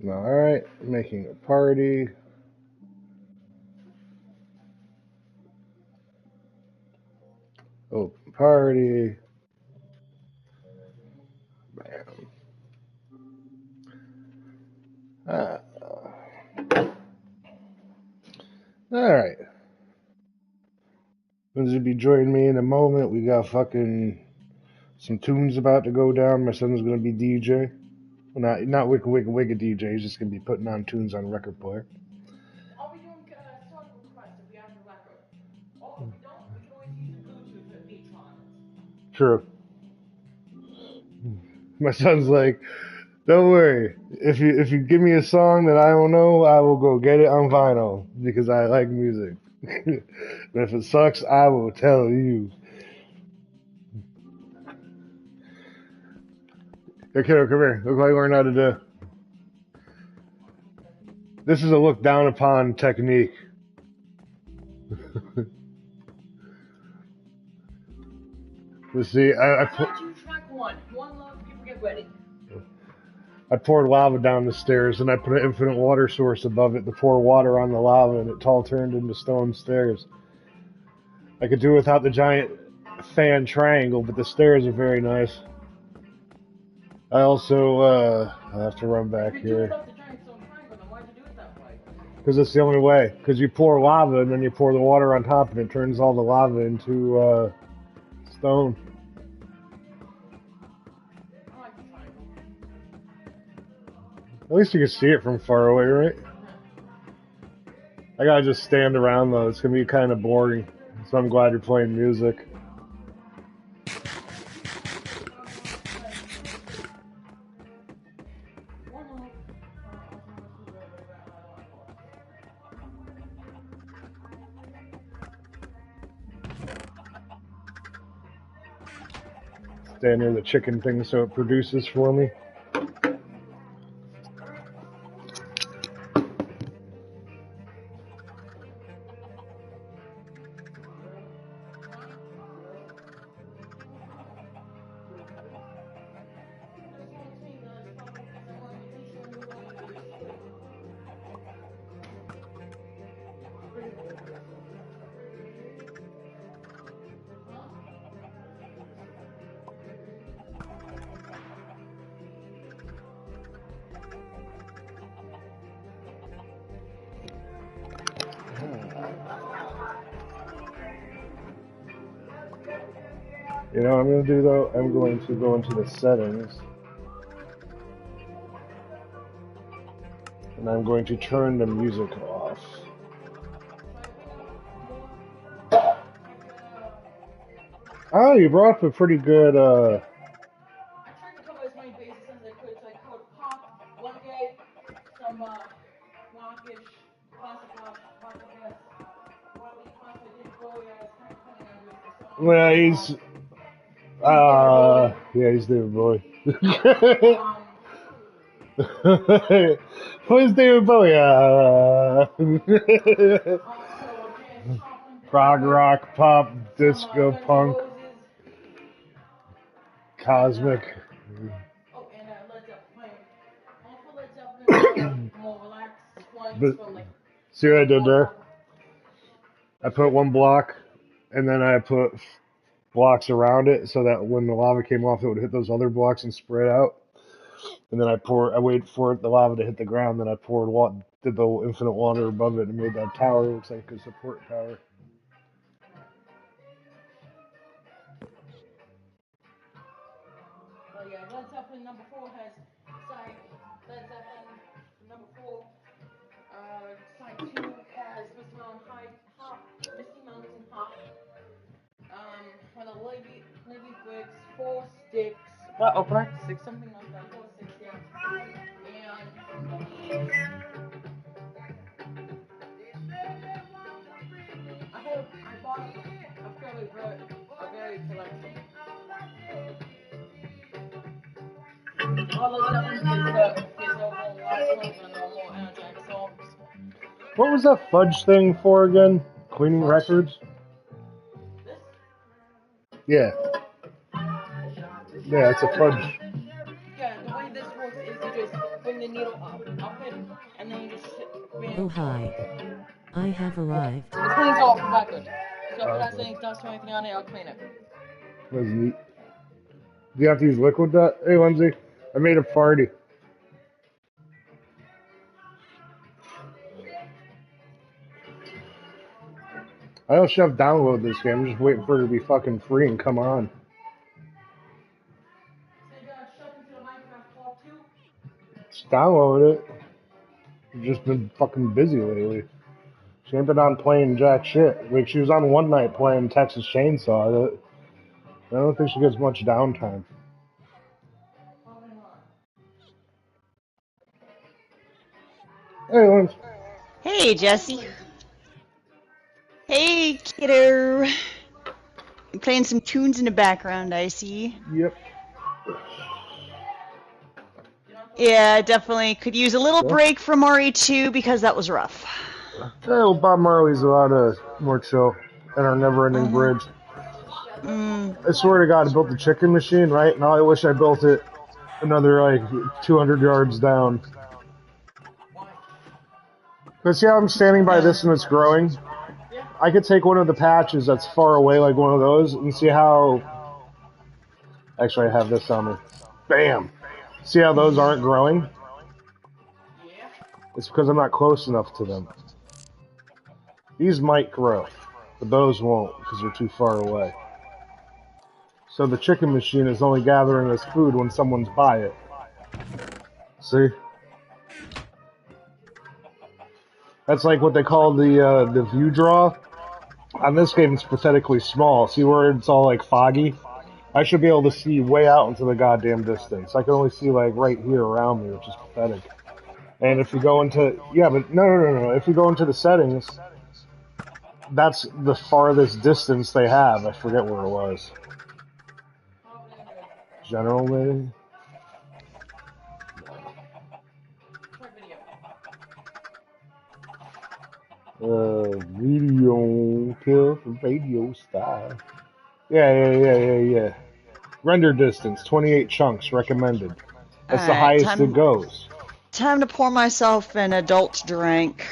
Alright, making a party. Open party. Bam. Ah. Alright. Those will be joining me in a moment. We got fucking some tunes about to go down. My son's gonna be DJ. Well, not wicka DJ. He's just gonna be putting on tunes on record player. Are we doing song requests if we have the record? Or if we don't, we can always use a Bluetooth feature on it. True. My son's like, don't worry. If you give me a song that I don't know, I will go get it on vinyl because I like music. But if it sucks, I will tell you. Hey kiddo, come here. Look what I learned how to do. This is a look down upon technique. Let's see. I you track one. One love, people get ready. I poured lava down the stairs and I put an infinite water source above it to pour water on the lava and it all turned into stone stairs. I could do without the giant fan triangle, but the stairs are very nice. I also, I have to run back here. Because it's the only way. Because you pour lava and then you pour the water on top and it turns all the lava into stone. At least you can see it from far away, right? I gotta just stand around though. It's gonna be kind of boring. So I'm glad you're playing music. Stand near the chicken thing so it produces for me. You know what I'm going to do though? I'm going to go into the settings. And I'm going to turn the music off. Oh, you brought up a pretty good, I tried to cover as many bases as I could, so I covered pop, reggae, some rockish, classic rock, classic yes. Well, we classic did go, yeah, it's kind of funny on with the song. well, he's David Bowie. Who's David Bowie? Prog rock, pop, disco, punk, cosmic. Oh, and Led Zeppelin. Also Led Zeppelin, more relaxed ones from like. See what I did there? I put one block, and then I put blocks around it so that when the lava came off, it would hit those other blocks and spread out. And then I waited for the lava to hit the ground, then I did the infinite water above it and made that tower. It looks like a support tower. Oh yeah, Led Zeppelin number 4 has side. Led Zeppelin number 4. Side 2 has Misty Mountain Hop. Misty Mountain Hop. For the Lady Briggs, 4 sticks. What? Oh, 5 6, something like that. 4 6, yeah. And I bought a very collection. All of them is a whole lot of more energetic songs. What was that fudge thing for again? Cleaning fudge? Records? This? Yeah. Yeah, it's a fudge. Yeah, the way this works is you just bring the needle up clean. Oh hi. I have arrived. It cleans off the record. So if it has any dust or anything on it, I'll clean it. That's neat. Do you have to use liquid dust? Hey, Lindsay, I made a party. I don't Chef download this game. I'm just waiting for it to be fucking free and come on. So you got Chef into the Minecraft Part 2? Just download it. I've just been fucking busy lately. She ain't been on playing jack shit. Like, she was on one night playing Texas Chainsaw. I don't think she gets much downtime. Probably not. Hey, Lindsay. Hey, Jesse. Hey, kiddo. I'm playing some tunes in the background, I see. Yep. Yeah, definitely could use a little break from RE2 because that was rough. Hey, well, Bob Marley's a lot more chill and our never-ending bridge. I swear to God, I built the chicken machine, right? Now I wish I built it another, like, 200 yards down. Because see how I'm standing by this and it's growing? I could take one of the patches that's far away, like one of those, and see how... Actually, I have this on me. Bam! See how those aren't growing? It's because I'm not close enough to them. These might grow, but those won't because they're too far away. So the chicken machine is only gathering us food when someone's by it. See? That's like what they call the view draw. On this game, it's pathetically small. See where it's all like foggy? I should be able to see way out into the goddamn distance. I can only see like right here around me, which is pathetic. And if you go into... Yeah, but no. If you go into the settings... That's the farthest distance they have. I forget where it was. General, maybe? Video kill for radio style. Yeah. Render distance, 28 chunks recommended. That's the highest it goes. Time to pour myself an adult drink.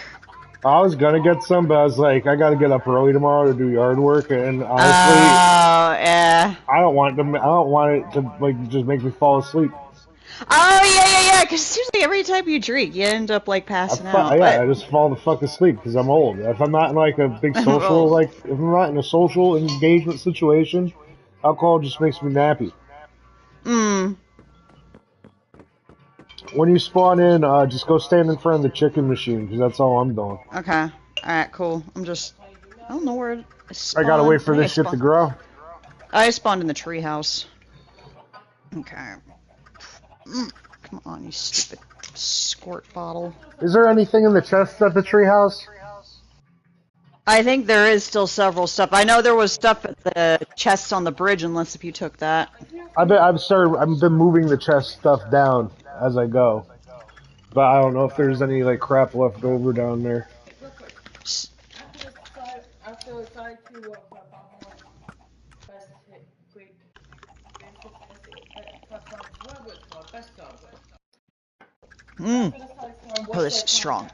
I was gonna get some, but I was like, I gotta get up early tomorrow to do yard work, and honestly, yeah. I don't want it to like just make me fall asleep. Oh yeah. Because seriously, every time you drink, you end up like passing out. Yeah, I just fall the fuck asleep because I'm old. If I'm not in like a big social, if I'm not in a social engagement situation, alcohol just makes me nappy. When you spawn in, just go stand in front of the chicken machine, because that's all I'm doing. Okay. Alright, cool. I don't know where I spawned. I gotta wait for this shit to grow. I spawned in the treehouse. Okay. Come on, you stupid squirt bottle. Is there anything in the chest at the treehouse? I think there is still several stuff. I know there was stuff at the chests on the bridge, unless if you took that. I've been moving the chest stuff down as I go, but I don't know if there's any like crap left over down there. After the side to Oh, this is strong.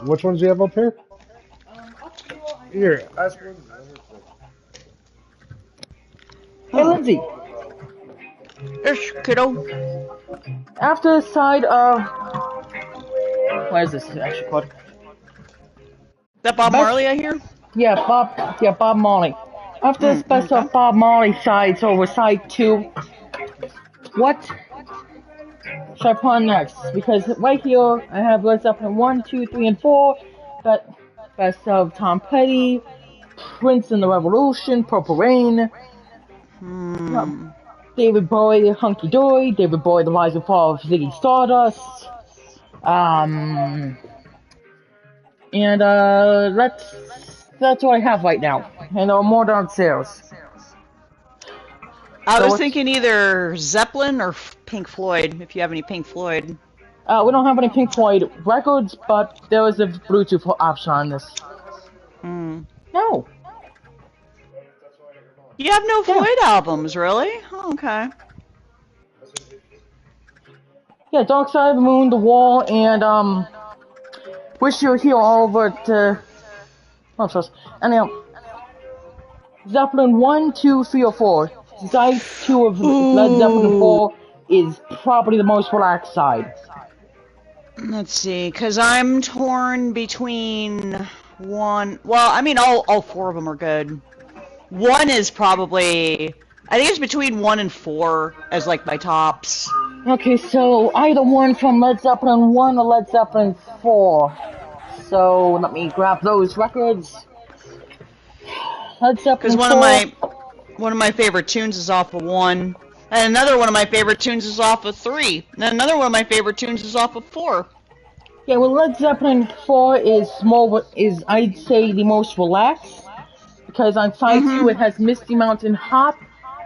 Which ones do you have up here? Here, ask me. Hey, Lindsay. Ish, kiddo. After the side of... What is this actually called? That Bob Marley I hear? Yeah, Bob Marley. After the special Bob Marley sides over side 2, what should I put on next? Because right here, I have Led Zeppelin 1, 2, 3, and 4. Best of Tom Petty, Prince and the Revolution, Purple Rain, David Bowie, Hunky Dory, David Bowie, The Rise and Fall of Ziggy Stardust, and that's what I have right now, and there are more downstairs. I was thinking either Zeppelin or Pink Floyd, if you have any Pink Floyd. We don't have any Pink Floyd records, but there is a Bluetooth option on this. No. You have no Floyd albums, really? Oh, okay. Yeah, Dark Side of the Moon, The Wall, and wish you were here over to. Oh, so anyhow, Zeppelin 1, 2, 3, or 4. Side 2 of Led Zeppelin 4 is probably the most relaxed side. Let's see, because I'm torn between one. Well, I mean, all four of them are good. One is probably. I think it's between 1 and 4 as like my tops. Okay, so either one from Led Zeppelin 1 or Led Zeppelin 4. So let me grab those records. Led Zeppelin Because 4. one of my favorite tunes is off of 1, and another one of my favorite tunes is off of 3, and another one of my favorite tunes is off of 4. Yeah, well, Led Zeppelin 4 is I'd say the most relaxed, because on side 2 it has Misty Mountain Hop,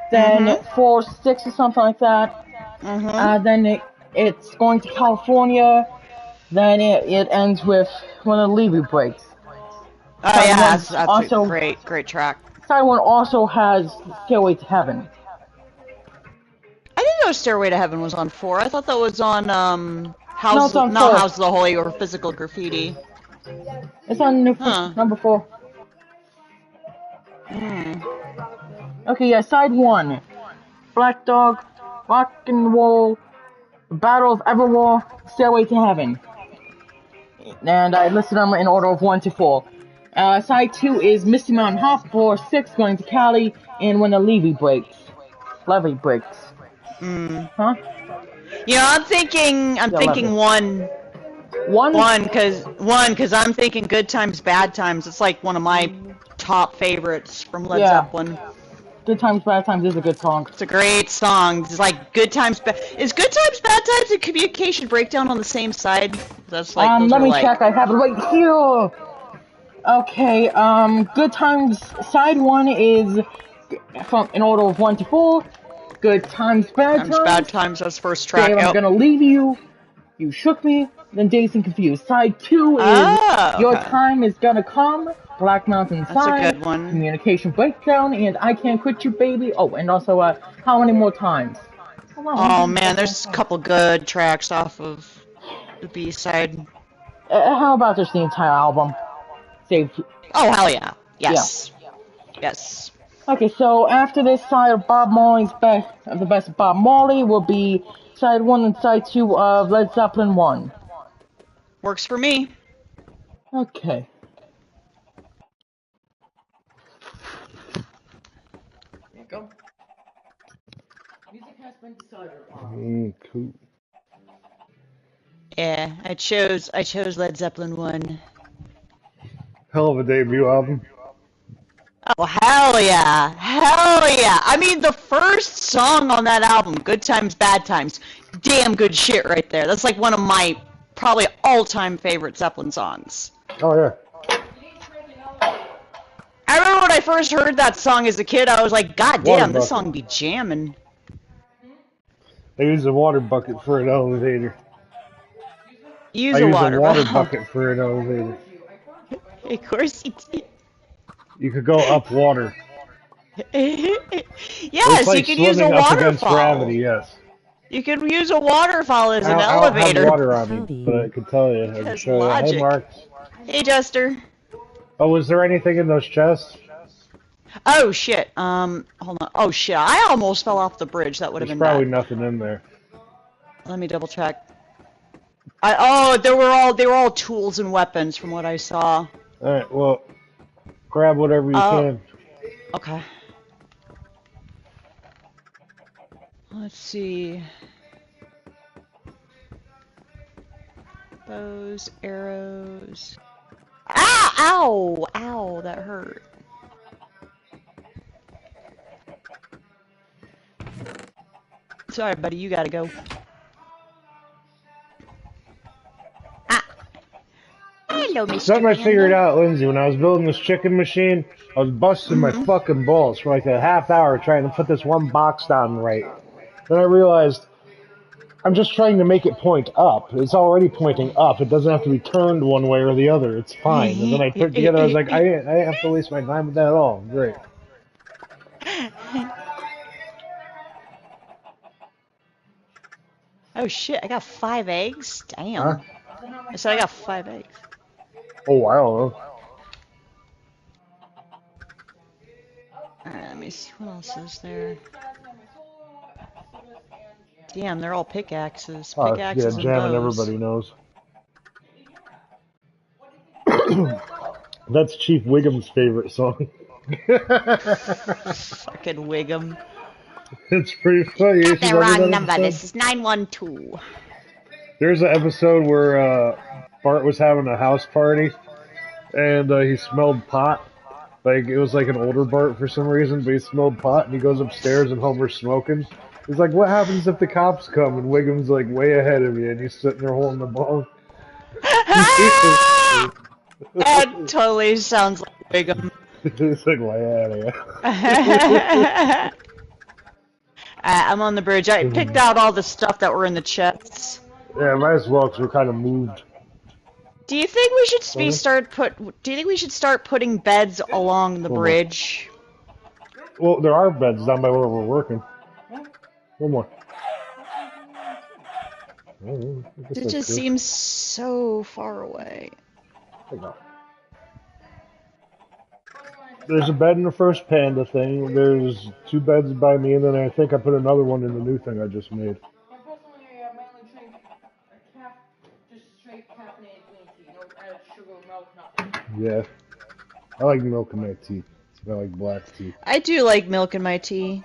then 4, 6 or something like that. Then it's going to California. Then it ends with When the Levy Breaks. Oh yeah, that's also, a great track. Side 1 also has Stairway to Heaven. I didn't know Stairway to Heaven was on 4. I thought that was on House of the Holy or Physical Graffiti. It's on number 4. Okay, yeah, side 1. Black Dog, Rock and Roll, Battle of Evermore, Stairway to Heaven. And I listed them in order of 1 to 4. Side 2 is Misty Mountain Hop, 4, 6 going to Cali, and When the Levy Breaks. Levy Breaks. Huh? You know, I'm thinking 1. One, because I'm thinking Good Times, Bad Times. It's like one of my top favorites from Led Zeppelin. Good Times, Bad Times is a good song. It's a great song. It's like Good Times, is Good Times, Bad Times and Communication Breakdown on the same side? That's like, let me check. I have it right here. Okay, Good Times, side 1 is from in order of 1 to 4. Good Times, Bad Times. Bad Times, that's first track. I'm Gonna Leave You. You Shook Me. Then Dazed and Confused. Side 2 is Your Time Is Gonna Come. Black Mountain Sign. That's a good one. Communication Breakdown. And I Can't Quit You, Baby. Oh, and also, How Many More Times. Oh man, there's a couple good tracks off of the B-side. How about just the entire album? Oh, hell yeah. Yes. Yeah. Yes. Okay, so after this side of Bob Marley's the best of Bob Marley will be side 1 and side 2 of Led Zeppelin 1. Works for me. Okay. There you go. Music has been decided upon. Cool. Yeah, I chose Led Zeppelin 1. Hell of a debut album. Oh, hell yeah. Hell yeah. I mean, the first song on that album, Good Times, Bad Times, damn good shit right there. That's like one of my probably all-time favorite Zeppelin songs. Oh, yeah. I remember when I first heard that song as a kid, I was like, God damn, this song be jamming. I use a water bucket for an elevator. Use a water bucket for an elevator. Of course you did. You could go up water. Yes, like you could use a waterfall. Against gravity, yes. You could use a waterfall as an elevator. I don't have water on me, but I could tell you. I can show you. Hey, Mark. Hey, Jester. Oh, was there anything in those chests? Oh shit. Hold on. Oh shit. I almost fell off the bridge. That would have been probably nothing in there. Let me double check. They were all tools and weapons from what I saw. All right. Well, grab whatever you can. Okay. Let's see. Bows, arrows. Ah! Ow! Ow! That hurt. Sorry, buddy. You gotta go. Ah! Hello, Mr. Something I figured out, Lindsay, when I was building this chicken machine, I was busting my fucking balls for like a half hour trying to put this one box down right. Then I realized I'm just trying to make it point up. It's already pointing up. It doesn't have to be turned one way or the other. It's fine. And then I put it together. I was like, I didn't have to waste my time with that at all. Great. Oh shit! I got 5 eggs. Damn. Huh? I said I got 5 eggs. Oh, I don't know. Alright, let me see what else is there. Damn, they're all pickaxes. Yeah, Pickaxes and jamming. bows. Everybody knows. That's Chief Wiggum's favorite song. Fucking Wiggum. It's pretty funny. You Got should the remember wrong that number. episode? This is 912. There's an episode where Bart was having a house party, and he smelled pot. Like, it was like an older Bart for some reason, but he smelled pot, and he goes upstairs and Homer's smoking. He's like, what happens if the cops come? And Wiggum's like way ahead of you, and he's sitting there holding the bong. That totally sounds like Wiggum. It's like, way out of here. I'm on the bridge. I picked out all the stuff that were in the chests. Yeah, might as well, because we're kind of moved. Do you think we should Do you think we should start putting beds along the bridge? Well, there are beds down by where we're working. One more. It just seems so far away. There's a bed in the first panda thing. There's 2 beds by me, and then I think I put another one in the new thing I just made. Personally, I mainly drink just straight caffeinated green tea, no added sugar, milk, nothing. Yeah. I like milk in my tea. I like black tea. I do like milk in my tea.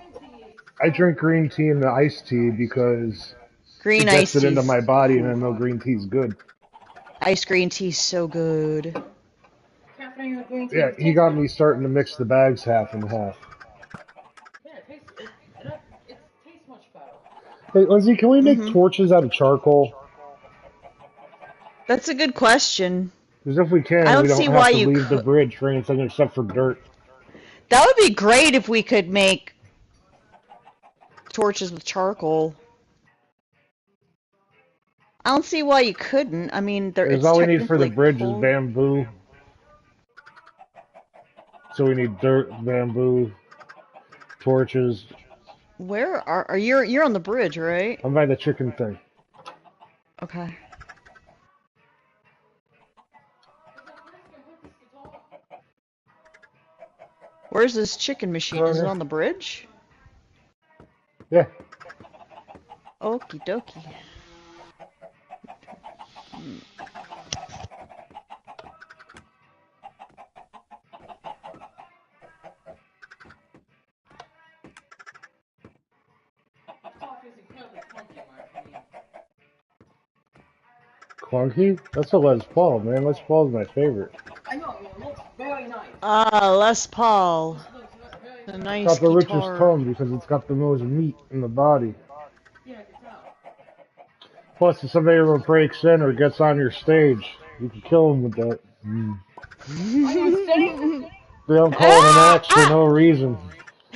I drink green tea and the iced tea because Green it gets iced it into tea. my body, and I know green tea's good. Iced green tea's so good. Caffeinated green tea. Yeah, he got me starting to mix the bags half and half. Yeah, it tastes much better. Hey, Lindsay, can we make torches out of charcoal? That's a good question. Because if we can, I don't we don't see have why to you leave the could- bridge for anything except for dirt. That would be great if we could make torches with charcoal. I don't see why you couldn't. I mean, Because all we need for the bridge is bamboo. So we need dirt, bamboo, torches. Where are you're on the bridge, right? I'm by the chicken thing. Okay. Where's this chicken machine? Is it on the bridge? Yeah. Okie dokie. Talk is incredibly clunky, in my opinion. Clunky? That's a Les Paul, man. Les Paul's my favorite. I know, it looks very nice. Ah, Les Paul. It looks very A It's nice got the richest guitar. tone because it's got the most meat in the body. Yeah, I can tell. Plus, if somebody ever breaks in or gets on your stage, you can kill them with that. They don't call it an axe for no reason.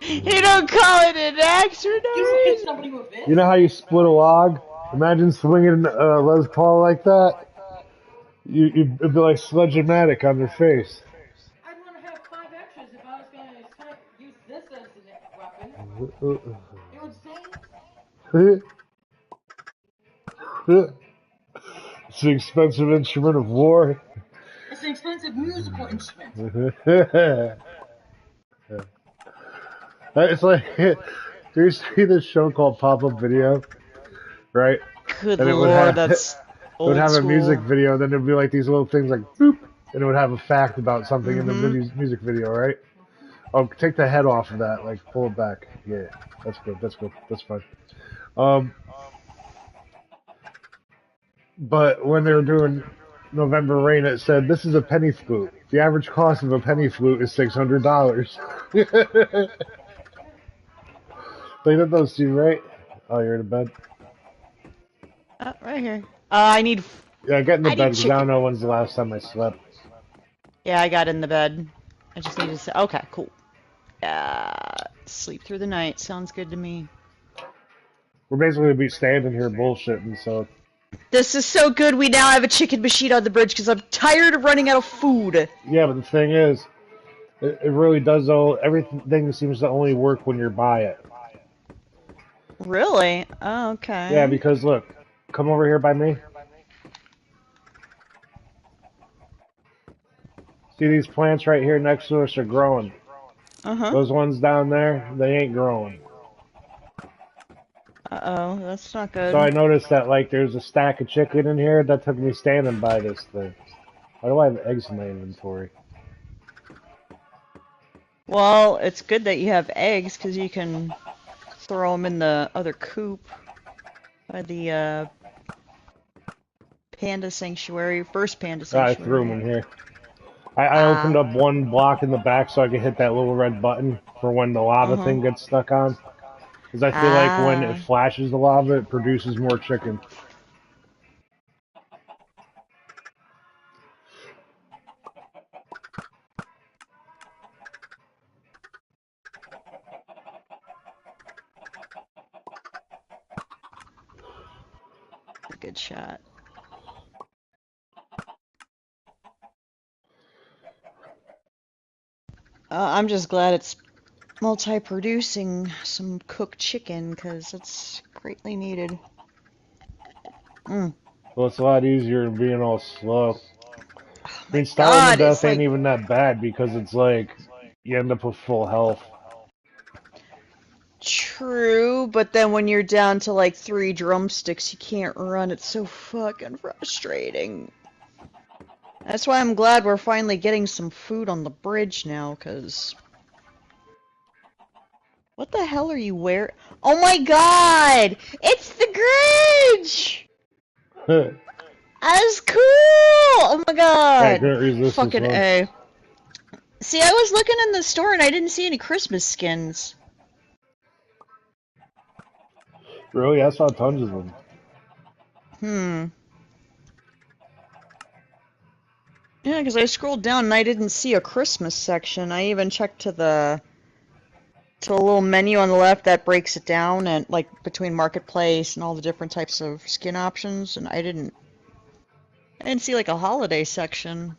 You don't call it an axe or no You can hit reason. somebody with this? You know how you split a log? Imagine swinging Les Paul like that. It'd be like Sledge-O-Matic on their face. I'd want to have 5 extras if I was going to use this as a weapon. You would say? It's an expensive instrument of war. It's an expensive musical instrument. It's like, do you see this show called Pop-Up Video? Right? Good And it would lord, have- that's It old would have school. a music video, then there'd be like these little things like boop, and it would have a fact about something in the music video, right? Oh, take the head off of that, like pull it back. Yeah, that's good. That's good. That's fine. But when they were doing November Rain, it said this is a penny flute. The average cost of a penny flute is $600. They did those two, right? Oh, you're in bed. Right here. I need. Yeah, get in the I bed need because I don't chicken. know when's the last time I slept. Yeah, I got in the bed. I just need to say. Okay, cool. Sleep through the night. Sounds good to me. We're basically gonna be standing here bullshitting, so This is so good. We now have a chicken machine on the bridge because I'm tired of running out of food. yeah. But the thing is, it really does. Everything seems to only work when you're by it. Really? Oh, okay. Yeah, because look, come over here by me. See these plants right here next to us are growing. Uh-huh. Those ones down there, they ain't growing. Uh-oh, that's not good. So I noticed that, like, there's a stack of chicken in here. That took me standing by this thing. Why do I have eggs in my inventory? Well, it's good that you have eggs, because you can throw them in the other coop by the panda sanctuary, first panda I sanctuary. threw them in here. I opened up one block in the back so I could hit that little red button for when the lava thing gets stuck on. Because I feel like when it flashes the lava, it produces more chicken. Good shot. I'm just glad it's multi-producing some cooked chicken, because it's greatly needed. Well, it's a lot easier than being all slow. I mean, starving God, to death it's like- ain't even that bad because it's like you end up with full health. True, but then when you're down to like 3 drumsticks, you can't run. It's so fucking frustrating. That's why I'm glad we're finally getting some food on the bridge now, because... What the hell are you wearing? Oh my god! It's the Grinch! That's cool! Oh my god! I couldn't resist Fucking this one. A. See, I was looking in the store and I didn't see any Christmas skins. Really? I saw tons of them. Yeah, because I scrolled down and I didn't see a Christmas section. I even checked to the little menu on the left that breaks it down and like between marketplace and all the different types of skin options, and I didn't see like a holiday section.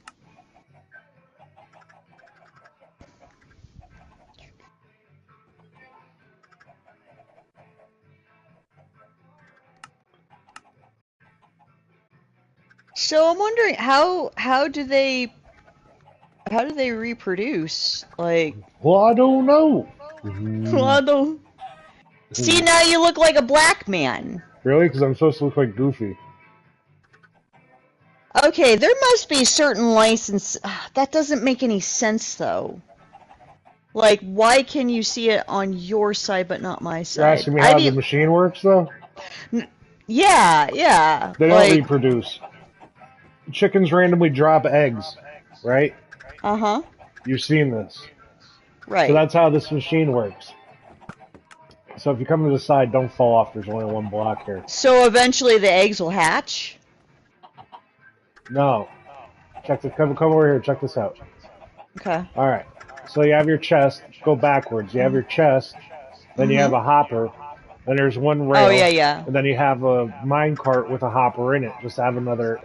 So I'm wondering how do they reproduce? Like, Well, I don't know. well, I don't... See, now you look like a black man. Really? Because I'm supposed to look like Goofy. Okay, there must be certain license. That doesn't make any sense, though. Like, why can you see it on your side but not my side? You're asking me how the machine works, though? Yeah. They like... don't reproduce. Chickens randomly drop eggs, right? Uh-huh. You've seen this. Right. So that's how this machine works. So if you come to the side, don't fall off. There's only one block here. So eventually the eggs will hatch? No. Come over here. Check this out. Okay. All right. So you have your chest. Go backwards. You have your chest. Then you have a hopper. Then there's one rail. Oh, yeah. And then you have a mine cart with a hopper in it. Just have another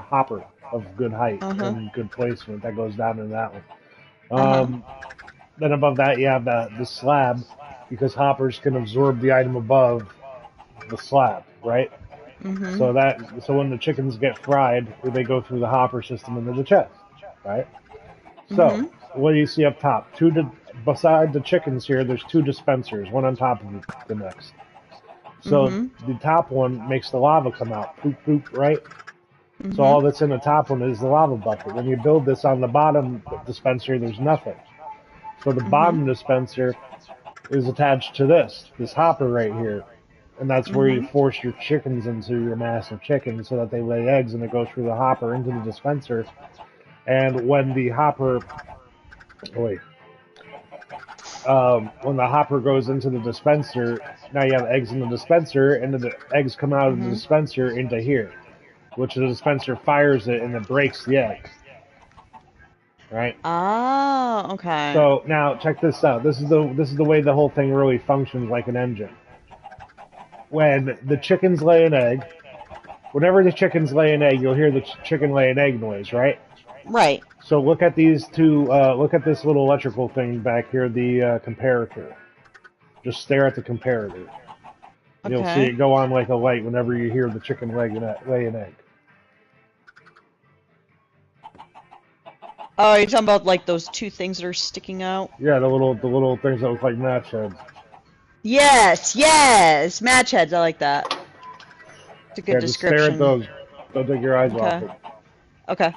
hopper of good height and good placement that goes down in that one. Then above that, you have the slab, because hoppers can absorb the item above the slab, right? So when the chickens get fried, they go through the hopper system into the chest, right? So what do you see up top? Beside the chickens here, there's 2 dispensers, one on top of the next. So the top one makes the lava come out, poop, poop, right? So all that's in the top one is the lava bucket. When you build this on the bottom dispenser, there's nothing. So the bottom dispenser is attached to this hopper right here. And that's where you force your chickens into your mass of chickens so that they lay eggs, and it goes through the hopper into the dispenser. And when the hopper... when the hopper goes into the dispenser, now you have eggs in the dispenser, and then the eggs come out of the dispenser into here, which the dispenser fires it and it breaks the eggs. Right? Oh, okay. So now check this out. This is the way the whole thing really functions like an engine. When the chickens lay an egg, whenever the chickens lay an egg, you'll hear the chicken lay an egg noise, right? Right. So look at these two. Look at this little electrical thing back here, the comparator. Just stare at the comparator. Okay. You'll see it go on like a light whenever you hear the chicken lay an egg. Oh, you're talking about like those two things that are sticking out? Yeah, the little things that look like match heads. Yes, yes! Match heads, I like that. It's a good Yeah, just stare at description. those. Don't take your eyes off Okay. it. Okay.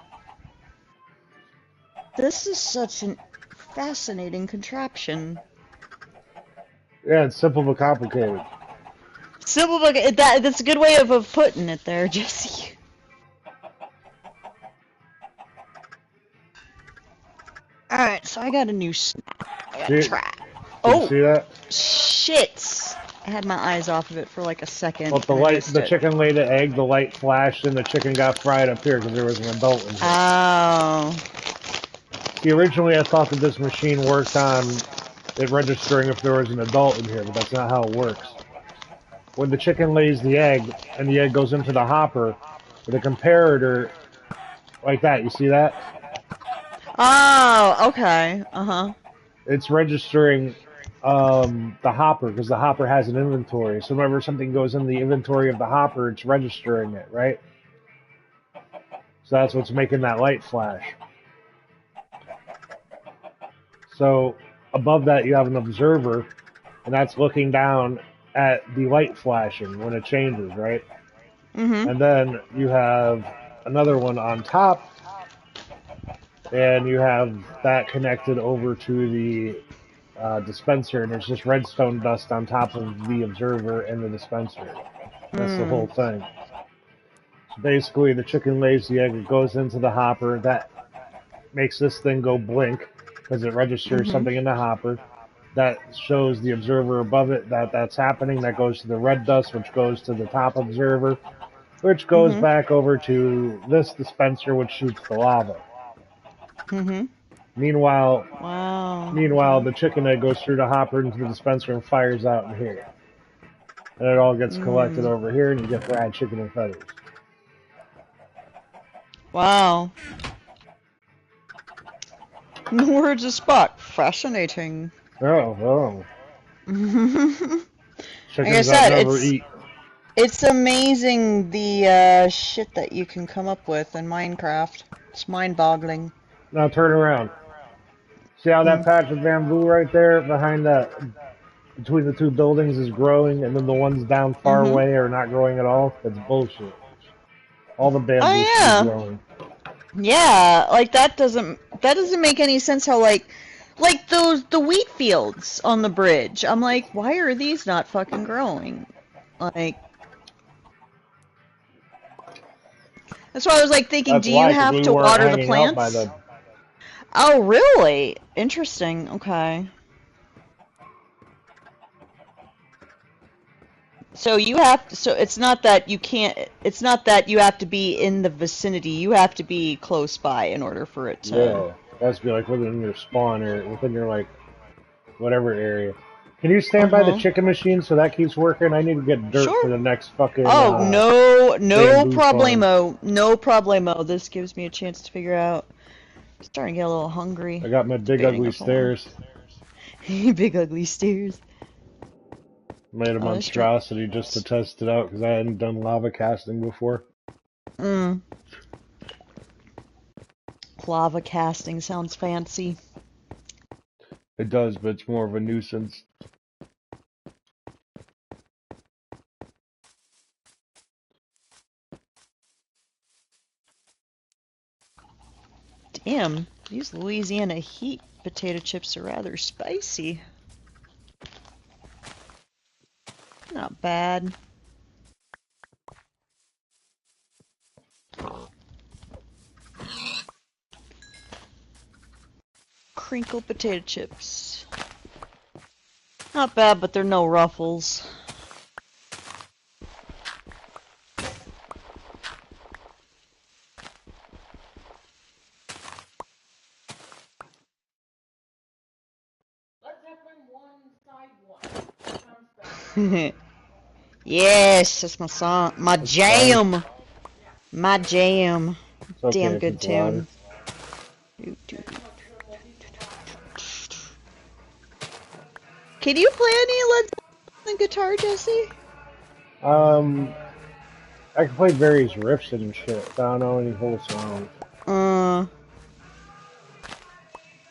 This is such an fascinating contraption. Yeah, it's simple but complicated. Simple, but that's a good way of putting it there, Jesse. Alright, so I got a new snack. I got a See- trap. Did Oh, you see that? shit! I had my eyes off of it for like a second. Well, and I missed the it. chicken laid an egg, the light flashed, and the chicken got fried up here because there was an adult in here. Oh. See, originally I thought that this machine worked on it registering if there was an adult in here, but that's not how it works. When the chicken lays the egg, and the egg goes into the hopper, the comparator, like that, you see that? Oh, okay. Uh-huh. It's registering the hopper, because the hopper has an inventory. So whenever something goes in the inventory of the hopper, it's registering it, right? So that's what's making that light flash. So above that you have an observer, and that's looking down at the light flashing when it changes, right? Mm-hmm. And then you have another one on top, and you have that connected over to the dispenser, and there's just redstone dust on top of the observer and the dispenser. That's the whole thing. So basically, the chicken lays the egg, it goes into the hopper, that makes this thing go blink, because it registers something in the hopper. That shows the observer above it that that's happening. That goes to the red dust, which goes to the top observer, which goes back over to this dispenser, which shoots the lava. Mm-hmm. Meanwhile, Wow. the chicken egg goes through the hopper into the dispenser and fires out in here. And it all gets collected over here, and you get fried chicken and feathers. Wow. No words of Spock. Fascinating. Oh. Like Chickens I said, that never eat. it's amazing the shit that you can come up with in Minecraft. It's mind-boggling. Now turn around. See how that patch of bamboo right there behind that, between the two buildings is growing, and then the ones down far away are not growing at all? That's bullshit. All the bamboo should be growing. Yeah, like that doesn't make any sense how like the wheat fields on the bridge. I'm like, why are these not fucking growing? Like that's why I was like thinking, That's do you why, 'cause have we to weren't water the hanging out by plants? them. Oh, really? Interesting. Okay. So you have to, so it's not that you can't, it's not that you have to be in the vicinity, you have to be close by in order for it to... Yeah, it has to be like within your spawn or within your like whatever area. Can you stand by the chicken machine so that keeps working? I need to get dirt for the next fucking. Oh, no bamboo problemo. No problemo. This gives me a chance to figure out. I'm starting to get a little hungry. I got my big Debating ugly if I want- stairs. Big ugly stairs. Made a monstrosity just to test it out because I hadn't done lava casting before. Lava casting sounds fancy. It does, but it's more of a nuisance. Damn, these Louisiana heat potato chips are rather spicy. Not bad. Crinkle potato chips. Not bad, but they're no ruffles. Let's Zeppelin 1 side 1. Sounds better. Yes, that's my song. My jam. My jam. It's okay Damn if good it's louder. tune. Can you play any Led Zeppelin guitar, Jesse? I can play various riffs and shit, but I don't know any whole songs.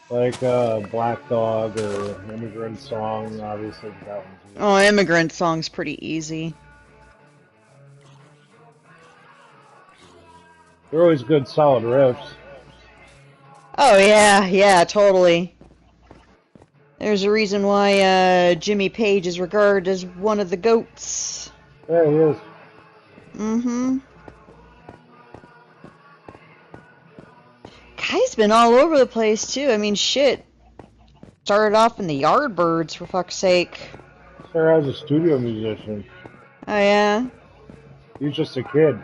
Like Black Dog or Immigrant Song, obviously that one's easy. Oh, Immigrant Song's pretty easy. They're always good, solid riffs. Oh yeah, yeah, totally. There's a reason why Jimmy Page is regarded as one of the GOATs. Yeah, he is. Mm-hmm. Guy's been all over the place too. I mean, shit. Started off in the Yardbirds, for fuck's sake. Started as a studio musician. Oh yeah. He was just a kid.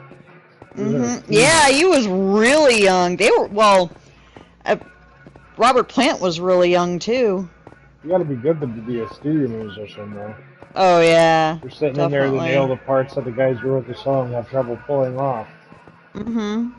Mm-hmm. Yeah, he was really young. They were, well, Robert Plant was really young too. You gotta be good to be a studio musician, though. Oh yeah. You're sitting definitely. in there to nail the parts that the guys who wrote the song have trouble pulling off. Mm-hmm.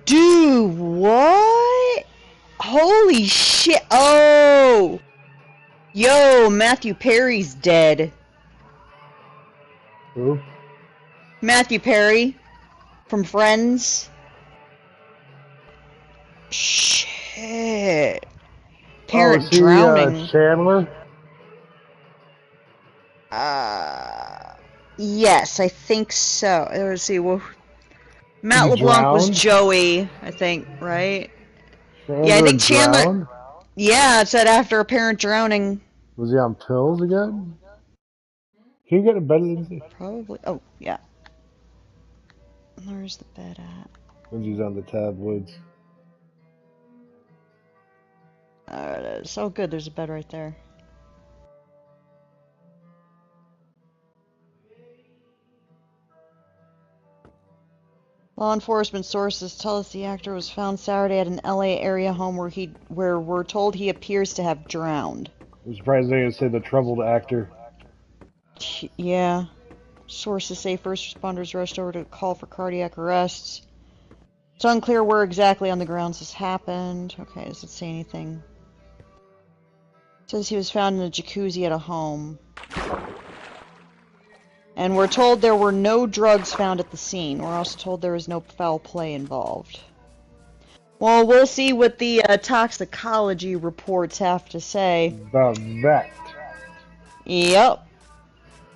Dude, what? Holy shit. Oh! Yo, Matthew Perry's dead. Who? Matthew Perry from Friends. Shit. Parent is he, drowning. Chandler? Yes, I think so. Let's see. Well, Matt He LeBlanc was drowned? Joey, I think, right? Chandler Yeah, I think Chandler. drowned? Yeah, it said after a parent drowning. Was he on pills again? Can you get a bed, Lindsay? Probably. Oh, yeah. Where's the bed at? Lindsay's on the tabloids. There it is. Oh, good. There's a bed right there. Law enforcement sources tell us the actor was found Saturday at an LA area home where we're told he appears to have drowned. I'm surprised they didn't say the troubled actor. Yeah. Sources say first responders rushed over to call for cardiac arrests. It's unclear where exactly on the grounds this happened. Okay, does it say anything? It says he was found in a jacuzzi at a home. And we're told there were no drugs found at the scene. We're also told there was no foul play involved. Well, we'll see what the toxicology reports have to say. About that. Yep.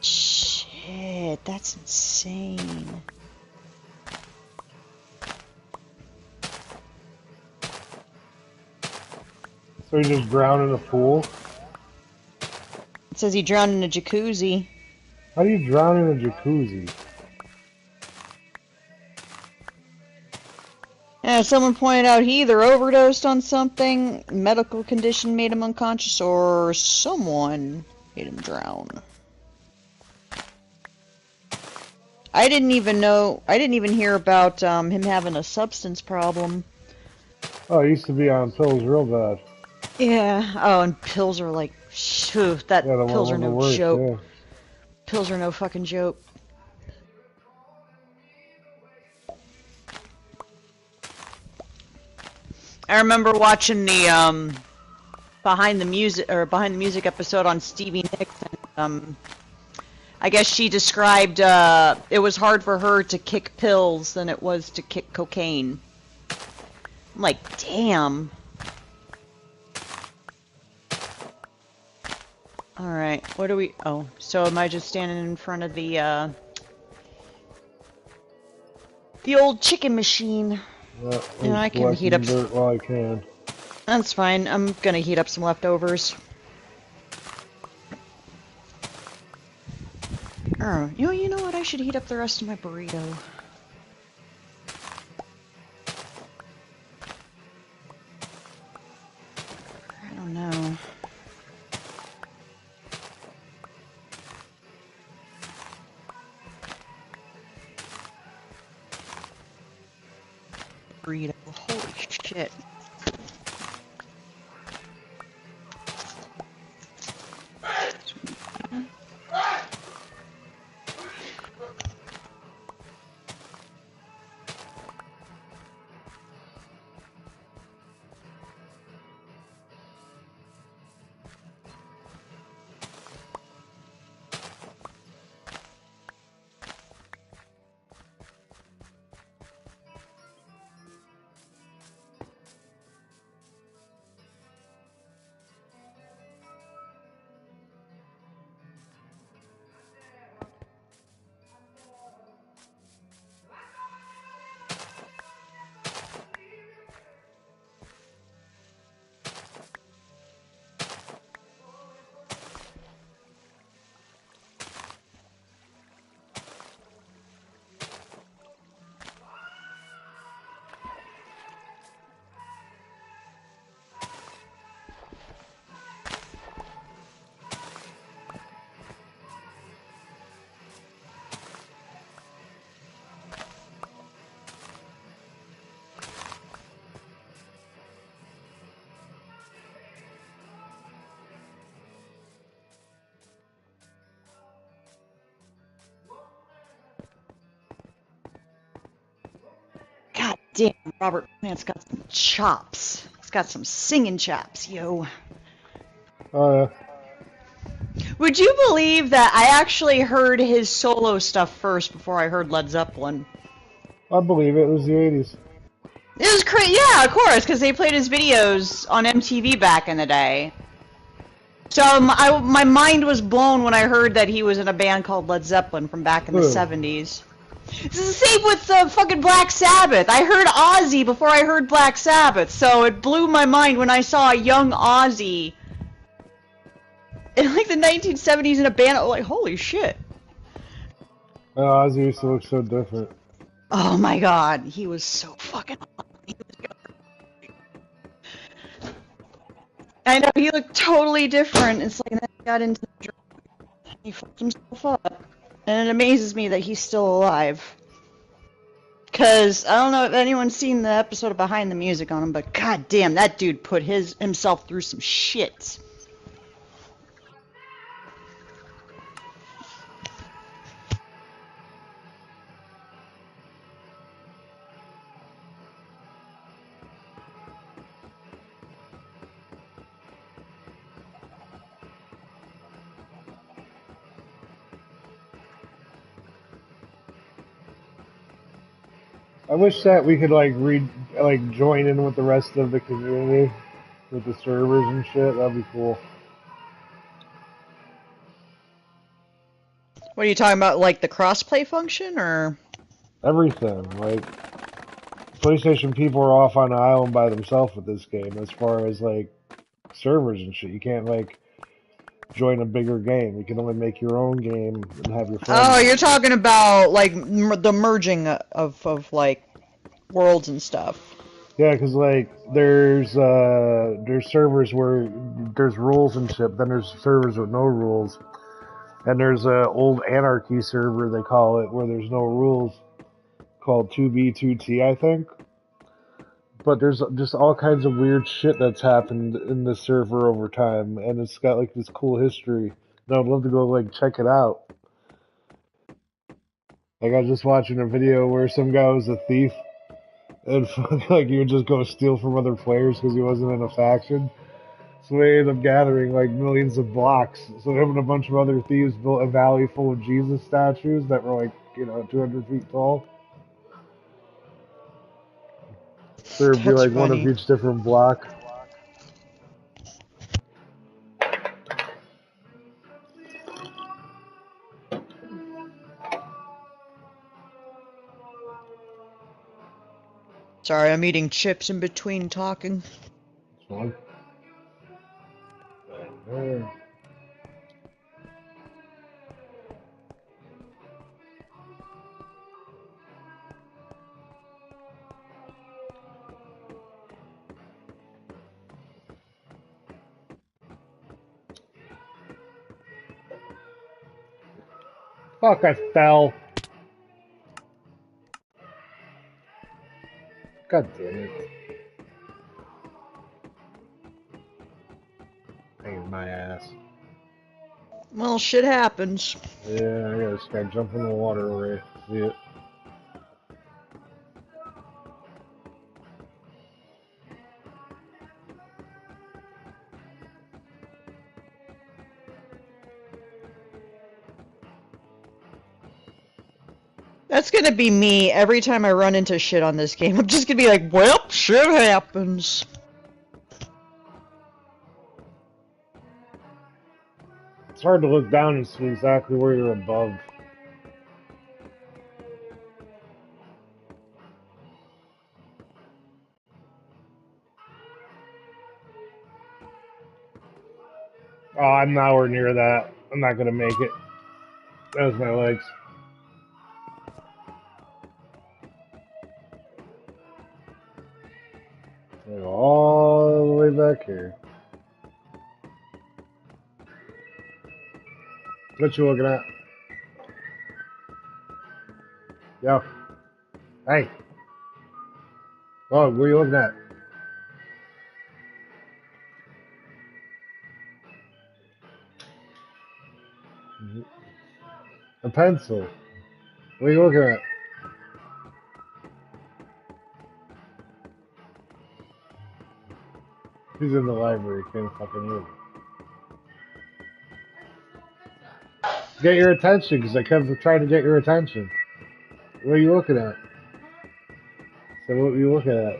Shit, that's insane. So he just drowned in a pool? It says he drowned in a jacuzzi. How do you drown in a jacuzzi? Yeah, someone pointed out he either overdosed on something, medical condition made him unconscious, or someone made him drown. I didn't even hear about him having a substance problem. Oh, he used to be on pills real bad. Yeah. Oh, and pills are like, phew, that Yeah, pills are one of no the worst, joke. yeah. Pills are no fucking joke. I remember watching the behind the music episode on Stevie Nicks, and I guess she described it was hard for her to kick pills than it was to kick cocaine. I'm like, damn. Alright, what do we... Oh, so am I just standing in front of the old chicken machine? Yeah, And I can heat up... dirt while I can. That's fine, I'm gonna heat up some leftovers. Oh, you know what? I should heat up the rest of my burrito. burrito. Holy shit. God damn, Robert Plant's got some chops. He's got some singing chops, yo. Oh yeah. Would you believe that I actually heard his solo stuff first before I heard Led Zeppelin? I believe it was the 80s. It was crazy. Yeah, of course, because they played his videos on MTV back in the day. So my mind was blown when I heard that he was in a band called Led Zeppelin from back in the 70s. It's the same with fucking Black Sabbath. I heard Ozzy before I heard Black Sabbath, so it blew my mind when I saw a young Ozzy in like the 1970s in a band. I'm like, holy shit. Oh, Ozzy used to look so different. Oh my god, he was so fucking I know, he looked totally different. It's like, then he got into the drug, he fucked himself up. And it amazes me that he's still alive. Because, I don't know if anyone's seen the episode of Behind the Music on him, but god damn, that dude put himself through some shit. I wish that we could like join in with the rest of the community with the servers and shit. That'd be cool. What are you talking about, like the crossplay function, or? Everything. Like PlayStation people are off on an island by themselves with this game as far as like servers and shit. You can't like join a bigger game. You can only make your own game and have your friends. Oh, you're talking about like the merging of like worlds and stuff. Yeah, because like there's servers where there's rules and shit. Then there's servers with no rules, and there's a old anarchy server they call it where there's no rules, called 2B2T I think. But there's just all kinds of weird shit that's happened in this server over time, and it's got like this cool history. And I'd love to go like check it out. Like I was just watching a video where some guy was a thief, and like he would just go steal from other players because he wasn't in a faction. So they ended up gathering like millions of blocks. So him and a bunch of other thieves built a valley full of Jesus statues that were like 200 feet tall. So there'd be That's like one of funny. each different block. Sorry, I'm eating chips in between talking. It's fun. There. Fuck, I fell. God damn it. Pain in my ass. Well, shit happens. Yeah, I gotta start jumping in the water already. See it. That's gonna be me every time I run into shit on this game. I'm just gonna be like, well, shit happens. It's hard to look down and see exactly where you're above. Oh, I'm nowhere near that. I'm not gonna make it. That was my legs. I go all the way back here. What you looking at? Yo. Hey. Oh, what are you looking at? A pencil. What are you looking at? He's in the library. Can't fucking move. Get your attention, because I kept trying to get your attention. What are you looking at? So what are you looking at?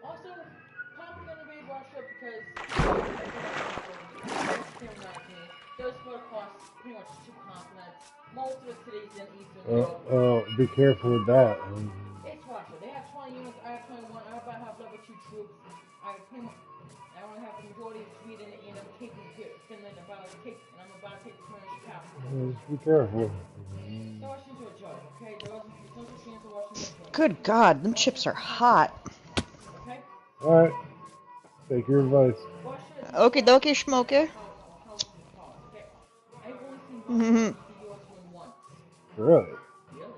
Also, Compton gonna be washed up because those four costs pretty much 2 continents. Most of the cities in Eastern Europe. Oh, be careful with that. It's Russia. They have 20 units. I have 21. I about have level 2 troops. I only have the majority of Sweden and I'm taking Finland about to take, and I'm about to take the Polish capital. Just be careful. The Russians are a joke, okay? There's no such thing as the Russians are a joke. Good God, them chips are hot. Okay? Alright. Take your advice. Okie dokie, schmoke. I've only seen the US win once. Really? Really? You know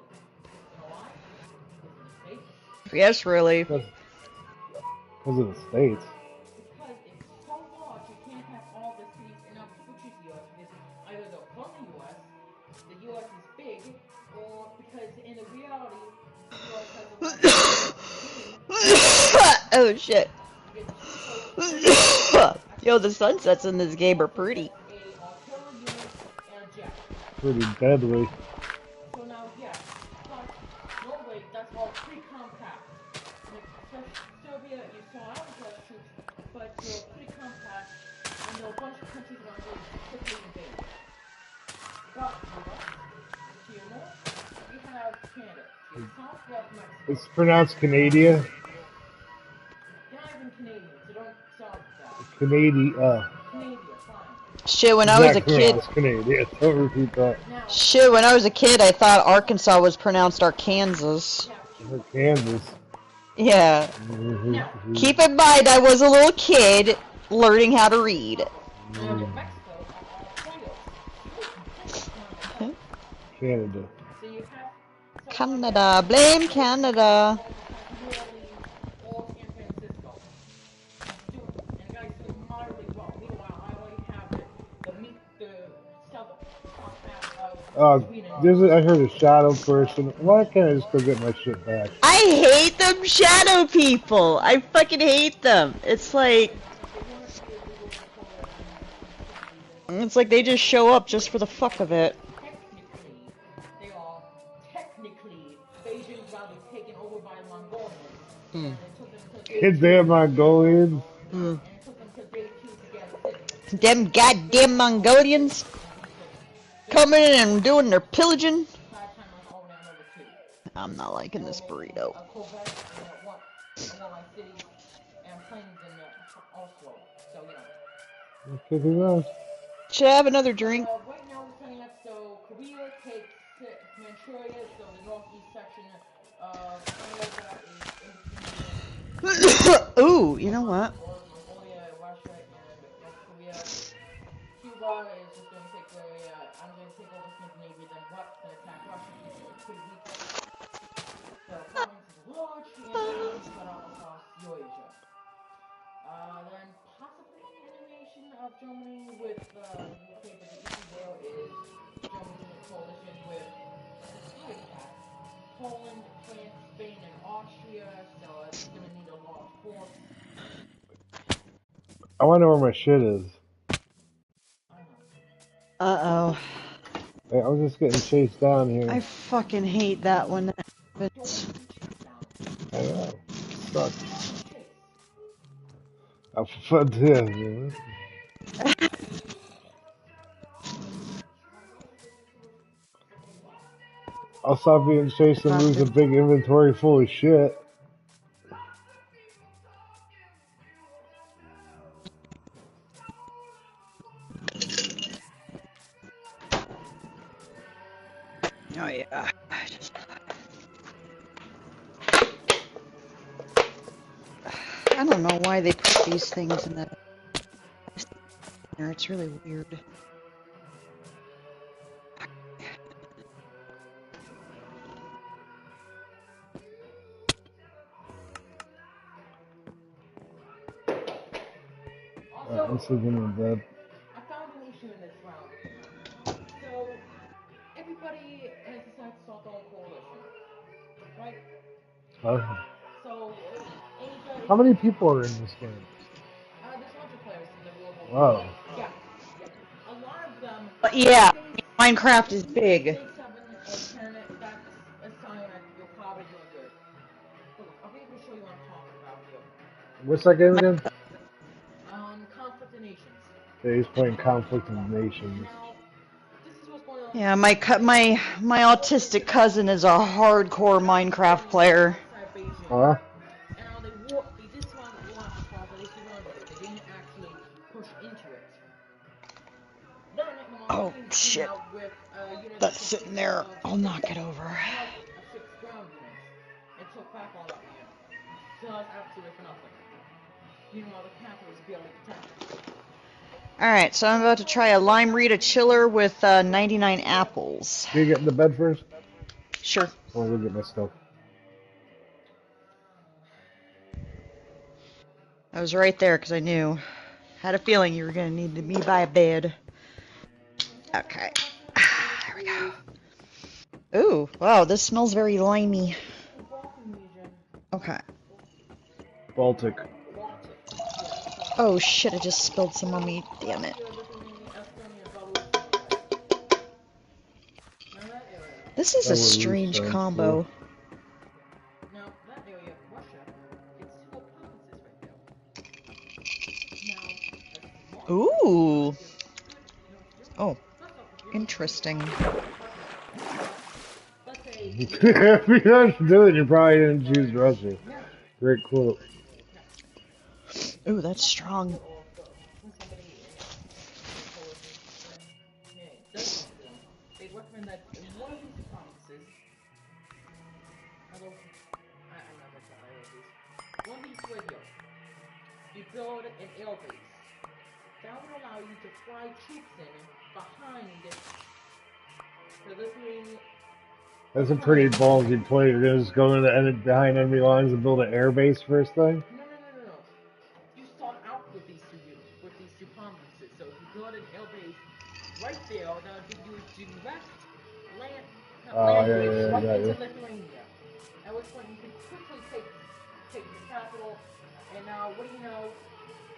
why? Because of the States. Yes, really. Because of the States. Because it's so large, you can't have all the cities in our which is US. Because either they're from the US is big, or because in the reality, the US has a lot of Oh shit. Yo, the sunsets in this game are pretty. a artillery unit and a jet. Pretty deadly. So now, yeah, but Norway, that's all pretty compact. Like, Serbia, you saw our US troops, but they're pretty compact, and there are a bunch of countries around there that quickly invade. But to your north, we have Canada. To your south, we have Mexico. It's pronounced Canada. They're not even Canadians, so don't sound that. Canada. Canada, fine. Shit, when I was a kid. Canada. Don't repeat that. Now, Shit, when I was a kid, I thought Arkansas was pronounced Arkansas. For Kansas. Yeah. Mm-hmm. Keep in mind, I was a little kid learning how to read. Mexico are all Canada. So you have Canada, blame Canada. all San Francisco. And guys do moderately well. Meanwhile, I already have the south half of Sweden. I heard a shadow person. Why can't I just go get my shit back? I hate them shadow people. I fucking hate them. It's like they just show up just for the fuck of it. Technically, Beijing's about to be taken over by Mongolians. Mm. And it took them to Kids, they have Mongolians. Mm. it took them to day 2 to get a city. Them goddamn Mongolians coming in and doing their pillaging. Last time I was over there number 2. I'm not liking this burrito. A Quebec and one my cities and planes in Oslo. So, you know. Okay, who knows? Should I have another drink? Right now we're setting up, so Korea takes Manchuria, so the northeast section of America is in between Ooh, you know what? Mongolia, Russia, and North Korea. Cuba is just going to take I'm going to take over Scandinavia, then what? Then attack Russia, keep it pretty weak. The province is large and evenly spread out across Eurasia. Then possibly animation of Germany with the UK, but the issue there is Germany's in a coalition with Poland, France, Spain, and Austria, so it's going to need a large force. I wonder where my shit is. Uh-oh. Hey, I was just getting chased down here. I fucking hate that when that happens. I know. Sucks. I fun too, man. I'll stop being chased and lose a big inventory full of shit. Oh yeah. I don't know why they put these things in the there. It's really weird. I'm sleeping in bed. I found an issue in this round. So, everybody has decided to start their own coalition, right? Huh? So, Asia is... How many people are in this game? There's lots of players in the world. Wow. Yeah. A lot of them... But yeah, Minecraft is big. Day 7 or 10, that's a sign that you're probably doing good. Look, I'll be able to show you what I'm talking about here. What's that game again? Conflict of Nations. Yeah, he's playing Conflict of Nations. Now, this is what's going on. Yeah, my autistic cousin is a hardcore Minecraft player. Huh? And they did surround the war because they surrounded it. They didn't actually push into it. Then Oh shit. with, That's sitting there. I'll knock it over. And took back all that land. So that's absolutely for nothing. Meanwhile, the capital is barely protected. Alright, so I'm about to try a lime Rita chiller with 99 apples. Can you get in the bed first? Sure. I'll go get my stuff. I was right there because I knew. Had a feeling you were going to need to be by a bed. Okay. There we go. Ooh, wow, this smells very limey. Okay. Baltic. Oh shit, I just spilled some on me. Damn it. This is a strange combo. Now, that area, Russia, it's 4 provinces right now. Ooh. Oh, interesting. If you know what to do it, you probably didn't choose Russia. Great quote. Ooh, that's strong. They recommend that in one of these provinces, one of these radios, you build an air base. That would allow you to fly troops in behind the Lithuanian. That's a pretty ballsy play. You're gonna just go in behind enemy lines and build an air base first thing? No. You start out with these two provinces. So if you build an air base right there, that'll give you a direct land bridge right into Lithuania. At which point you can quickly take the capital. And now, what do you know?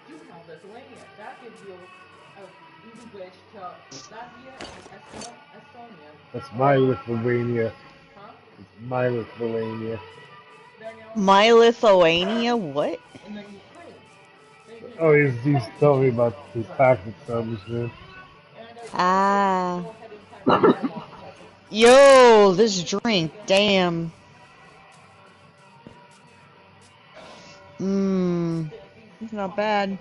You have Lithuania. That gives you an easy bridge to Latvia and Estonia. That's my Lithuania. Huh? It's my Lithuania. My Lithuania? What? And then Ukraine. Oh, he's telling me about his tactics on this man. Ah. Yo, this drink, damn. Mmm. It's not bad.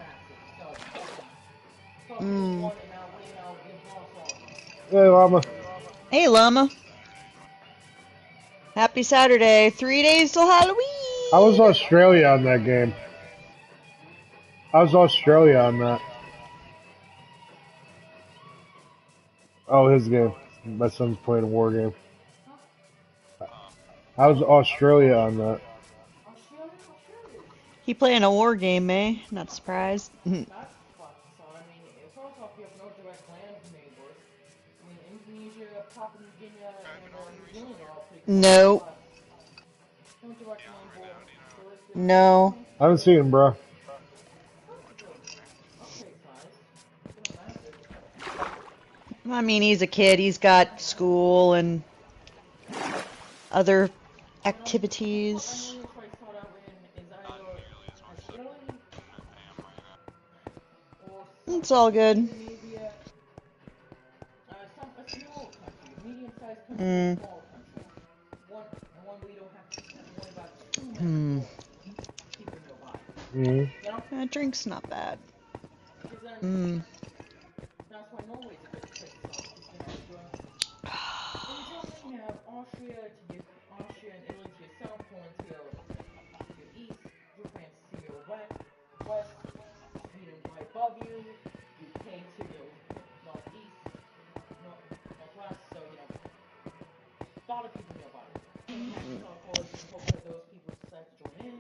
Mmm. Hey, Llama. Hey, Llama. Happy Saturday. 3 days till Halloween. I was Australia on that game. I was Australia on that. Oh, his game. My son's playing a war game. I was Australia on that. Australia. He playing a war game, eh? Not surprised. That's fucking so. I mean, first off, you have no direct land neighbors. I mean, Indonesia, Papua New Guinea, and New Zealand are all pretty close, No. but no direct land border. So it's No. I haven't seen him, bro. okay, size. It's massive. I mean, he's a kid. He's got school and other activities. I know you start out in is either as Italy or It's all good. Scandinavia, a small country, medium-sized country, Mm. small country. One where you don't have to worry about too many Hmm. people nearby. Mm-hmm. You know? That drink's not bad. Because then Mm. that's why Norway's a good place to start. Because, you know, in Germany you have Austria and Italy to your south, Poland to your east, France to your west, Sweden right above you, UK to the northeast, northwest. So you know, a lot of people nearby. You have to start coalition, hope that those people decide to join in.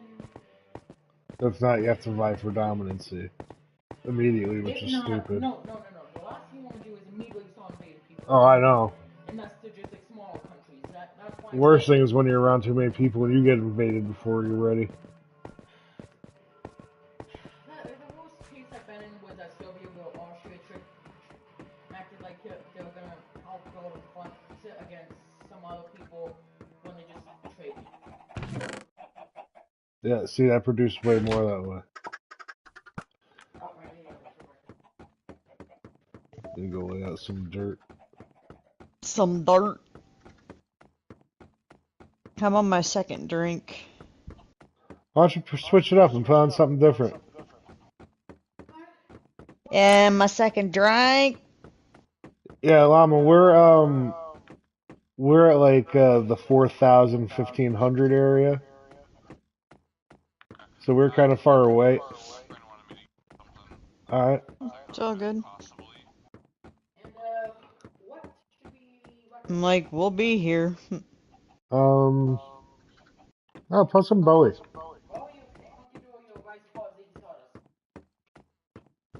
That's not, you have to vie for dominancy immediately, which is stupid. No. The last thing you want to do is immediately start invading people. Oh, I know. And that's to just like smaller countries. That's why. The worst thing is when you're around too many people and you get invaded before you're ready. The worst case I've been in was that Soviet where Austria acted like they were gonna help go to the front against some other people when they just betrayed me. Yeah, see, that produced way more that way. Oh, right, yeah. You go lay out some dirt. Some dirt. I'm on my second drink. Why don't you switch it up and put on something different? And my second drink. Yeah, Llama, we're at like the 4,000, 1,500 area. So we're kind of far away. Alright. It's all good. And what should we I'm like, we'll be here. Oh, put some Bowie. Bowie, Hunky Dory, or Vice Versa, Stardust?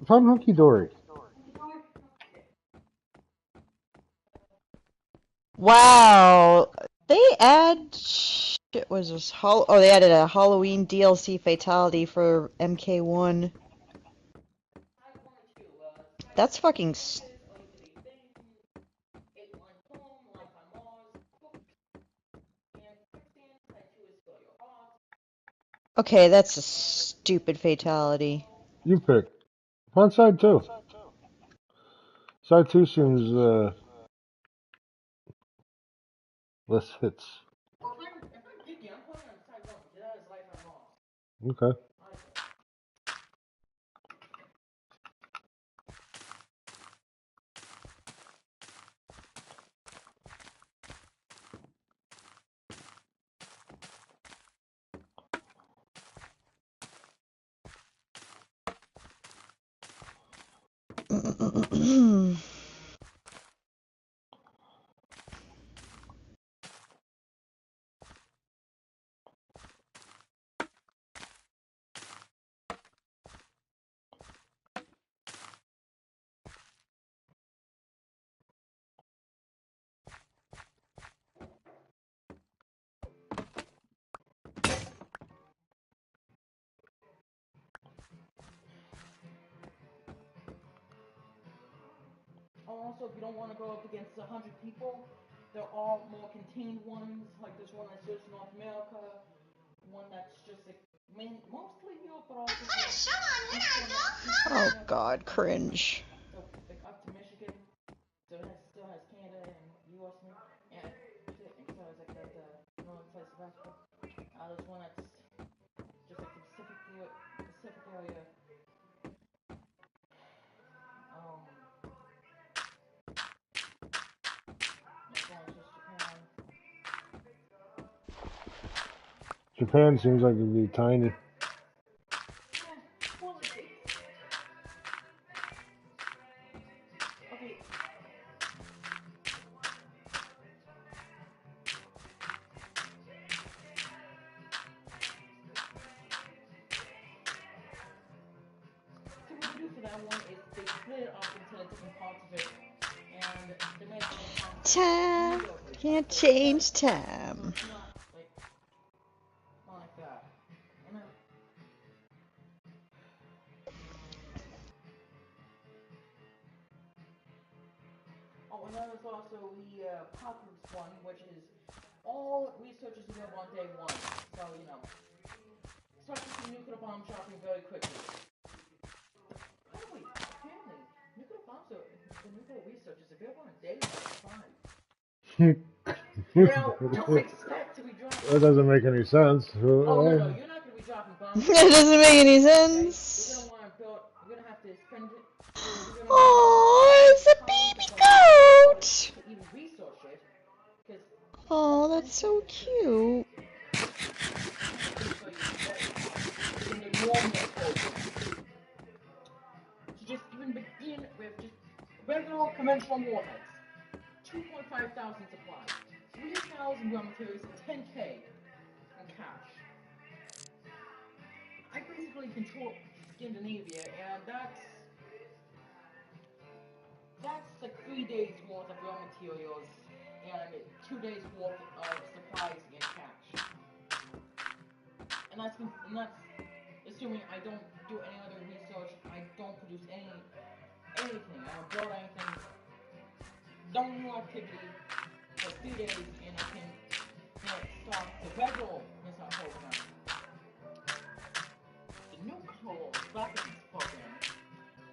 Put Hunky Dory. Wow. They add shit was this they added a Halloween DLC fatality for MK1. That's fucking Okay, that's a stupid fatality. You pick. Put on side 2. Side 2 seems, less hits. Okay. Also, if you don't want to go up against 100 people, they're all more contained ones. Like this one that's just North America, one that's just like mostly Europe, but also. Oh god, cringe. So like up to Michigan, so it still has Canada and U.S. and shit, and so it's like the northern place of Africa. There's one that's just like the Pacific area. Japan seems like it'd be tiny. Well, okay. So what they do for that one is they split it up into different parts of it, and they make it Time can't change time. it's not like that. And oh, and then there's also the Apocalypse one, which is all researchers available on day one. So, you know, start to see nuclear bomb dropping very quickly. By the way, apparently, nuclear bombs are, the nuclear research is available on day 5. Now, don't expect to be dropping. That doesn't make any sense. Oh, no, you're not going to be dropping bombs. That doesn't make any Okay? sense. You're going to want to build, you're going to have to spend it. Oh, it's a baby goat. To even research it, because Oh, that's so cute. in the normal program. To just even begin with just regular conventional warheads. 2,500 supplies. 3,000 raw materials and 10K in cash. I basically control Scandinavia, and that's like 3 days worth of raw materials and 2 days worth of supplies in cash. And that's assuming I don't do any other research, I don't produce anything, I don't build anything, no new activity for 3 days, and I can start the regular missile program. The nuclear weapons program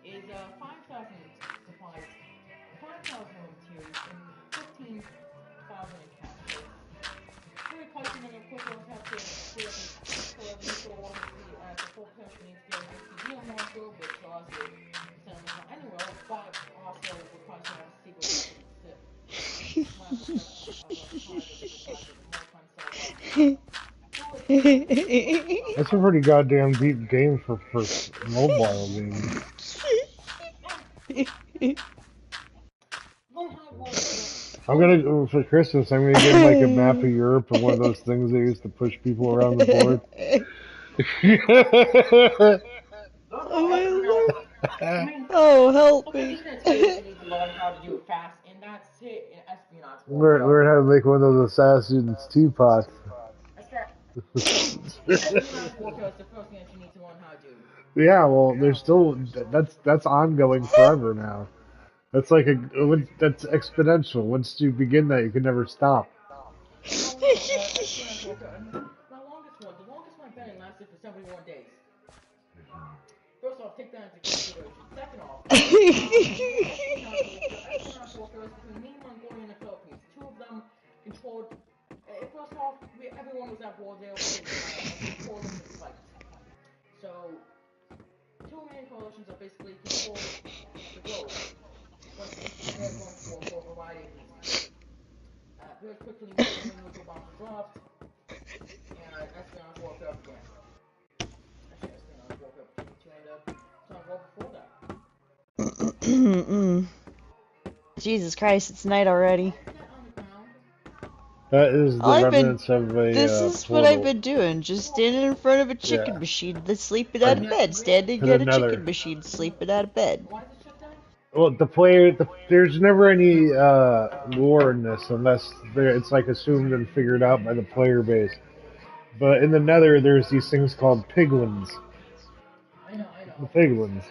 is 5,000 supplies, 5,000 raw materials, and 15,000 in cash. So it's very costly, and of course I'll have to for the nuclear war the full person needs to get an SCD marker, which also send them anywhere, but also requires to have a secret That's a pretty goddamn deep game for mobile games. I'm gonna go for Christmas. I'm gonna get like a map of Europe and one of those things they used to push people around the board. Oh my lord. Oh, help me. Learn how to do it fast, and that's it in espionage. Learn how to make one of those Assassin's teapots. Espionage warfare is the first thing that you need to learn how to do. Yeah, well, there's still that's ongoing forever now. That's like that's exponential. Once you begin that, you can never stop. Espionage warfare. The longest one I've been in lasted for 71 days. First off, take that into consideration. Second off, espionage warfare is between me, Mongolia, and the Philippines. Two of them controlled. First off, everyone was at war there. Controlled them to fight. So, two main coalitions are basically control the globe. But they're going for a variety of reasons. Very quickly, when nuclear bombs were dropped, and espionage warfare began. Actually, espionage warfare began to end up well before that. Jesus Christ, it's night already. That is the remnants of a This is portal. what I've been doing. Just standing in front of a chicken machine that's sleeping out of bed. Standing at a chicken machine sleeping out of bed. Well, there's never any lore in this unless it's like assumed and figured out by the player base. But in the Nether, there's these things called piglins. I know. The piglins.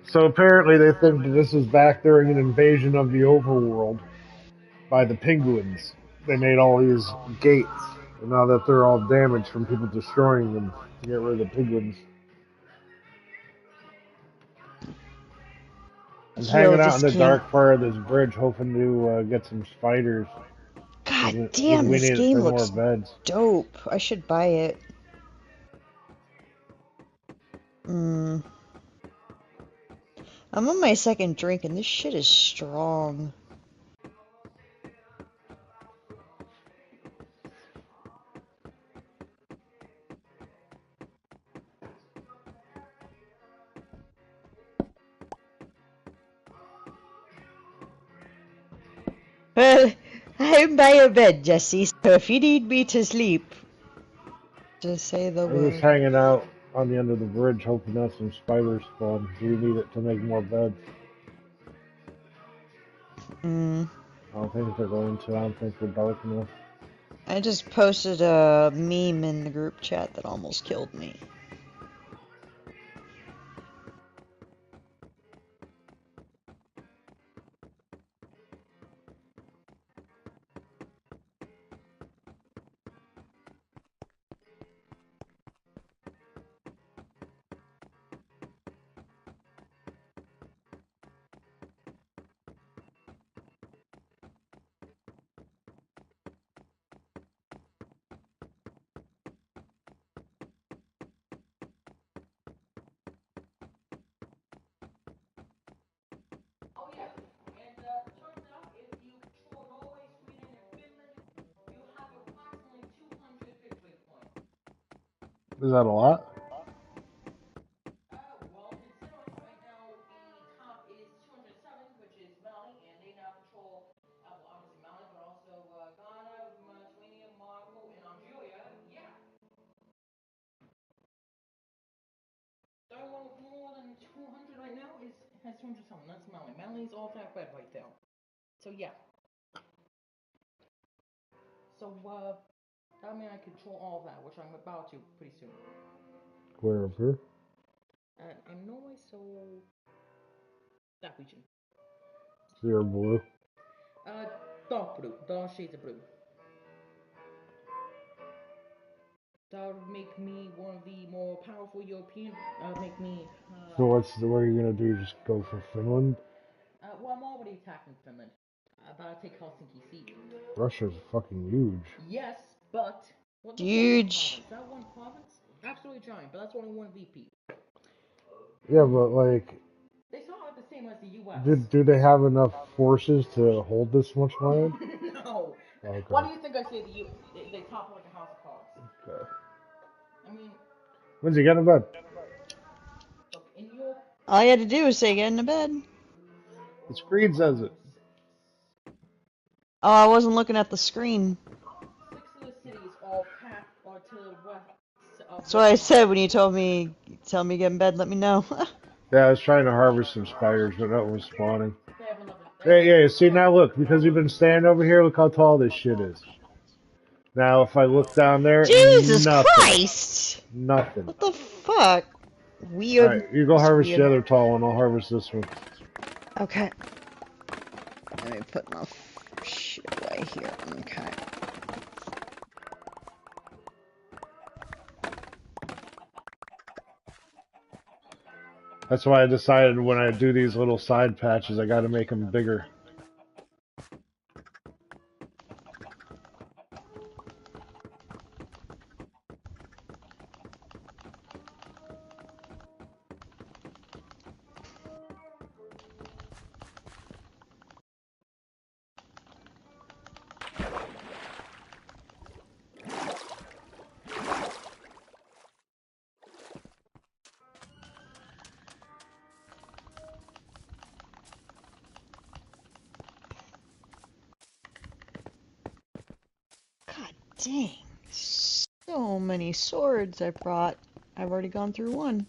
So apparently they think that this is back during an invasion of the overworld by the penguins. They made all these gates, and now that they're all damaged from people destroying them to get rid of the piglins. I'm hanging out in the dark part of this bridge, hoping to get some spiders. God damn, this game looks more beds. dope. I should buy it. I'm on my second drink, and this shit is strong. Well, I'm by your bed, Jesse, so if you need me to sleep, just say the I'm just word. hanging out on the end of the bridge hoping that some spiders spawn. We need it to make more beds. Mm. I don't think they're going to. I don't think they're dark enough. I just posted a meme in the group chat that almost killed me. Oh yeah, and turns out if you control Norway, Sweden, and Finland, you have approximately 200 victory points. Is that a lot? Well, considering right now the top is 207, which is Mali, and they now control, well, obviously Mali, but also Ghana, Lithuania, Morocco, and Algeria. Yeah. The only one with more than 200 right now has 200 something. That's Mali. Mali's all that red right there. So yeah. So that means I control all of that, which I'm about to pretty soon. Where up here? I'm Norway, so that region. You're blue. Dark blue, dark shades of blue. That would make me one of the more powerful European. Make me. So what are you gonna do? Just go for Finland? Well, I'm already attacking Finland. But take Helsinki Sea. Russia's fucking huge. Yes, but what's Huge. that one province? Absolutely giant, but that's only one VP. Yeah, but like, They saw it the same as the U.S. do they have enough forces to hold this much land? No. Okay. Why do you think I say they topple like a house of cards? Okay. I mean, Lindsay, get in bed. look, in your All you had to do was say get into bed. The screen says it. Oh, I wasn't looking at the screen. 6 of the cities are packed or to the west of That's what I said when you told me, tell me to get in bed, let me know. Yeah, I was trying to harvest some spiders, but nothing was spawning. They have another. Hey, see now look, because you've been standing over here, look how tall this shit is. Now if I look down there, Jesus nothing. Christ! Nothing. What the fuck? Weird. Alright, you go That's harvest weird. the other tall one, I'll harvest this one. Okay. Let me put enough shit away here. Okay. That's why I decided when I do these little side patches, I gotta make them bigger. God dang. So many swords I brought. I've already gone through one.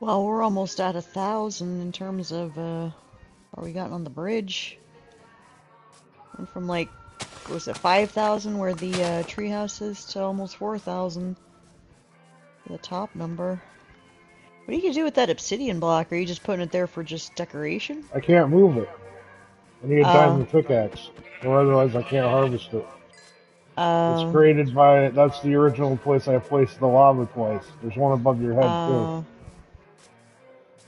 Well, we're almost at 1,000 in terms of, are we gotten on the bridge? Went from like, what was it, 5,000 where the treehouse is to almost 4,000 for the top number. What are you gonna do with that obsidian block? Are you just putting it there for just decoration? I can't move it. I need a Oh. diamond pickaxe, or otherwise I can't harvest it. It's Oh. created by, that's the original place I placed the lava twice. There's one above your head too. Oh.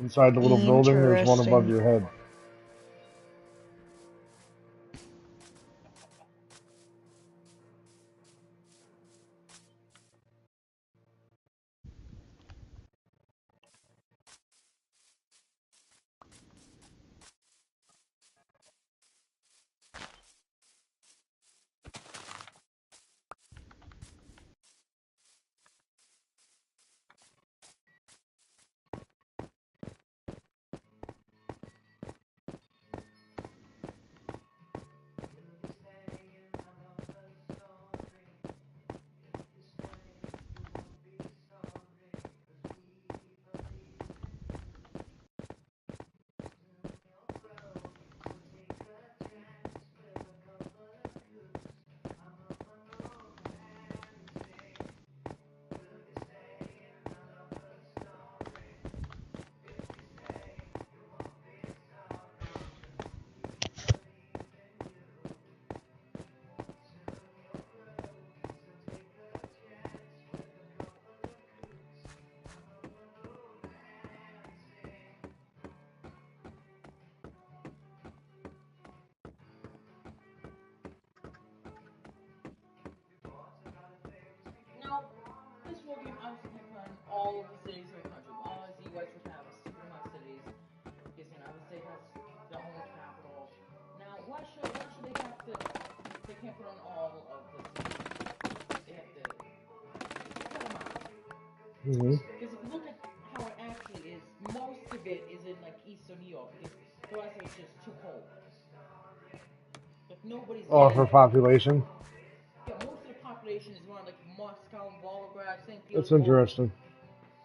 Inside the little building, there's one above Interesting. your head. Now, this war game obviously can run all of the cities of the country. Obviously, you guys would have super much cities. Because, you know, every state has their own capital. Now, why should they have to, they can't put on all of the cities. They have to cut them out. Mm-hmm. Because if you look at how it actually is, most of it is in, like, eastern New York. Because the rest of it's just too cold. Like, nobody's Oh, getting for there. population? Yeah, most of the population is around, like, Moscow, Volgograd, St. That's Petersburg. interesting.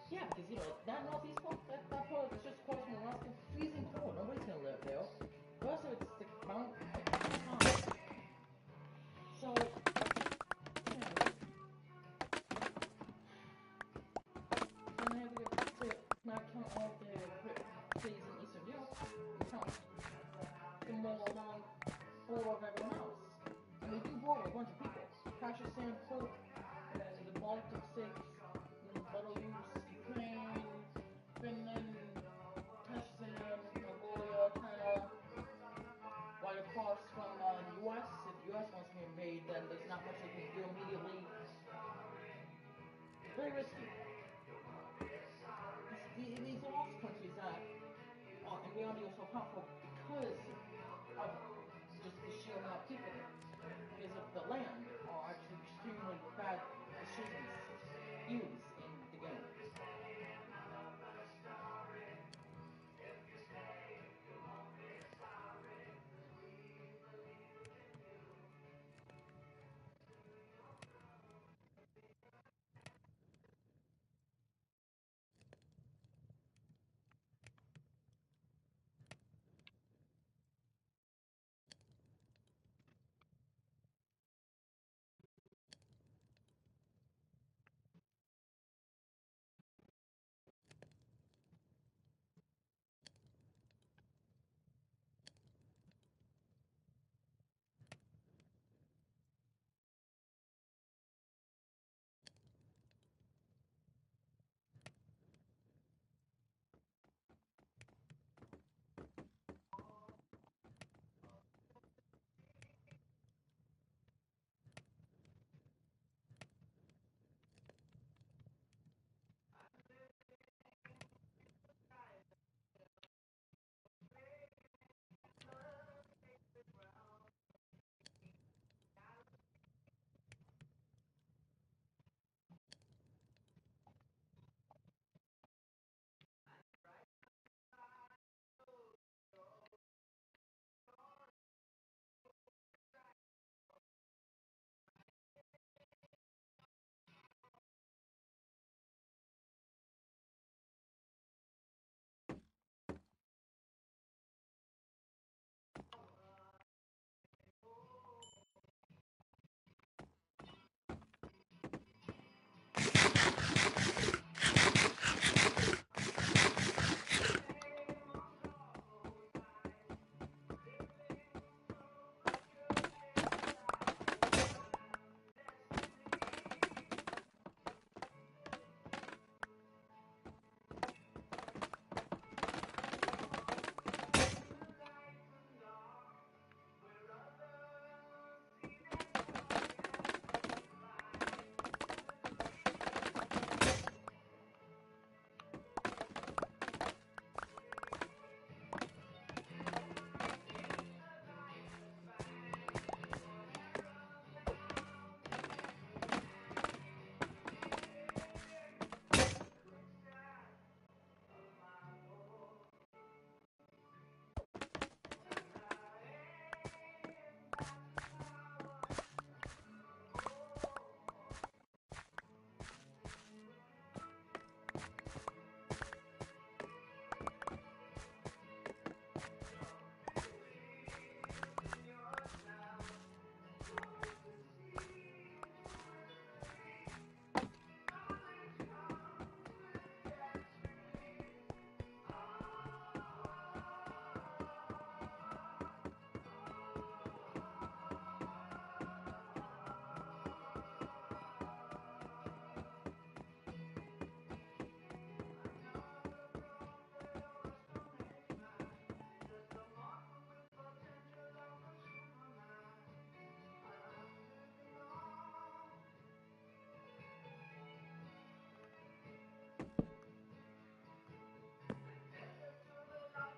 Yeah, because, you know, that northeast part, that part that's just across from Alaska, freezing cold. Nobody's gonna live there. The rest of it's the mount, high. So, you know, then they have to get to not count all the cities in Eastern Europe and count the more along border of everyone else. And they do border a bunch of people. Pakistan, Pope, the Baltic States, Belarus, Ukraine, Finland, Kazakhstan, Mongolia, China, right across from the U.S. If the U.S. wants to invade, then there's not much they can do immediately. Very risky. These are also countries that, and they only are so powerful because of just the sheer amount of people there. Because of the land are actually extremely bad decisions used in the game.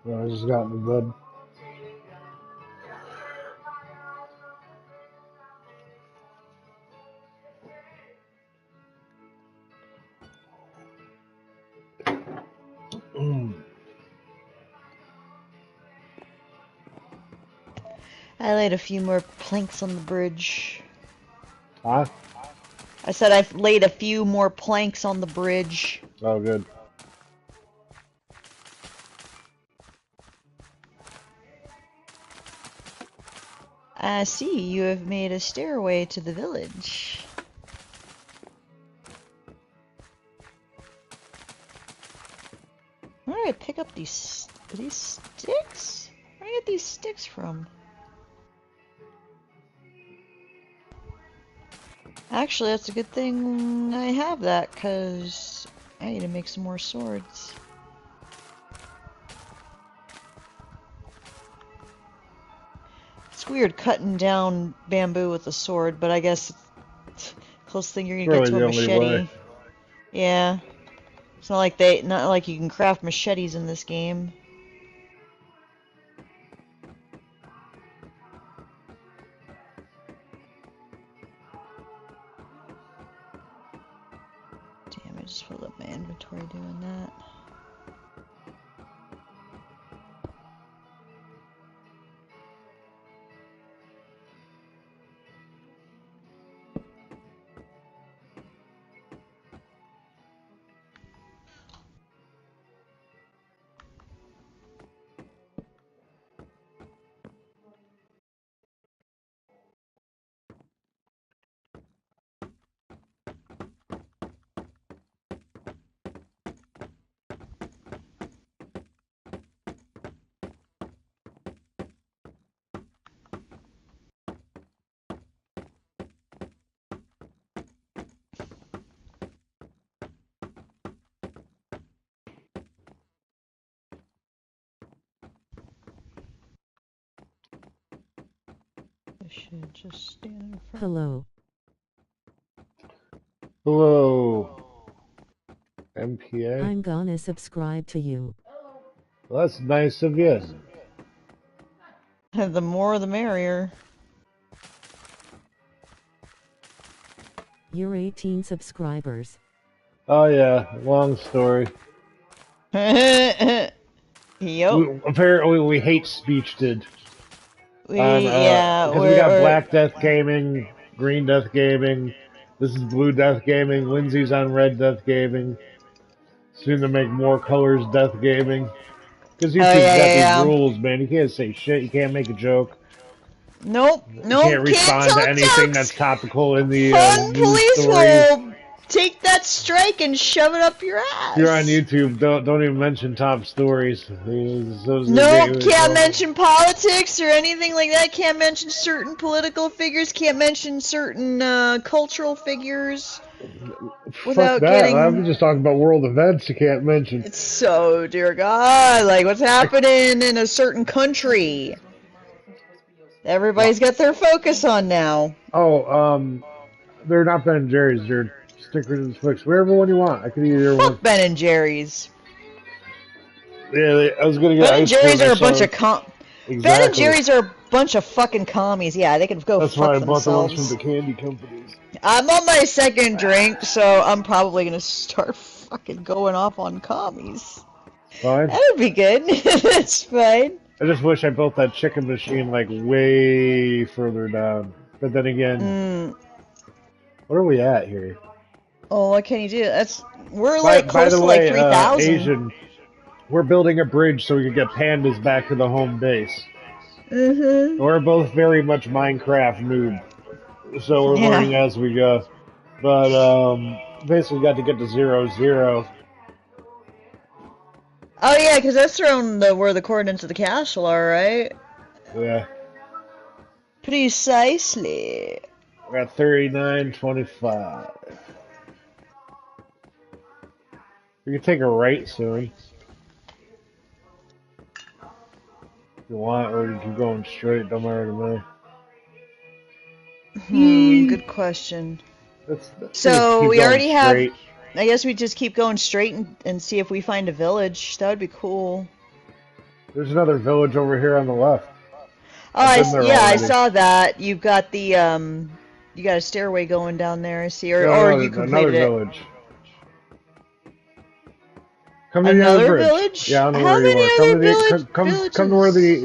I just got into bed. I laid a few more planks on the bridge. Huh? I said I've laid a few more planks on the bridge. Oh, good. I see you have made a stairway to the village. Where did I pick up these sticks? Where did I get these sticks from? Actually, that's a good thing I have that, because I need to make some more swords. It's weird cutting down bamboo with a sword, but I guess it's the closest thing you're gonna get to a machete. Yeah. It's not like you can craft machetes in this game. Damn, I just filled up my inventory doing that. I should just stand in front. Hello. Hello. MPA? I'm gonna subscribe to you. Well, that's nice of you. The more the merrier. You're 18 subscribers. Oh yeah, long story. Yep. Apparently we hate speech did. Yeah, Because we got Black Death Gaming, Green Death Gaming, this is Blue Death Gaming, Lindsay's on Red Death Gaming. Soon to make more colors Death Gaming. Because YouTube's got these rules, man. You can't say shit, you can't make a joke. Nope, You nope, can't respond to anything that's topical in the Fun news police stories. will take that strike and shove it up your ass. If you're on YouTube, don't even mention top stories. Nope, can't mention politics or anything like that. Can't mention certain political figures. Can't mention certain cultural figures. Without Fuck that. getting... I'm just talking about world events you can't mention. It's so, dear God, like what's happening in a certain country. Everybody's got their focus on now. Oh, they're not Ben and Jerry's. They're Stickers and Swix. Wherever one you want. I could eat either one. Fuck Ben and Jerry's. Yeah, I was gonna get Ben and Jerry's are a bunch of Exactly. Ben and Jerry's are a bunch of fucking commies. Yeah, they can go That's fuck why I bought the ones themselves. from the candy companies. I'm on my second drink, so I'm probably gonna start fucking going off on commies. Fine. That would be good. That's fine. I just wish I built that chicken machine like way further down. But then again, what are we at here? Oh, what can you do? We're like close to like 3,000. Asian, we're building a bridge so we can get pandas back to the home base. We're both very much Minecraft noob, so we're learning as we go. But basically, got to get to 0-0. Oh yeah, because that's around where the coordinates of the castle are, right? Yeah. Precisely. We're at 39.25. We can take a right soon. If you want, or you can go going straight. Don't matter to me. Good question. Let's So we already straight. have. I guess we just keep going straight and see if we find a village. That would be cool. There's another village over here on the left. Oh, I've been there yeah, I already. saw that. You've got the you got a stairway going down there. I see, or No, you another completed it. village. Come to the Another other bridge. village? Yeah, I don't know How where you many are. other Come to where villages?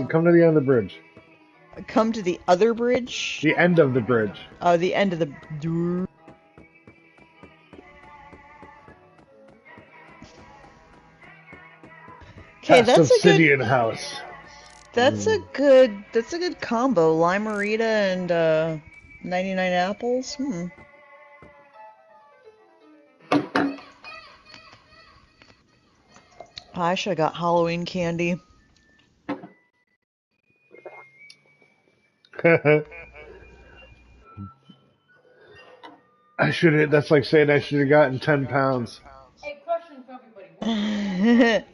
come to the end of the bridge. Come to the other bridge? The end of the bridge. Oh, the end of the. Okay, Past that's a Obsidian good. House. That's a good combo. Limerita and 99 apples. Hmm. I should have got Halloween candy. I should have. That's like saying I should have gotten 10 pounds. Hey, question for everybody.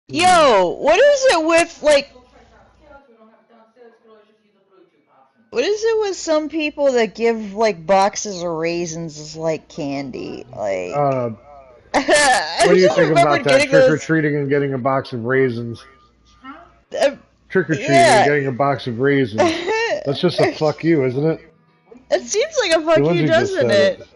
Yo, what is it with like? Go check downstairs. We don't have it downstairs. You can always just use the Bluetooth option. What is it with some people that give like boxes of raisins as like candy? Like, What do you think about that? Trick or treating and getting a box of raisins. Trick or treating and getting a box of raisins. That's just a fuck you, isn't it? It seems like a fuck The ones you, who just doesn't said it?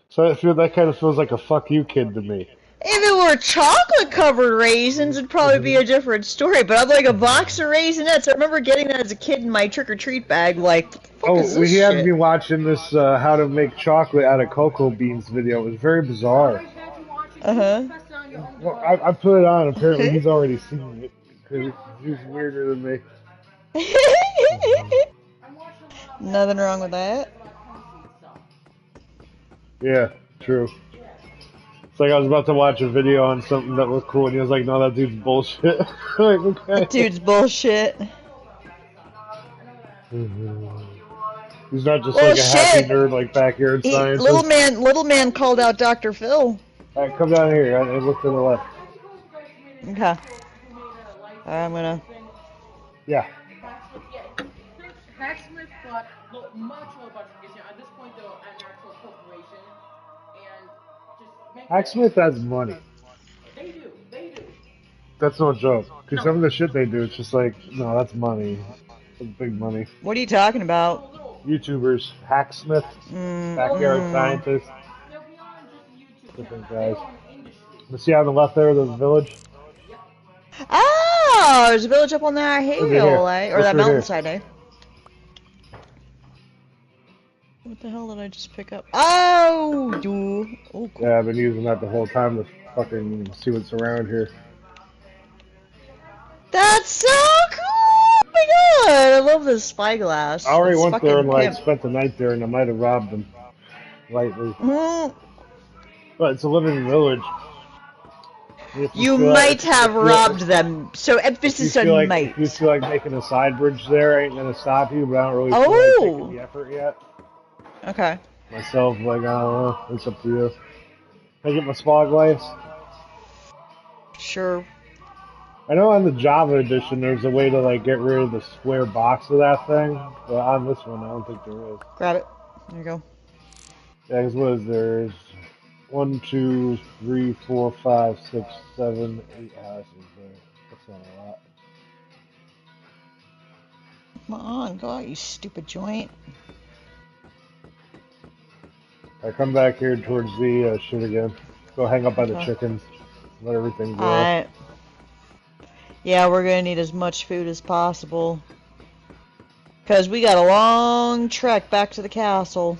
So I feel that kind of feels like a fuck you kid to me. If it were chocolate covered raisins, it'd probably be a different story. But I'm like a box of raisinets. I remember getting that as a kid in my trick or treat bag. Like, fuck is this we had shit? me watching this how to make chocolate out of cocoa beans video. It was very bizarre. Uh-huh. Well, I put it on. Apparently he's already seen it because he's weirder than me. Nothing wrong with that. Yeah, true. It's like I was about to watch a video on something that looked cool, and he was like, "No, that dude's bullshit." Like, okay. That dude's bullshit. He's not just Well, like a happy shit. nerd like backyard scientist. Little man called out Dr. Phil. All right, come down here. I look to the left. Okay. Alright, I'm gonna. Yeah. Hacksmith got much lower budget because at this point they're an actual corporation and just make Hacksmith has money. They do. That's no joke. Because some of the shit they do, it's just like, no, that's money. That's big money. What are you talking about? YouTubers, Hacksmith, backyard scientists, They're beyond just YouTube. different They're guys. on industry. You see on the left there, the village? Oh, there's a village up on that Look at hill, here. eh? Or Look that right mountainside, eh? What the hell did I just pick up? Oh, dude. Oh, cool. Yeah, I've been using that the whole time to fucking see what's around here. That's so cool! Oh my god, I love this spyglass. I already It's went there and fucking like pimp. spent the night there, and I might have robbed them lightly. Mm, But it's a living village. If You feel might like- have if you- robbed them, so If you emphasis feel on like might. if you feel like making a side bridge there, I ain't gonna stop you. But I don't really feel like Oh. taking the effort yet. Okay. Myself, like I don't know. It's up to you. Can I get my spyglass? Sure. I know on the Java edition there's a way to like get rid of the square box of that thing, but on this one I don't think there is. Grab it. There you go. Yeah, 'cause what is there? There's 1, 2, 3, 4, 5, 6, 7, 8 houses there. That's not a lot. Come on, go out, you stupid joint. I come back here towards the shit again. Go hang up by the Okay. chickens. Let everything go. Alright. Yeah, we're gonna need as much food as possible. Because we got a long trek back to the castle.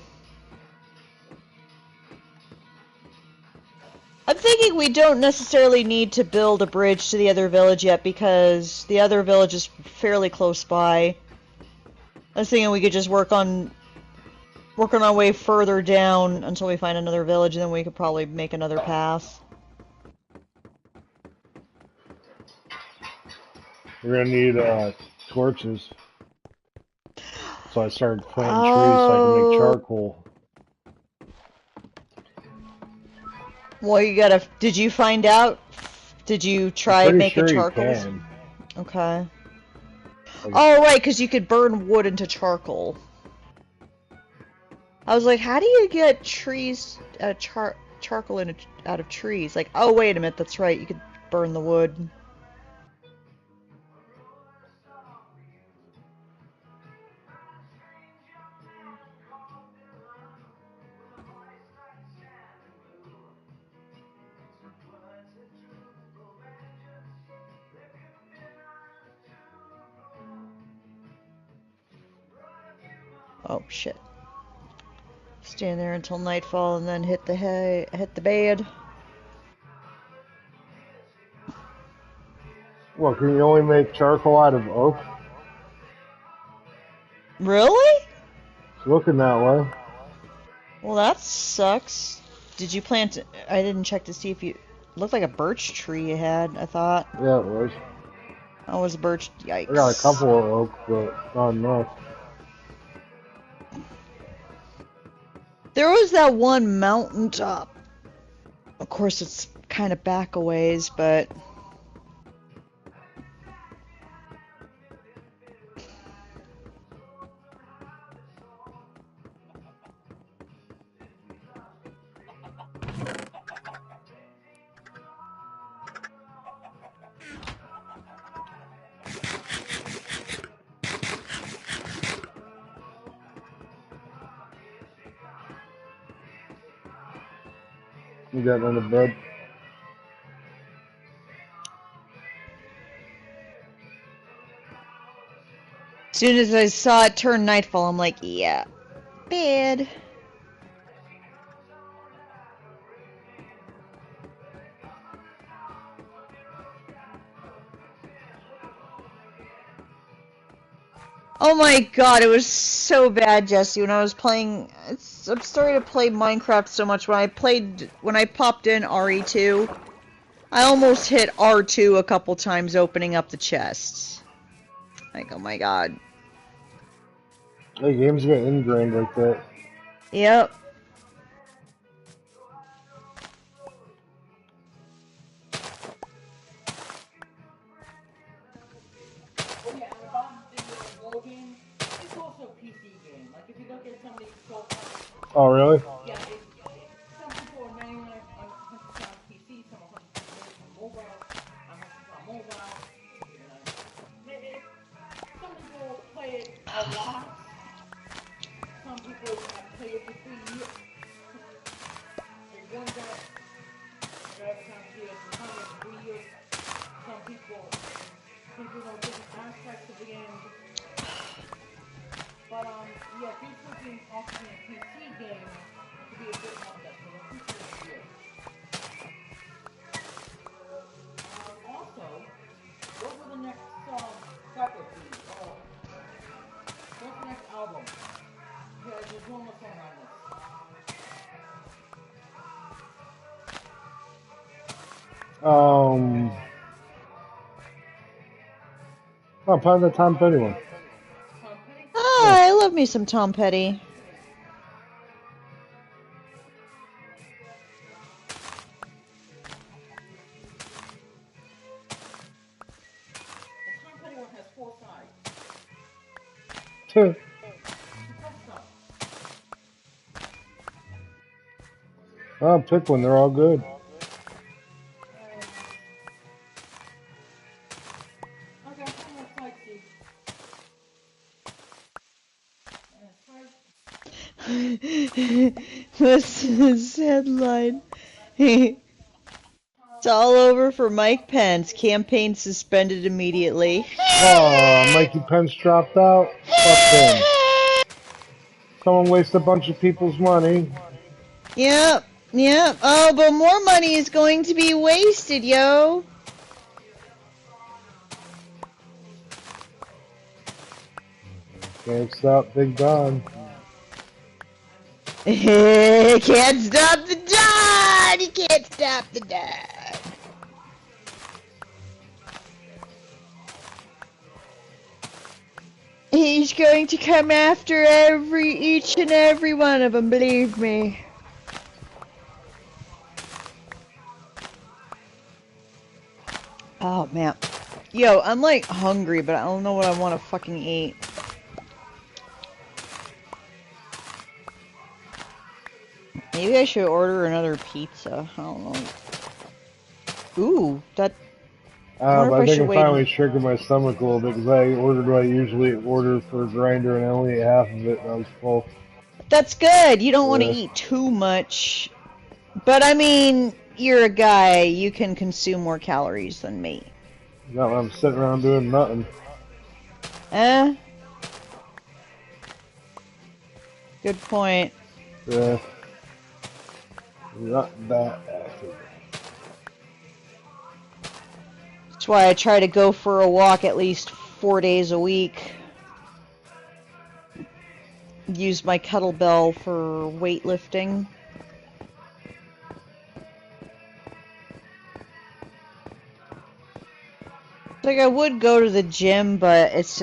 I'm thinking we don't necessarily need to build a bridge to the other village yet because the other village is fairly close by. I was thinking we could just working our way further down until we find another village, and then we could probably make another path. We're gonna need torches. So I started planting trees so I can make charcoal. Well, you gotta. Did you find out? Did you try Pretty making sure you charcoals? can. Okay. Like- Oh, right, because you could burn wood into charcoal. I was like, how do you get trees, charcoal out of trees? Like, oh, wait a minute, that's right. You could burn the wood. Oh shit. Stand there until nightfall and then hit the bed. What, can you only make charcoal out of oak? Really? It's looking that way. Well, that sucks. Did you plant? I didn't check to see if you. It looked like a birch tree you had, I thought. Yeah, it was. Oh, it was a birch. Yikes. I got a couple of oak, but not enough. There was that one mountaintop. Of course, it's kind of back a ways, but. You got into bed? As soon as I saw it turn nightfall, I'm like, yeah, bed. Oh my god, it was so bad, Jesse. When I was playing, I'm starting to play Minecraft so much. When I popped in RE2, I almost hit R2 a couple times opening up the chests. Like, oh my god. Hey, games get ingrained like that. Yep. Oh yeah, and the bottom thing with the War game, it's also a PC game. Like if you look at somebody's profile, Oh, really? yeah, some people are 99% on PC, some are 100% on mobile. I'm 100% on mobile. You know, some people play it a lot. Some people play it for 3 years. There's one guy that comes here for 3 years. Some people know different aspects of the game. But yeah, if you're looking also in a PC game, it could be a good concept. So the PC is good. Also, what will the next cycle be? What's the next album? Yeah, there's one more song on this. Oh, probably the Tom Petty one. Tom Petty? Oh, I love me some Tom Petty. The Tom Petty one has 4 sides. Oh, pick one. They're all good. Okay, I'm gonna fight you. This headline. It's all over for Mike Pence. Campaign suspended immediately. Oh, Mikey Pence dropped out. Fuck them. Someone wasted a bunch of people's money. Yep. Oh, but more money is going to be wasted, yo. Can't stop Big Don. Can't stop the Don! You can't stop the Don! He's going to come after each and every one of them, believe me. Oh, man. Yo, I'm like hungry, but I don't know what I want to fucking eat. Maybe I should order another pizza. I don't know. Ooh, that. I But wonder if I I think should I'm wait. finally shrinking my stomach a little bit because I ordered what I usually order for a grinder and I only ate half of it and I was full. That's good. You don't want to Yeah. eat too much. But I mean, you're a guy. You can consume more calories than me. No, I'm sitting around doing nothing. Eh? Good point. Yeah. Not that active. That's why I try to go for a walk at least 4 days a week. Use my kettlebell for weightlifting. Like, I would go to the gym, but it's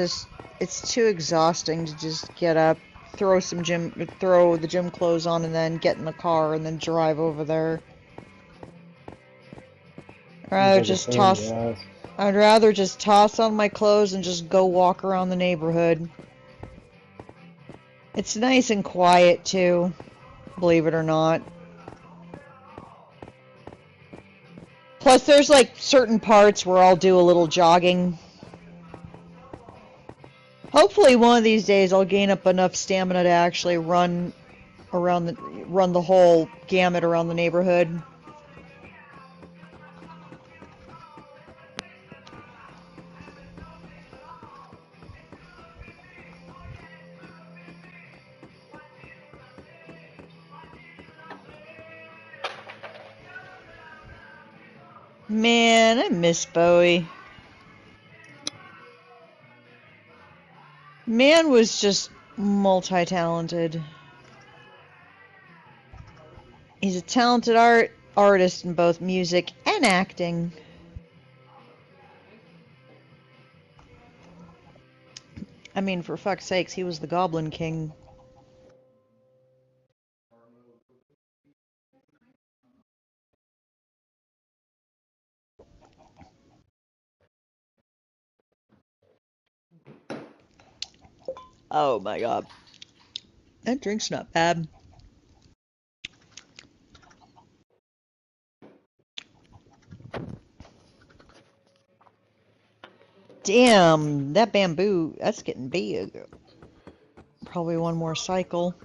too exhausting to just get up, throw the gym clothes on, and then get in the car and then drive over there. Seems like a pain in the ass. I'd rather just toss on my clothes and just go walk around the neighborhood. It's nice and quiet too, believe it or not. Plus, there's like certain parts where I'll do a little jogging. Hopefully, one of these days I'll gain up enough stamina to actually run the whole gamut around the neighborhood. Man, I miss Bowie. Man was just multi-talented. He's a talented artist in both music and acting. I mean, for fuck's sakes, he was the Goblin King. Oh my god. That drink's not bad. Damn, that bamboo, that's getting big. Probably one more cycle.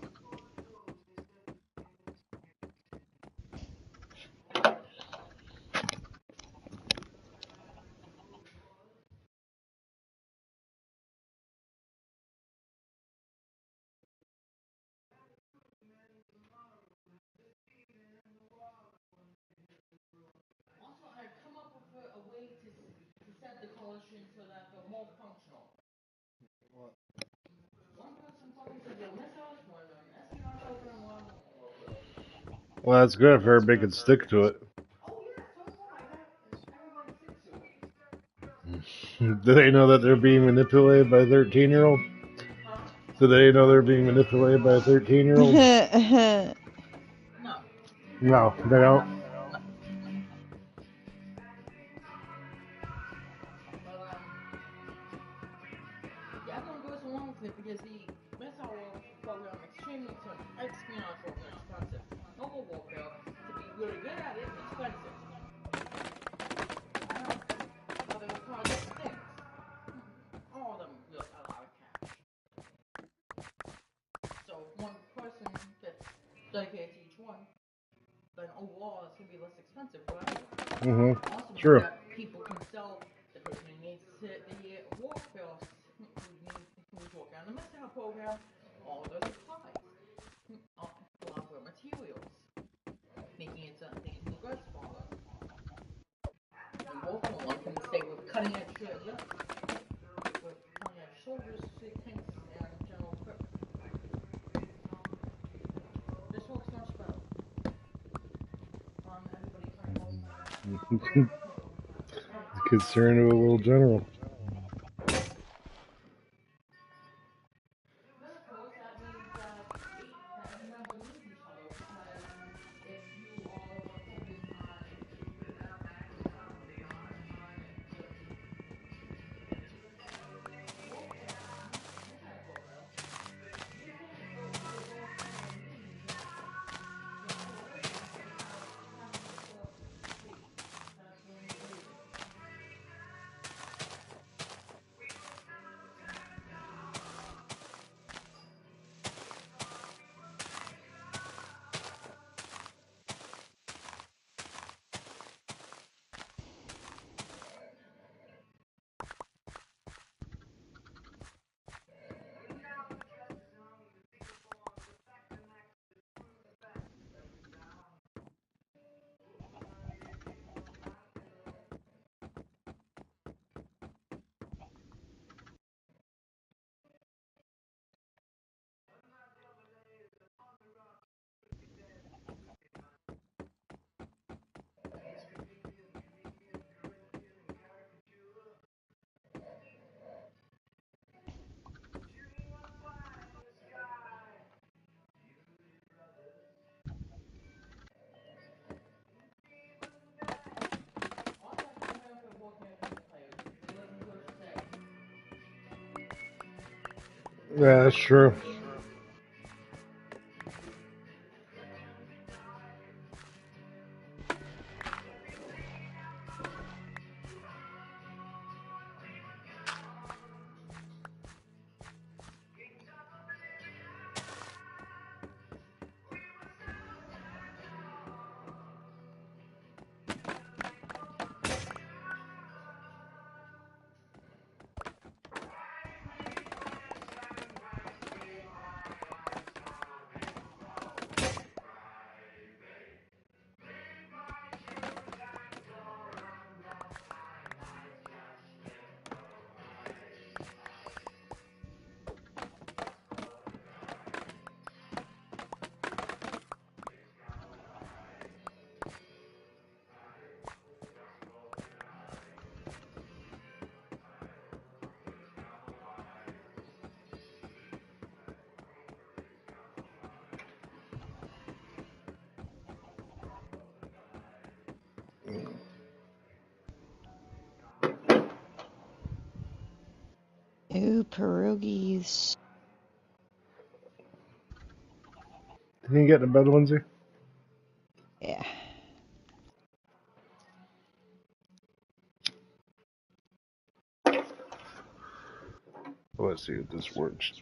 Also, I've come up with a way to set the collision so that they're more functional. One person fucking says they'll miss out one, SDR's open and one. Well, that's good if everybody can stick to it. Oh yeah, so far everybody sticks to it. Do they know that they're being manipulated by a 13-year-old? Huh? Do they know they're being manipulated by a 13-year-old? No. No, they don't. But yeah, I'm gonna go along with it because the missile program extremely expensive. Mobile warfare, to be really good at it, expensive. I know. Other project things. All of them will a lot of cash. So if one person gets dedicated to each one, then overall it's gonna be less expensive for everyone. Also, True. that people can sell the person who needs the warfare, who's working on the missile program, all those supplies, along with materials, making it something in the goods for them. And warfare one can stay with cutting edge with cutting edge soldiers, tanks, and general equipment. This works much better. Everybody kind of Concerned with a little general. Yeah, that's true. Ooh, pierogies. Can you get to bed, Lindsay? Yeah. Let's see if this works.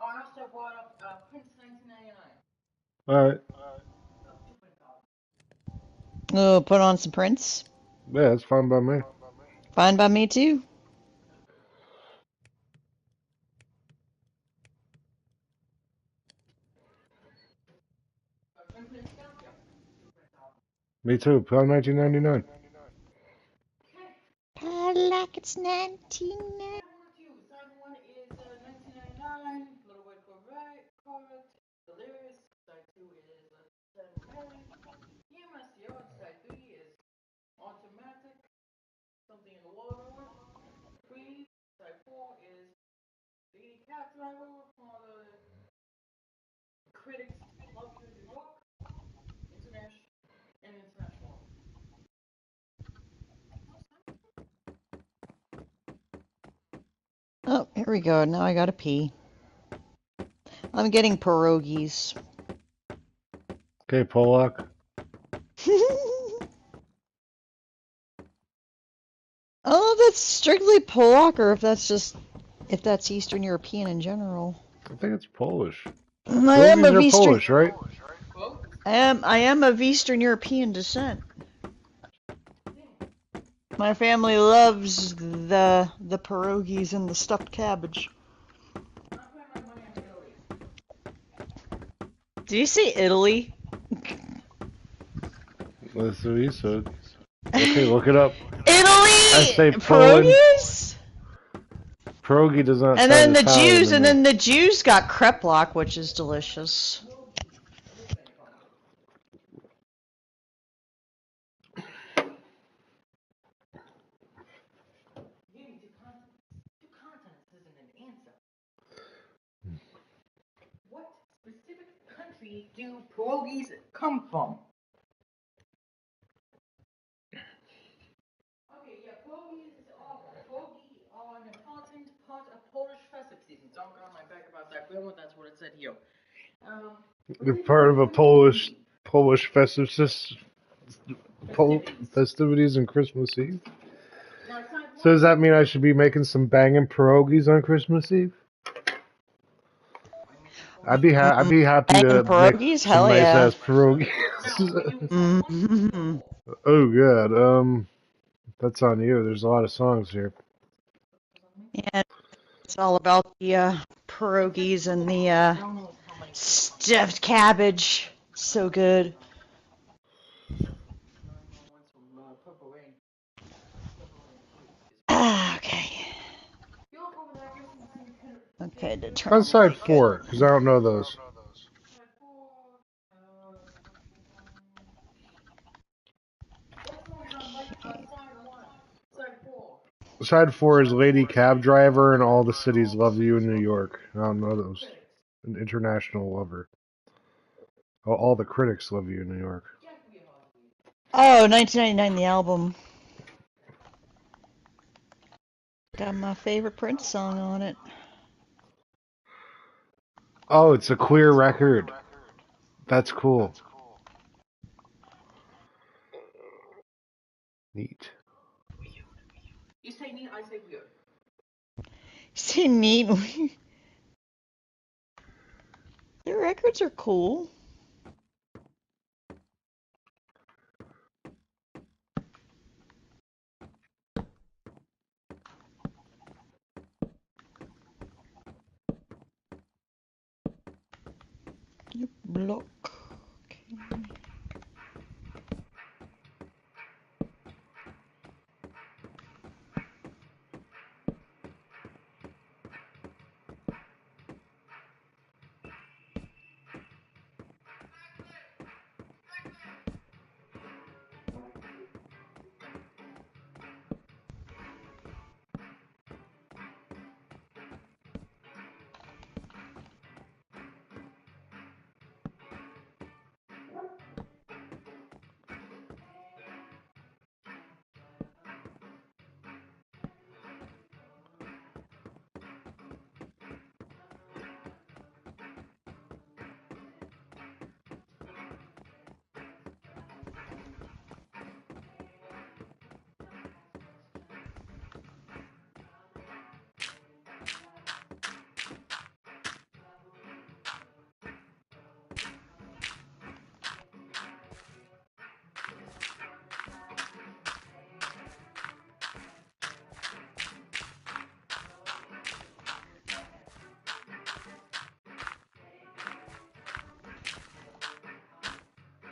Oh, and also brought up Prince 1999. All right. Oh, put on some Prince. Yeah, it's fine by me. Fine by me too. Me too. Put 1999. Like it's 19. Side one is 1999, Little Red Corvette, Delirious. Side two is Ten Penny. EMS Yard. Side three is Automatic. Something in the Water. Freeze. Side four is Lady Cat Driver for the Critics Love You New York. International. Oh, here we go. Now I gotta pee. I'm getting pierogies. Okay, Polak. I don't know if that's strictly Polak or if that's Eastern European in general. I think it's Polish. I am Pierogies of are Eastern. Polish, right? I am of Eastern European descent. My family loves the pierogies and the stuffed cabbage. Did you say Italy? That's what he said. Okay, look it up. Italy I say Poland. pierogies? Pierogi does not And sound then the Italian Jews, to and me. then the Jews got kreplach, which is delicious. Two continents isn't an answer. What specific country do pierogies come from? Okay, yeah, pierogi are an important part of Polish festive season. Don't go on my back about that grammar, that's what it said here. They're part of a Polish festivities and Christmas Eve. So does that mean I should be making some banging pierogies on Christmas Eve? I'd be happy Banging to make pierogies? some Hell nice yeah. ass pierogies. Mm-hmm. Oh god. That's on you. There's a lot of songs here. Yeah, it's all about the pierogies and the stuffed cabbage. So good. Okay. Okay, On determine side my good. 4, because I don't know those. Okay. Side 4 is Lady Cab Driver and All the Cities Love You in New York. I don't know those. An international lover. Oh, All the Critics Love You in New York. Oh, 1999, the album. Got my favorite Prince song on it. Oh, it's a queer record. That's cool. Neat. You say neat, I say weird. Say neat. Their records are cool. You block. Okay.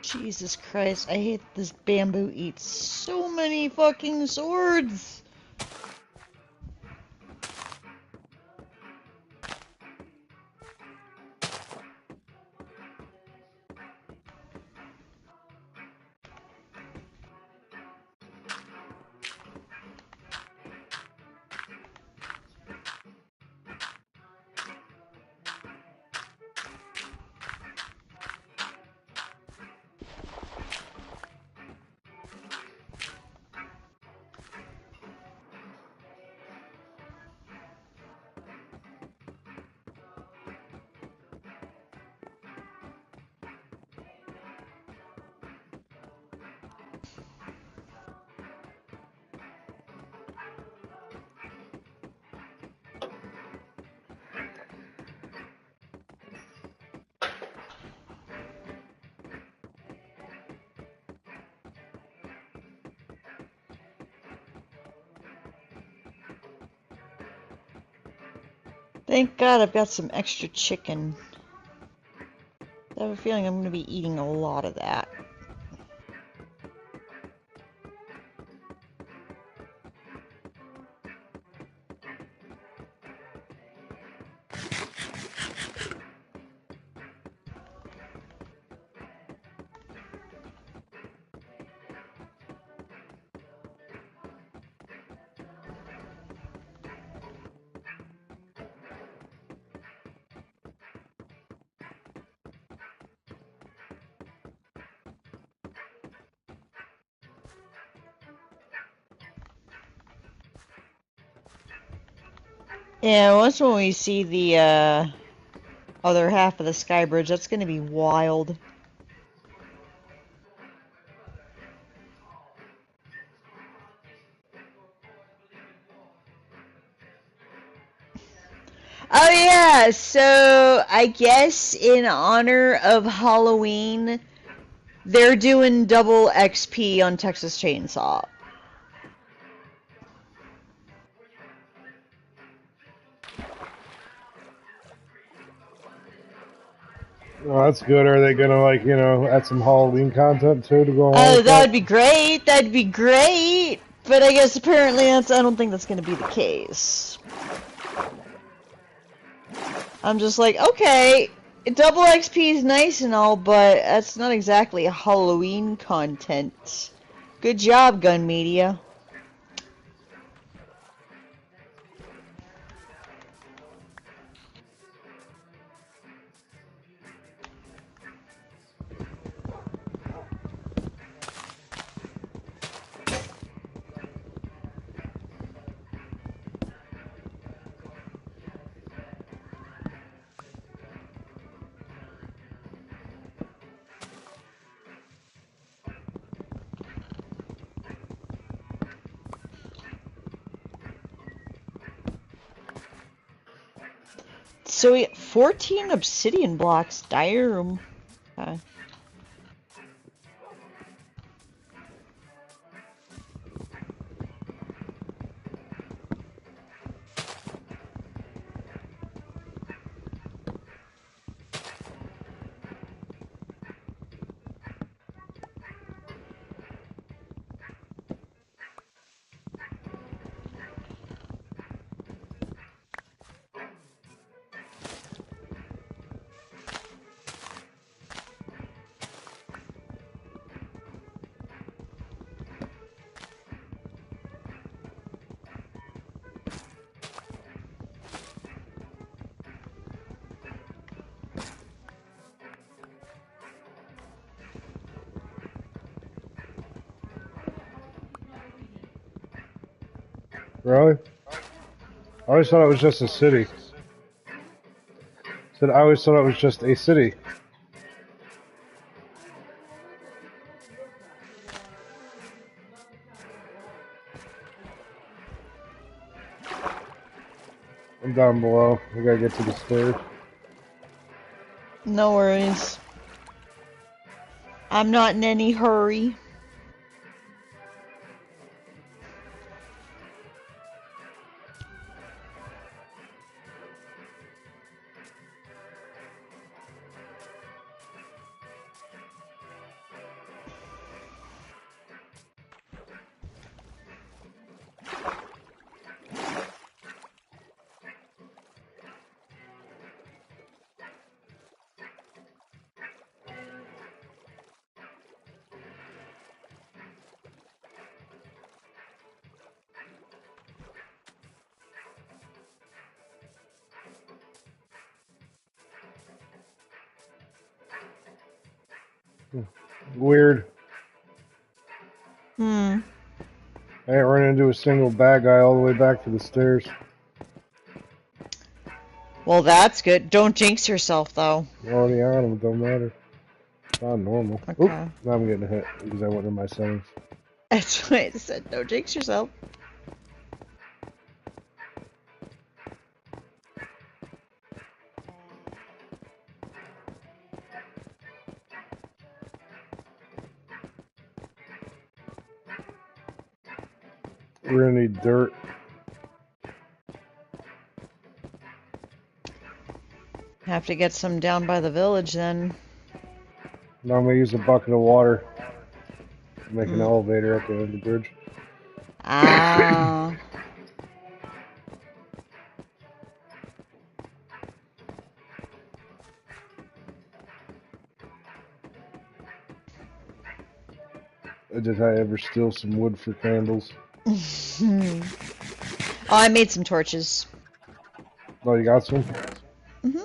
Jesus Christ, I hate this bamboo eats so many fucking swords. Thank God I've got some extra chicken. I have a feeling I'm going to be eating a lot of that. Yeah, once when we see the other half of the sky bridge, that's going to be wild. Oh yeah, so I guess in honor of Halloween, they're doing double XP on Texas Chainsaw. Oh, that's good. Are they gonna like add some Halloween content too to go along Oh, with that that? would be great. That'd be great. But I guess apparently I don't think that's going to be the case. I'm just like, okay, double XP is nice and all, but that's not exactly Halloween content. Good job, Gun Media. So we 14 obsidian blocks. Damn. Okay. Really? I always thought it was just a city. Said I always thought it was just a city. I'm down below. We gotta get to the stairs. No worries. I'm not in any hurry. Weird. Hmm. I ain't run into a single bad guy all the way back to the stairs. Well, that's good. Don't jinx yourself, though. Already on him, don't matter. It's not normal. Oop, Okay. now I'm getting hit because I went in my settings. That's why I said don't jinx yourself. We're gonna need dirt. Have to get some down by the village then. Now I'm gonna use a bucket of water to make an Mm. elevator at the end of the bridge. Ah. Did I ever steal some wood for candles? Oh, I made some torches. Oh, you got some? hmm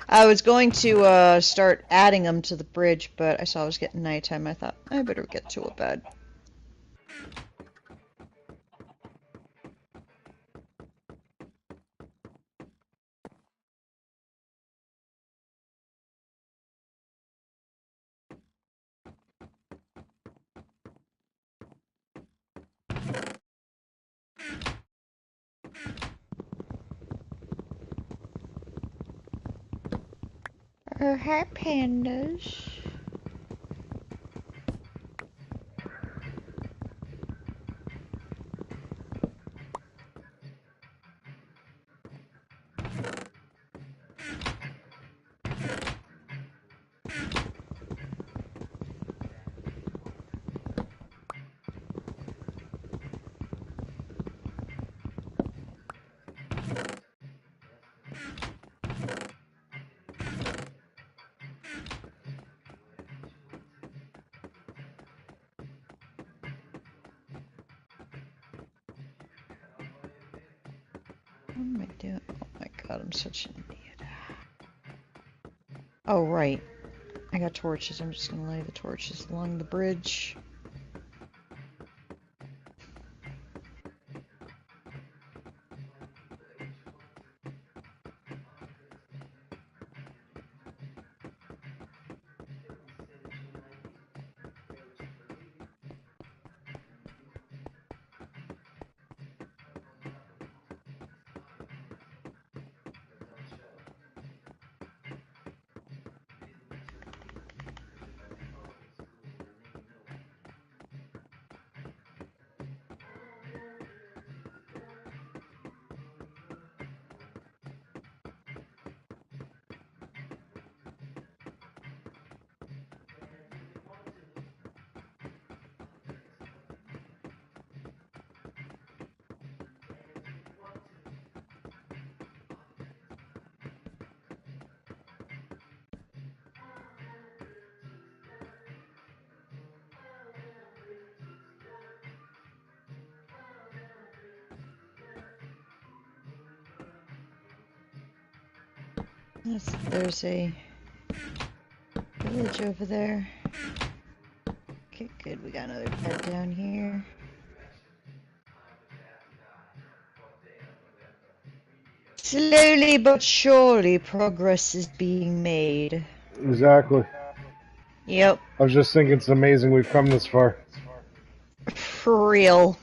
I was going to start adding them to the bridge, but I saw it was getting nighttime. I thought I better get to a bed. Oh, hi, pandas. What am I doing? Oh my god, I'm such an idiot. Oh, right. I got torches. I'm just gonna lay the torches along the bridge. There's a village over there. Okay, good. We got another bed down here. Slowly but surely, progress is being made. Exactly. Yep, I was just thinking it's amazing we've come this far. for real.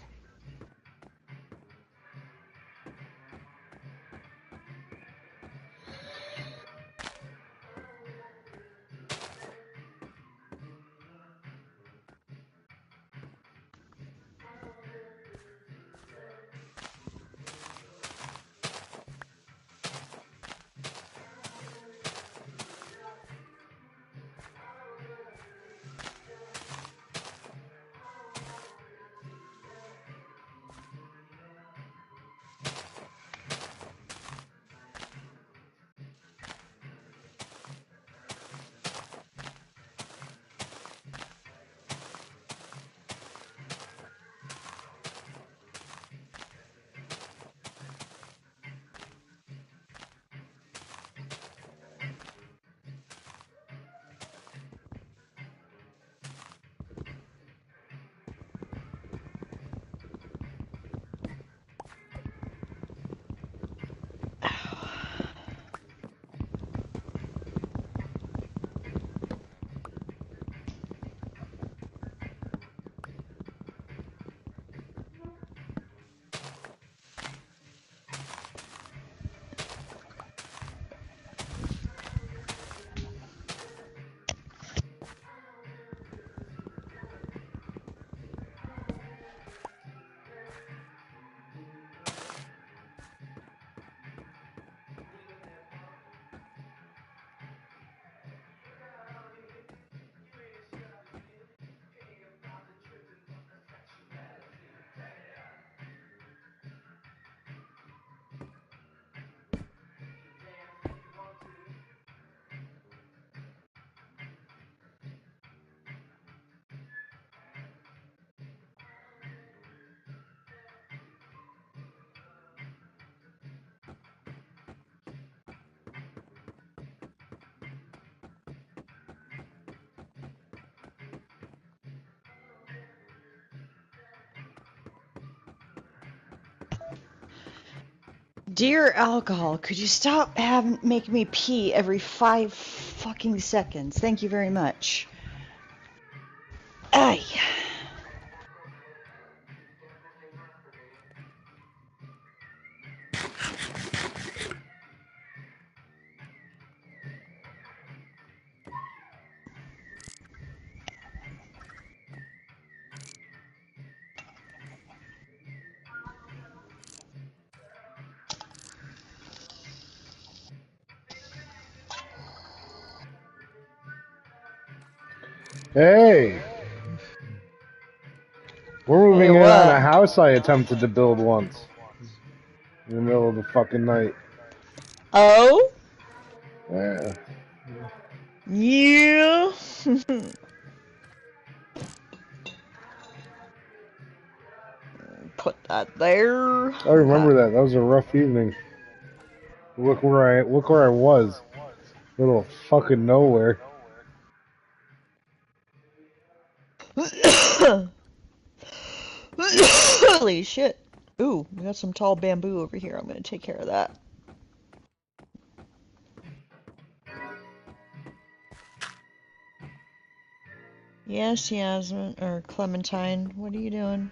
Dear alcohol, could you stop making me pee every 5 fucking seconds? Thank you very much. Ay. Hey! We're moving Hey, in on a what? house I attempted to build once. In the middle of the fucking night. Oh? Yeah. Yeah. Put that there. I remember that. That was a rough evening. Look where I was. Middle of fucking nowhere. Okay. Holy shit. Ooh, we got some tall bamboo over here. I'm gonna take care of that. Yes, Yasmin, or Clementine, what are you doing?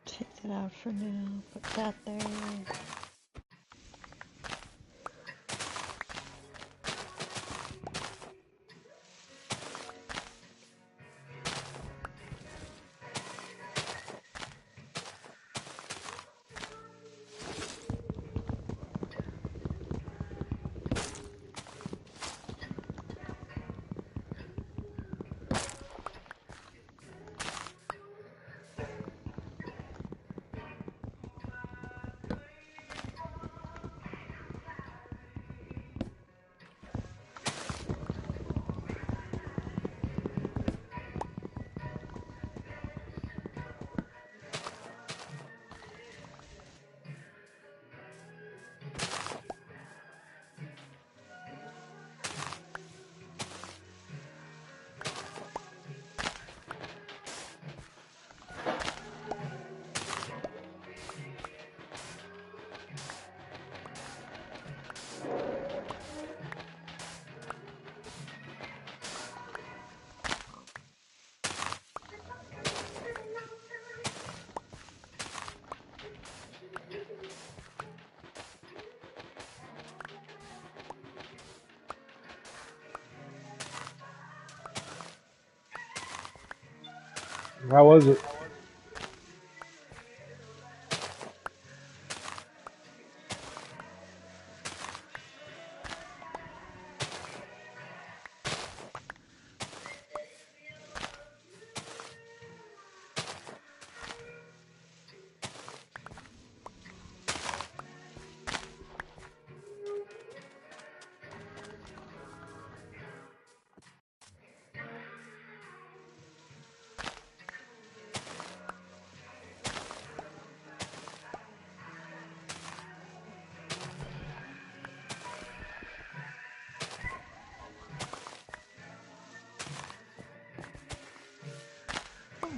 Take that out for now. Put that there. How was it?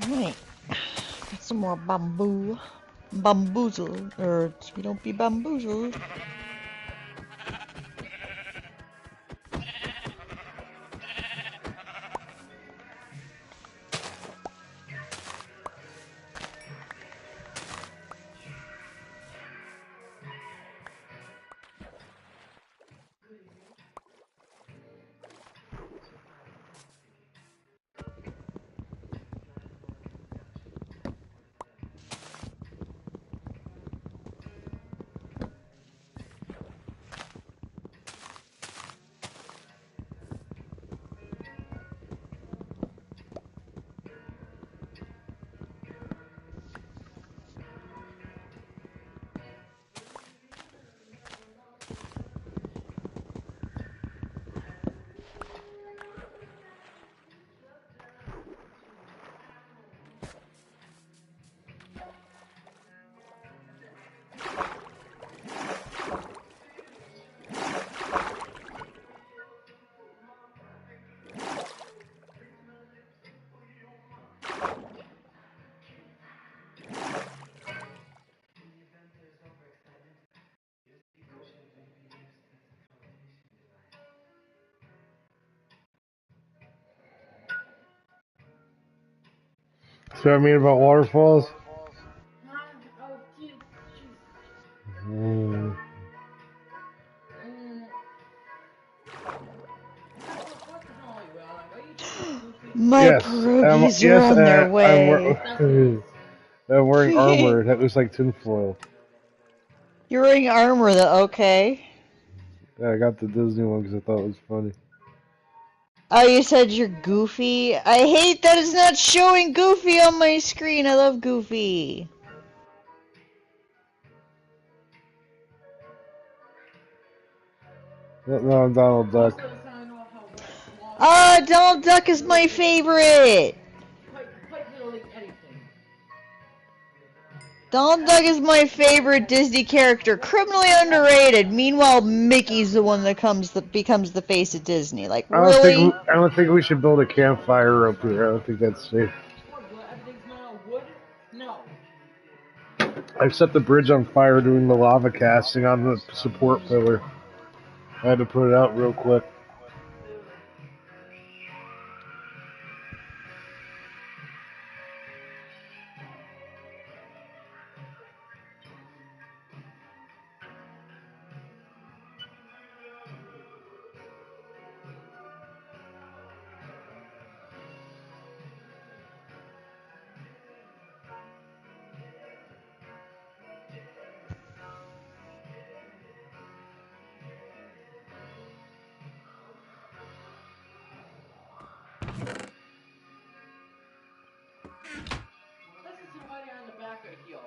Alright. Got some more bamboo. Bamboozle. Or we don't be bamboozled. See what I mean about waterfalls? Oh, jeez. Mm. What the hell are you, Alan? Are you too goofy? My Yes, pierogies are yes, on their I'm, way. I'm wearing You're armor that looks like tinfoil. wearing armor, okay? Yeah, I got the Disney one because I thought it was funny. Oh, you said you're Goofy? I hate that it's not showing Goofy on my screen. I love Goofy. No, I'm Donald Duck. Also, so I know how small Ah, Donald Duck is my favorite. quite literally anything. Donald Duck is my favorite Disney character. Criminally underrated. Meanwhile, Mickey's the one that becomes the face of Disney. Like, really? I don't think we should build a campfire up here. I don't think that's safe. What, everything's made out of wood? No. I set the bridge on fire doing the lava casting on the support pillar. I had to put it out real quick. Listen to somebody on the back of the hill.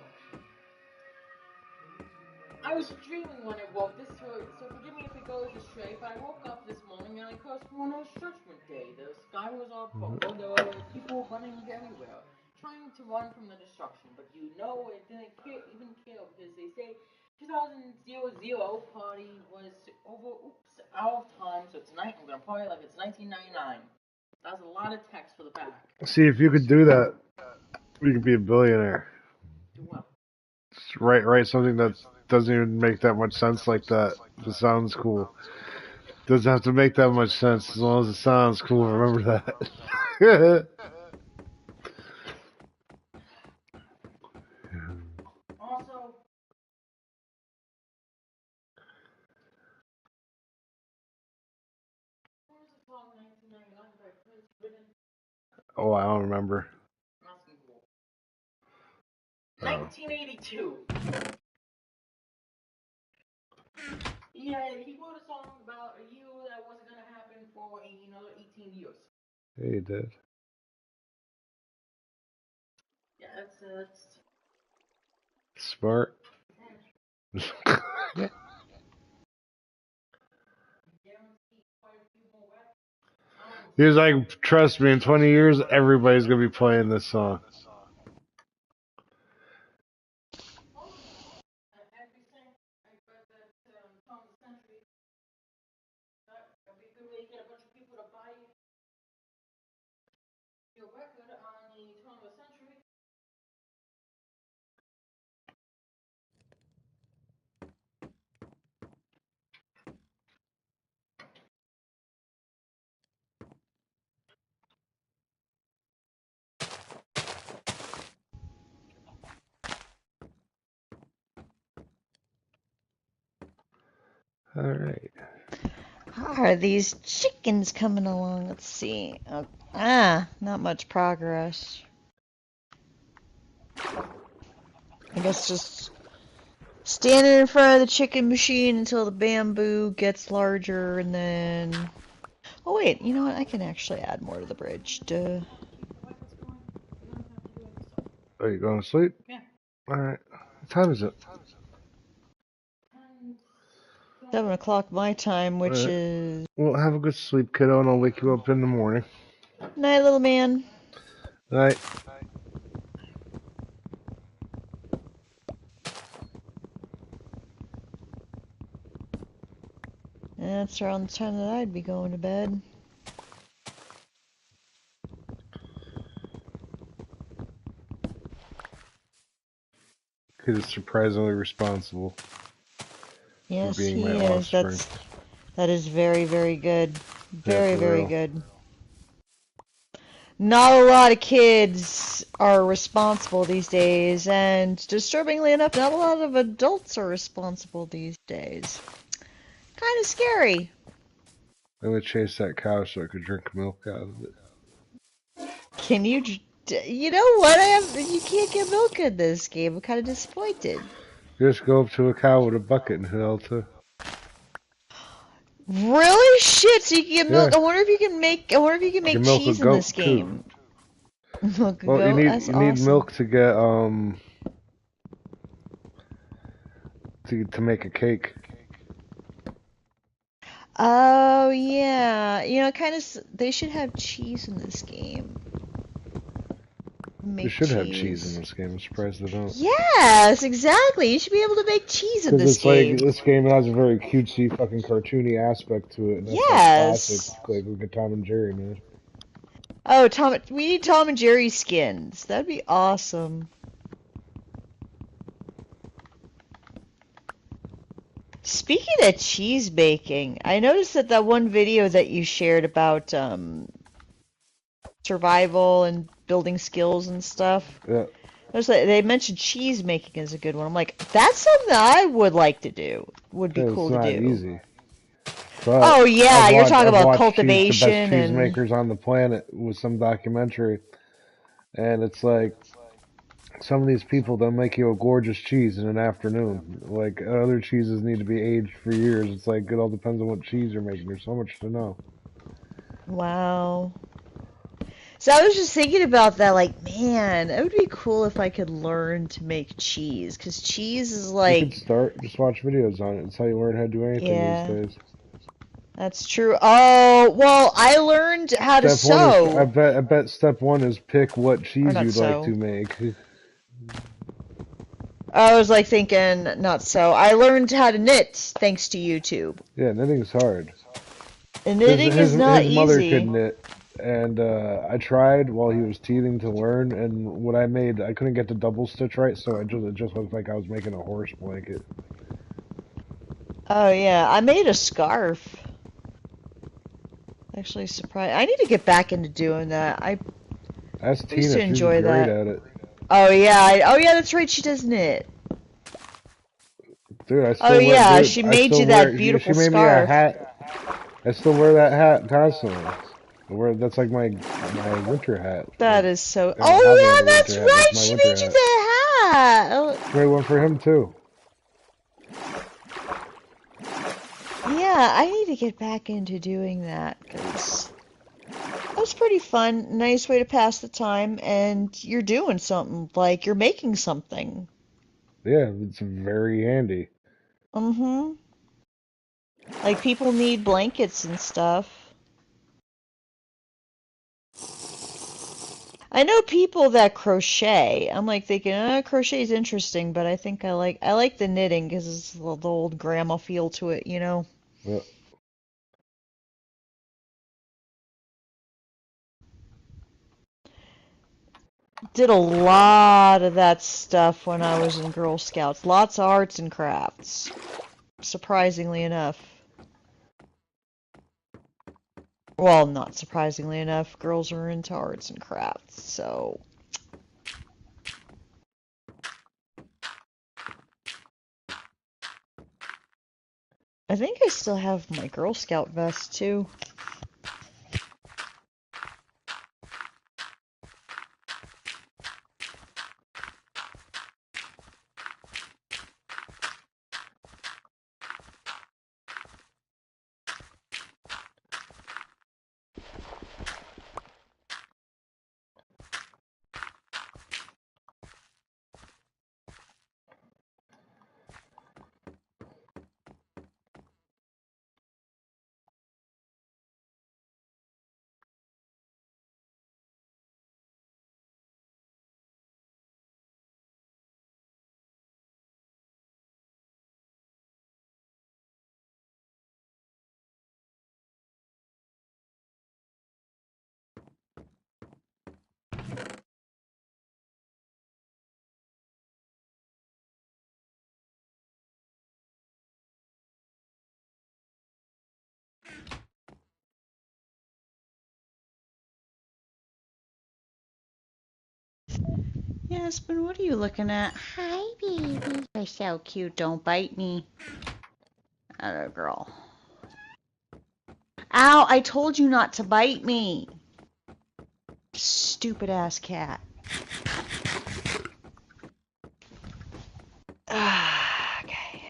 I was dreaming when I woke this, so forgive me if it goes astray, but I woke up this morning and I could have sworn it was Judgment Day. The sky was all purple, there were people running everywhere, trying to run from the destruction, but you know it didn't even kill because they say 2000 party was over, out of time, so tonight I'm gonna party like it's 1999. That's a lot of text for the back. See, if you could do that, you could be a billionaire. Do what? Just write something that doesn't even make that much sense like that. It sounds cool. Doesn't have to make that much sense as long as it sounds cool. Remember that. Also, what was the song 1999 by Prince Britain? Oh, I don't remember. Nothing cool. 1982. Yeah, he wrote a song about a year that wasn't gonna happen for another 18 years. Yeah, you did. Yeah, that's Smart. guaranteed quite a few more albums. He was like, trust me, in 20 years, everybody's going to be playing this song. Everything, I bet that song of the century, that'd be a good way to get a bunch of people to buy your record on the turn of the century. All right. How are these chickens coming along? Let's see. Oh, not much progress. I guess just standing in front of the chicken machine until the bamboo gets larger and then... Oh wait, you know what? I can actually add more to the bridge. Duh. Are you going to sleep? Yeah. All right. What time is it? 7 o'clock my time, which Alright. is... Well, have a good sleep, kiddo, and I'll wake you up in the morning. Night, little man. Night. That's around the time that I'd be going to bed. Kid is surprisingly responsible. Yes, being he my is. offspring. That is very, very good. Very, for very real. good. not a lot of kids are responsible these days, and disturbingly enough, not a lot of adults are responsible these days. Kind of scary. I'm gonna chase that cow so I could drink milk out of it. Can you, you know what? You can't get milk in this game. I'm kind of disappointed. Just go up to a cow with a bucket and hell to. Really? Shit, so you can get milk. Yeah. I wonder if you can make, I wonder if you can You make can milk a cheese in goat, this game. Milk a Well, goat? That's you need awesome. milk to get to make a cake. Oh, yeah. You know, kind of, they should have cheese in this game. They Make should cheese. have cheese in this game. I'm surprised they don't. Yes, exactly. You should be able to make cheese in Because this it's game. like this game has a very cutesy, fucking cartoony aspect to it. And that's Yes. like classic. Like look at Tom and Jerry, man. Oh, we need Tom and Jerry skins. That'd be awesome. Speaking of cheese baking, I noticed that one video that you shared about survival and building skills and stuff. Yeah. They mentioned cheese making as a good one. I'm like, that's something I would like to do. Would be Yeah, cool it's not to do. easy. But Oh yeah, you're talking I've about watched cultivation the best cheese and makers on the planet with some documentary, and it's like some of these people they'll make you a gorgeous cheese in an afternoon. Like other cheeses need to be aged for years. It's like it all depends on what cheese you're making. There's so much to know. wow. So I was just thinking about that, like, man, it would be cool if I could learn to make cheese, because cheese is You like, could start just watch videos on it. It's how you learn how to do anything yeah, these days. that's true. Oh, well, I learned how to Step one is sew, I bet step one is pick what or cheese not you'd like sew. to make. I was like thinking, not so. I learned how to knit thanks to YouTube. Yeah, knitting's hard. And knitting is not His mother could easy. knit, and I tried while he was teething to learn. And what I made, I couldn't get the double stitch right, so it just looked like I was making a horse blanket. Oh yeah, I made a scarf. Actually, surprised. I need to get back into doing that. I Ask used Tina, to she's enjoy great that. at it. Oh yeah, oh yeah, that's right. She does knit. Dude, I Oh still wear. yeah, Dude, she I made still you wear. that She beautiful made me a scarf. hat. I still wear that hat constantly. That's like my winter hat. That is so. I don't have Oh another yeah, that's winter hat. right. That's my She winter made you hat. the hat. Oh, Great one for him too. yeah, I need to get back into doing that because that was pretty fun. Nice way to pass the time, and you're doing something. Like you're making something. Yeah, it's very handy. Mm-hmm. Like people need blankets and stuff. I know people that crochet. I'm like thinking, crochet is interesting, but I think I like the knitting because it's the old grandma feel to it, you know. Yeah. Did a lot of that stuff when I was in Girl Scouts. Lots of arts and crafts. Surprisingly enough. Well, not surprisingly enough, girls are into arts and crafts, so. I think I still have my Girl Scout vest too. Aspen, what are you looking at? Hi, baby. You're so cute. Don't bite me. Atta girl. Ow, I told you not to bite me. Stupid ass cat. Okay.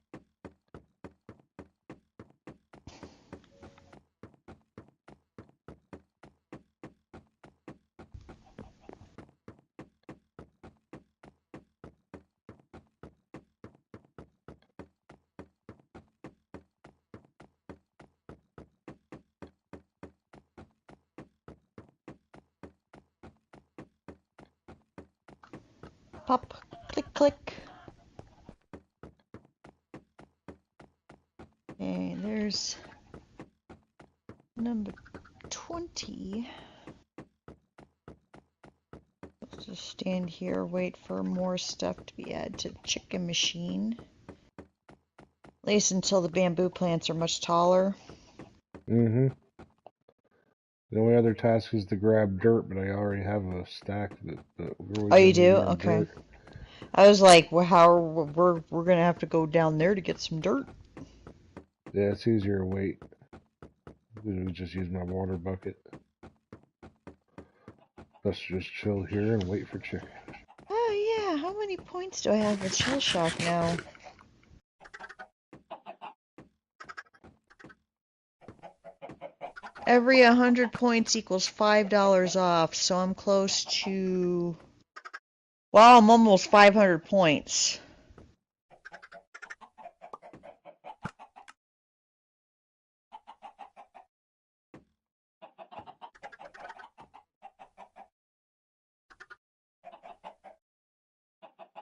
Pop, click, click. Okay, there's number 20. Let's just stand here, wait for more stuff to be added to the chicken machine. At least until the bamboo plants are much taller. Mm-hmm. The only other task is to grab dirt, but I already have a stack that grows Oh, you in do? medium Okay. dirt. I was like, well, how are we're gonna have to go down there to get some dirt. Yeah, it's easier to wait. We just use my water bucket. Let's just chill here and wait for chicken. Oh yeah, how many points do I have with Shell Shock now? Every 100 points equals $5 off, so I'm close to... Well, I'm almost 500 points.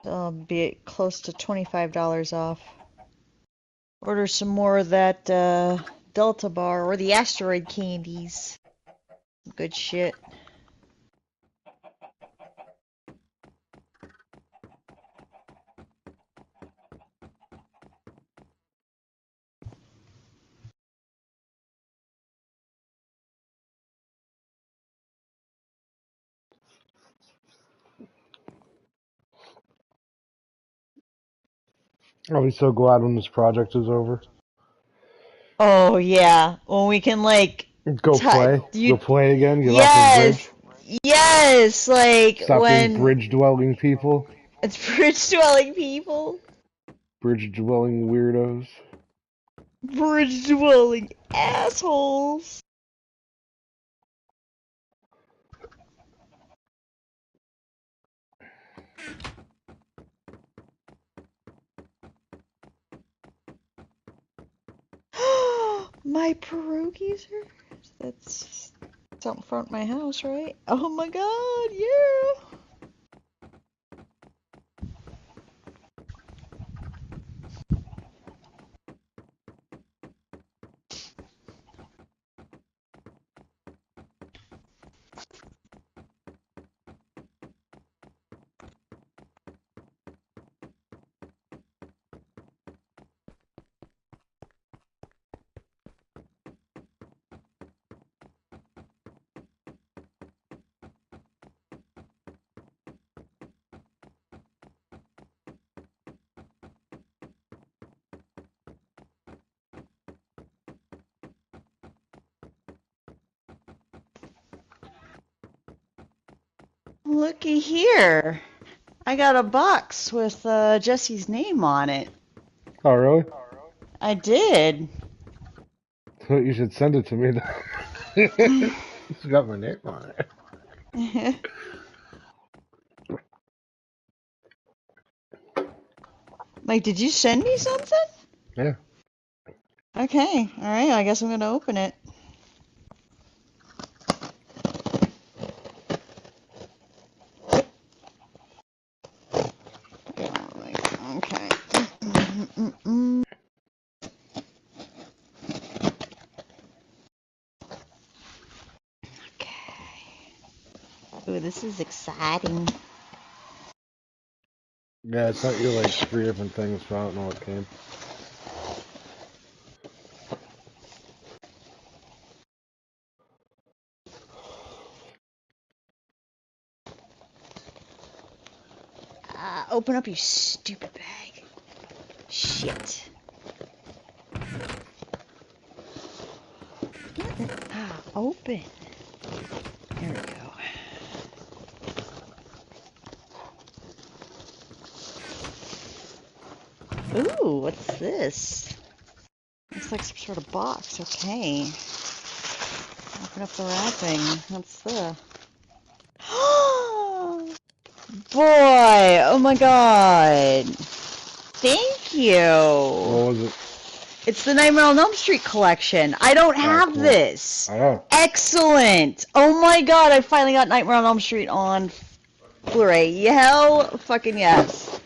So I'll be close to $25 off. Order some more of that Delta Bar or the asteroid candies. Good shit. I'll be so glad when this project is over. Oh yeah, when we can like Go play. you Go play again. Get off the yes, bridge. yes, like Stop being when bridge dwelling people. it's bridge dwelling people, Bridge dwelling weirdos. bridge dwelling assholes. My pierogies are that's out in front of my house, right? Oh my god, yeah. Looky here. I got a box with Jesse's name on it. Oh, really? I did. You should send it to me. It's got my name on it. Like, did you send me something? Yeah. Okay, alright, I guess I'm gonna open it. Okay. Okay. Ooh, this is exciting. Yeah, it sent you like 3 different things, so I don't know what came. open up, you stupid bag. Shit. Open. There we go. Ooh, what's this? Looks like some sort of box. Okay. Open up the wrapping. What's the... Boy! Oh my god! Thank you! What was it? It's the Nightmare on Elm Street collection. I don't have cool. this. I know. Excellent! Oh my god, I finally got Nightmare on Elm Street on Blu-ray. Hell fucking yes.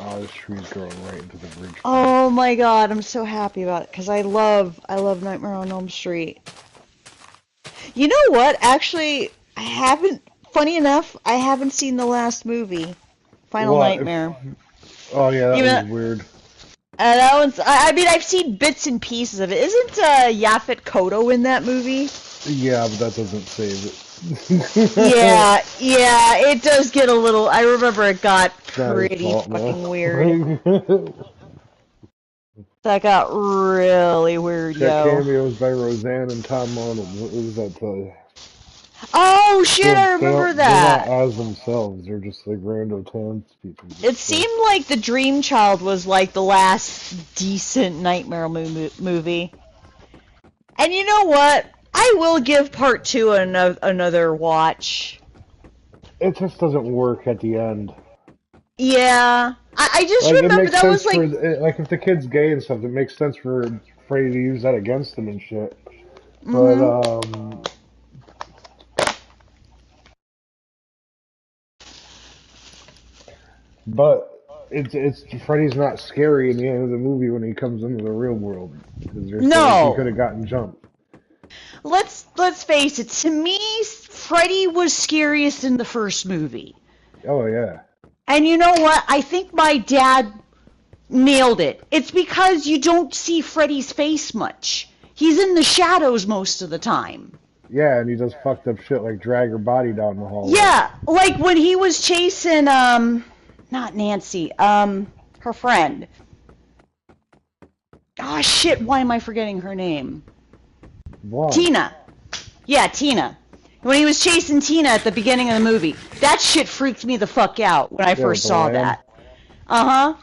Oh, this tree's growing right into the bridge. Oh my god, I'm so happy about it because I love Nightmare on Elm Street. You know what? Actually, funny enough, I haven't seen the last movie, Final Nightmare. Oh yeah, that was weird. That one's, I mean, I've seen bits and pieces of it. Isn't Yaphet Kotto in that movie? Yeah, but that doesn't save it. yeah, it does get a little, I remember it got pretty fucking weird. That got really weird, Got yo. cameos by Roseanne and Tom Arnold. What was that? Oh shit, I remember that. They're not as themselves. They're just like random townspeople. It seemed like The Dream Child was like the last decent Nightmare movie. And you know what? I will give part 2 another watch. It just doesn't work at the end. Yeah. I just remember that was like... Like if the kid's gay and stuff, it makes sense for Freddy to use that against him and shit. But, But it's Freddy's not scary in the end of the movie when he comes into the real world. No, he could have gotten jumped. Let's face it. To me, Freddy was scariest in the first movie. Oh yeah. And you know what? I think my dad nailed it. It's because you don't see Freddy's face much. He's in the shadows most of the time. Yeah, and he does fucked up shit like drag her body down the hallway. Yeah, like when he was chasing not Nancy, her friend. Oh shit, why am I forgetting her name? What? Tina. Yeah, Tina. When he was chasing Tina at the beginning of the movie. That shit freaked me the fuck out when I first saw that. Uh-huh.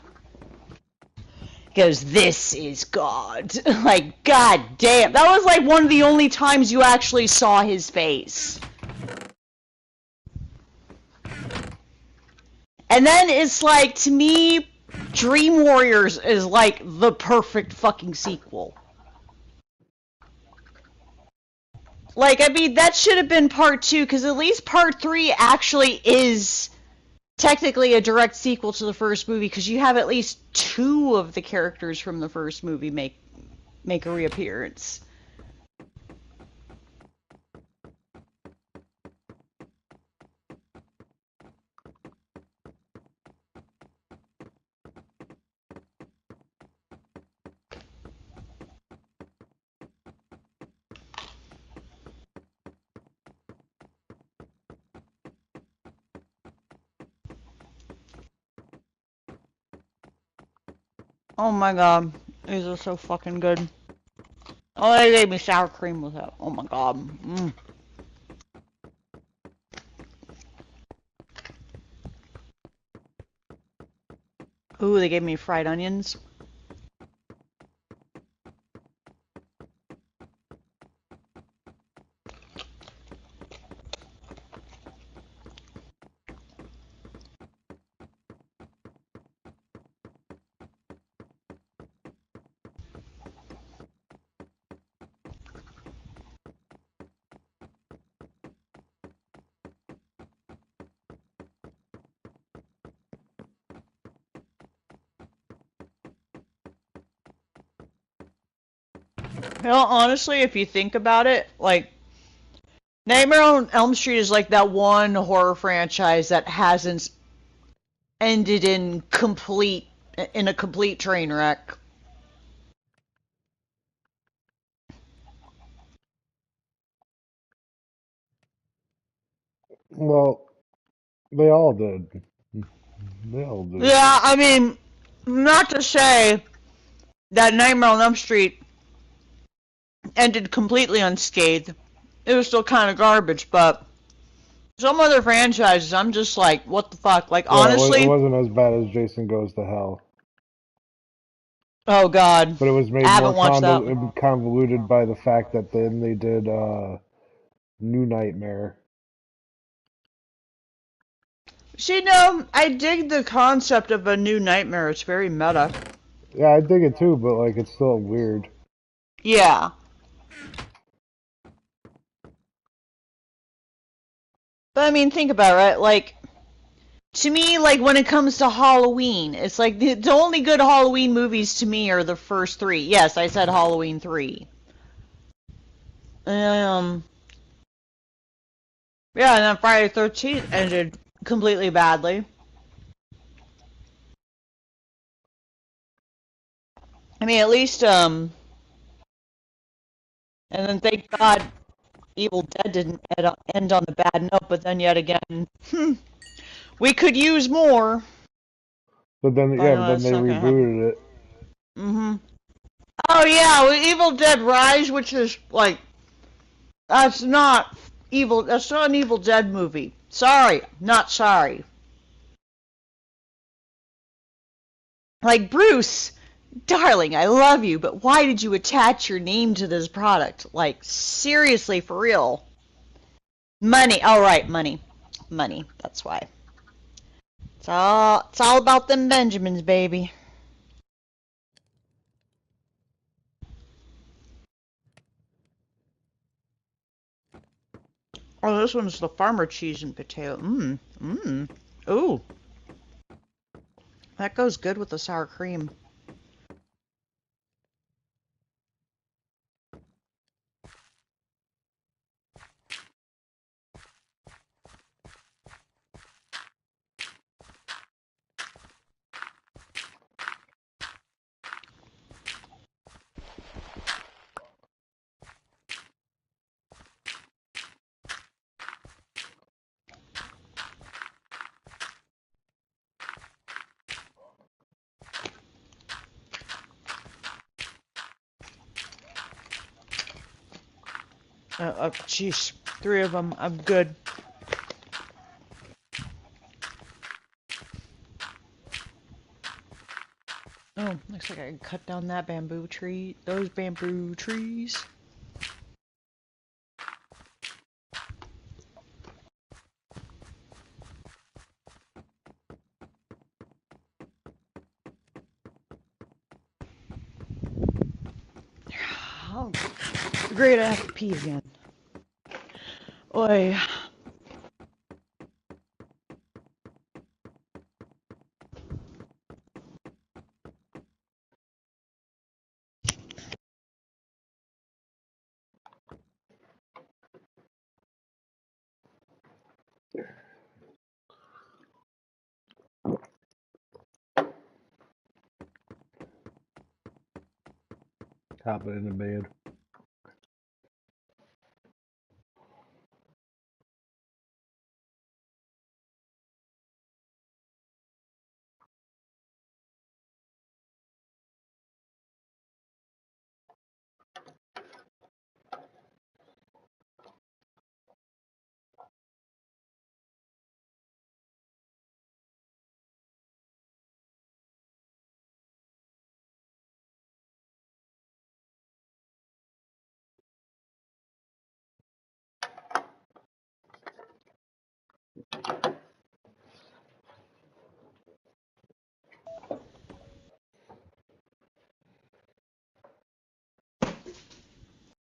Goes, this is God. Like, god damn. That was like one of the only times you actually saw his face. And then it's like, to me, Dream Warriors is like the perfect fucking sequel. Like, I mean, that should have been part 2, because at least part 3 actually is technically a direct sequel to the first movie, because you have at least 2 of the characters from the first movie make a reappearance. Oh my god, these are so fucking good. Oh, they gave me sour cream with it. Oh my god. Mm. Ooh, they gave me fried onions. You know, honestly, if you think about it, like, Nightmare on Elm Street is like that one horror franchise that hasn't ended in a complete train wreck. Well, they all did. They all do. Yeah, I mean, not to say that Nightmare on Elm Street ended completely unscathed. It was still kind of garbage, but some other franchises, I'm just like, what the fuck? Like, Yeah, it honestly, wasn't as bad as Jason Goes to Hell, oh god, but it was I made more haven't watched that one. convoluted by the fact that then they did New Nightmare. See, no, I dig the concept of a new nightmare. It's very meta. Yeah, I dig it too, but like it's still weird. Yeah. But I mean, think about it, right? Like, to me, like, when it comes to Halloween, it's like the only good Halloween movies to me are the first three. Yes, I said Halloween 3. Um, yeah, and then Friday the 13th ended completely badly. I mean, at least, and then thank God Evil Dead didn't end on a bad note, but then yet again, we could use more. But then, But yeah, I but know then that's they not gonna happen. rebooted it. Oh yeah, with Evil Dead Rise, which is like, that's not evil. That's not an Evil Dead movie. Sorry, not sorry. Like, Bruce, darling, I love you, but why did you attach your name to this product? Like, seriously, for real. Money. All right, money. Money. That's why. It's all about them Benjamins, baby. Oh, this one's the farmer cheese and potato. Ooh, that goes good with the sour cream. Jeez, 3 of them. I'm good. Oh, looks like I can cut down that bamboo tree. Those bamboo trees. Oh, great, I have to pee again. Oi. Hop it in the bed.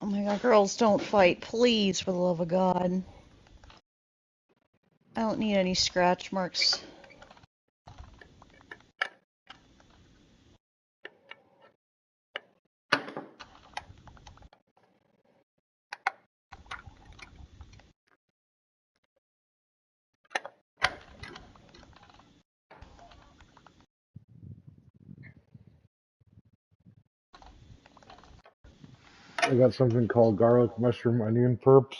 Oh my god, girls, don't fight, please, for the love of God. I don't need any scratch marks. I got something called garlic, mushroom, onion perps.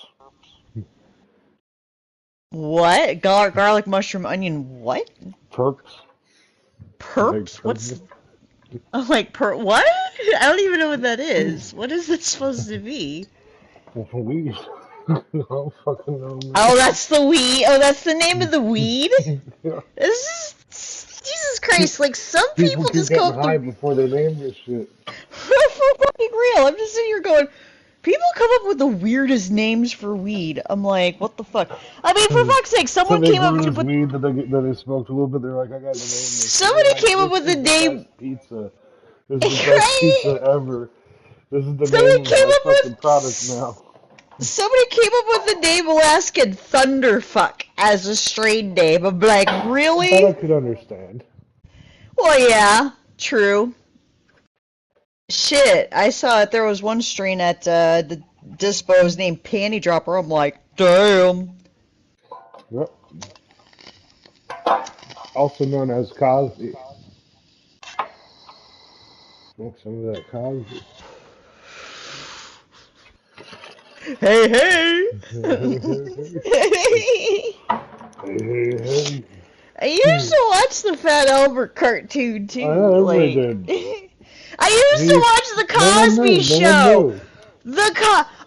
What? Garlic, mushroom, onion, what? Perps? Perps? What's... I'm like, what? I don't even know what that is. What is that supposed to be? Weed. I don't fucking know, man. Oh, that's the weed? Oh, that's the name of the weed? Yeah. This is... Jesus Christ, like, some people keep just getting come up high with... before they name this shit. For fucking real, I'm just sitting here going... People come up with the weirdest names for weed. I'm like, what the fuck? I mean, for fuck's sake, So someone they came up grew with... this weed that they smoked a little bit. They're like, I got the name. This. Somebody came up This with the is name... best pizza. This is the best pizza ever. This is the Somebody name of came my up with- fucking product now. Somebody came up with the name Alaskan Thunderfuck as a strain name. I'm like, That I really? could understand. Well, yeah, true. Shit, I saw it. There was one strain at the Dispos named Panty Dropper. I'm like, damn. Yep. Also known as Cosby. Smoke some of that Cosby. Hey, hey. Hey. I used to watch the Fat Albert cartoon too. I know, everybody like, did. I used to watch the Cosby Show.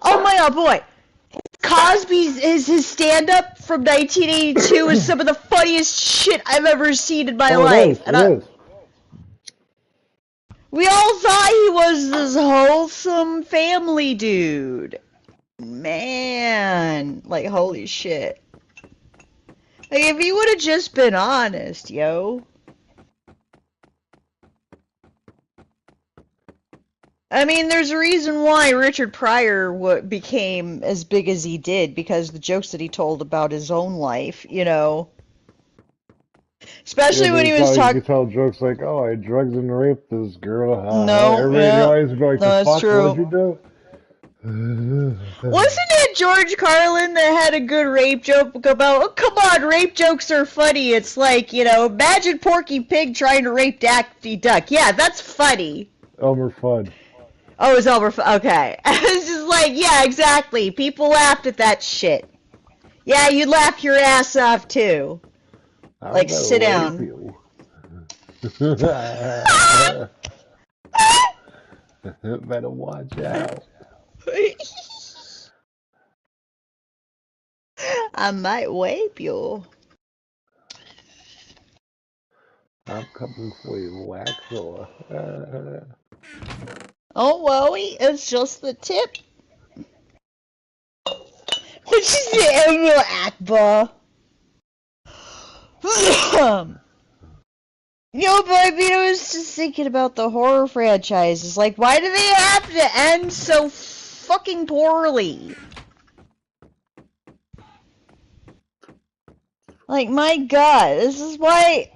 Oh my god, boy. Cosby's his stand-up from 1982 is some of the funniest shit I've ever seen in my life. It is. We all thought he was this wholesome family dude. Man, like, holy shit. Like, if he would have just been honest, yo. I mean, there's a reason why Richard Pryor became as big as he did, because the jokes that he told about his own life, you know. Especially when he was talking. You could tell jokes like, "Oh, I drugged and raped this girl." No, everybody always be like, no, "The that's fuck, true. what'd you do?" Wasn't it George Carlin that had a good rape joke about, oh, come on, rape jokes are funny. It's like, you know, imagine Porky Pig trying to rape Daffy Duck. Yeah, that's funny. Elmer Fudd. Oh, it was Elmer Fudd. Okay. It's just like, yeah, exactly. People laughed at that shit. Yeah, you'd laugh your ass off, too. Like, sit down. Better watch out. I might wape you. I'm coming for you, Waxor. Oh, Wowie, it's just the tip. What you say, Emerald Akbar? Yo, but I mean, I was just thinking about the horror franchises. Like, why do they have to end so fucking poorly? Like, my god, this is why,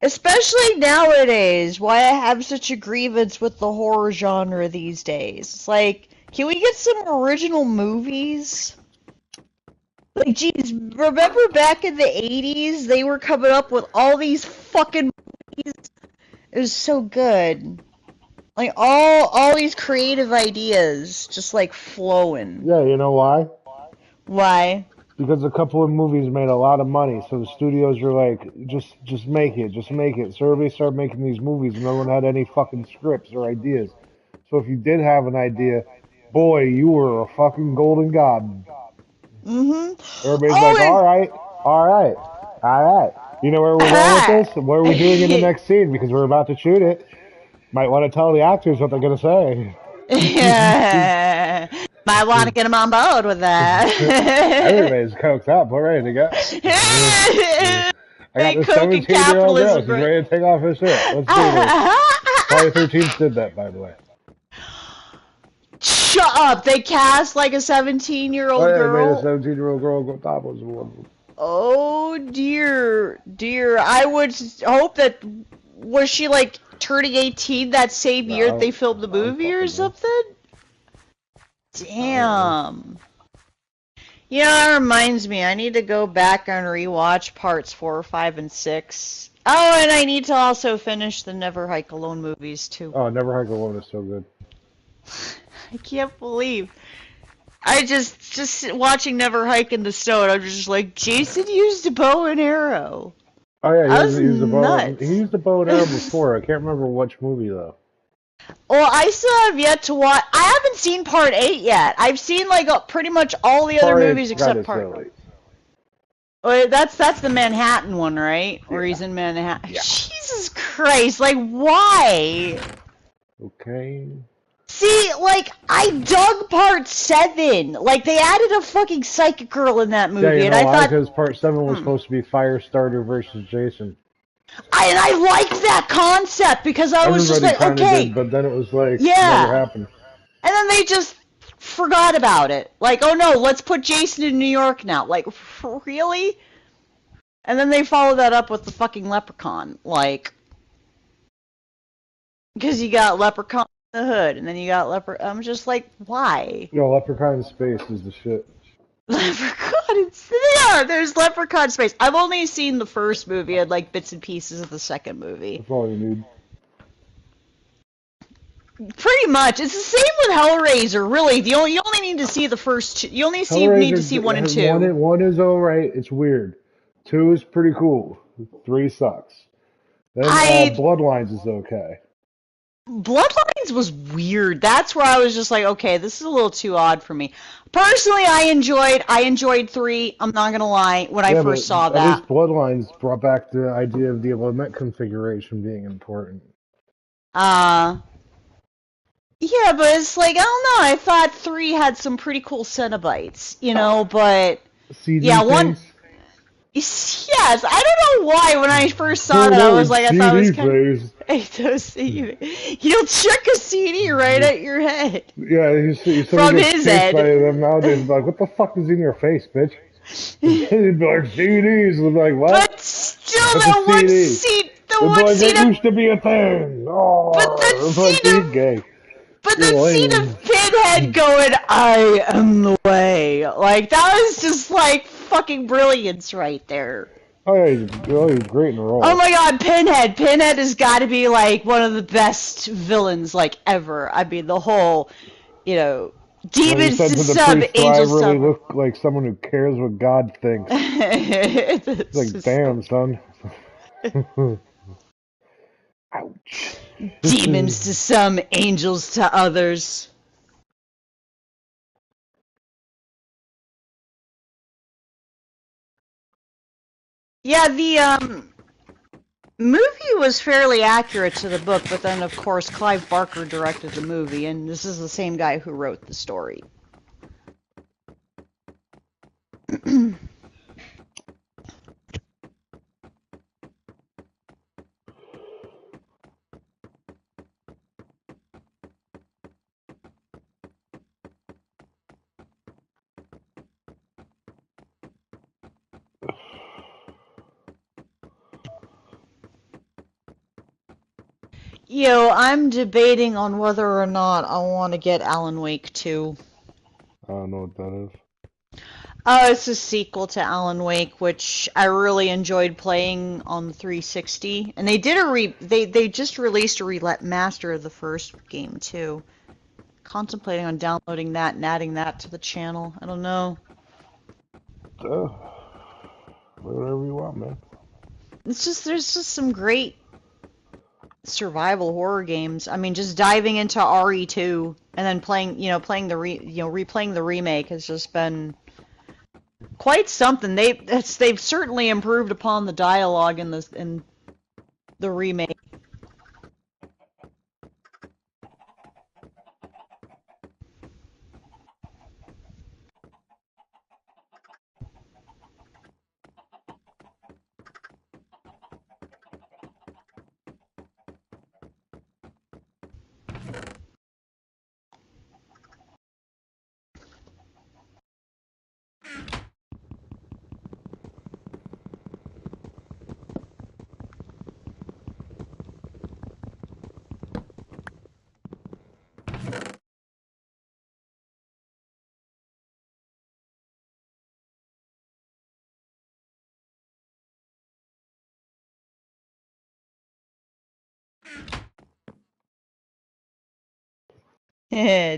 especially nowadays, why I have such a grievance with the horror genre these days. It's like, can we get some original movies? Like, geez, remember back in the 80s, they were coming up with all these fucking movies? It was so good. Like, all these creative ideas just, like, flowing. Yeah, you know why? Why? Because a couple of movies made a lot of money, so the studios were like, just make it. So everybody started making these movies, and no one had any fucking scripts or ideas. So if you did have an idea, boy, you were a fucking golden god. Mm-hmm. Everybody's like, all right. You know where we're going with this? What are we doing in the next scene? Because we're about to shoot it. Might want to tell the actors what they're going to say. Yeah. Might want to get them on board with that. Everybody's coked up. We're ready to go. I got this 17-year-old girl. She's ready to take off her shirt. Let's do this. Friday the 13th did that, by the way. Shut up! They cast like a 17-year-old girl? They made a 17-year-old girl go topless in one. Oh, dear. I would hope that... Was she, like, turning 18 that same year that they filmed the movie or something? Damn. You know, that reminds me, I need to go back and rewatch parts 4, 5, and 6. Oh, and I need to also finish the Never Hike Alone movies, too. Oh, Never Hike Alone is so good. I can't believe. I just watching Never Hike in the Snow, and I'm just like, Jason used a bow and arrow. Oh yeah, I was he used a bow. He nuts. used a bow and arrow before. I can't remember which movie though. Well, I still have yet to watch. I haven't seen part 8 yet. I've seen like pretty much all the other Part eight's movies kind except of part. silly. Well, that's the Manhattan one, right? Where he's Yeah. in Manhattan. Yeah. Jesus Christ! Like, why? Okay. See, like, I dug part 7. Like, they added a fucking psychic girl in that Yeah, movie, you and know I why? thought, Because part 7 was supposed to be Firestarter versus Jason. I liked that concept because I was just Everybody like, kind of okay, did, but then it was like yeah. never happened. And then they just forgot about it. Like, oh no, let's put Jason in New York now. Like, really? And then they followed that up with the fucking Leprechaun. Like, because you got Leprechaun in the Hood, and then you got I'm just like, why? Yo, Leprechaun in Space is the shit. Leprechaun in yeah, there's Leprechaun Space. I've only seen the first movie and like bits and pieces of the second movie. That's all you need. Pretty much, it's the same with Hellraiser. Really, you only need to see the first two. You only need to see 1 and 2. One is alright. It's weird. 2 is pretty cool. 3 sucks. Then Bloodlines is okay. Bloodlines was weird. That's where I was just like, okay, this is a little too odd for me. Personally, I enjoyed 3. I'm not gonna lie. When I first saw At that, least Bloodlines brought back the idea of the Lament configuration being important. yeah, but it's like, I don't know. I thought 3 had some pretty cool Cenobites, you know, but CD yeah, things? 1. Yes, I don't know why when I first saw that I was like, I thought it was kind of... He'll chuck a CD right at your head. Yeah, you From his head. By them nowadays, like, what the fuck is in your face, bitch? He'd be like, CDs. I'm like, what? But still, that one scene... The one like, scene it used to be a thing. Oh, but that scene of... gay. But the scene of Pinhead going, I am the way. Like, that was just, like, fucking brilliance right there. Oh, yeah, he's great in the role. Oh my god, Pinhead. Pinhead has got to be, like, one of the best villains, like, ever. I mean, the whole, you know, demons to sub, angels I really sub. look like someone who cares what God thinks. It's like, damn, son. Ouch. Demons to some, angels to others. Yeah, the movie was fairly accurate to the book, but then of course Clive Barker directed the movie, and this is the same guy who wrote the story. Yo, I'm debating on whether or not I want to get Alan Wake 2. I don't know what that is. It's a sequel to Alan Wake, which I really enjoyed playing on the 360. And they did they just released a remaster of the first game too. Contemplating on downloading that and adding that to the channel. I don't know. Whatever you want, man. It's just there's just some great survival horror games. I mean, just diving into RE2 and then replaying the remake has just been quite something. They've certainly improved upon the dialogue in the remake.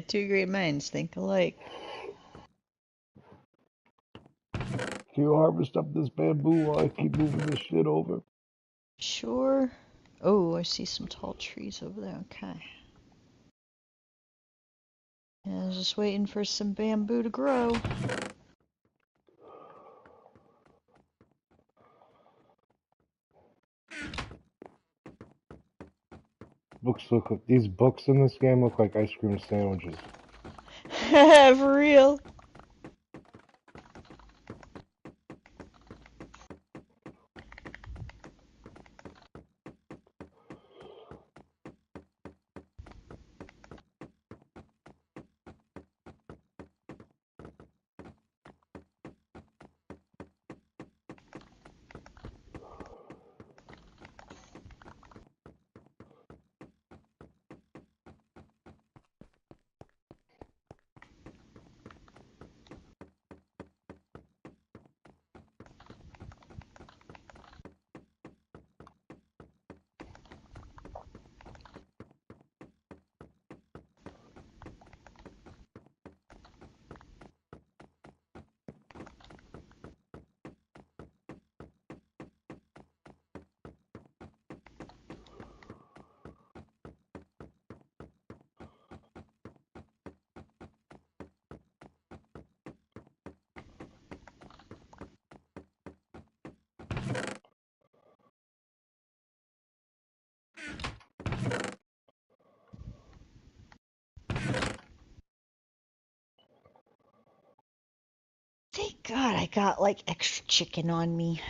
Two great minds think alike. Can you harvest up this bamboo while I keep moving this shit over? Sure. Oh, I see some tall trees over there. Okay. Yeah, I was just waiting for some bamboo to grow. These books in this game look like ice cream sandwiches. For real. Thank God I got like extra chicken on me.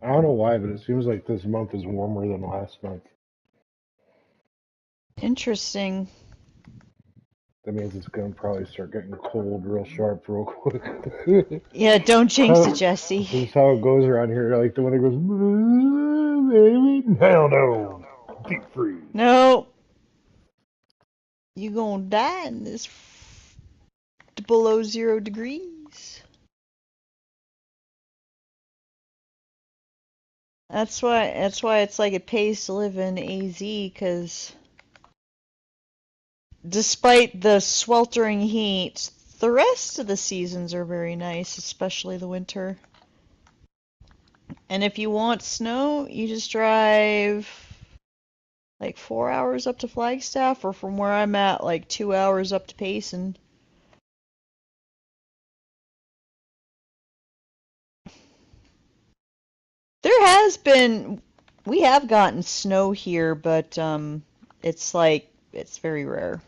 I don't know why, but it seems like this month is warmer than last month. Interesting. That means it's gonna probably start getting cold real sharp real quick. Yeah, don't jinx it, How, Jesse. this is how it goes around here. Like the one that goes, baby, hell no, deep freeze. No, you gonna die in this below 0 degrees. That's why it's like it pays to live in AZ, because despite the sweltering heat, the rest of the seasons are very nice, especially the winter. And if you want snow, you just drive like 4 hours up to Flagstaff, or from where I'm at, like 2 hours up to Payson. There has been, we have gotten snow here, but it's like, it's very rare.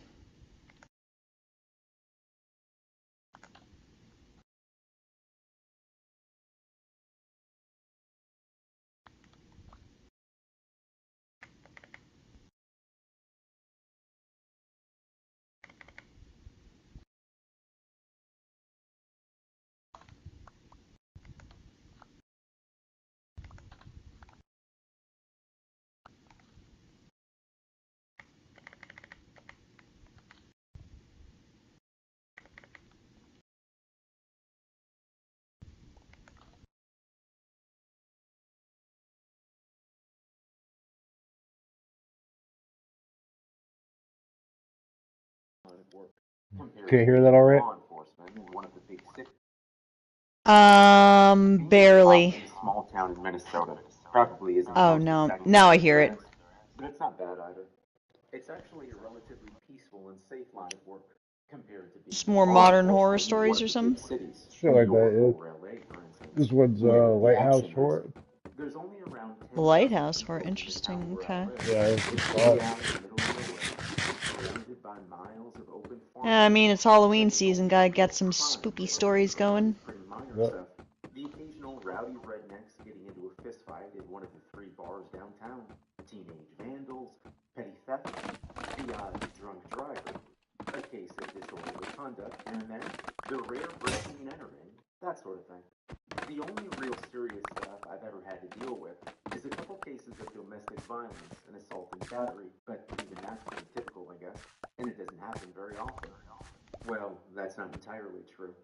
Can you hear that all right? Barely. Small town in Minnesota probably isn't the Oh most no, exciting now I place hear to it. live, but it's not bad either. It's actually a relatively peaceful and safe line of work compared to being Just in more law modern horror enforcement in one stories of or the big something? cities. Shit like that, Norfolk yeah. Railway, for instance. This one's Where the Lighthouse action is. Fort. There's only around 10,000 Lighthouse people Fort, in the interesting, town where I okay. live. Yeah, it's It's a way spot. out in the middle of nowhere, surrounded by miles of open Yeah, I farmland. mean, it's Halloween Typical season, gotta local get some crime spooky where stories crime going. is pretty minor Yep. stuff. The occasional rowdy rednecks getting into a fistfight at one of the 3 bars downtown. Teenage vandals, petty theft, the odd drunk driver, a case of disorderly conduct, and then the rare breaking and entering, that sort of thing. The only real serious stuff I've ever had to deal with is a couple cases of domestic violence and assault and battery, but even that's pretty typical, I guess, and it doesn't happen very often. Well, that's not entirely true.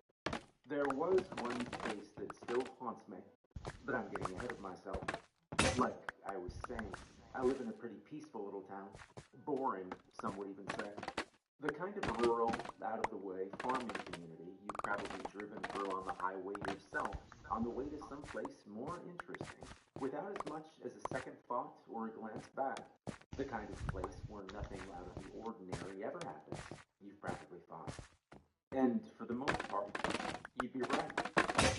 There was one case that still haunts me, but I'm getting ahead of myself. Like I was saying, I live in a pretty peaceful little town. Boring, some would even say. The kind of rural, out-of-the-way farming community you've probably driven through on the highway yourself on the way to someplace more interesting, without as much as a second thought or a glance back. The kind of place where nothing out of the ordinary ever happens, you've probably thought. And for the most part, you'd be right.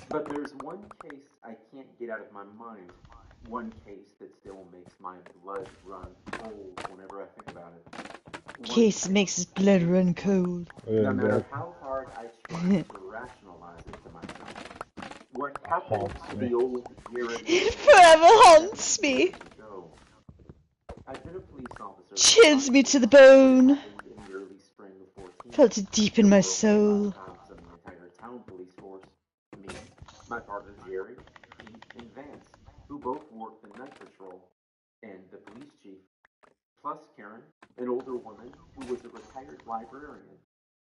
But there's one case I can't get out of my mind. One case that still makes my blood run cold whenever I think about it. Case makes his blood run cold. No matter Exactly. how hard I try to rationalize it to myself. What happened Haunts to me. the old Garrett It forever haunts me. ago? I've been a police officer. Chills me to the bone. It happened in the early spring of 14. Felt it deep in my soul. Cops on the entire town police force. Me, my partner Jerry, Pete, and Vance, who both worked the night patrol, and the police chief, plus Karen, an older woman who was a retired librarian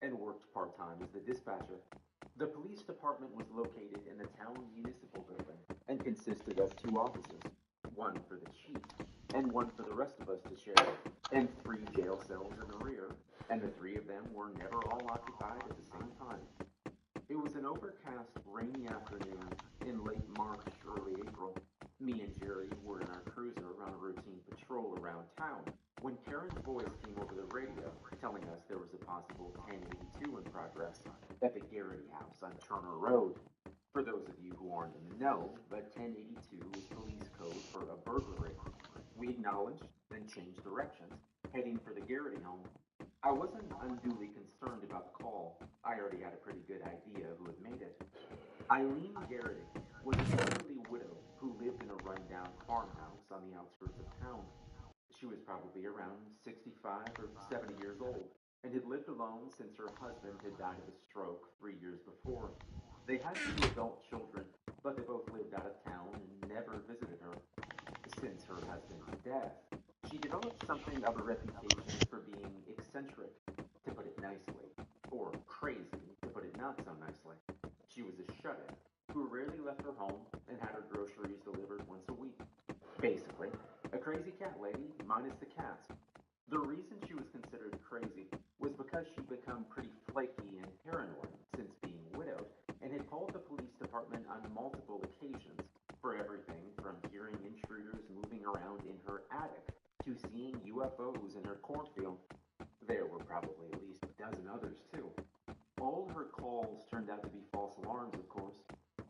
and worked part-time as the dispatcher. The police department was located in the town municipal building and consisted of 2 offices, one for the chief and one for the rest of us to share, and 3 jail cells in the rear, and the 3 of them were never all occupied at the same time. It was an overcast, rainy afternoon in late March, early April. Me and Jerry were in our cruiser on a routine patrol around town when Karen's voice came over the radio telling us there was a possible 1082 in progress at the Garrity House on Turner Road. For those of you who aren't in the know, but 1082 is police code for a burglary. We acknowledged, then changed directions, heading for the Garrity home. I wasn't unduly concerned about the call. I already had a pretty good idea who had made it. Eileen Garrity was an elderly widow who lived in a rundown farmhouse on the outskirts of town. She was probably around 65 or 70 years old and had lived alone since her husband had died of a stroke 3 years before. They had 2 adult children, but they both lived out of town and never visited her. Since her husband's death, she developed something of a reputation for being eccentric, to put it nicely, or crazy, to put it not so nicely. She was a shut-in who rarely left her home and had her groceries delivered once a week. Basically, a crazy cat lady minus the cats. The reason she was considered crazy was because she'd become pretty flaky and paranoid since being widowed and had called the police department on multiple occasions for everything from hearing intruders moving around in her attic to seeing UFOs in her cornfield. There were probably at least a dozen others too. All her calls turned out to be false alarms, of course.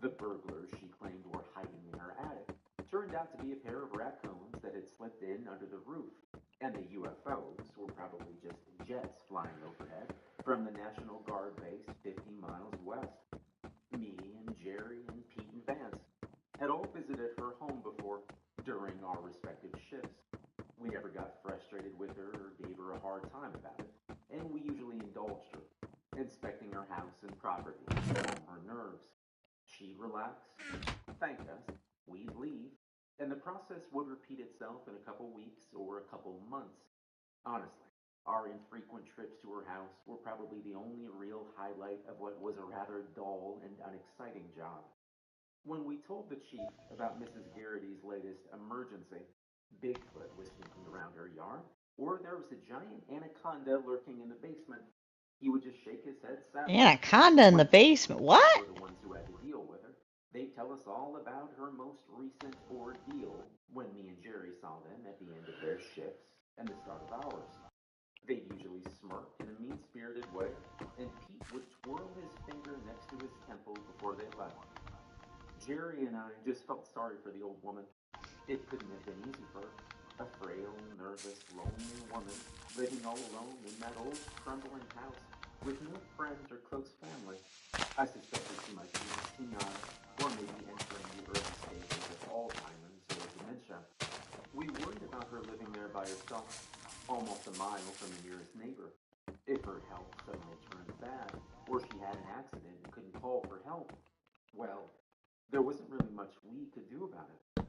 The burglars she claimed were hiding in her attic turned out to be a pair of raccoons that had slipped in under the roof, and the UFOs were probably just jets flying overhead from the National Guard base 50 miles west. Me and Jerry and Pete and Vance had all visited her home before during our respective shifts. We never got frustrated with her or gave her a hard time about it, and we usually indulged her, inspecting her house and property to calm her nerves. She'd relax, thank us, we'd leave, and the process would repeat itself in a couple weeks or a couple months. Honestly, our infrequent trips to her house were probably the only real highlight of what was a rather dull and unexciting job. When we told the chief about Mrs. Garrity's latest emergency, Bigfoot was sneaking around her yard, or there was a giant anaconda lurking in the basement, he would just shake his head sadly. Anaconda in the basement. What? Were the ones who had to deal with her. They'd tell us all about her most recent ordeal when me and Jerry saw them at the end of their shifts and the start of ours. They'd usually smirk in a mean-spirited way, and Pete would twirl his finger next to his temple before they left. Jerry and I just felt sorry for the old woman. It couldn't have been easy for her. A frail, nervous, lonely woman living all alone in that old crumbling house with no friends or close family. I suspected she might be senile or maybe entering the early stages of Alzheimer's or dementia. We worried about her living there by herself, almost a mile from the nearest neighbor. If her health suddenly turned bad, or she had an accident and couldn't call for help, well, there wasn't really much we could do about it.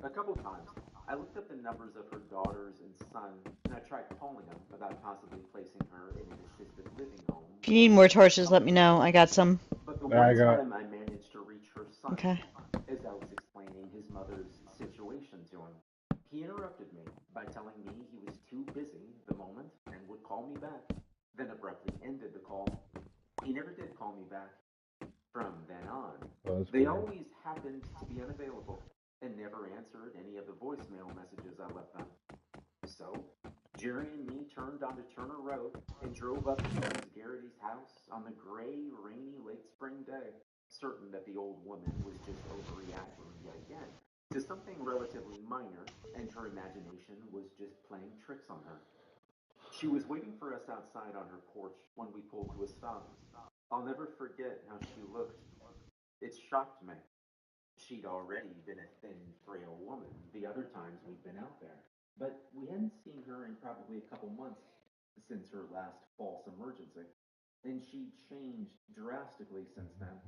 A couple times, I looked up the numbers of her daughters and son, and I tried calling them about possibly placing her in an assisted living home. If you need more torches, let me know. I got some. But the I one got. time I managed to reach her son, Okay. as I was explaining his mother's situation to him, he interrupted me by telling me he was too busy at the moment and would call me back, then abruptly ended the call. He never did call me back. From then on, they always happened to be unavailable and never answered any of the voicemail messages I left them. So, Jerry and me turned onto Turner Road and drove up to Mrs. Garrity's house on the gray, rainy late spring day, certain that the old woman was just overreacting yet again to something relatively minor and her imagination was just playing tricks on her. She was waiting for us outside on her porch when we pulled to a stop. I'll never forget how she looked. It shocked me. She'd already been a thin, frail woman the other times we'd been out there, but we hadn't seen her in probably a couple months since her last false emergency, and she'd changed drastically since then.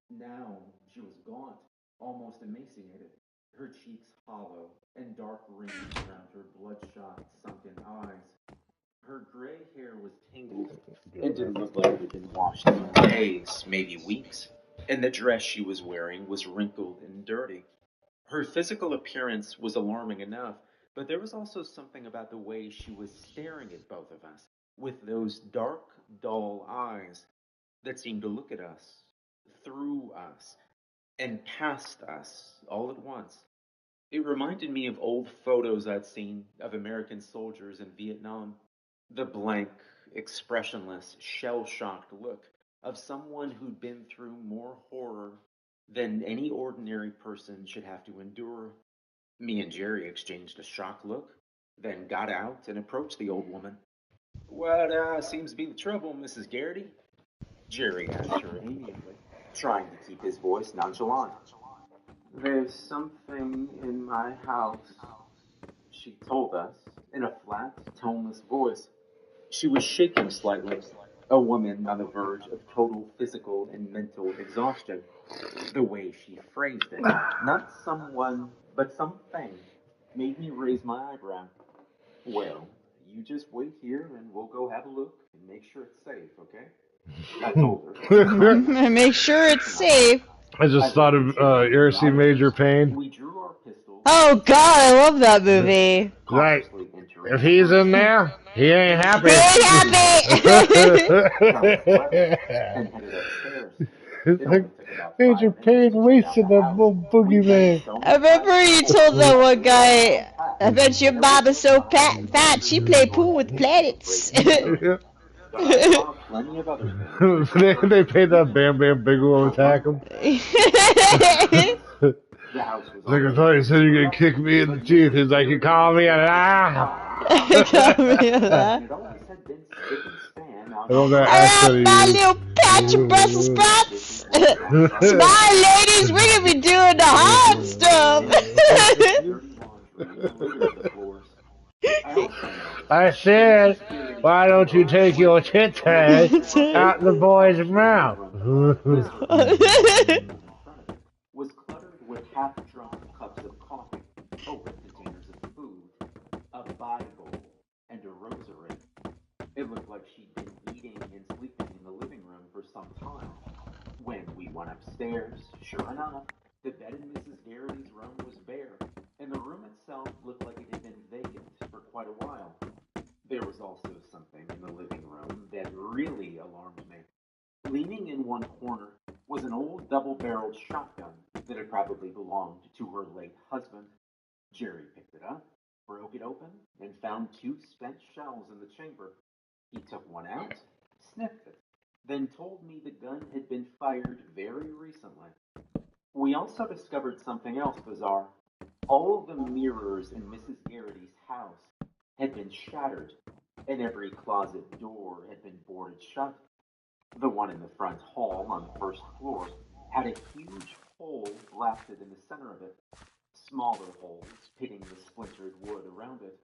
Now she was gaunt, almost emaciated, her cheeks hollow and dark rings around her bloodshot, sunken eyes. Her gray hair was tangled and didn't look like it had been washed in days, maybe weeks, and the dress she was wearing was wrinkled and dirty. Her physical appearance was alarming enough, but there was also something about the way she was staring at both of us, with those dark, dull eyes that seemed to look at us, through us, and past us all at once. It reminded me of old photos I'd seen of American soldiers in Vietnam. The blank, expressionless, shell shocked look of someone who'd been through more horror than any ordinary person should have to endure. Me and Jerry exchanged a shocked look, then got out and approached the old woman. What seems to be the trouble, Mrs. Garrity? Jerry asked her amiably, trying to keep his voice nonchalant. There's something in my house, she told us in a flat, toneless voice. She was shaking slightly, a woman on the verge of total physical and mental exhaustion. The way she phrased it, not someone, but something, made me raise my eyebrow. Well, you just wait here and we'll go have a look and make sure it's safe, okay? I told her. Make sure it's safe. I just thought of Irisi Major Pain. We drew our pistols. Oh god, I love that movie. Right. If he's in there, he ain't happy. He ain't happy! Major Pain wasted the boogeyman. I remember you told that one guy, I bet your mom is so fat she play pool with planets. Plenty of other things. they paid that Bam Bam Bigelow attack him. Like, I thought you said you were going to kick me in the teeth. He's like, you call me a laugh. I love that accent. My little patch of Brussels sprouts. Smile, ladies, we're going to be doing the hard stuff. I said, why don't you take your tit tag out the boy's mouth? Was cluttered with half-drunk cups of coffee, open containers of food, a Bible, and a rosary. It looked like she'd been eating and sleeping in the living room for some time. When we went upstairs, sure enough, the bed in Mrs. Garrity's room was bare, and the room itself looked like it had been vacant for quite a while. There was also something in the living room that really alarmed me. Leaning in one corner was an old double-barreled shotgun that had probably belonged to her late husband. Jerry picked it up, broke it open, and found 2 spent shells in the chamber. He took one out, sniffed it, then told me the gun had been fired very recently. We also discovered something else bizarre. All the mirrors in Mrs. Garrity's house had been shattered, and every closet door had been boarded shut. The one in the front hall on the first floor had a huge hole blasted in the center of it, smaller holes pitting the splintered wood around it.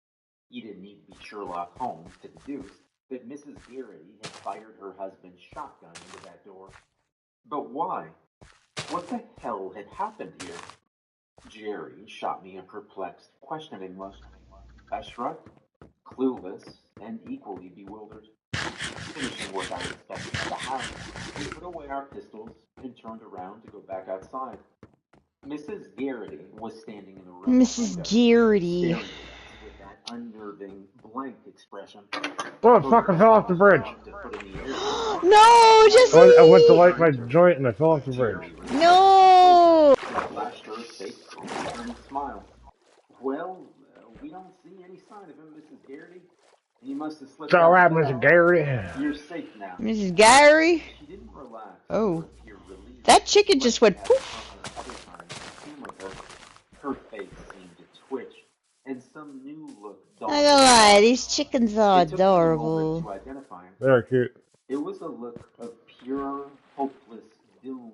You didn't need to be Sherlock Holmes to deduce that Mrs. Garrity had fired her husband's shotgun into that door. But why? What the hell had happened here? Jerry shot me a perplexed, questioning look. I shrugged, clueless and equally bewildered. Finishing what I expected at the house, we put away our pistols and turned around to go back outside. Mrs. Garrity was standing in the room. Mrs. Garrity. Staring at us with that unnerving, blank expression. Oh, fuck, I fell off the bridge. No, Jesse! I went to light my joint and I fell off the bridge. No! Flashed her face and a smile. Well, we don't see any sign of him, Mrs. Garrity. He must have slipped. It's alright, out. Mr. Garrity. You're safe now. Mrs. Gary? She didn't relax. Oh. Appear relieved. That chicken just went poof. Other times, came with her face seemed to twitch, and some new look dawned. I don't lie, these chickens are It took me a moment adorable. to identify him. They're cute. It was a look of pure, hopeless doom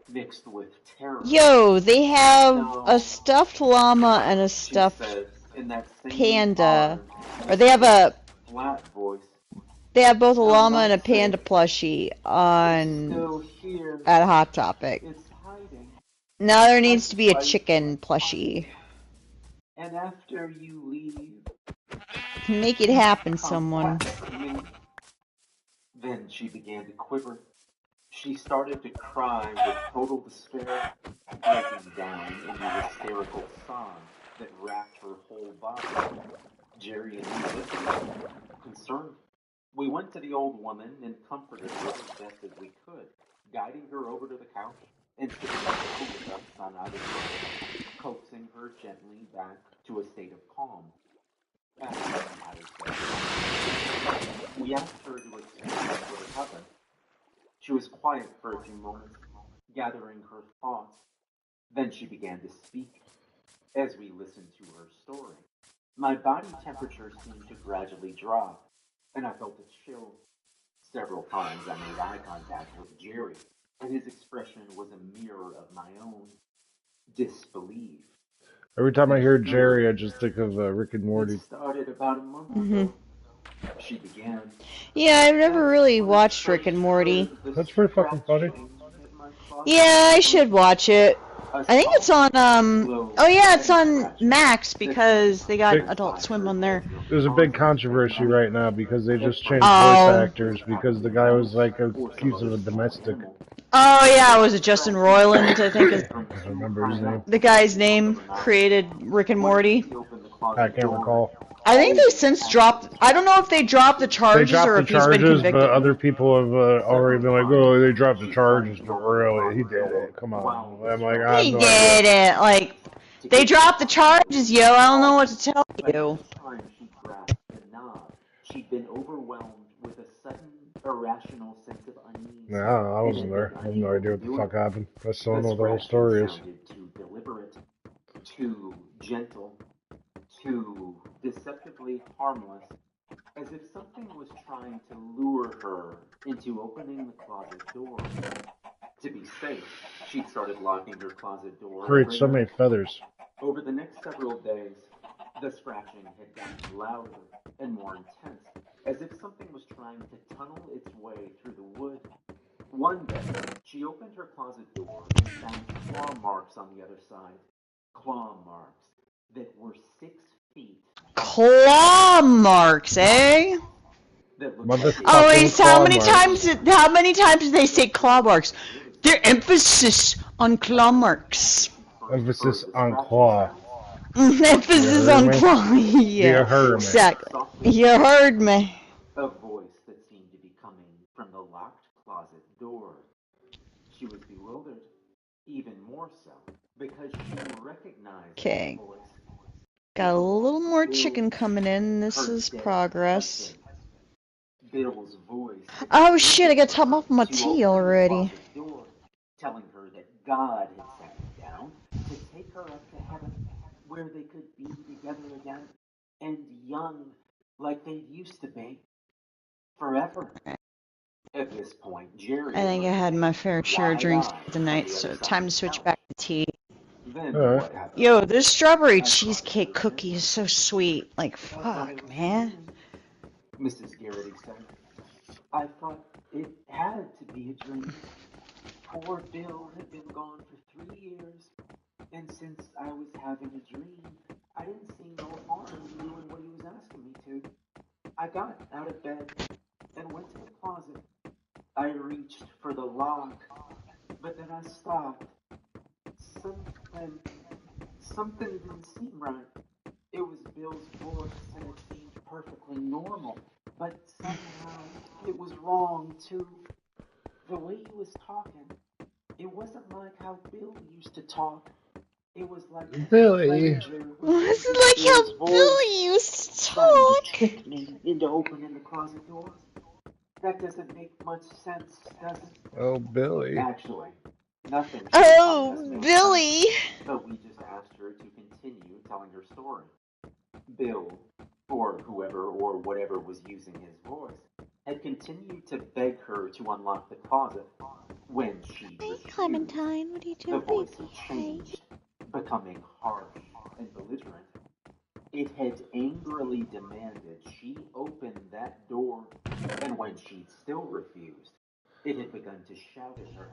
mixed with terror. Yo, they have a stuffed llama and a She stuffed said in that same panda. hard, Or they have a flat voice. they have both a llama and a panda plushie on Still here. at Hot Topic. It's hiding. Now there needs to be a chicken plushie. And after you leave, Make it happen, someone. contact me. Then she began to quiver. She started to cry with total despair, breaking down into hysterical sobs that racked her whole body. Jerry and me listened, concerned. We went to the old woman and comforted her as best as we could, guiding her over to the couch and sitting down with us on either side, coaxing her gently back to a state of calm. We asked her to explain what had happened. She was quiet for a few moments, gathering her thoughts. Then she began to speak. As we listened to her story, my body temperature seemed to gradually drop, and I felt a chill. Several times I made eye contact with Jerry, and his expression was a mirror of my own. Disbelief. Every time I hear Jerry, I just think of Rick and Morty. It started about a month ago. She began. Yeah, I've never really watched Rick and Morty. That's pretty fucking funny. Yeah, I should watch it. I think it's on, oh yeah, it's on Max because they got Adult Swim on there. There's a big controversy right now because they just changed Oh. voice actors because the guy was like accused of a domestic. Oh yeah, was it Justin Roiland, I think is I don't remember his name. the guy's name, created Rick and Morty. I can't recall. I think they since dropped, I don't know if they dropped the They charges dropped or the if he's been charges, convicted. but other people have already been like, "Oh, they dropped the charges." But really, he did it. Come on. I'm like, I He have no idea. did it, like, they dropped the charges, yo, I don't know what to tell you. Time she grasped the knob, she'd been overwhelmed with a sudden, irrational sense of unease. No, I wasn't there. I have no idea what the fuck happened. I still don't know what the whole story is. Sounded too deliberate, too gentle, too deceptively harmless, as if something was trying to lure her into opening the closet door. To be safe, she'd started locking her closet door. Creates so many feathers. Over the next several days, the scratching had gotten louder and more intense, as if something was trying to tunnel its way through the wood. One day, she opened her closet door and found claw marks on the other side. Claw marks that were 6 feet. Claw marks, eh? That looked Mother- like Oh Fucking wait, claw marks. how many times did they say claw marks? Their emphasis on claw marks. Emphasis on claw. Emphasis You on heard me? claw. Yeah, You heard me. exactly. You heard me. a voice that seemed to be coming from the locked closet door. She was bewildered, even more so, because she recognized Okay. the voice. Got a little more chicken coming in. This Her is dead progress. husband. Bill's voice. Oh shit, I got top off my To tea open the already. closet door, telling her that God had sent them down to take her up to heaven, where they could be together again and young like they used to be, forever. At this point, Jerry I think I had my fair share of drinks for the night, so time to switch back to tea. Then Alright. what happened? Yo, this strawberry cheesecake cookie is so sweet. Like, fuck, man. Mrs. Garrity said. I thought it had to be a dream. Poor Bill had been gone for 3 years, and since I was having a dream, I didn't see no harm in doing what he was asking me to. I got out of bed and went to the closet. I reached for the lock, but then I stopped. Something didn't seem right. It was Bill's voice, and it seemed perfectly normal, but somehow it was wrong too. The way he was talking, it wasn't like how Bill used to talk. It was like Billy. Wasn't like how Billy used to trying to talk. trick me into opening the closet door. That doesn't make much sense, does it? Oh, Billy. Actually, nothing. Oh, Billy. But we just asked her to continue telling her story. Bill, or whoever or whatever was using his voice, had continued to beg her to unlock the closet. When she refused, Clementine, what are you the doing? voice had changed, becoming harsh and belligerent. It had angrily demanded she open that door, and when she'd still refused, it had begun to shout at her,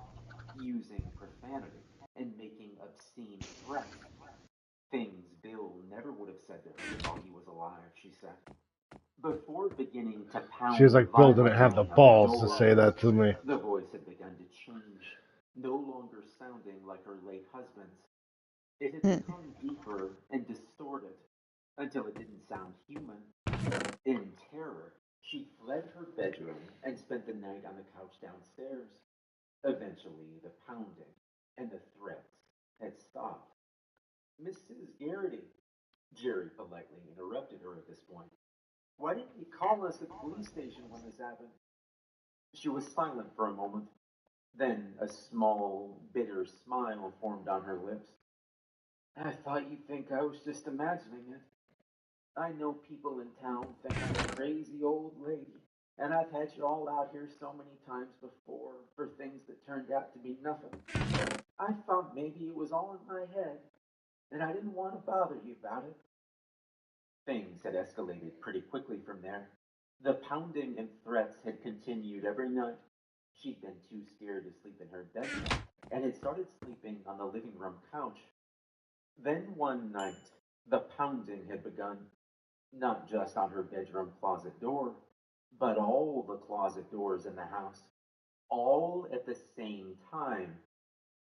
using profanity and making obscene threats. Things Bill never would have said to her while he was alive, she said. Before beginning to pound She was like, Bill didn't have the balls to say that to me. the voice had begun to change, no longer sounding like her late husband's. It had become deeper and distorted until it didn't sound human. In terror, she fled her bedroom and spent the night on the couch downstairs. Eventually, the pounding and the threats had stopped. Mrs. Garrity, Jerry politely interrupted her at this point. Why didn't you call us at the police station when this happened? She was silent for a moment. Then a small, bitter smile formed on her lips. I thought you'd think I was just imagining it. I know people in town think I'm a crazy old lady, and I've had you all out here so many times before for things that turned out to be nothing. I thought maybe it was all in my head, and I didn't want to bother you about it. Things had escalated pretty quickly from there. The pounding and threats had continued every night. She'd been too scared to sleep in her bedroom, and had started sleeping on the living room couch. Then one night, the pounding had begun, not just on her bedroom closet door, but all the closet doors in the house, all at the same time.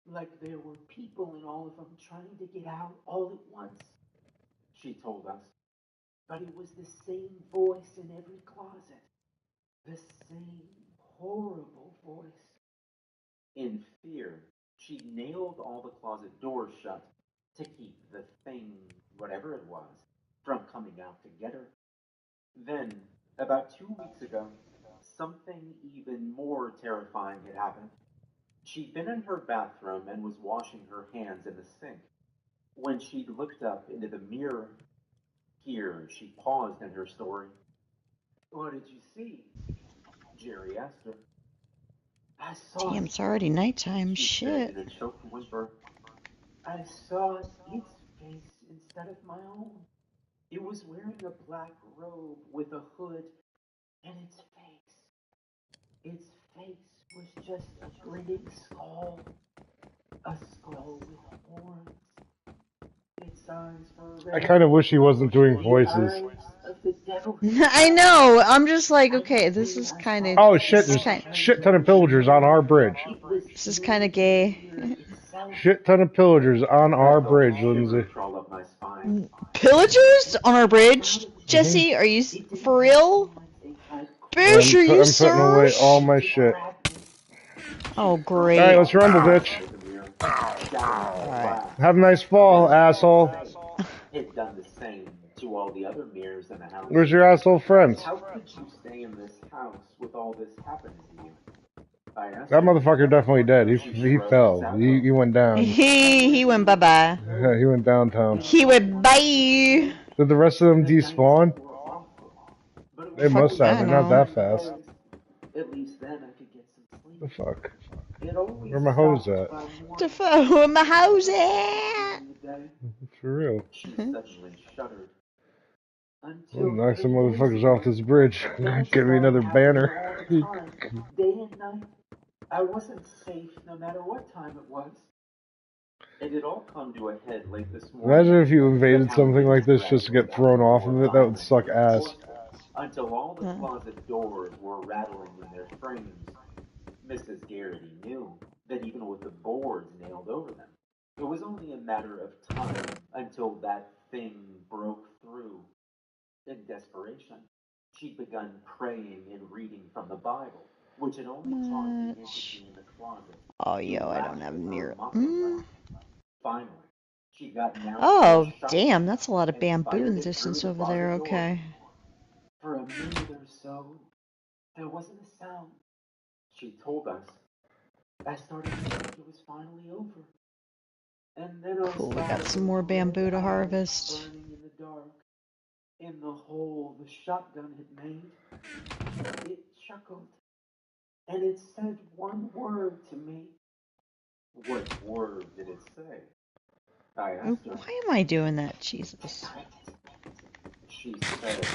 Like there were people in all of them trying to get out all at once, she told us. But it was the same voice in every closet, the same horrible voice. In fear, she nailed all the closet doors shut to keep the thing, whatever it was, from coming out to get her. Then, about 2 weeks ago, something even more terrifying had happened. She'd been in her bathroom and was washing her hands in the sink. When she'd looked up into the mirror, here she paused in her story. What did you see? Jerry asked her. I saw Damn, it's already nighttime. she said Shit. in a choked whimper. I saw its face instead of my own. It was wearing a black robe with a hood, and its face was just a grinning skull. A skull with horns. Its eyes were I red. kind of wish he wasn't doing The voices. eyes of the devil. I know. I'm just like, okay, this is kind of. Oh shit, This is there's kind. shit ton of pillagers on our bridge. This is kind of gay. Shit ton of pillagers on our bridge, Lindsay. Crawl up my spine. Pillagers on our bridge? Jesse, are you for real? Bitch, are you I'm putting away serious? all my shit. Oh, Alright, great. let's rumble, bitch. Have a nice fall, asshole. Had done the same to all the other mirrors in the house. Where's your asshole friends? How could you stay in this house with all this happening to you? I asked That her. motherfucker definitely dead. He fell. He went down. He went bye-bye. He went downtown. He went bye. Did the rest of them The nights despawn? were awful, but it They was Fuck must always have. I They're after not know. that night fast. closed. At least then I could get some The sleep. fuck? It always Where my hose stopped at? by The morning fuck? Where my house at? during the day. For real. She suddenly shuddered. We'll Until knock some 8 days motherfuckers off ago, this bridge. then it Give me another started happening banner. all the time, day and night. I wasn't safe no matter what time it was. It had all come to a head late this morning. Imagine if you The invaded town something like this racetrack just to was get about thrown to off more of it. That would violence suck than ass. before, until all the Huh. closet doors were rattling in their frames. Mrs. Garrity knew that even with the boards nailed over them, it was only a matter of time until that thing broke through. In desperation, she'd begun praying and reading from the Bible, which had only caused the Much. entity in the closet Oh, to yo, I don't rattle have her near. muffler. Finally, she'd gotten out Oh, to a damn, shotgun that's a lot of and bamboo in fired the it through distance the over there. closet door. Okay. For a minute or so, there wasn't a sound. She told us. I started to think it was finally over. And then I Cool, we saw got some more those red bamboo to eyes harvest. burning in the dark, in the hole the shotgun had made. It chuckled, and it said one word to me. What word did it say? I asked her. Why am I doing that? Jesus. She said,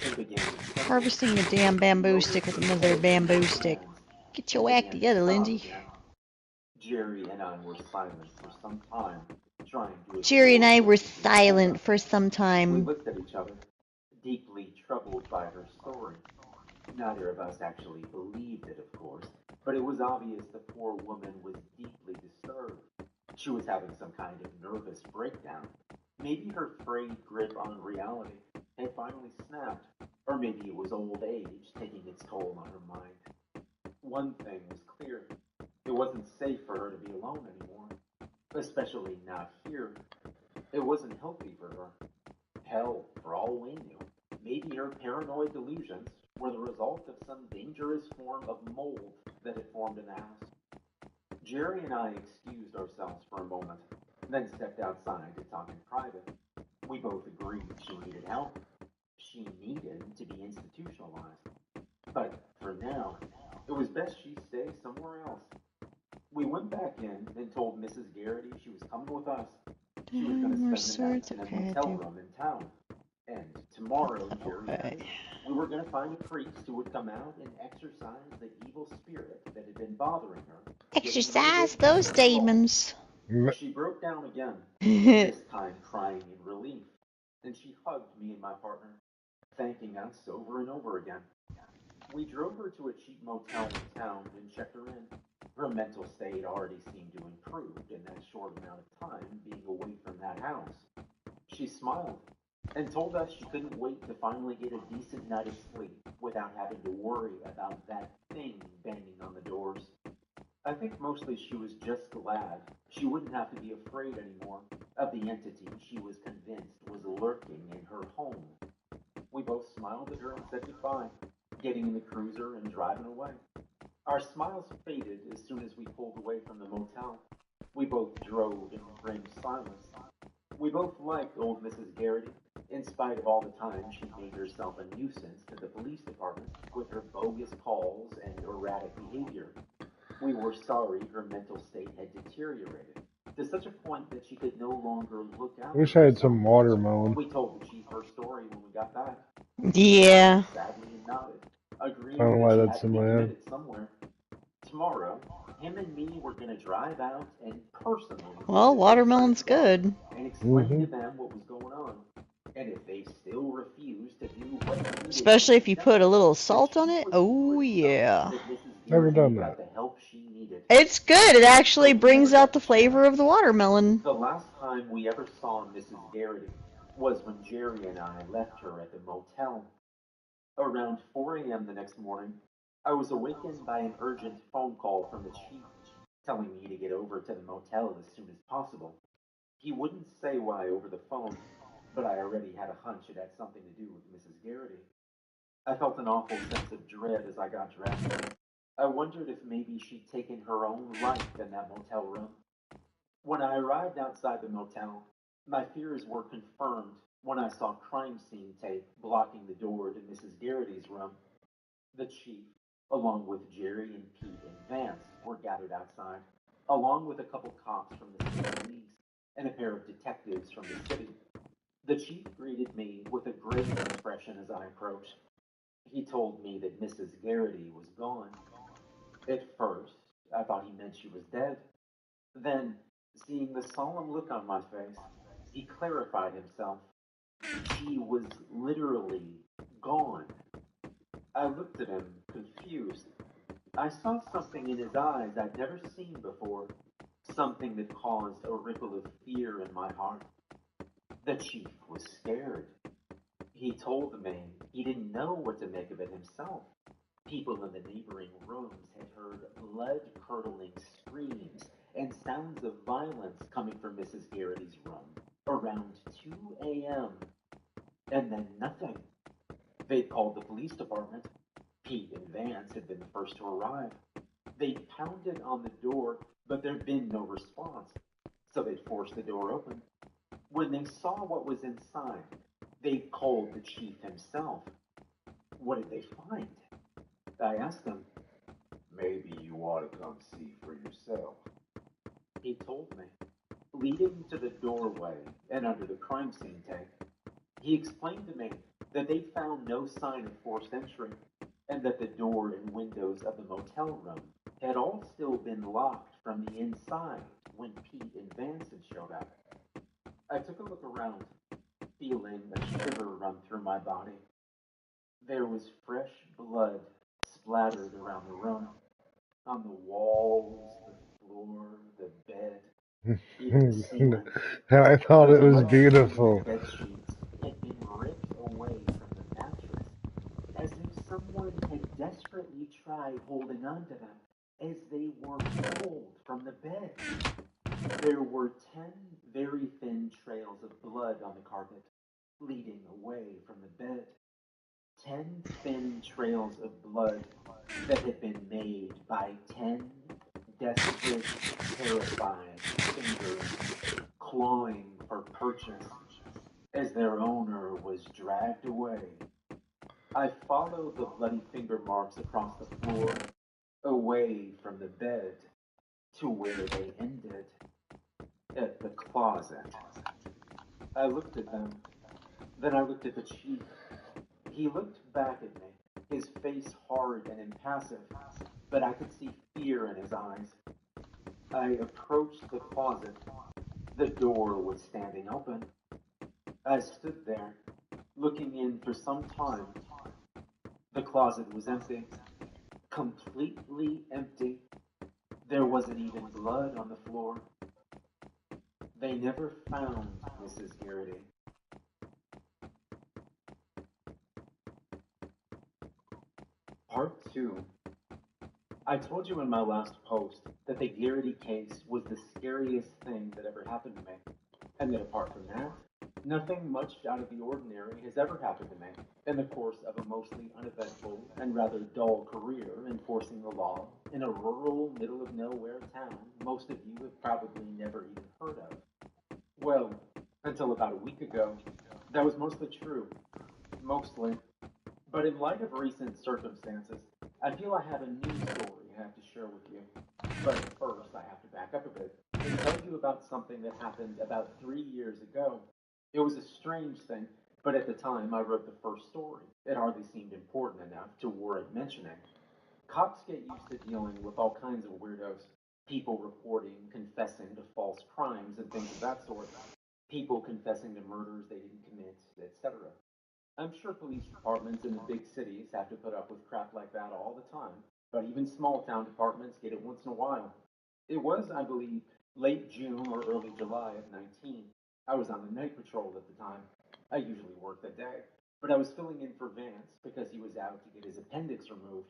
and began to tremble. Harvesting a damn bamboo stick with another bamboo stick. Get your act together, Lindsay. Jerry and I were silent for some time, trying to Jerry and I absorb were what Mrs. told silent us. for some We time. looked at each other, deeply troubled by her story. Neither of us actually believed it, of course, but it was obvious the poor woman was deeply disturbed. She was having some kind of nervous breakdown. Maybe her frayed grip on reality had finally snapped, or maybe it was old age taking its toll on her mind. One thing was clear. It wasn't safe for her to be alone anymore, especially not here. It wasn't healthy for her. Hell, for all we knew, maybe her paranoid delusions were the result of some dangerous form of mold that had formed in the house. Jerry and I excused ourselves for a moment, then stepped outside to talk in private. We both agreed she needed help. She needed to be institutionalized. But for now, it was best she stay somewhere else. We went back in and told Mrs. Garrity she was coming with us. She was going to More spend the night swords? in a Okay, I motel do. room in town. And tomorrow, Jerry Okay. said, we were going to find a priest who would come out and exorcise the evil spirit that had been bothering her. Exercise those demons. She broke down again, this time crying in relief. And she hugged me and my partner, thanking us over and over again. We drove her to a cheap motel in town and checked her in. Her mental state already seemed to improve in that short amount of time being away from that house. She smiled and told us she couldn't wait to finally get a decent night of sleep without having to worry about that thing banging on the doors. I think mostly she was just glad she wouldn't have to be afraid anymore of the entity she was convinced was lurking in her home. We both smiled at her and said goodbye, getting in the cruiser and driving away. Our smiles faded as soon as we pulled away from the motel. We both drove in grim silence. We both liked old Mrs. Garrity, in spite of all the time she made herself a nuisance to the police department with her bogus calls and erratic behavior. We were sorry her mental state had deteriorated to such a point that she could no longer look out. I wish I had some watermelon. We told the chief her story when we got back. Yeah. Sadly, he nodded, agreeing I don't know that why she that's had to in be my head. committed somewhere. Tomorrow, him and me were going to drive out and personally Well, visit watermelon's their friend's good. farm and explain to them what was going on. And if they still refused to do what needed Especially if you to be put a done, little the salt on chief it. was Oh, pretty yeah. certain that Mrs. Never Garrity done got that. the help she needed. It's good. It actually But we never brings out got the the flavor chance. of the watermelon. The last time we ever saw Mrs. Garrity was when Jerry and I left her at the motel. Around 4 a.m. the next morning, I was awakened by an urgent phone call from the chief, telling me to get over to the motel as soon as possible. He wouldn't say why over the phone, but I already had a hunch it had something to do with Mrs. Garrity. I felt an awful sense of dread as I got dressed. I wondered if maybe she'd taken her own life in that motel room. When I arrived outside the motel, my fears were confirmed when I saw crime scene tape blocking the door to Mrs. Garrity's room. The chief, along with Jerry and Pete and Vance, were gathered outside, along with a couple cops from the state police and a pair of detectives from the city. The chief greeted me with a grave expression as I approached. He told me that Mrs. Garrity was gone. At first, I thought he meant she was dead. Then, seeing the solemn look on my face, he clarified himself. She was literally gone. I looked at him, confused. I saw something in his eyes I'd never seen before, something that caused a ripple of fear in my heart. The chief was scared. He told me he didn't know what to make of it himself. People in the neighboring rooms had heard blood-curdling screams and sounds of violence coming from Mrs. Garrity's room around 2 a.m. And then nothing. They'd called the police department. Pete and Vance had been the first to arrive. They'd pounded on the door, but there'd been no response, so they'd forced the door open. When they saw what was inside, they called the chief himself. What did they find? I asked him. Maybe you ought to come see for yourself. He told me. Leading to the doorway and under the crime scene tape, he explained to me that they found no sign of forced entry and that the door and windows of the motel room had all still been locked from the inside when Pete and Vance had showed up. I took a look around, feeling a shiver run through my body. There was fresh blood splattered around the room, on the walls, the floor, the bed, even the ceiling. I thought it The was blood-stained beautiful. bed sheets had been ripped away from the mattress, as if someone had desperately tried holding on to them as they were pulled from the bed. There were 10 very thin trails of blood on the carpet, leading away from the bed. 10 thin trails of blood that had been made by 10 desperate, terrified fingers clawing for purchase as their owner was dragged away. I followed the bloody finger marks across the floor, away from the bed, to where they ended, at the closet. I looked at them, then I looked at the chief. He looked back at me, his face hard and impassive, but I could see fear in his eyes. I approached the closet. The door was standing open. I stood there, looking in for some time. The closet was empty, completely empty. There wasn't even blood on the floor. They never found Mrs. Garrity. Part 2. I told you in my last post that the Garrity case was the scariest thing that ever happened to me, and that apart from that, nothing much out of the ordinary has ever happened to me in the course of a mostly uneventful and rather dull career enforcing the law in a rural, middle-of-nowhere town most of you have probably never even heard of. Well, until about a week ago, that was mostly true. Mostly. But in light of recent circumstances, I feel I have a new story I have to share with you. But first, I have to back up a bit and tell you about something that happened about 3 years ago. It was a strange thing, but at the time I wrote the first story. It hardly seemed important enough to warrant mentioning. Cops get used to dealing with all kinds of weirdos. People reporting, confessing to false crimes and things of that sort. People confessing to murders they didn't commit, etc. I'm sure police departments in the big cities have to put up with crap like that all the time, but even small town departments get it once in a while. It was, I believe, late June or early July of 19. I was on the night patrol at the time. I usually worked the day, but I was filling in for Vance because he was out to get his appendix removed.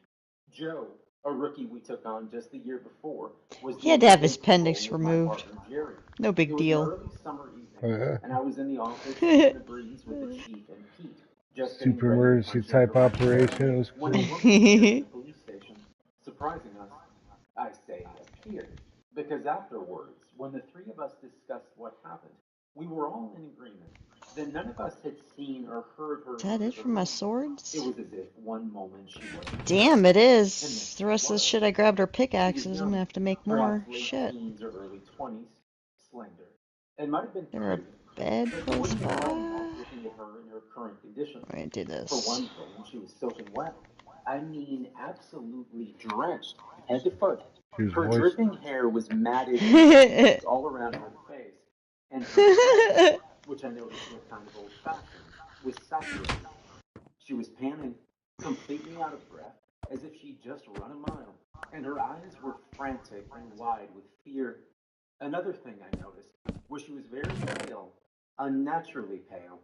Joe, a rookie we took on just the year before, was He had to have doing his night patrol appendix with my removed. partner Jerry. No It big was an deal. early summer evening, and I was in the office Super in the breeze with the chief and Pete, just getting ready to Emergency punch in type for lunch. operation. It was When cool. a woman appeared at the police station, surprising us. I say appeared, because afterwards, when the three of us discussed what happened, we were all in agreement that none of us had seen or heard her. Is that it for my swords? It was as if one moment she was. Damn, it is. The rest of the shit I grabbed are pickaxes. I'm gonna have to make more. Shit. Teens or early 20s, slender. It might have been There a bed close by? looking at her in her current condition. I'm gonna do For this. one thing, she was soaking wet. I mean, absolutely drenched, head to foot. She was Her moist. dripping hair was matted all around her face, and her hair, which I noticed was kind of old-fashioned, was saturated. She was panting, completely out of breath, as if she'd just run a mile, and her eyes were frantic and wide with fear. Another thing I noticed was she was very pale, unnaturally pale.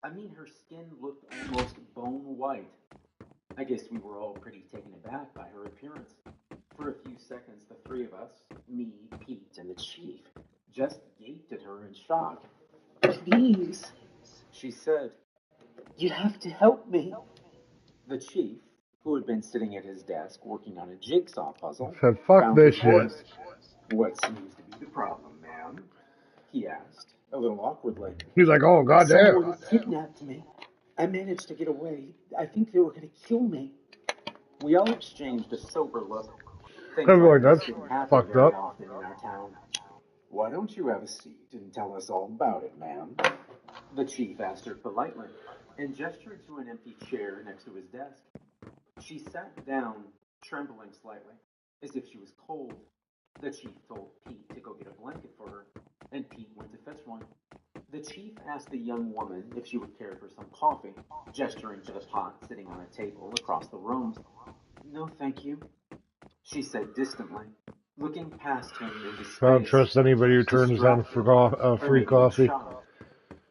I mean, her skin looked almost bone white. I guess we were all pretty taken aback by her appearance. For a few seconds, the three of us, me, Pete, and the chief, just gaped at her in shock. "Please," she said, "you have to help me." The chief, who had been sitting at his desk working on a jigsaw puzzle, Said, fuck found this his shit. voice. "What seems to be the problem, ma'am?" he asked, a little awkwardly. He's like, oh, goddamn. "Someone kidnapped me. I managed to get away. I think they were going to kill me." We all exchanged a sober look. Things Everyone, like this that's didn't happen fucked very up. often in our town. "Why don't you have a seat and tell us all about it, ma'am?" the chief asked her politely, and gestured to an empty chair next to his desk. She sat down, trembling slightly, as if she was cold. The chief told Pete to go get a blanket for her, and Pete went to fetch one. The chief asked the young woman if she would care for some coffee, gesturing to the pot sitting on a table across the room. "No, thank you," she said distantly, looking past him into space. I don't trust anybody who turns down free coffee.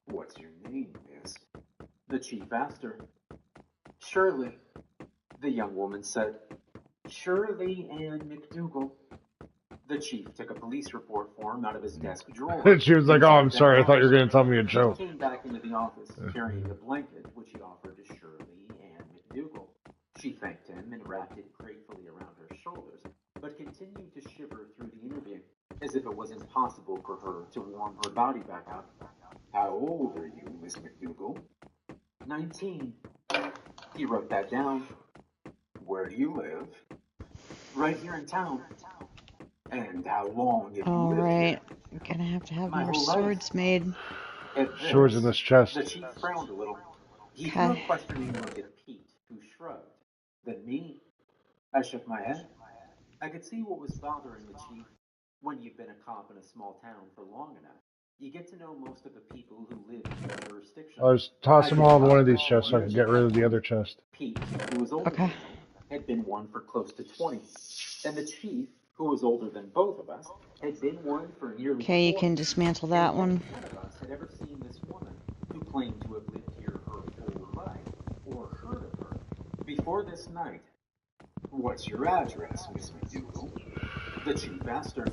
"What's your name, miss?" the chief asked her. "Shirley," the young woman said. "Shirley Ann McDougal." The chief took a police report form out of his desk drawer. And she was like, oh, I'm sorry, I thought you were going to tell me a joke. He came back into the office carrying a blanket, which he offered to Shirley Ann McDougal. She thanked him and wrapped it gratefully around her shoulders, but continued to shiver through the interview, as if it was impossible for her to warm her body back up. "How old are you, Miss McDougal?" 19. He wrote that down. "Where do you live?" "Right here in town." "And how long have you lived Alright. here?" I'm gonna have to have "My more whole life." swords made. At this, Swords in this chest. the chief frowned a little. He threw a questioning look at Pete, who shrugged. Then me. I shook my head. I could see what was bothering the chief. When you've been a cop in a small town for long enough, you get to know most of the people who live in your jurisdiction. I'll just toss them all in one of these chests so I can get rid of the other chest. Pete, who was older than me, had been one for close to 20. And the chief, who was older than both of us, had been one for nearly 40. Okay, you can dismantle that one. None of us had ever seen this woman, who claimed to have lived here her whole life, or heard of her, before this night. "What's your address, Miss McDougal?" the chief asked her.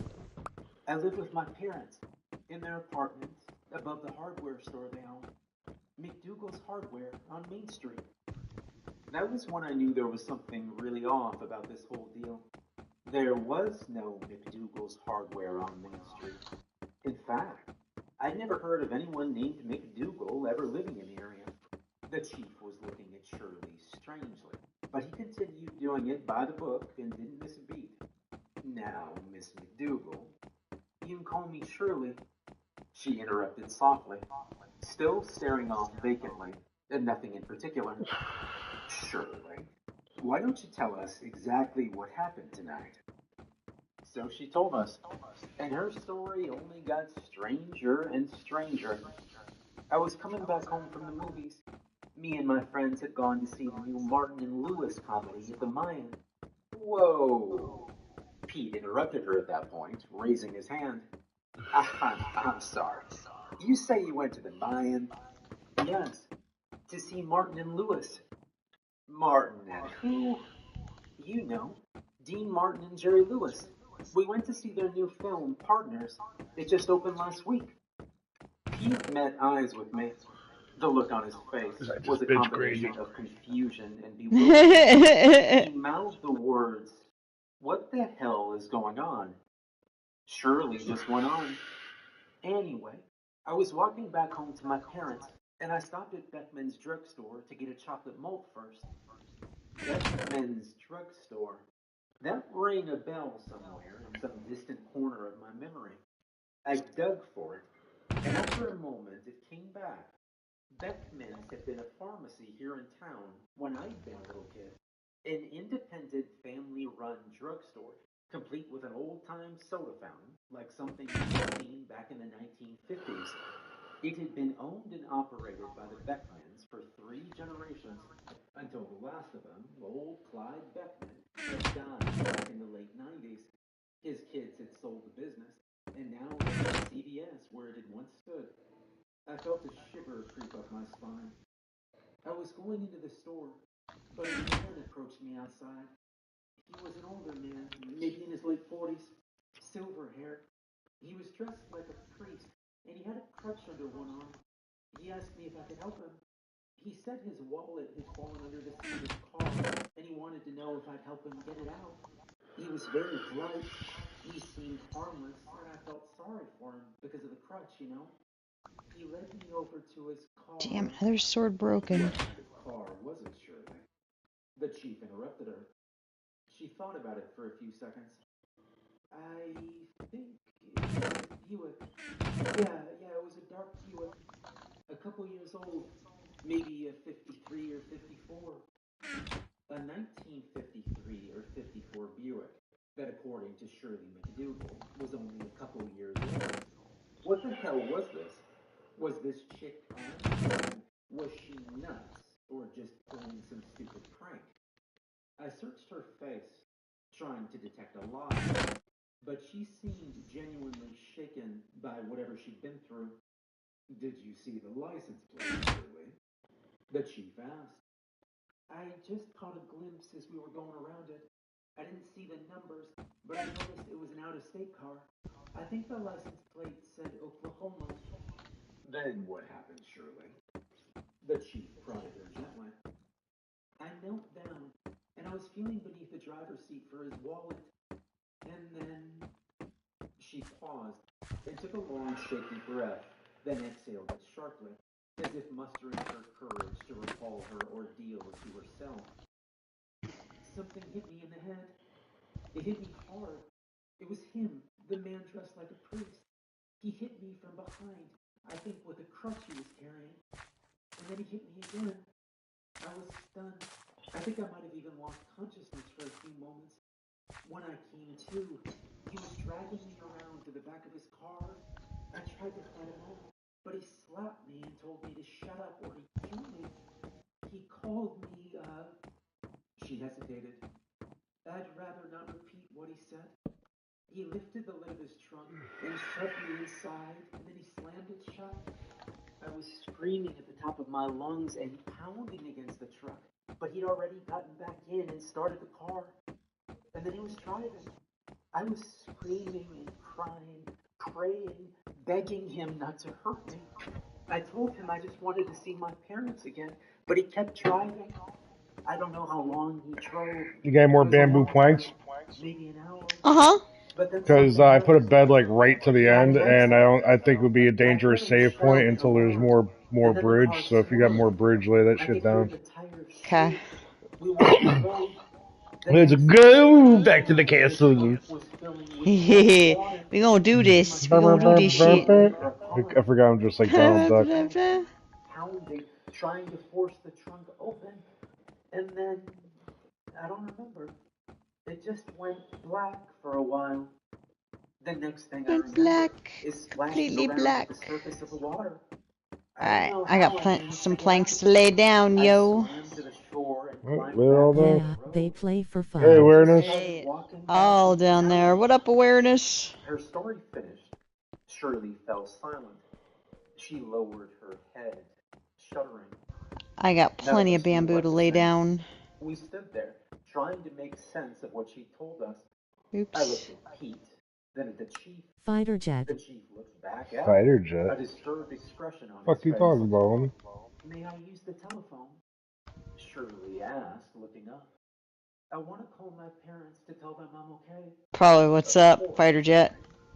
"I live with my parents, in their apartment, above the hardware store they own. McDougal's Hardware on Main Street." That was when I knew there was something really off about this whole deal. There was no McDougal's Hardware on Main Street. In fact, I'd never heard of anyone named McDougal ever living in the area. The chief was looking at Shirley strangely, but he continued doing it by the book and didn't miss a beat. "Now, Miss McDougal, you can call me Shirley," she interrupted softly, still staring off vacantly at nothing in particular. "Shirley, why don't you tell us exactly what happened tonight?" So she told us, and her story only got stranger and stranger. "I was coming back home from the movies. Me and my friends had gone to see the new Martin and Lewis comedy at the Mayan." "Whoa!" Pete interrupted her at that point, raising his hand. I'm sorry. You say you went to the Mayan?" "Yes, to see Martin and Lewis." "Martin and who?" "You know, Dean Martin and Jerry Lewis. We went to see their new film, Partners. It just opened last week." Pete met eyes with me. The look on his face was a combination of confusion and bewilderment. He mouthed the words, What the hell is going on? Shirley just went on. Anyway, I was walking back home to my parents, and I stopped at Beckman's drugstore to get a chocolate malt first. Beckman's drugstore. That rang a bell somewhere in some distant corner of my memory. I dug for it, and after a moment it came back. Beckman's had been a pharmacy here in town when I'd been a little kid. An independent, family-run drugstore, complete with an old-time soda fountain, like something you'd seen back in the 1950s. It had been owned and operated by the Beckmans for 3 generations, until the last of them, old Clyde Beckman, had died back in the late 90s. His kids had sold the business, and now it was CVS where it had once stood. I felt a shiver creep up my spine. I was going into the store, but a man approached me outside. He was an older man, maybe in his late 40s, silver hair. He was dressed like a priest, and he had a crutch under one arm. He asked me if I could help him. He said his wallet had fallen under the seat of his car, and he wanted to know if I'd help him get it out. He was very polite. He seemed harmless, and I felt sorry for him because of the crutch, you know. He led me over to his car. Damn, another sword broken. What kind of car was it, Shirley? The chief interrupted her. She thought about it for a few seconds. I think it was a Buick. Yeah, it was a dark Buick. A couple years old. Maybe a 53 or 54. A 1953 or 54 Buick that, according to Shirley McDougal, was only a couple years old. What the hell was this? Was this chick on? Was she nuts? Or just pulling some stupid prank? I searched her face, trying to detect a lie, but she seemed genuinely shaken by whatever she'd been through. Did you see the license plate, Shirley? The chief asked. I just caught a glimpse as we were going around it. I didn't see the numbers, but I noticed it was an out-of-state car. I think the license plate said Oklahoma. Then what happened, Shirley? The chief prodded her gently. I knelt down, and I was feeling beneath the driver's seat for his wallet. And then... She paused, and took a long, shaky breath, then exhaled it sharply, as if mustering her courage to recall her ordeal to herself. Something hit me in the head. It hit me hard. It was him, the man dressed like a priest. He hit me from behind, I think with a crutch he was carrying. And then he hit me again. I was stunned. I think I might have even lost consciousness for a few moments. When I came to, he was dragging me around to the back of his car. I tried to fight him off, but he slapped me and told me to shut up or he'd kill me. He called me, She hesitated. I'd rather not repeat what he said. He lifted the lid of his trunk and shoved me inside, and then he slammed it shut. I was screaming at the top of my lungs and pounding against the truck, but he'd already gotten back in and started the car. And then he was driving. I was screaming and crying, praying, begging him not to hurt me. I told him I just wanted to see my parents again, but he kept driving. I don't know how long he drove. You got more bamboo planks? Maybe an hour. Uh-huh. Because I put a bed like right to the end, and I think it would be a dangerous save point until there's more bridge. So if you got more bridge, lay that shit down. Okay. Let's go back to the castle. We gonna do this. We gonna do this shit. I forgot I'm just like Donald Duck. Pounding, trying to force the trunk open, and then I don't remember. It just went black for a while. The next thing I remember is splashing around at the surface of the water. Alright, I got some planks to lay down, yo. Yeah, they play for fun. Hey, awareness. Hey, all down there. What up, awareness? Her story finished. Shirley fell silent. She lowered her head, shuddering. I got plenty of bamboo to lay down. We stood there, trying to make sense of what she told us. Oops. I looked at Pete, then at the chief. Fighter jet. The chief looked back at Fighter me, jet? a disturbed expression on Fuck his you face. talking about, homie? May I use the telephone? Shirley asked, looking up. I want to call my parents to tell them I'm okay. Probably what's up, fighter jet.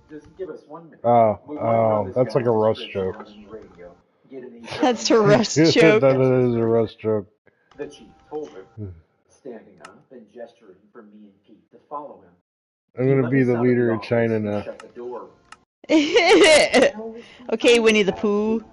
Just give us 1 minute. Oh, We want to run this that's like a guy's Rust description joke. on the radio. Get an That's a Rust That joke. is a Rust joke. The chief told her, standing up and gesturing for me and Pete to follow him. I'm gonna be the leader of China now. Shut the door. Okay, Winnie the Pooh.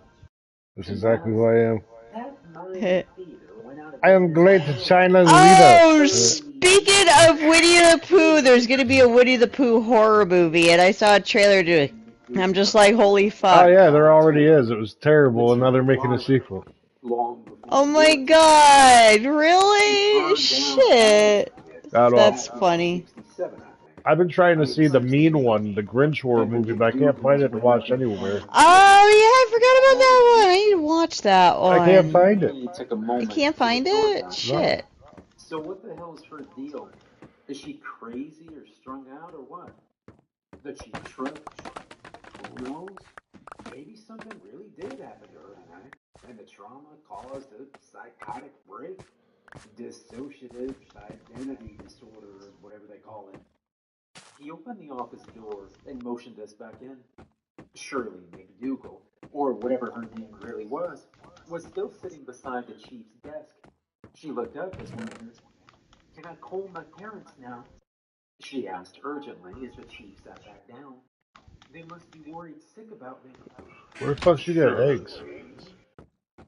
That's exactly who I am. That Mayan theater went out of I am great China's Oh, leader. speaking of Winnie the Pooh, there's gonna be a Winnie the Pooh horror movie, and I saw a trailer to it. I'm just like, holy fuck. Oh yeah, there already is. It was terrible, and now they're making a sequel. Oh my god, really? Shit. That's funny. I've been trying to see the mean one, the Grinch horror movie, but I can't find it to watch anywhere. Oh yeah, I forgot about that one. I need to watch that one. I can't find it. You can't find it? Shit. So what the hell's her deal? Is she crazy or strung out or what? The chief shrugged. Who knows? Maybe something really did happen to her tonight, and the trauma caused a psychotic break. Dissociative identity disorder, or whatever they call it. He opened the office door and motioned us back in. Shirley McDougal, or whatever her name really was still sitting beside the chief's desk. She looked up as one of her. Can I call my parents now? She asked urgently as the chief sat back down. They must be worried sick about me. Where the fuck she got eggs?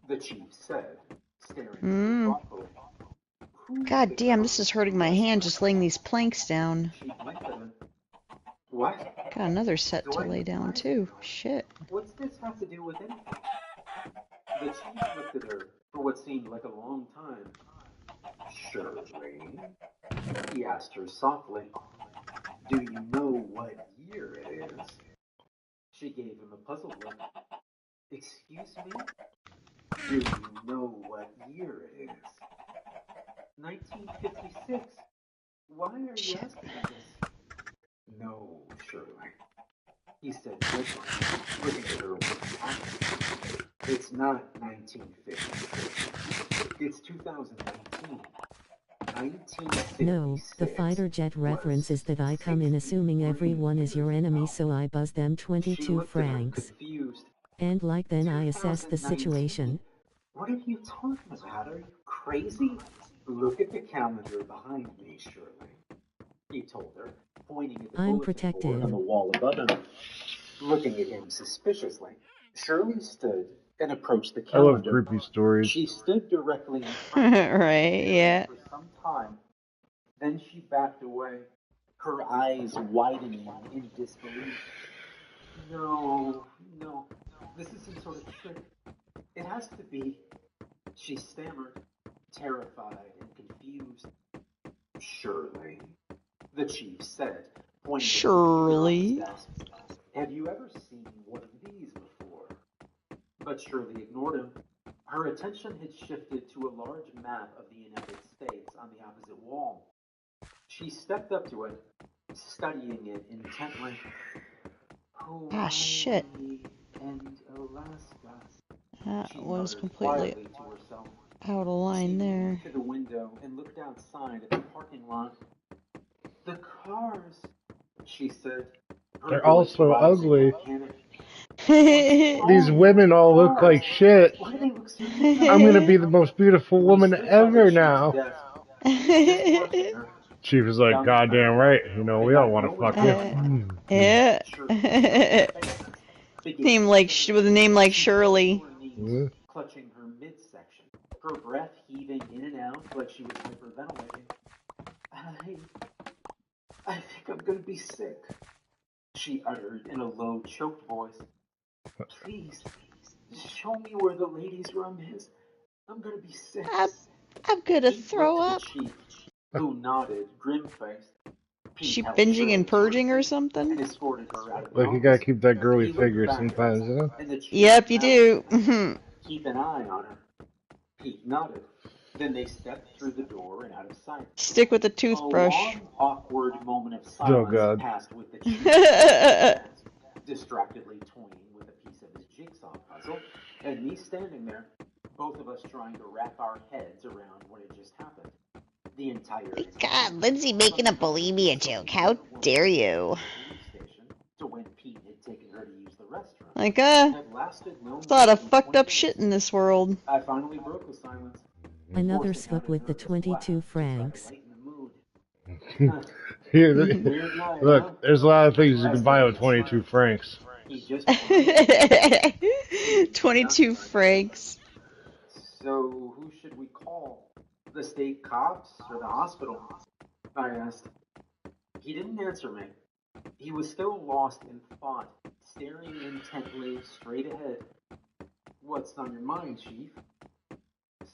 The chief said, staring thoughtfully. God damn, this is hurting my hand just laying these planks down. She blinked at him. What? Got another set to lay down too. Shit. What's this have to do with anything? The chief looked at her for what seemed like a long time. Shirley, he asked her softly. Do you know what year it is? She gave him a puzzled look. Excuse me? Do you know what year it is? 1956. Why are you asking me this? No, Shirley. He said quickly, looking at her with passion. It's not 1956. It's 2019. No, the fighter jet reference is that I come in assuming everyone is your enemy, so I buzz them 22 francs. And like then I assess the situation. What are you talking about? Are you crazy? Look at the calendar behind me, Shirley. He told her, pointing at the I'm bulletin protective. board on the wall above him. Looking at him suspiciously, Shirley stood and approached the I love calendar. creepy stories. She stood directly in front of him Right, yeah. for some time. Then she backed away, her eyes widening in disbelief. No, this is some sort of trick. It has to be. She stammered, terrified and confused. Shirley, the chief said, pointing Shirley. at the desk. Have you ever seen one of these before? But Shirley ignored him. Her attention had shifted to a large map of the United States on the opposite wall. She stepped up to it, studying it intently. Ah, shit. And Alaska. That She was muttered completely quietly to herself. out of line She there. moved to the window and looked outside at the parking lot. The cars, she said. Her They're all voice so rising ugly. in panic. These women all look like shit. Why do they look so I'm gonna be the most beautiful woman ever now. Chief is like, goddamn right. You know, we all want to fuck you. Yeah. Name like with a name like Shirley. Clutching her midsection, her breath heaving in and out like she was hyperventilating. I think I'm gonna be sick, she uttered in a low, choked voice. Please, show me where the ladies' room is. I'm gonna be sick. I'm gonna throw up. Chief, who nodded, grim-faced. She binging and purging or something? Like, you gotta keep that girly figure sometimes, you know? Yep, you do. Keep an eye on her. Pete nodded. Then they stepped through the door and out of sight. Stick with the toothbrush. A long, awkward moment of silence passed with the chief, distractedly toying with a piece of his jigsaw puzzle, and me standing there, both of us trying to wrap our heads around what had just happened. The entire God, Lindsay making a bulimia joke. How dare you? to when Pete had taken her to use the restroom. Like, Had lasted no it's a lot more of than fucked 20 up shit in this world. I finally broke the silence. Another forcing out scoop a with the nervous laugh 22 to try to francs. lighten the mood. Here, Weird night, huh? look, there's a lot of things you I can buy stared with at 22 Smurf. francs. He just 22 francs. So, who should we call? The state cops or the hospital? I asked. He didn't answer me. He was still lost in thought, staring intently straight ahead. What's on your mind, Chief?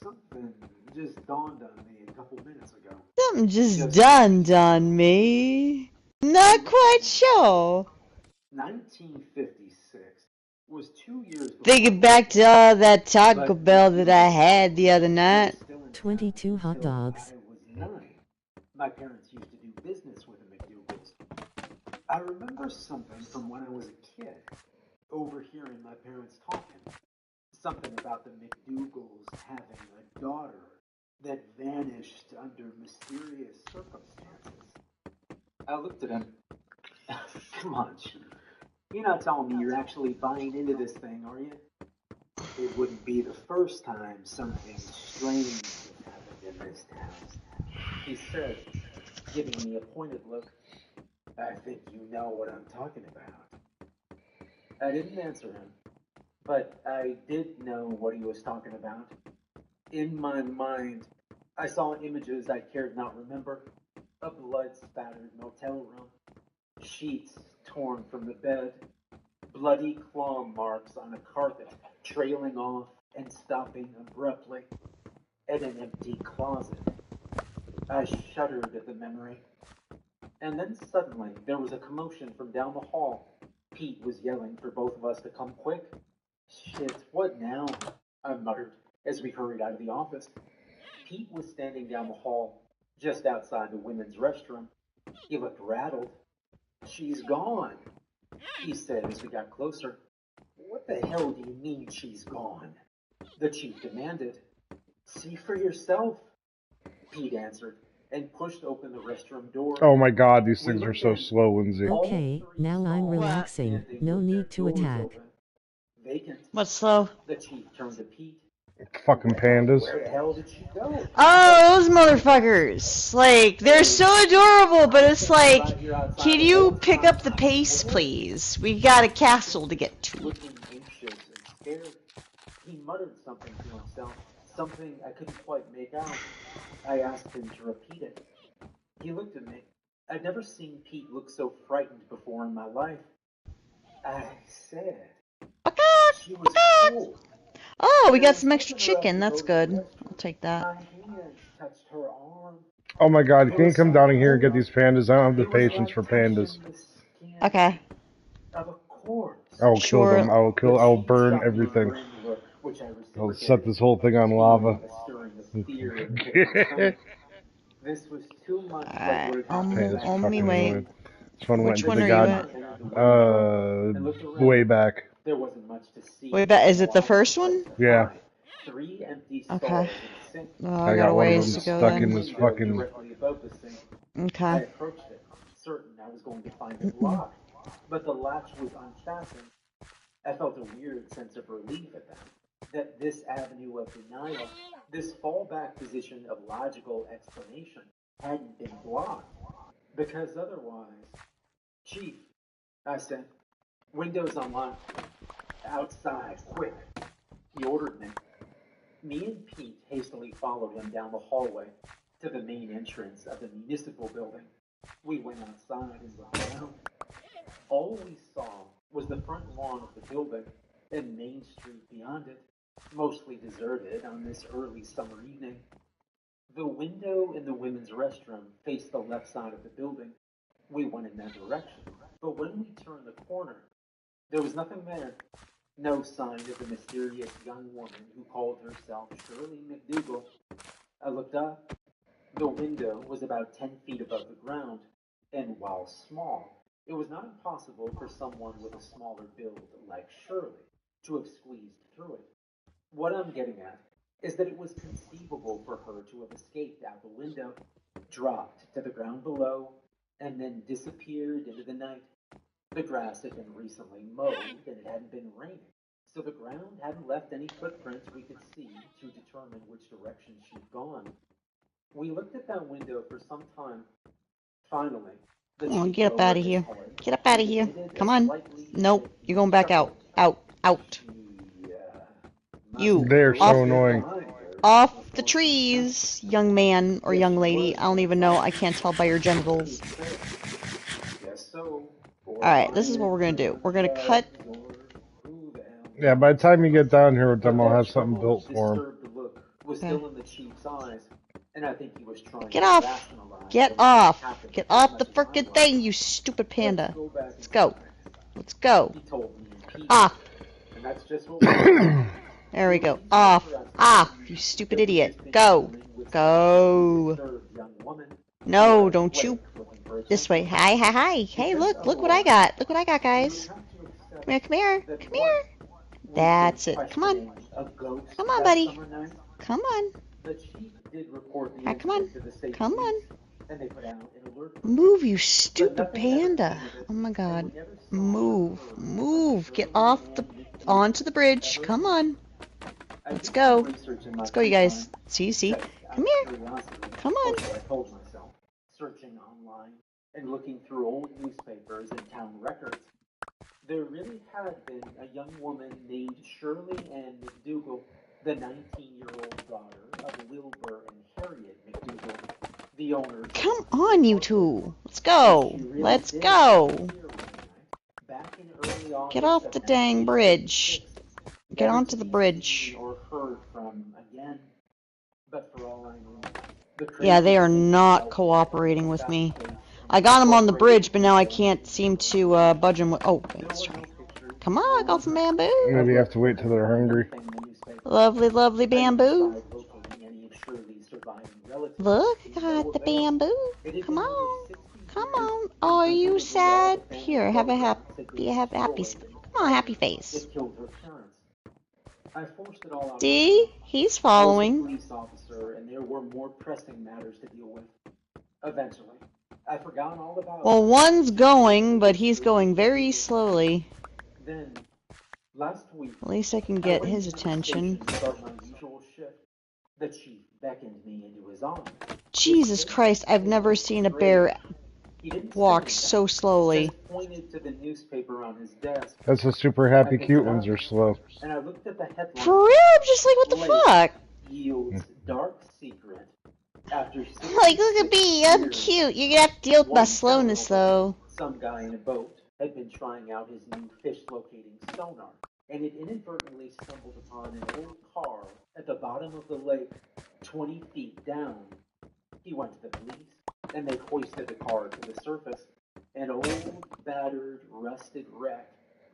Something just dawned on me a couple minutes ago. Something just dawned on me. Not quite sure. 1956 was 2 years before. Thinking back to all that Taco Bell that I had the other night. 22 hot dogs. I was 9. My parents used to do business with the McDougalls. I remember something from when I was a kid, overhearing my parents talking. Something about the McDougalls having a daughter that vanished under mysterious circumstances. I looked at him. Come on, Chief. You're not telling me you're actually buying into this thing, are you? It wouldn't be the first time something strange has happened in this town. He said, giving me a pointed look. I think you know what I'm talking about. I didn't answer him, but I did know what he was talking about. In my mind, I saw images I cared not remember. A blood-spattered motel room, sheets torn from the bed, bloody claw marks on a carpet trailing off and stopping abruptly, and an empty closet. I shuddered at the memory. And then suddenly there was a commotion from down the hall. Pete was yelling for both of us to come quick. Shit, what now? I muttered as we hurried out of the office. Pete was standing down the hall, just outside the women's restroom. He looked rattled. She's gone, he said as we got closer. What the hell do you mean she's gone? The chief demanded. See for yourself, Pete answered, and pushed open the restroom door. Oh my god, these things are so slow, Lindsay. Okay, now I'm relaxing. No need to attack. Vacant. What's slow? The chief turned to Pete. Fucking pandas. Where the hell did she go? Oh, those motherfuckers. Like, they're so adorable, but it's like, can you pick up the pace, please? We got a castle to get to. Looking anxious and scared, he muttered something to himself, something I couldn't quite make out. I asked him to repeat it. He looked at me. I'd never seen Pete look so frightened before in my life. I said, she was cool. Oh, we got some extra chicken. That's good. I'll take that. My hands touched her arm. Oh my god, can you come down in here and get these pandas? I don't have the patience for pandas. Okay. Of a corpse. I will kill Sure. them. I will burn everything. I'll set this whole thing on lava. This was too much Alright, like on me fucking way. annoying. This one Which went one into are the you god. Way back. There wasn't much to see. Wait, is it the first one? Yeah. 3 empty Okay. stalls in the sink. Oh, I I got got a one of ways them to go stuck in then. this fucking. Directly above the sink. I Okay. approached it, certain I was going to find it locked, but the latch was unfastened. I felt a weird sense of relief at that this avenue of denial, this fallback position of logical explanation, hadn't been blocked. Because otherwise, Chief, I said, windows unlocked, outside, quick. He ordered me. Me and Pete hastily followed him down the hallway to the main entrance of the municipal building. We went outside and looked around. All we saw was the front lawn of the building and Main Street beyond it, mostly deserted on this early summer evening. The window in the women's restroom faced the left side of the building. We went in that direction, but when we turned the corner, there was nothing there. No sign of the mysterious young woman who called herself Shirley McDougal. I looked up. The window was about 10 feet above the ground, and while small, it was not impossible for someone with a smaller build like Shirley to have squeezed through it. What I'm getting at is that it was conceivable for her to have escaped out the window, dropped to the ground below, and then disappeared into the night. The grass had been recently mowed and it hadn't been raining, so the ground hadn't left any footprints we could see to determine which direction she'd gone. We looked at that window for some time. Finally, the Come on, chief get up out lowered of his here. head Get up out of and here. emitted a Come on. slightly Nope, shaky you're going back out. chuckle. Out. You. They're Off. so annoying. Off the trees, young man or young lady. I don't even know. I can't tell by your genitals. Alright, this is what we're gonna do. We're gonna cut. Yeah, by the time you get down here with them, I'll have something built for them. Was still in the chief's eyes, and I think he was trying Get to off. rationalize Get what had off. happened Get as off much the as I frickin' was. thing, you stupid panda. Let's Let's go. Let's go. He told me in peace, Off. and that's just what we did. There we go. Off. Off. You stupid idiot. Go. Go. No, don't you. This way. Hi, hi, hi. Hey, look. Look what I got. Look what I got, guys. Come here, come here. Come here. That's it. Come on. Come on, buddy. Come on. Ah, come on. Come on. Move, you stupid panda. Oh my god. Move. Move. Get off the... onto the bridge. Come on. Let's go. Let's go, you guys. See. Come here. Come on. Searching online and looking through old newspapers and town records, there really had been a young woman named Shirley Ann McDougal, the 19-year-old daughter of Wilbur and Harriet McDougal, the owners. Come on, you two. Let's go. Let's go. Get off the dang bridge. Get onto the bridge. Yeah, they are not cooperating with me. I got them on the bridge, but now I can't seem to budge them. Oh, wait, let's try. Come on, I got some bamboo. Maybe you have to wait till they're hungry. Lovely, lovely bamboo. Look, I got the bamboo. Come on. Come on. Are you sad? Here, have a happy come on, happy face. See? He's following. Police officer, and there were more pressing matters to deal with. Eventually, I forgot all about. Well, one's going, but he's going very slowly. Then, last week, At least I can get his attention. The chief beckoned me into his office. Jesus Christ, I've never seen a bear walk so slowly. Pointed to the newspaper on his desk. That's the super happy cute ones are slow. And I looked at the headline. For real? I'm just like, what the fuck? Yields dark secret. After Like, look at me, I'm cute. You're gonna have to deal with my slowness, though. Some guy in a boat had been trying out his new fish locating sonar, and it inadvertently stumbled upon an old car at the bottom of the lake, 20 feet down. He went to the police, and they hoisted the car to the surface. An old, battered, rusted wreck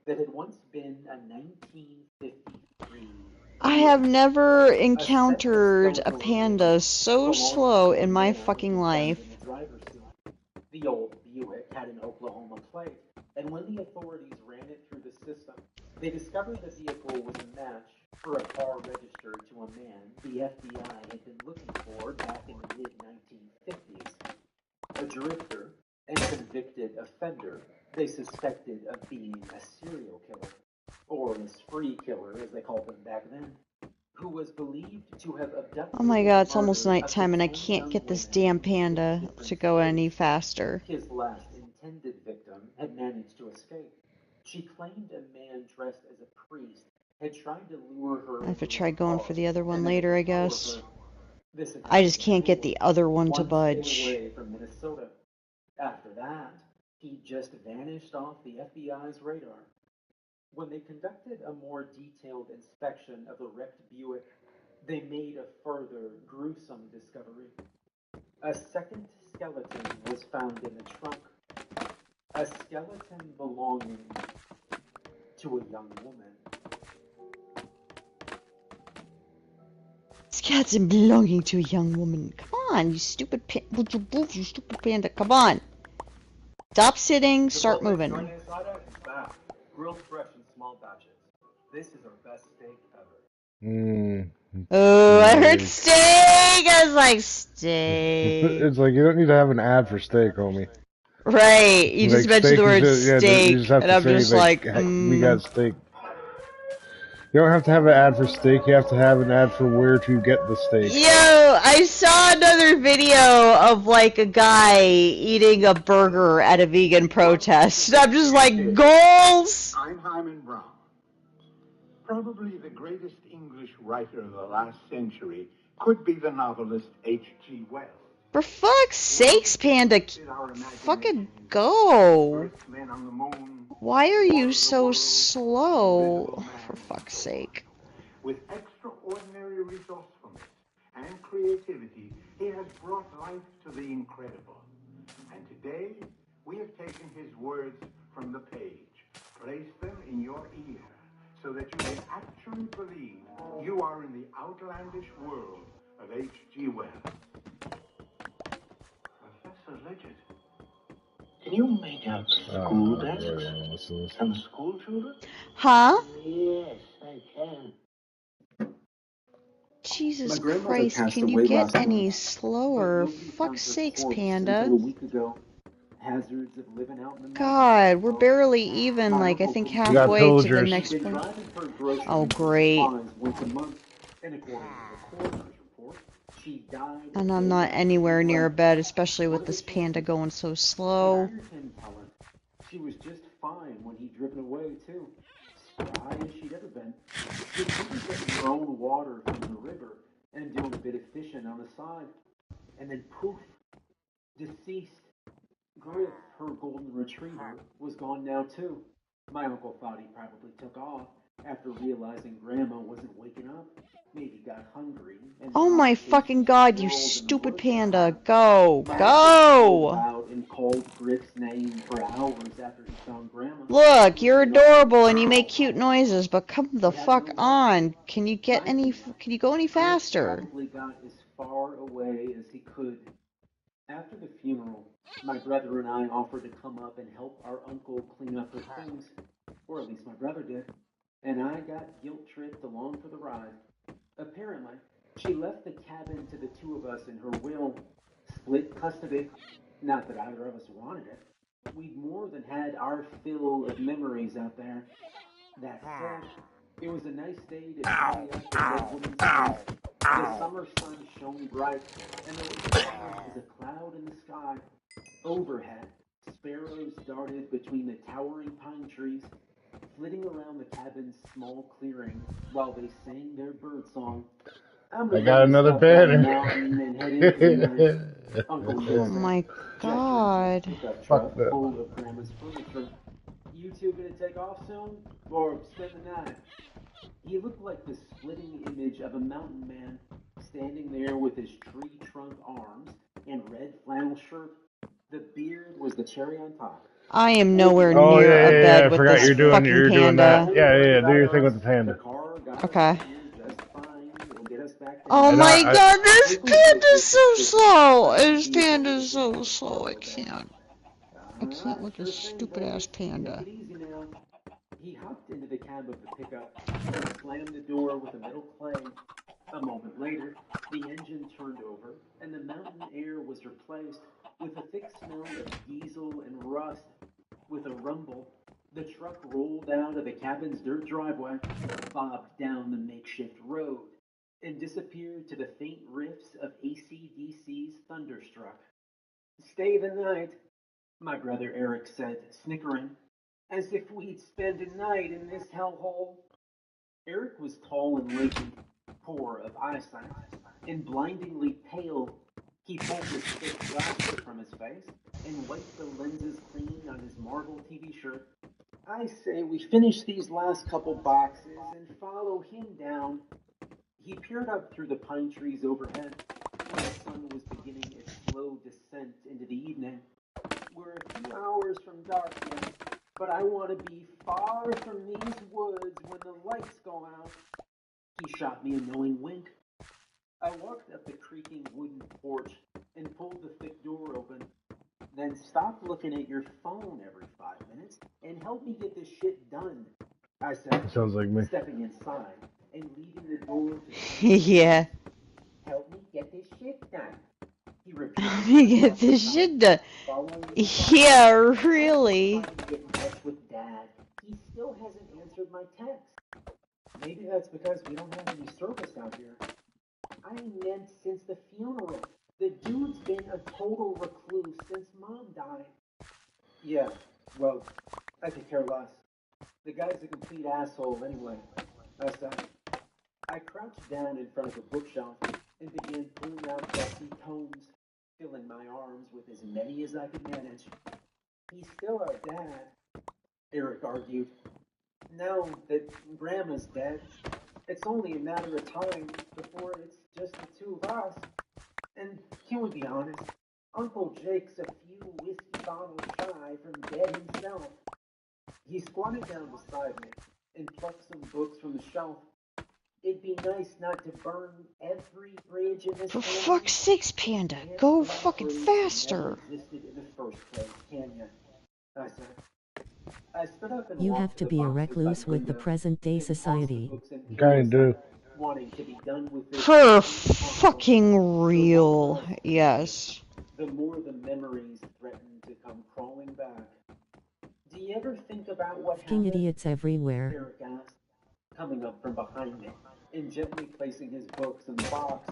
that had once been a 1953. I have never encountered a panda so slow in my fucking life. The old Buick had an Oklahoma plate, and when the authorities ran it through the system, they discovered the vehicle was a match for a car registered to a man the FBI had been looking for back in the mid-1950s. A drifter and convicted offender they suspected of being a serial killer, or a spree killer as they called them back then, who was believed to have abducted. Oh my god, it's almost nighttime and I can't get this damn panda to go any faster. His last intended victim had managed to escape. She claimed a man dressed as a priest had tried to lure her. I have to try going for the other one later, I guess. This I just can't get the other one to budge. away from Minnesota. After that, he just vanished off the FBI's radar. When they conducted a more detailed inspection of the wrecked Buick, they made a further gruesome discovery. A second skeleton was found in the trunk. A skeleton belonging to a young woman. Skeleton belonging to a young woman. Come on, you stupid panda. Would you move, you stupid panda? Come on. Stop sitting, start moving. Grilled fresh in small batches. This is our best steak ever. Oh, I heard steak! I was like, steak. It's like you don't need to have an ad for steak, homie. Right, you just Like mentioned steak the is word just, yeah, you just steak, have and to I'm say just like, like, "Hey, we got steak." You don't have to have an ad for steak. You have to have an ad for where to get the steak. Yo, I saw another video of like a guy eating a burger at a vegan protest. I'm just like, goals! I'm Hyman Brown. Probably the greatest English writer of the last century could be the novelist H.G. Wells. For fuck's sakes, Panda, fucking go! Why are you so slow? For fuck's sake. With extraordinary resourcefulness and creativity, he has brought life to the incredible. And today, we have taken his words from the page, placed them in your ear, so that you can actually believe you are in the outlandish world of H.G. Wells. Professor Legend, can you make out school desks and school children? Huh? Yes, I can. Jesus My grandmother Christ, passed can you away get last any month, slower? but nobody Fuck's found her sakes, corpse Panda. until a week ago. Hazards of living out in the mountains. God, we're barely even, My like, I uncle think completed halfway to the pillagers. next She'd been point. driving for groceries Oh, and great. supplies once a month, and according to the coroner's report, she died And a I'm day not after anywhere she near a left. bed, especially What with are the this panda chances? going so I slow. heard him tell her she was just fine when he'd driven away, too. Spry as she'd ever been. She'd even getting her own water from the river and doing a bit of fishing on the side. And then poof, deceased. Griff, her golden retriever, was gone now too. My uncle thought he probably took off after realizing Grandma wasn't waking up. Maybe got hungry and Oh went my off chasing fucking god, you squirrels in the stupid woods. panda. Go. My uncle called Go! out and called Griff's name for hours after he found Grandma. Look, you're You know, adorable and you make cute noises, but come the he had fuck no luck. on. Can you get any, can you go any Griff faster? probably got as far away as he could. After the funeral, my brother and I offered to come up and help our uncle clean up her things, or at least my brother did, and I got guilt-tripped along for the ride. Apparently, she left the cabin to the two of us in her will, split custody. Not that either of us wanted it. We'd more than had our fill of memories out there. That said, it was a nice day to tidy up the dead woman's house. The summer sun shone bright, and there was as a cloud in the sky. Overhead, sparrows darted between the towering pine trees, flitting around the cabin's small clearing while they sang their bird song. I got another banner. Uncle Oh my god. pickup Fuck truck that. full of Grandma's furniture. You two gonna take off soon? Or spend the night? He looked like the splitting image of a mountain man, standing there with his tree trunk arms and red flannel shirt. The beard was the cherry on top. I am nowhere Oh near a yeah, bed I with forgot this you're doing fucking doing panda. that. Yeah, do your thing with the The panda. car got Okay. us here just fine. It'll get us back to Oh And my I- god, this panda's so slow. This panda's so slow. I can't. I can't with this stupid ass panda. Take it easy now. He hopped into the cab of the pickup and slammed the door with a metal clay. A moment later, the engine turned over and the mountain air was replaced with a thick smell of diesel and rust. With a rumble, the truck rolled out of the cabin's dirt driveway, bobbed down the makeshift road, and disappeared to the faint riffs of AC/DC's Thunderstruck. Stay the night, my brother Eric said, snickering, as if we'd spend a night in this hellhole. Eric was tall and lanky, poor of eyesight, and blindingly pale. He pulled his thick glasses from his face and wiped the lenses clean on his Marvel TV shirt. I say we finish these last couple boxes and follow him down. He peered up through the pine trees overhead when the sun was beginning its slow descent into the evening. We're a few hours from darkness, but I want to be far from these woods when the lights go out. He shot me a knowing wink. I walked up the creaking wooden porch and pulled the thick door open. Then stop looking at your phone every 5 minutes and help me get this shit done, I said, Sounds like me. stepping inside and leaving the door to Yeah. help me get this shit done. He Let repeated me it get several this times, shit done. following me Yeah, around. really. Trying to get in touch with Dad. He still hasn't answered my text. Maybe that's because we don't have any service out here. I meant since the funeral. The dude's been a total recluse since Mom died. Yeah, well, I could care less. The guy's a complete asshole anyway. I said. I crouched down in front of a bookshelf and began pulling out dusty tomes, filling my arms with as many as I could manage. He's still our dad, Eric argued. Now that Grandma's dead, it's only a matter of time before it's just the two of us. And can we be honest? Uncle Jake's a few whiskey bottles shy from dead himself. He squatted down beside me and plucked some books from the shelf. It'd be nice not to burn every bridge in this For family. fuck's sakes, Panda, go fucking faster. Existed in the first place, can you? I said. I stood up and You walked have to to the be a boxes by recluse the with the window present-day and tossed the society. books into the Kinda. side, wanting to be done with this For as soon as possible. fucking real, yes. The more the memories threatened to come crawling back. Do you ever think about what Fucking happened? idiots everywhere. Eric asked, coming up from behind me and gently placing his books in the box.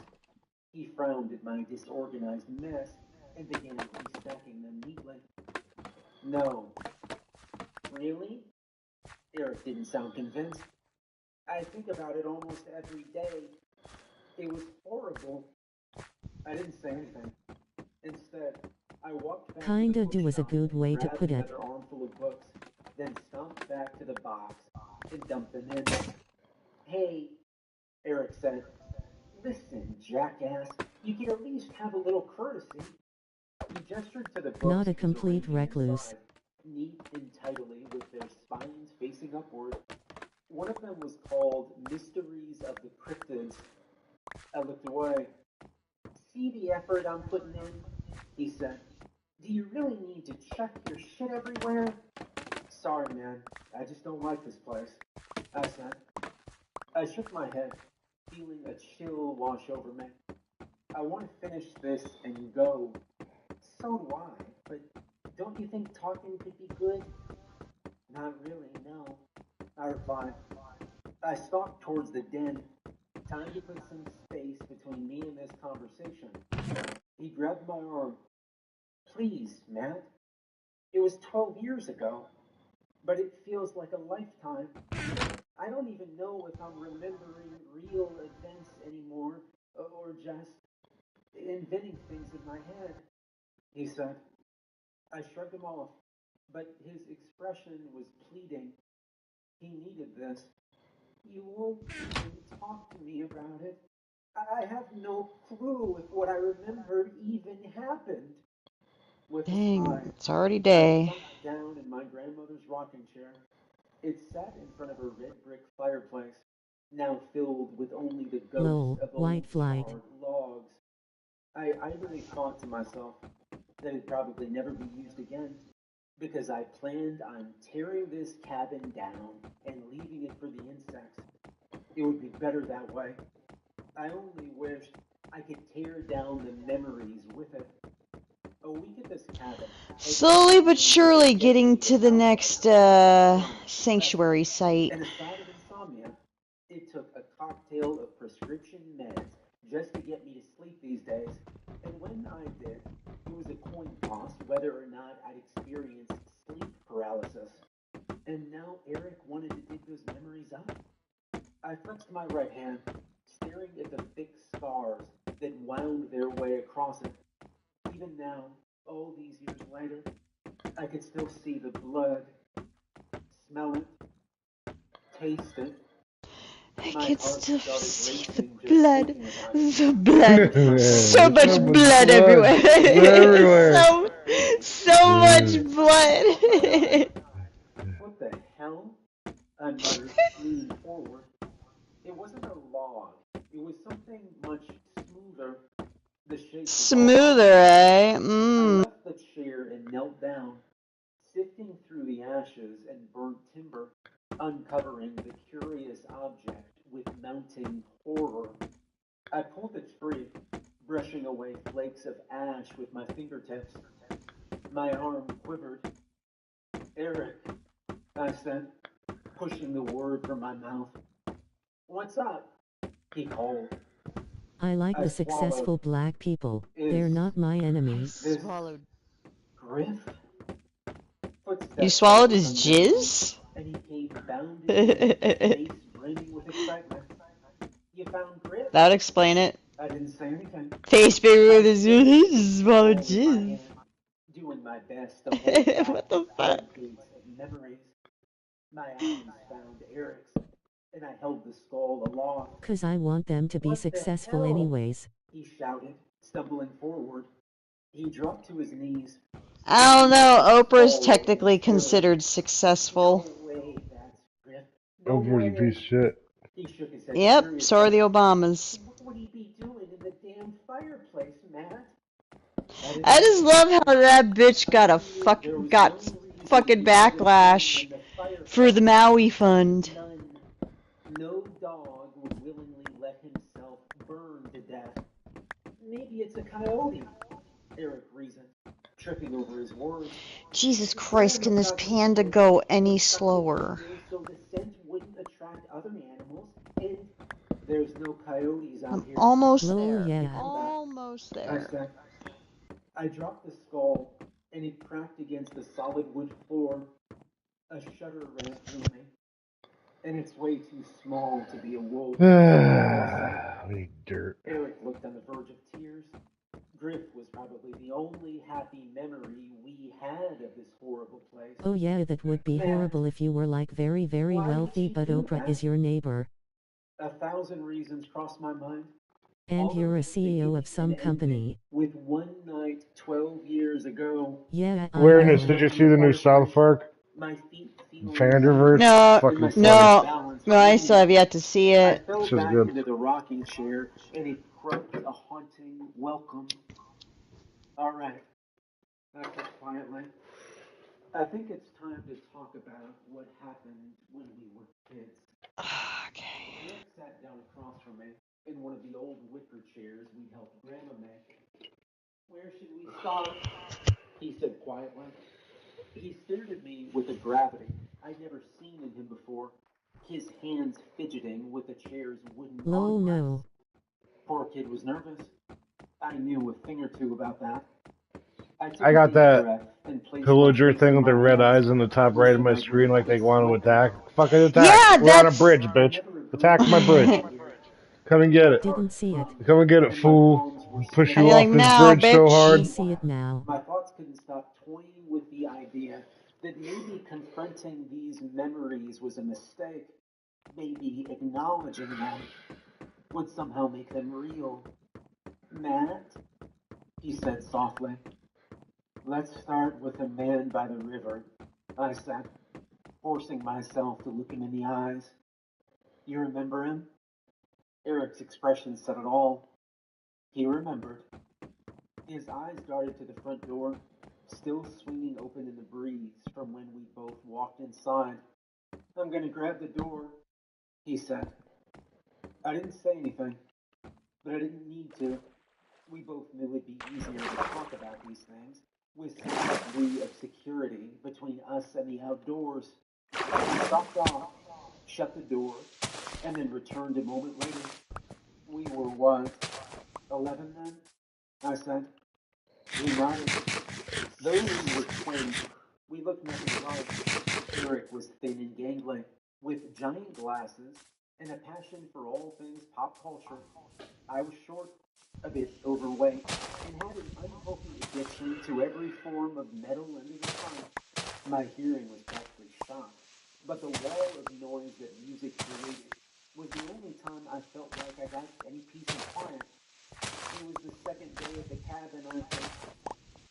He frowned at my disorganized mess and began restacking them neatly. No. Really? Eric didn't sound convinced. I think about it almost every day. It was horrible. I didn't say anything. Instead, I walked back Kinda to the do is a bookshelf good and way to grabbed put it. another armful of books, then stomped back to the box and dumped them in. Hey, Eric said. Listen, jackass, you could at least have a little courtesy. He gestured to the books Not a he was complete arranging recluse. inside, neat and tidily with their spines facing upward. One of them was called Mysteries of the Cryptids. I looked away. See the effort I'm putting in? He said. Do you really need to check your shit everywhere? Sorry, man. I just don't like this place. I said. I shook my head, feeling a chill wash over me. I want to finish this and go. So do I, but don't you think talking could be good? Not really, no. I replied. I stalked towards the den, time to put some space between me and this conversation. He grabbed my arm. Please, Matt. It was 12 years ago, but it feels like a lifetime. I don't even know if I'm remembering real events anymore, or just inventing things in my head, he said. I shrugged him off, but his expression was pleading. He needed this. You won't even talk to me about it. I have no clue if what I remembered even happened. With a Dang, sigh, it's already I day. plumped down in my grandmother's rocking chair. It sat in front of a red brick fireplace, now filled with only the ghosts Lol, of old white flight. charred logs. I idly thought to myself that it'd probably never be used again, because I planned on tearing this cabin down and leaving it for the insects. It would be better that way. I only wished I could tear down the memories with it. A week at this cabin. Slowly but surely getting to the next, sanctuary site. And aside of insomnia, it took a cocktail of prescription meds just to get me to sleep these days. And when I did, it was a coin toss whether or not I'd experienced sleep paralysis. And now Eric wanted to dig those memories up. I flexed my right hand, staring at the thick scars that wound their way across it. Even now, all these years later, I could still see the blood, smell it, taste it. I My can heart still started see the racing just blood. thinking about it. The blood. So much So much blood blood. everywhere. Everywhere. so much blood. What the hell? I muttered, leaning forward. It wasn't a log. It was something much smoother. The shape was Smoother, eh? Mmm. I left the chair and knelt down, sifting through the ashes and burnt timber, uncovering the curious object with mounting I pulled it free, brushing away flakes of ash with my fingertips. My arm quivered. Eric, I said, pushing the word from my mouth. What's up? He called. I like I the successful swallowed. black people. Is They're not my enemy. this Swallowed. Griff? You Footsteps swallowed rose his on the ground, jizz? and he came bounding in, face brimming with excitement. You found Griff? That would explain it. I didn't say anything. Face baby I with his stood there, swallowed ball in my jizz. hand, doing my best to hold back What the fuck? decades of memories. My eyes found Eric's, and I held the skull aloft. 'Cause I want them to be What the successful hell? anyways. He shouted, stumbling forward. He dropped to his knees. I don't know. Oprah's Skull technically still. considered No successful. way, that's Griff. No Oprah's a way. piece of shit. He shook his head Yep, so are furiously. the Obamas. What would he be doing in the damn fireplace, Matt? I just love how that bitch got a fucking backlash for the Maui Fund. None. No dog would willingly let himself burn to death. Maybe it's a coyote, Eric reasoned, tripping over his words. Jesus Christ, can this panda go any slower? So the scent wouldn't attract other animals, and there's no coyotes out I'm here. almost Oh, there. yeah. Almost I there. said. I dropped the skull, and it cracked against the solid wood floor. A shudder ran through me, and it's way too small to be a wolf. We need dirt. Eric looked on the verge of tears. Griff was probably the only happy memory we had of this horrible place. Oh yeah, that would be horrible if you were like very, very Why would wealthy, she but do Oprah that? is your neighbor. 1,000 reasons crossed my mind. And All you're a of them CEO beginning of some and company. ending with one night 12 years ago. Yeah, I Awareness, know. did you see the new South Park? My feet feeling Fanderverse? No, Fucking funny. no, I still have yet to see I it. fell This is back good. into the rocking chair, and it croaked a haunting welcome. All right, I said quietly. I think it's time to talk about what happened when we were kids. Okay. Rick sat down across from me in one of the old wicker chairs we helped Grandma make. Where should we start? He said quietly. He stared at me with a gravity I'd never seen in him before, his hands fidgeting with the chair's wooden Oh armrests. no. Poor kid was nervous. I knew a thing or two about that. I got that pillager thing with the red eyes on the top right of my screen like they want to attack. Fucking attack. Yeah, We're on a that's- bridge, bitch. Attack my bridge. Come and get it. Didn't see it. Come and get it, fool. Push And you you're off like, this "No, bridge so bitch." hard. I see it now. My thoughts couldn't stop toying with the idea that maybe confronting these memories was a mistake. Maybe acknowledging them would somehow make them real. Matt, he said softly. Let's start with the man by the river, I said, forcing myself to look him in the eyes. You remember him? Eric's expression said it all. He remembered. His eyes darted to the front door, still swinging open in the breeze from when we both walked inside. I'm going to grab the door, he said. I didn't say anything, but I didn't need to. We both knew it'd be easier to talk about these things with some degree of security between us and the outdoors. We stopped off, shut the door, and then returned a moment later. We were what, 11 then? I said. He nodded. Though we were twins, we looked nothing alike. Eric was thin and gangly, with giant glasses and a passion for all things pop culture. I was short, a bit overweight, and had an unhealthy addiction to every form of metal under the sun. My hearing was practically shot, but the wall of noise that music created was the only time I felt like I got any peace and quiet. It was the second day at the cabin, I think,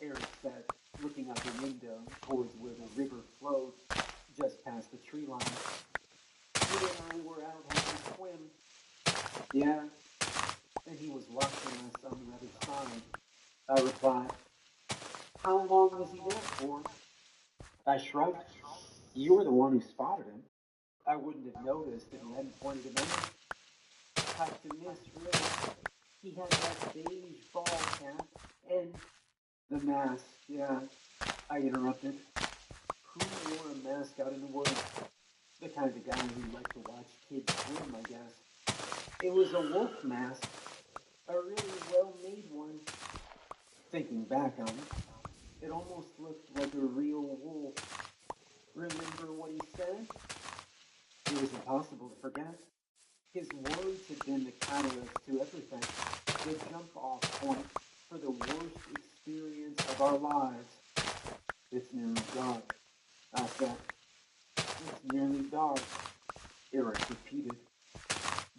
Eric said, looking out the window towards where the river flowed, just past the tree line. He and I were out having a swim. Yeah, and he was watching us on the other side. I replied. How long was he there for? I shrugged. You were the one who spotted him. I wouldn't have noticed if you hadn't pointed him out. Tough to miss, really. He had that beige ball cap and the mask. Yeah, I interrupted. Who wore a mask out in the woods? The kind of guy who liked to watch kids swim, I guess. It was a wolf mask, a really well-made one. Thinking back on it, it almost looked like a real wolf. Remember what he said? It was impossible to forget. His words had been the catalyst to everything, the jump-off point for the worst experience of our lives. It's nearly dark, I said. It's nearly dark, Eric repeated.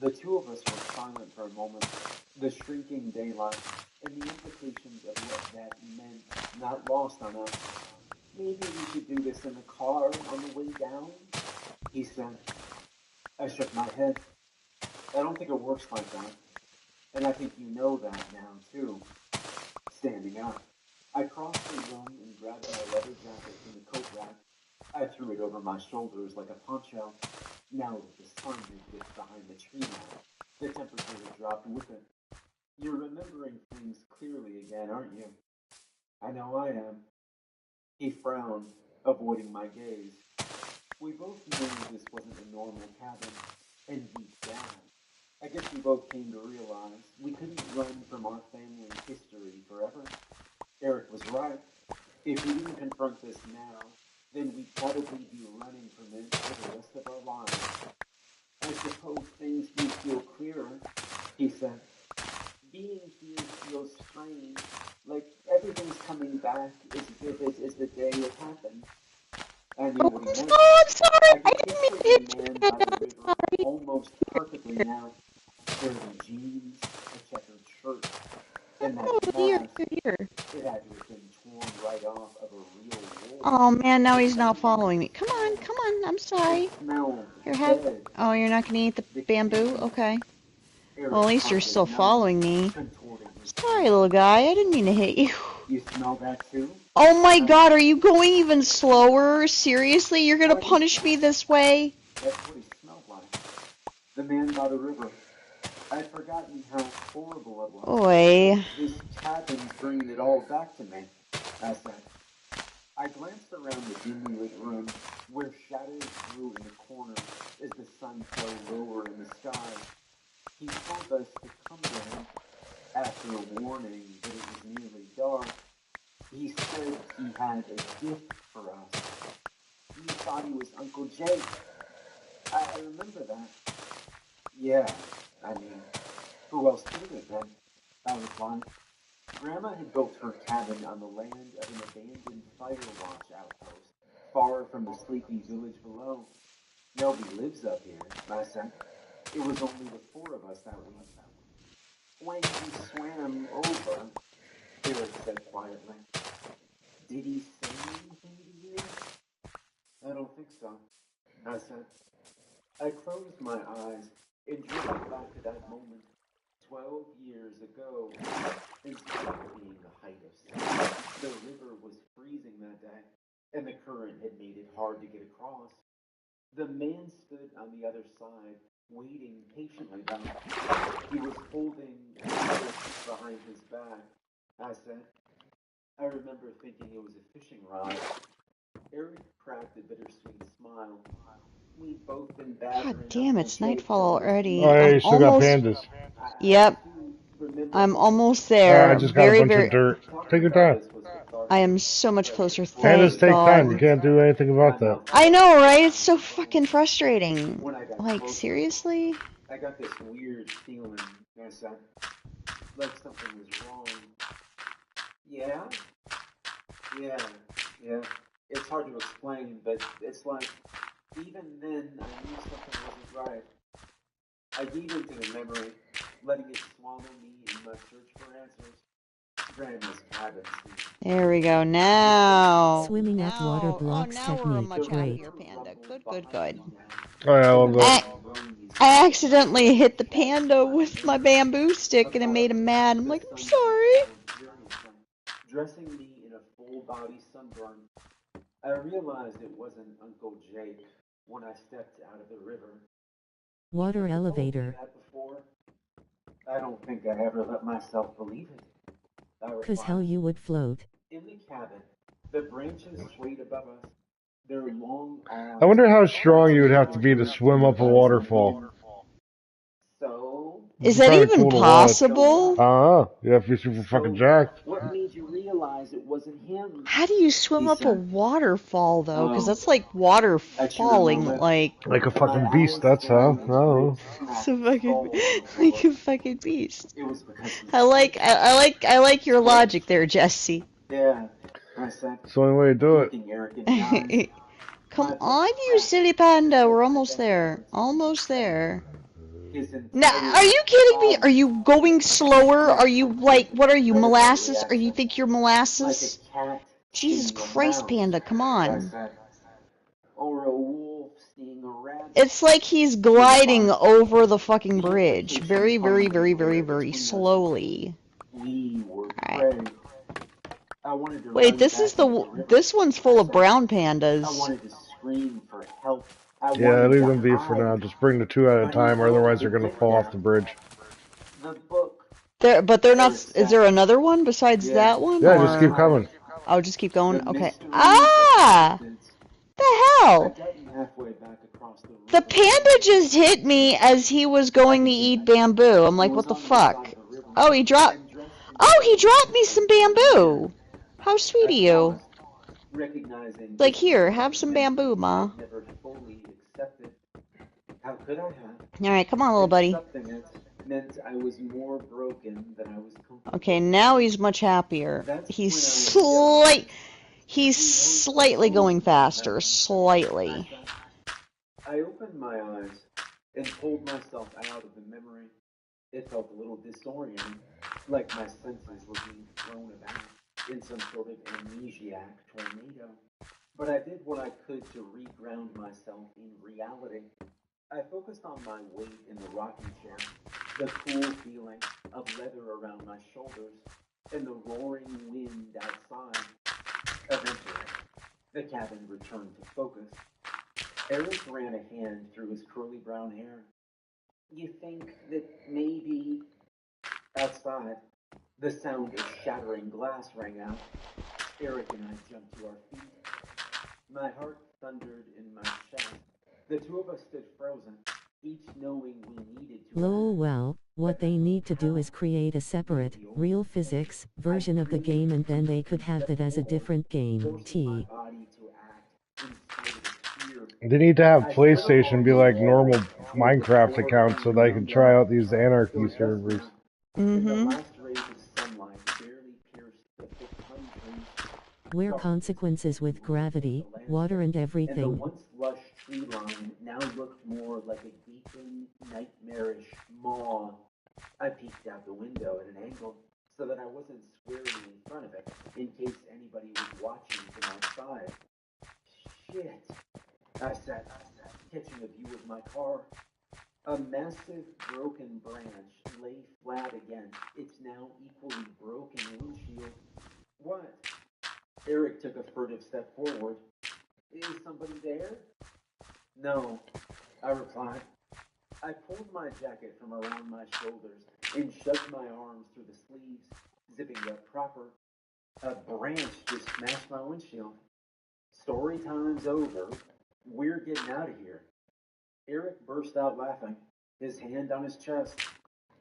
The two of us were silent for a moment, the shrinking daylight and the implications of what that meant not lost on us. Maybe we should do this in the car on the way down, he said. I shook my head. I don't think it works like that. And I think you know that now, too. Standing up, I crossed the room and grabbed my leather jacket from the coat rack. I threw it over my shoulders like a poncho. Now that the sun had dipped behind the tree line, the temperature had dropped with it. You're remembering things clearly again, aren't you? I know I am. He frowned, avoiding my gaze. We both knew this wasn't a normal cabin, and deep down, I guess we both came to realize we couldn't run from our family history forever. Eric was right. If we didn't confront this now, then we'd probably be running from it for the rest of our lives. I suppose things do feel clearer, he said. Being here feels strange, like everything's coming back as vivid as the day it happened. I knew what he meant. Oh, I'm sorry. I could picture the man by the river almost perfectly now. Dirty jeans, a checkered shirt, and that mask. It had to have been torn right off of a real wolf. Oh man, now he's not following me. Come on, I'm sorry. It smelled You're dead. Oh, you're not gonna eat the bamboo? Okay. Eric Well, at least you're popped his still nose, following me. contorting his Sorry, chin. little guy, I didn't mean to hit you. You smell that too? Oh my god, are you going even slower? Seriously, you're gonna punish me this way? That's what he smelled like. The man by the river. I'd forgotten how horrible it was. Oi. This cabin's bringing it all back to me, I said. I glanced around the dimly lit room, where shadows grew in the corners as the sun fell lower in the sky. He told us to come to him. After a warning that it was nearly dark, he said he had a gift for us. You thought he was Uncle Jake. I remember that. Yeah, I mean, who else could it have been? I replied. Grandma had built her cabin on the land of an abandoned fire watch outpost, far from the sleepy village below. Nobody lives up here, I said. It was only the four of us that week. When he swam over, Eric said quietly. Did he say anything to you? I don't think so, I said. I closed my eyes and drifted back to that moment 12 years ago. Instead of being the height of summer, the river was freezing that day, and the current had made it hard to get across. The man stood on the other side, waiting patiently though. He was holding a stick behind his back. I said. I remember thinking it was a fishing rod. Eric cracked a bittersweet smile. We'd both been battering. God damn, it's nightfall already. Oh, yeah, you I'm still got almost. pandas. Yep. I'm almost I there. just got a bunch of dirt. Take your time. I am so much closer. Pandas Thank take time. You God. can't do anything about that. I know, right? It's so fucking frustrating. Like, seriously? I got this weird feeling, I said, like something was wrong. Yeah? Yeah. It's hard to explain, but it's like, even then, I knew something wasn't right. I gave into the memory, letting it swallow me in my search for answers. Grandma's cabin. There we go. Now. Swimming at water blocks now we're a technique. much Great. happier panda. Good. Oh, yeah, I love that. I accidentally hit the panda with my bamboo stick and it made him mad. I'm like, I'm sorry. Dressing me in a full body sunburn, I realized it wasn't Uncle Jake when I stepped out of the river. Water elevator. I don't think I ever let myself believe it. I 'Cause how replied. you would float. In the cabin, the branches swayed above us, their long I arms wonder how strong you would touching have the to be to dirt swim up a as the waterfall. wind. So, Is You that probably even cool to watch. possible? You have to be super fucking so jacked. what made you realize it wasn't him? How do you swim He up a said. waterfall though? Because Oh, that's like water I chewed on my falling, lip. like Like a My fucking beast, eyes that's how. staring I into don't know. Rick's it's cracked a fucking skull on the like floor. a fucking beast. It was because he I like switched. your Switched? logic there, Jesse. Yeah, I said, It's the only way to do it. looking Eric in the eyes. Come My voice on, you cracked silly as panda. I We're said almost them there. words. Almost there. His Now, entire are you kidding me? Are body you going slower? Are flexed you into a like, what are you, predatory molasses? Or you action, think you're like a molasses? cat Jesus stinging a Christ, mouse. panda, come I on. said, or a wolf stinging a rabbit. It's like he's He gliding replied, over the fucking the bridge. implication Very, very, hung in very, the very, air very between us. slowly. We were Alright. prey. I wanted to Wait, run this is back into the river. this one's I full of said, brown I pandas. wanted to scream for help. I Yeah, wanted leave to them be for now. hide. Just bring the 2 at a But he time, or broke otherwise the they're gonna tape fall off the down. bridge. The book. But they're not. Eric Is said, there another one besides yeah, that one, Yeah, just keep or coming. I'll just keep going? The Okay. mysteries of Ah! cryptids. The I'd hell? gotten halfway back across the The river panda when just hit me as he was I going to could see eat him. bamboo. I'm He like, was what the on the side fuck? of the river Oh, he dropped. and dressed Oh, he incredibly dropped me some different from the bamboo. others. How sweet I of you. paused, recognizing Like, this was here, a have some dimension bamboo, Ma. I'd never fully accepted. How could I have? Alright, come on, little buddy. Accepting it meant I was more broken than I was comfortable. Okay, now he's much happier. That's He's when I realized He's we weren't slightly alone going in faster. heaven. Slightly. I opened my eyes and pulled myself out of the memory. It felt a little disorienting, like my senses were being thrown about in some sort of amnesiac tornado. But I did what I could to reground myself in reality. I focused on my weight in the rocking chair, the cool feeling of leather around my shoulders, and the roaring wind outside. Eventually, the cabin returned to focus. Eric ran a hand through his curly brown hair. You think that maybe... Outside, the sound of shattering glass rang out. Eric and I jumped to our feet. My heart thundered in my chest. The two of us stood frozen, each knowing we needed to Lol, act. well, what they need to do is create a separate, real physics, version of the game and then they could have that as a different game. Forcing my body to act in spite of fear. They need to have I stood PlayStation against be the like wall, normal with the Minecraft floor accounts so coming that I can around try us. out these anarchy Still just servers. now, and the Mm-hmm. last rays of sunlight barely pierced the thick pine trees. Where consequences with gravity, water and And the everything. once lush tree line now looked more like a gaping, nightmarish maw. I peeked out the window at an angle so that I wasn't squarely in front of it in case anybody was watching from outside. Shit, I said, catching a view of my car. A massive broken branch lay flat against its now equally broken windshield. What? Eric took a furtive step forward. Is somebody there? No, I replied. I pulled my jacket from around my shoulders and shoved my arms through the sleeves, zipping it up proper. A branch just smashed my windshield. Story time's over. We're getting out of here. Eric burst out laughing, his hand on his chest.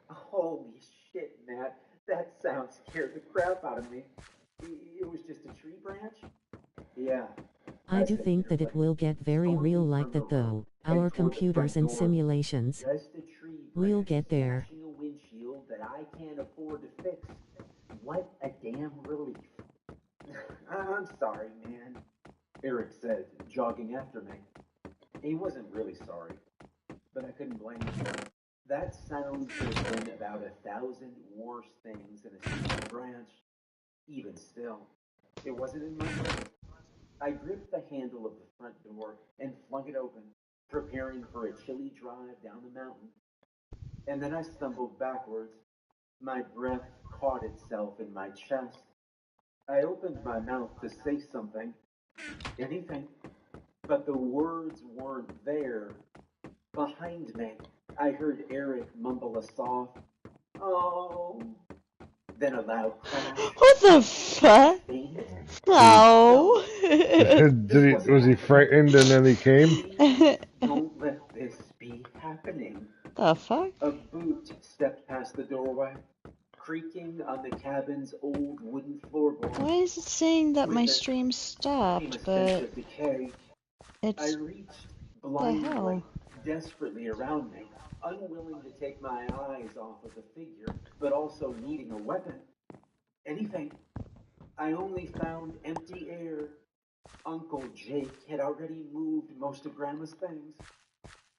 Holy shit, Matt. That sound scared the crap out of me. It was just a tree branch? Yeah. I do think that it will get very real like that though. Our computers and simulations. Just a tree We'll branch get there. smashing a windshield that I can't afford to fix. What a damn relief. I'm sorry, man, Eric said, jogging after me. He wasn't really sorry, but I couldn't blame him. That sound could have been about 1,000 worse things than a single branch. Even still, it wasn't in my grip. I gripped the handle of the front door and flung it open, preparing for a chilly drive down the mountain. And then I stumbled backwards. My breath caught itself in my chest. I opened my mouth to say something, anything, but the words weren't there. Behind me, I heard Eric mumble a soft, Oh. Then a loud crash. What the fuck? Faint. Oh. Was he frightened and then he came? Please don't let this be happening. The fuck? A boot stepped past the doorway, creaking on the cabin's old wooden floorboards. Why is it saying that With my it stream came stopped, a sense but of decay. I it's reached the blindly, hell? desperately around me, unwilling to take my eyes off of the figure, but also needing a weapon. Anything. I only found empty air. Uncle Jake had already moved most of Grandma's things.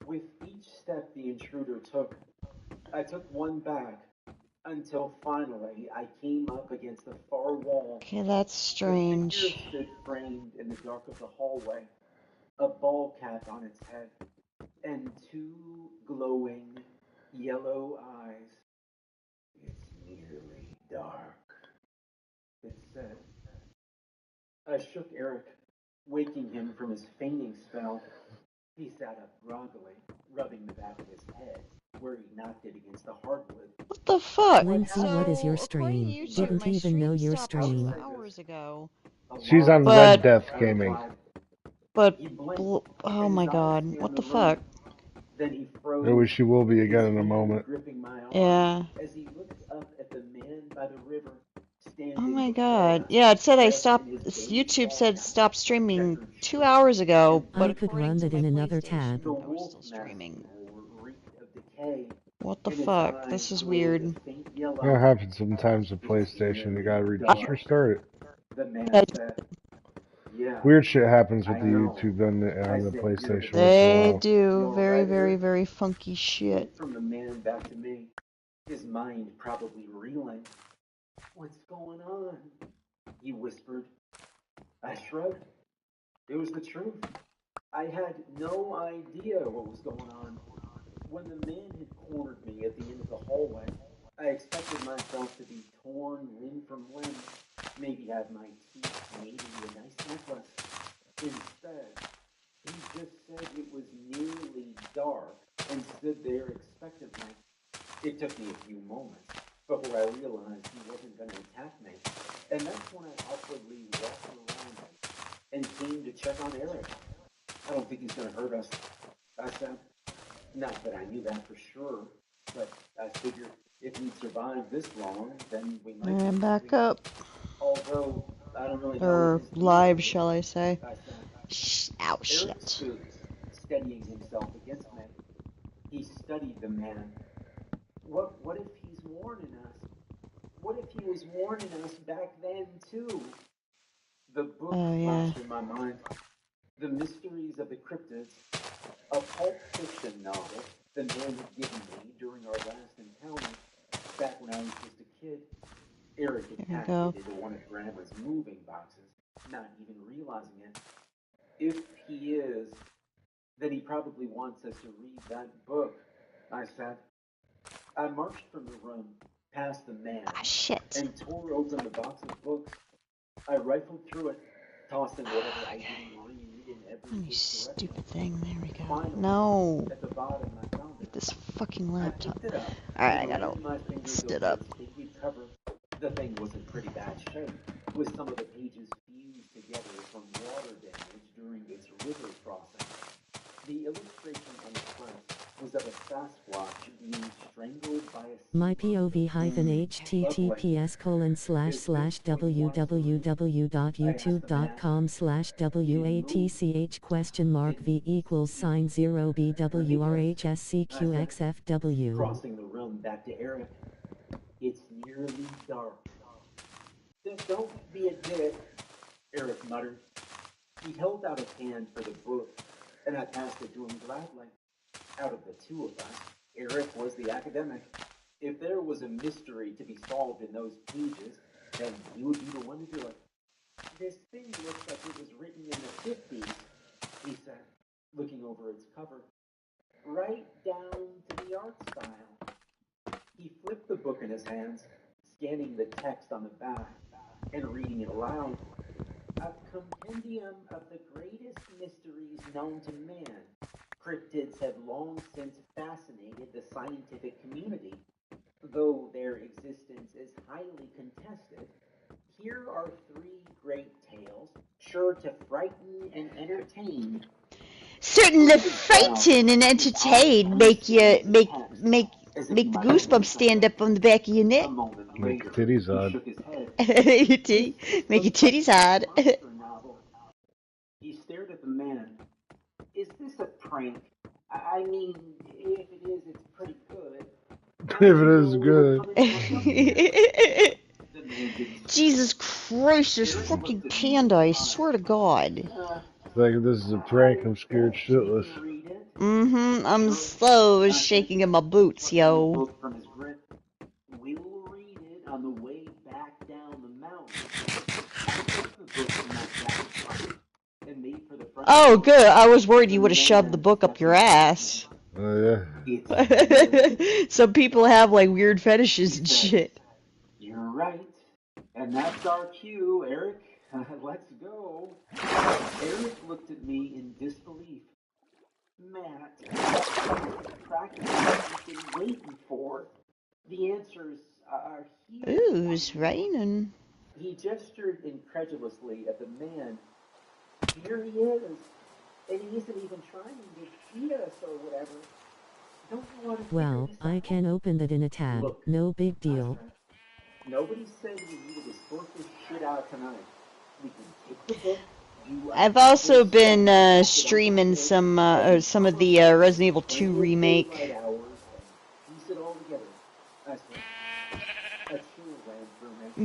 With each step the intruder took, I took one back, until finally I came up against the far wall. Okay, that's The strange. figure stood framed in the dark of the hallway, a ball cap on its head, and two glowing yellow eyes. It's nearly dark, it said. I shook Eric, waking him from his fainting spell. He sat up groggily, rubbing the back of his head, where he knocked it against the hardwood. What the fuck? Lindsay, what is your according to stream? YouTube, Didn't my even know stream your stopped 2 stream. hours ago. She's on But- Red Death Gaming. But He blinked, oh and my his eyes god, scanned what the the room. fuck? Then he froze. I wish she will be again his in a hand moment. gripping my arm Yeah. As he looked up at the man by the river, standing Oh my before god. us, Yeah, it said I dressed stopped. in his YouTube baseball said cap, stop streaming checkered 2 shirt, hours ago, and but I could according run to that my in another PlayStation, tab. the we're wolf still mask streaming. he wore reeked of decay. What the In his fuck? eyes This is glowed weird. a faint yellow. That happens sometimes with It's PlayStation. You nearly gotta just dark, restart it. the man They- said. Yeah, Weird shit happens with I the know. YouTube and I on the said, PlayStation "You're once the in a They while. do You're very, right, very, Eric." very funky He shit. looked from the man back to me, his mind probably reeling. What's going on? He whispered. I shrugged. It was the truth. I had no idea what was going on. When the man had cornered me at the end of the hallway, I expected myself to be torn limb from limb, maybe have my teeth made into a nice necklace. Instead, he just said it was nearly dark and stood there expectantly. It took me a few moments before I realized he wasn't going to attack me, and that's when I awkwardly walked around him and came to check on Eric. I don't think he's going to hurt us, I said. Not that I knew that for sure, but I figured if we'd survived this long, then we might And be back moving. up. Although, I don't really know Or what his deal live, is, shall I say. I said. Ow, Eric shit. stood, steadying himself against me. He studied the man. What if he's warning us? What if he was warning us back then, too? The book Oh, yeah. flashed in my mind. The Mysteries of the Cryptids, a pulp fiction novel the man had given me during our last encounter, back when I was just a kid. Eric had There we packed go. it into one of Grandma's moving boxes, not even realizing it. If he is, then he probably wants us to read that book, I said. I marched from the room, past the man, Ah, shit. and tore open the box of books. I rifled through it, tossing whatever I didn't read in every You which direction. stupid thing. There we go. Finally, No. at the bottom, I found it. This fucking I laptop. picked it up Alright, I and gotta ran my fingers stood over up. its faded cover. The thing was in pretty bad shape, with some of the pages fused together from water damage during its river crossing. The illustration on the front was of a Sasquatch being strangled by a My sea POV hyphen https www.youtube.com/watch question mark v equals sign 0 BWRHSCQXFW. crossing the room back to Eric. It's nearly dark. Don't be a dick, Eric muttered. He held out his hand for the book, and I passed it to him gladly. Out of the two of us, Eric was the academic. If there was a mystery to be solved in those pages, then he would be the one to do it. This thing looks like it was written in the 50s, he said, looking over its cover. Right down to the art style. He flipped the book in his hands, scanning the text on the back and reading it aloud. A compendium of the greatest mysteries known to man. Cryptids have long since fascinated the scientific community. Though their existence is highly contested, here are three great tales, sure to frighten and entertain. Certainly frighten and entertain, make the goosebumps stand up on the back of your neck. A moment Make later, titties he odd. shook his head. Make your titties hard. Monster novel. He stared at the man. Is this a prank? I mean, if it is, it's pretty good. If it is good. The man didn't. Jesus Christ, this fucking panda, I swear to God. It's like, this is a prank, I'm scared shitless. Read it. I'm so shaking in my boots, yo. Book from his grip. We will read it on the way back down the mountain. I took the book from my jacket pocket and made for the front. Oh, good. I was worried you would have shoved the book up your ass. Oh, yeah. It's Some people have like weird fetishes and shit. You're right. And that's our cue, Eric. Let's go. Eric looked at me in disbelief. Matt, practically what you've been waiting for. The answers are here. Ooh, it's raining. He gestured incredulously at the man. Here he is. And he isn't even trying to cheat us or whatever. Don't you want to Well, I can open that in a tab. Look, No big deal. nobody said we needed to sort this shit out tonight. We can take the book. I've also been streaming some of the Resident Evil 2 remake.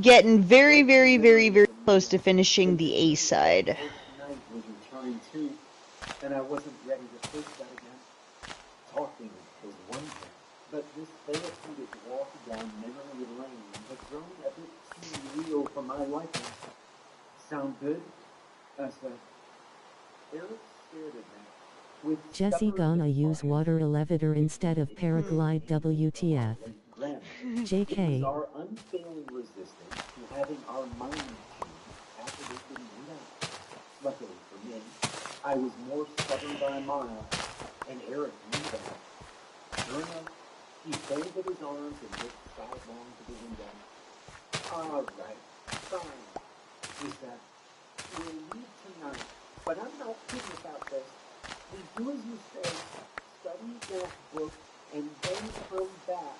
Getting very, very, very, very close to finishing the A side. And I wasn't ready to face that again. Talking was one thing, but this therapeutic walk down memory lane had grown a bit too real for my liking. Sound good? I said. Eric stared at me. With Jesse gonna use water elevator instead of paraglide WTF. JK. Our unfailing resistance to having our minds changed after they've been made out. Luckily for me, I was more stubborn by a mile, and Eric knew that. Sure enough, he folded his arms and looked sidelong to the window. All right, fine, he said. We'll leave tonight, but I'm not kidding about this. We do as you say, study that book, and then come back.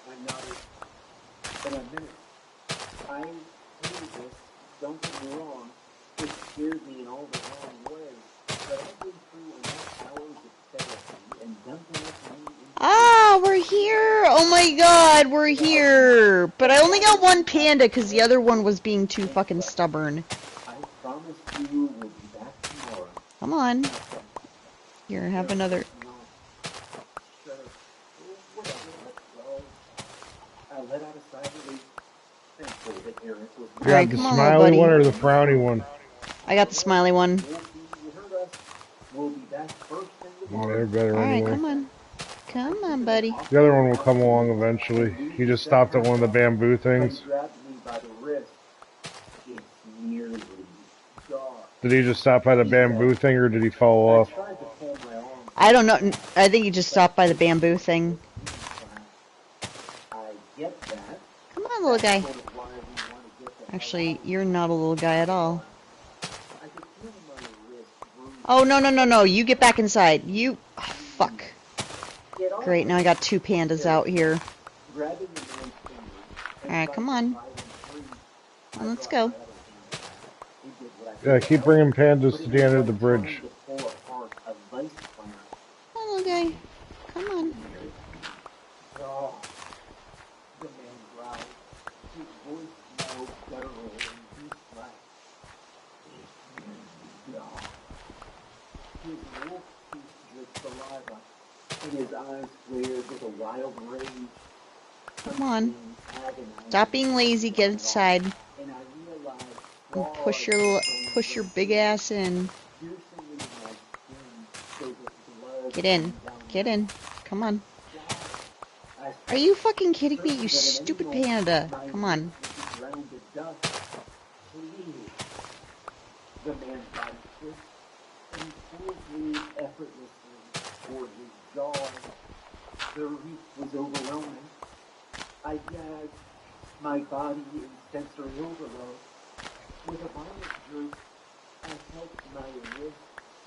I nodded. In a minute. I hated this, don't get me wrong. It scared me in all the wrong ways. But I've been through enough hours of therapy and done enough money. Ah, we're here! Oh my god, we're here! But I only got one panda because the other one was being too fucking stubborn. I promise you we'll be back tomorrow. Come on. Here, have another. Sure. Whatever, let's go. I let out a sigh of relief. Thankful that Eric was You Alright, got the come on, smiley buddy. one or the frowny one? I got the smiley one. You heard us. We'll be back first thing Yeah, tomorrow. they're better Alright, anyway. come on. Come on, buddy. The other one will come along eventually. He just stopped at one of the bamboo things. He grabbed me by the wrist. It's nearly dark. Did he just stop by the bamboo thing or did he fall I off? tried to pull my arm. I don't know. I think you just stopped by the bamboo thing. I get that. Come on, little guy. Sort of why we want to get the Actually, you're not a little guy at all. I could feel my wrist bruised. Oh, no, no, no, no. You get back inside. You... Oh, fuck. Get off. Great, now I got two pandas out here. Grabbing the man's finger. Alright, come on. Well, let's go. Yeah, keep bringing pandas to the end of the bridge. Come on, little guy. Come on. Oh, the man growled. His voice more guttural and deep black. His wolf teeth dripped saliva, and his eyes glared with a wild rage. Come on. Something agonizing. Stop being lazy. Get inside. And I realized And push your big ass in. piercingly my skin so that blood Get in. Get in. Come on. Are you fucking kidding me, you stupid panda? Come on. Ground to dust. Please. The man body twist and pulled me effortlessly toward his jaw. The reach was overwhelming. I gagged my body in sensory overload. With a violent jerk, I felt my wrist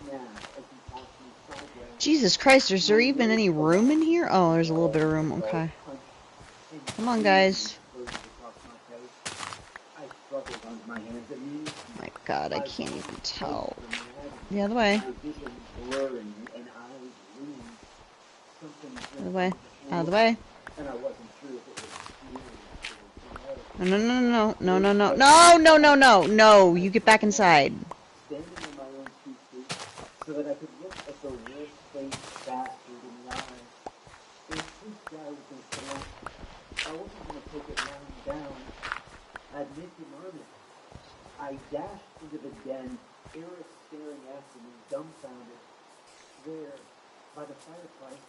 snap as he tossed me sideways. Jesus Christ, is there even any room in here? Oh, there's a little bit of room, okay. Come on, guys. I struggled on my hands and knees. My God, I can't even tell. The other way. My vision blurring and eyes glued. Something Out of the way. Out of the way. and I wasn't sure if it was No, no, no, no, no, no, no, no, no, no, no, no, you get back inside. standing in my own two feet so that I could look at the red face bastard in the eyes. If this guy was going to select, I wasn't going to take it lying down. I'd make him earn it. I dashed into the den, Eric staring after me, dumbfounded. There, by the fireplace,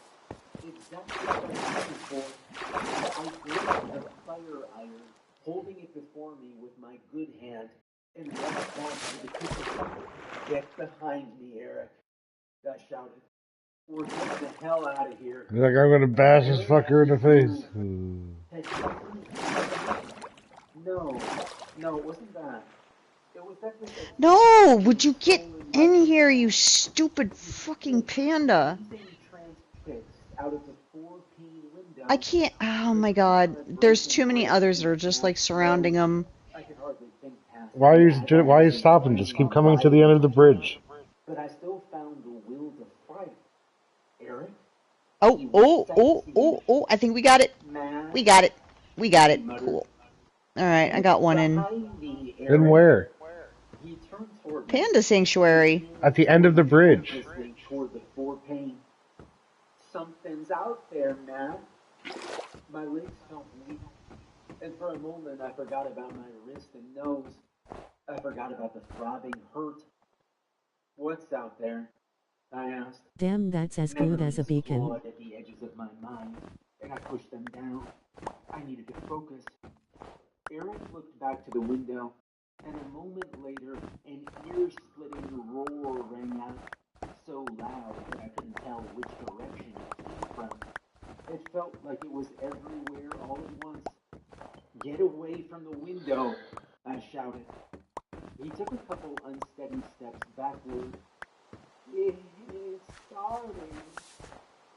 exactly what I was looking for. I grabbed the fire iron, holding it before me with my good hand, and rushed back to the kitchen. Get behind me, Eric, I shouted. We're getting the hell out of here. He's like, I'm gonna bash this fucker in the face. No, it wasn't that. It was definitely No, would you get in here, you stupid fucking panda? out of the 4-pane window. I can't, oh my God, there's too many others that are just like surrounding them. I could hardly think past Why are you stopping? Just keep coming to the end of the bridge. But I still found the will to fight. Eric? Oh, I think we got it. We got it. We got it. Cool. Alright, I got one in. In where? He turned toward me, Panda Sanctuary. At the end of the bridge. listening toward the 4-pane. Something's out there, man. My legs felt weak, and for a moment I forgot about my wrist and nose. I forgot about the throbbing hurt. What's out there? I asked. Damn, that's as good as a Memories beacon. clawed at the edges of my mind, and I pushed them down. I needed to focus. Eric looked back to the window, and a moment later, an ear-splitting roar rang out, so loud that I couldn't tell which direction it came from. It felt like it was everywhere all at once. Get away from the window, I shouted. He took a couple unsteady steps backward. It's starting.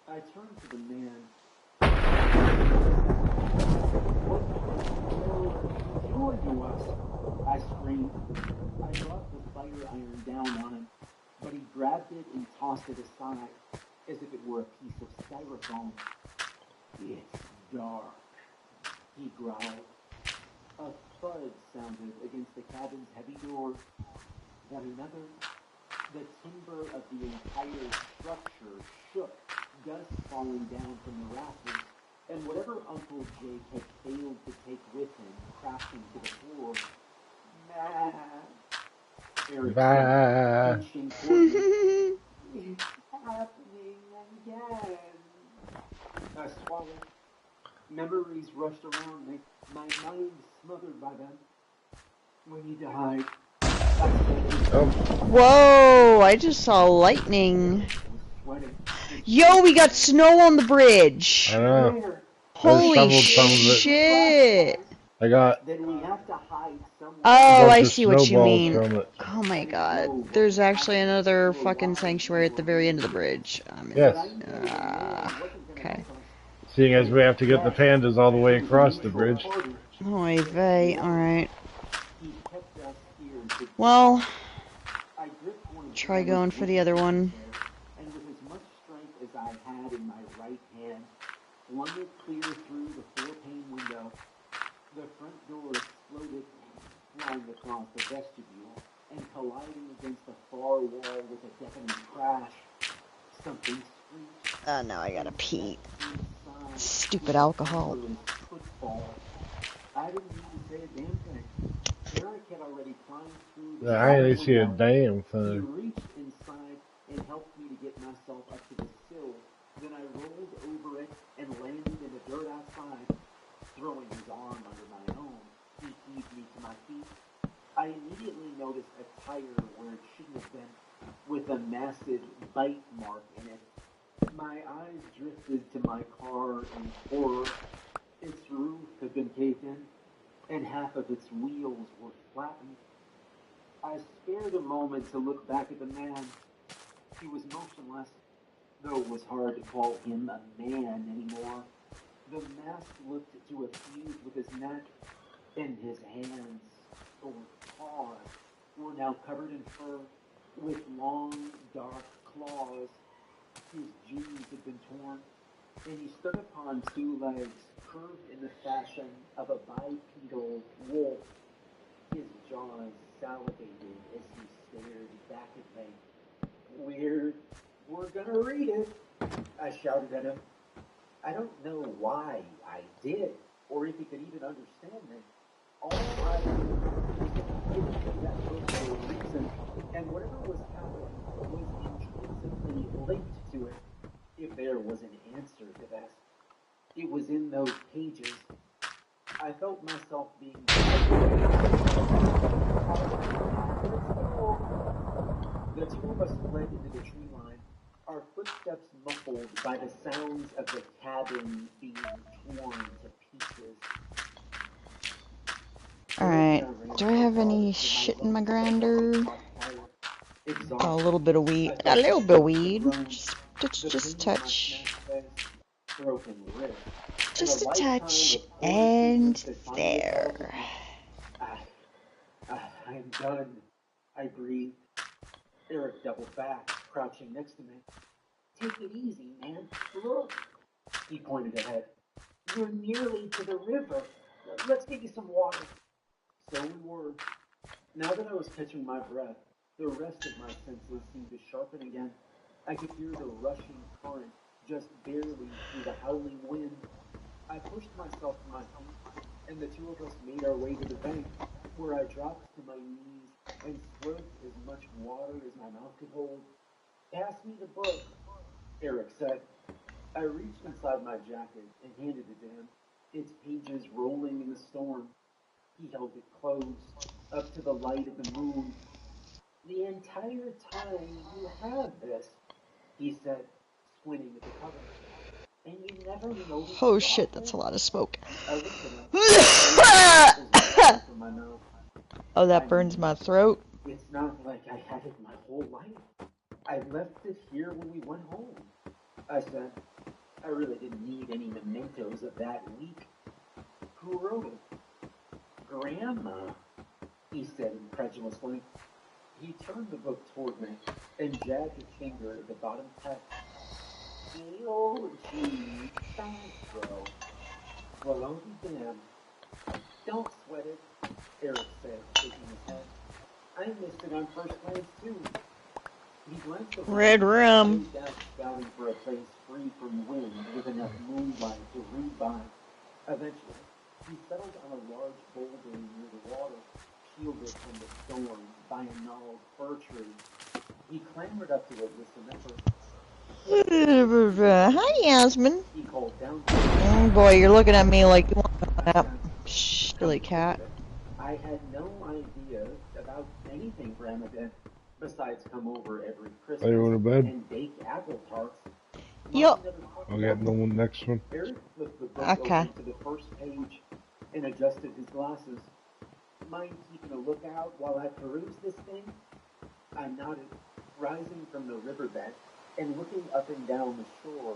I turned to the man. What the hell are you doing to us? I screamed. I dropped the fire iron down on him, but he grabbed it and tossed it aside, as if it were a piece of styrofoam. It's dark, he growled. A thud sounded against the cabin's heavy door. Then another. The timber of the entire structure shook, dust falling down from the rafters, and whatever Uncle Jake had failed to take with him crashing to the floor. Nah. Eric said, punching toward me. It's happening again. I swallowed. Memories rushed around me, my mind smothered by them. We need to hide. Whoa, I just saw lightning. Yo, we got snow on the bridge. I know. Holy shoveled some of it. shit. I got Then we have to hide somewhere. Oh, bunch I of see what you snowballs mean. from it. Oh my God. There's actually another fucking sanctuary at the very end of the bridge. Yes. Okay. Seeing as we have to get the pandas all the way across the bridge. Oy vey, alright. Well, try going for the other one. And with as much strength as I had in my right hand, flung it clear through the 4-pane window. The front door exploded, flying across the vestibule and colliding against the far wall with a deafening crash. Something screeched. Oh, now I gotta pee. Inside, Stupid alcohol. footfall. I didn't need to say a damn thing. Eric had already climbed through the I ain't see a window. damn He thing. reached inside and helped me to get myself up to the sill. Then I rolled over it and landed in the dirt outside. Throwing his arm under my own, he heaved me to my feet. I immediately noticed a tire where it shouldn't have been, with a massive bite mark in it. My eyes drifted to my car in horror. Its roof had been caved in, and half of its wheels were flattened. I spared a moment to look back at the man. He was motionless, though it was hard to call him a man anymore. The mask looked to a fuse with his neck, and his hands, or paws, were now covered in fur, with long, dark claws. His jeans had been torn, and he stood upon two legs curved in the fashion of a bipedal wolf. His jaws salivated as he stared back at me. We're gonna read it, I shouted at him. I don't know why I did, or if he could even understand me. All I knew was that he gave that book for a reason, and whatever was happening was intrinsically linked to it. If there was an answer to that, it was in those pages. I felt myself being The two of us fled into the tree line, our footsteps muffled by the sounds of the cabin being torn to pieces. Alright, do I have any shit in my grinder? Oh, a little bit of weed. A little bit of weed. Just a touch. Just a touch. And there. I'm done. I breathed. Eric doubled back, crouching next to me. Take it easy, man. Look. He pointed ahead. You're nearly to the river. Let's get you some water. So we were. Now that I was catching my breath, the rest of my senses seemed to sharpen again. I could hear the rushing current just barely through the howling wind. I pushed myself to my feet, and the two of us made our way to the bank, where I dropped to my knees and slurped as much water as my mouth could hold. Pass me the book, Eric said. I reached inside my jacket and handed it to him, its pages rolling in the storm. He held it closed, up to the light of the moon. The entire time you had this, he said, squinting at the cover. And you never noticed. Oh shit, that's a lot of smoke. I looked at him. From my mouth. Oh, that burns my throat. It's not like I had it my whole life. I left it here when we went home. I said, I really didn't need any mementos of that week. Who wrote it? Grandma, he said incredulously. He turned the book toward me and jabbed a finger at the bottom text. G.O.G. Castro. Well, I'll be damned. Don't sweat it, Eric said, shaking his head. I missed it on first glance, too. He glanced around, Red rum. scouting for a place free from wind with enough moonlight to read by. Eventually, he settled on a large boulder near the water, shielded from the storm by a gnarled fir tree. He clambered up to it with some effort. Hi, Yasmin. He called down. Oh boy, you're looking at me like you want to nap. Shh, silly cat. I had no idea about anything Grandma did, besides come over every Christmas Are you in bed? and bake apple tarts. Yup. I'll get the next one. Eric flipped the book Okay. open to the first page and adjusted his glasses. Mind keeping a lookout while I peruse this thing? I nodded, rising from the riverbed and looking up and down the shore.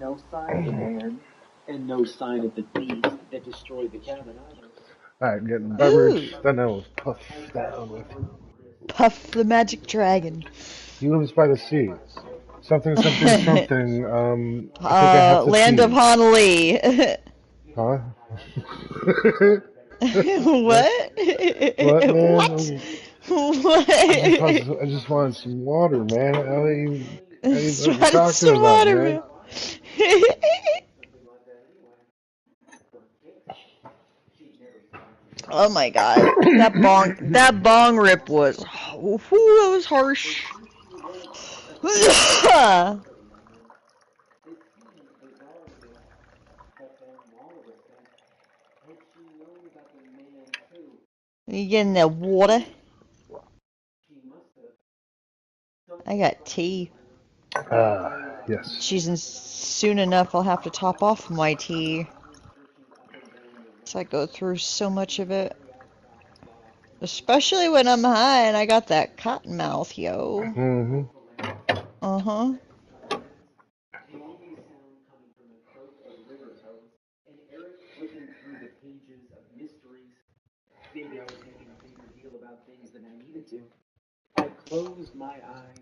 No sign of the man, and no sign of the beast that destroyed the cabin either. Alright, getting the beverage. Then I was puffed down with. Puff the magic dragon. He lives by the sea. Something, something, something. I think I have to Land pee. of Honolulu. Huh? What? What, man? What? What? I just wanted some water, man. What are you Just talking wanted some about, water, man? man. Oh my god, that bong rip was, whew, that was harsh. You getting that water? I got tea. Yes. Soon enough I'll have to top off my tea. So I go through so much of it. Especially when I'm high and I got that cotton mouth, yo. Mm-hmm. Uh-huh. The only sound coming from the throat of the river toads, and Eric flipping through the pages of mysteries. Maybe I was making a bigger deal about things than I needed to. I closed my eyes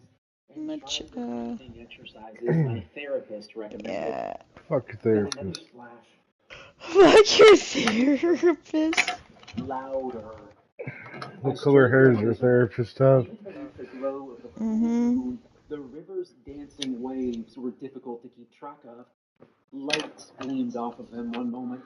and Much, tried the breathing exercises my therapist recommended. yeah. Fuck your Then another therapist. slash. Fuck your therapist. Louder. What color hair does your therapist have? Even beneath the glow of the full Mm-hmm. moon, the river's dancing waves were difficult to keep track of. Lights gleamed off of them one moment,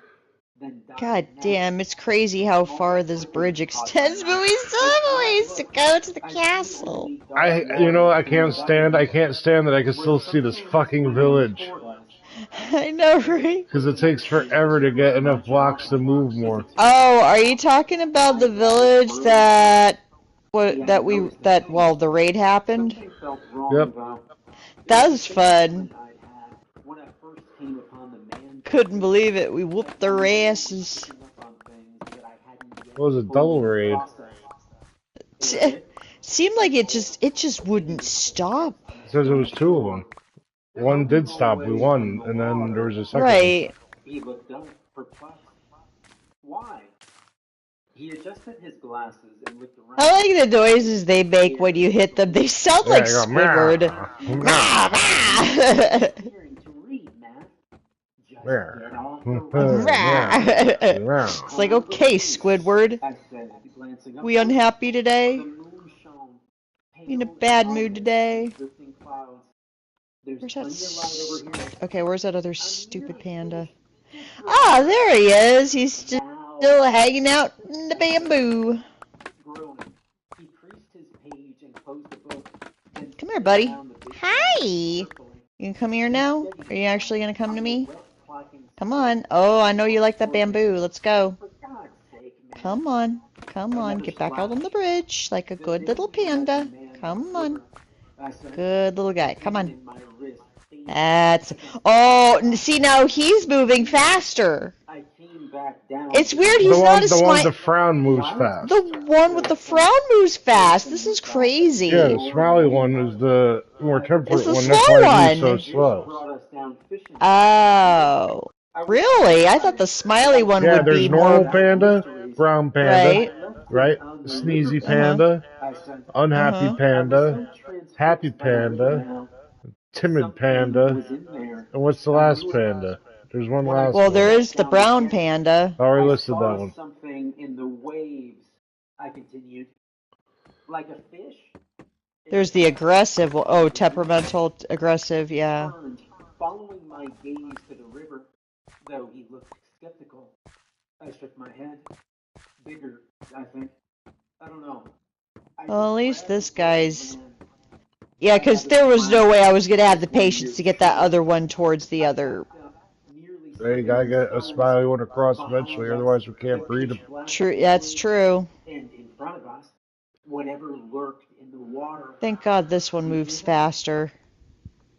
then died God next. damn, it's crazy how far this bridge extends, but we still have a ways to go to the castle. I can't stand that I can still see this fucking village. I know, right? Because it takes forever to get enough blocks to move more. Oh, are you talking about the village that the raid happened? Something felt wrong, Yep. though. That was fun. I'd had when I first came upon the man. Couldn't believe it. We whooped their asses. Picking up on things that I hadn't yet It was a double fully raid. processed. Seemed like it just wouldn't stop. It says it was two of them. One did stop, we won, and then there was a second Right. He looked up, perplexed. Why? He adjusted his glasses and looked around. I like the noises they make when you hit them. They sound like Yeah, you go, Squidward. meow. Hearing to read, Matt. Just Where? get off the road. It's like, okay, Squidward. I said, glancing up. We unhappy today? The moon shone. You in a bad mood today? Drifting clouds. There's Where's that? plenty of light over here. Okay, where's that other stupid panda? Ah, there he is. He's still hanging out in the bamboo. Groaning, he creased his page and closed the book. Then Come here, buddy. down the big Hi. You can come here now? Are you actually gonna come to me? Come on. Oh, I know you like that bamboo. Let's go. For God's sake, man. Come on. Come on. Get back out on the bridge like a good little panda. Come on. I said, Good little guy. Come on. in my wrist, That's... Oh, see, now he's moving faster. I came back down. It's weird, he's The not one, as the one with smiley. the frown moves fast. The one with the frown moves fast. This is crazy. Yeah, the smiley one is the more temperate It's the one. slow That's why he's so one. slow. Brought us down fishing. Oh. Really? I thought the smiley one Yeah, would there's be normal more... panda, brown panda, right? Sneezy panda, unhappy panda, happy panda, timid panda, and what's the last panda? There's one last Well, one. there is the brown panda. I already listed that one. Something in the waves, I continued. Like a fish? There's the aggressive... Oh, temperamental aggressive, yeah. Turned, following my gaze to the river, though he looked skeptical. I shook my head. Bigger, I think. I don't know. Well, at least this guy's... Yeah, because there was no way I was going to have the patience to get that other one towards the other... Hey, you gotta get a smiley one across eventually, otherwise we can't breed them. True, that's true. And in front of us, whatever lurked in the water. Thank God this one moves faster.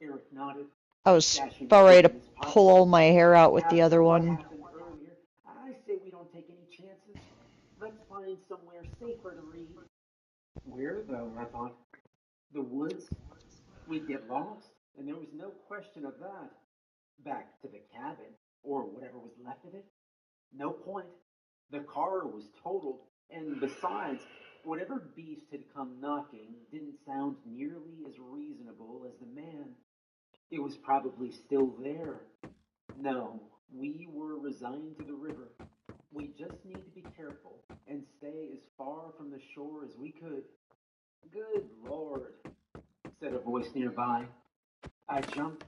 Eric nodded. I was about ready to pull all my hair out with the other one. I say we don't take any chances. Let's find somewhere safer to read. Where, though, I thought. The woods? We'd get lost, and there was no question of that. Back to the cabin, or whatever was left of it? No point. The car was totaled, and besides, whatever beast had come knocking didn't sound nearly as reasonable as the man. It was probably still there. No, we were resigned to the river. We just need to be careful and stay as far from the shore as we could. Good Lord, said a voice nearby. I jumped,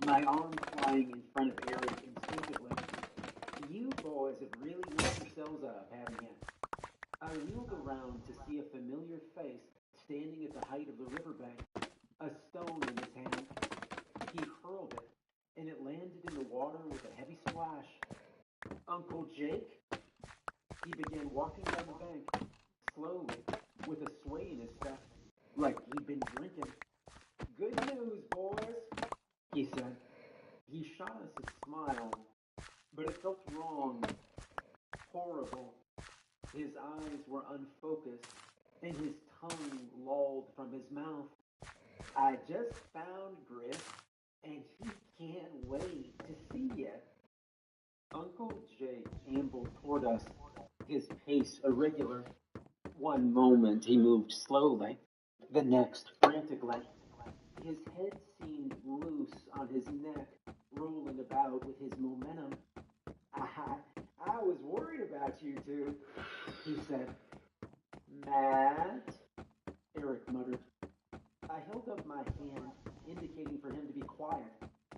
my arm flying in front of Eric instinctively. You boys have really worked yourselves up, haven't you? I wheeled around to see a familiar face standing at the height of the riverbank, a stone in his hand. He hurled it, and it landed in the water with a heavy splash. Uncle Jake? He began walking down the bank, slowly, with a sway in his step, like he'd been drinking. Good news, boys, he said. He shot us a smile, but it felt wrong. horrible. His eyes were unfocused, and his tongue lolled from his mouth. I just found Griff, and he can't wait to see you. Uncle Jake ambled toward us, his pace irregular. One moment he moved slowly, the next frantically. His head seemed loose on his neck, rolling about with his momentum. I was worried about you two, he said. Matt, Eric muttered. I held up my hand, indicating for him to be quiet.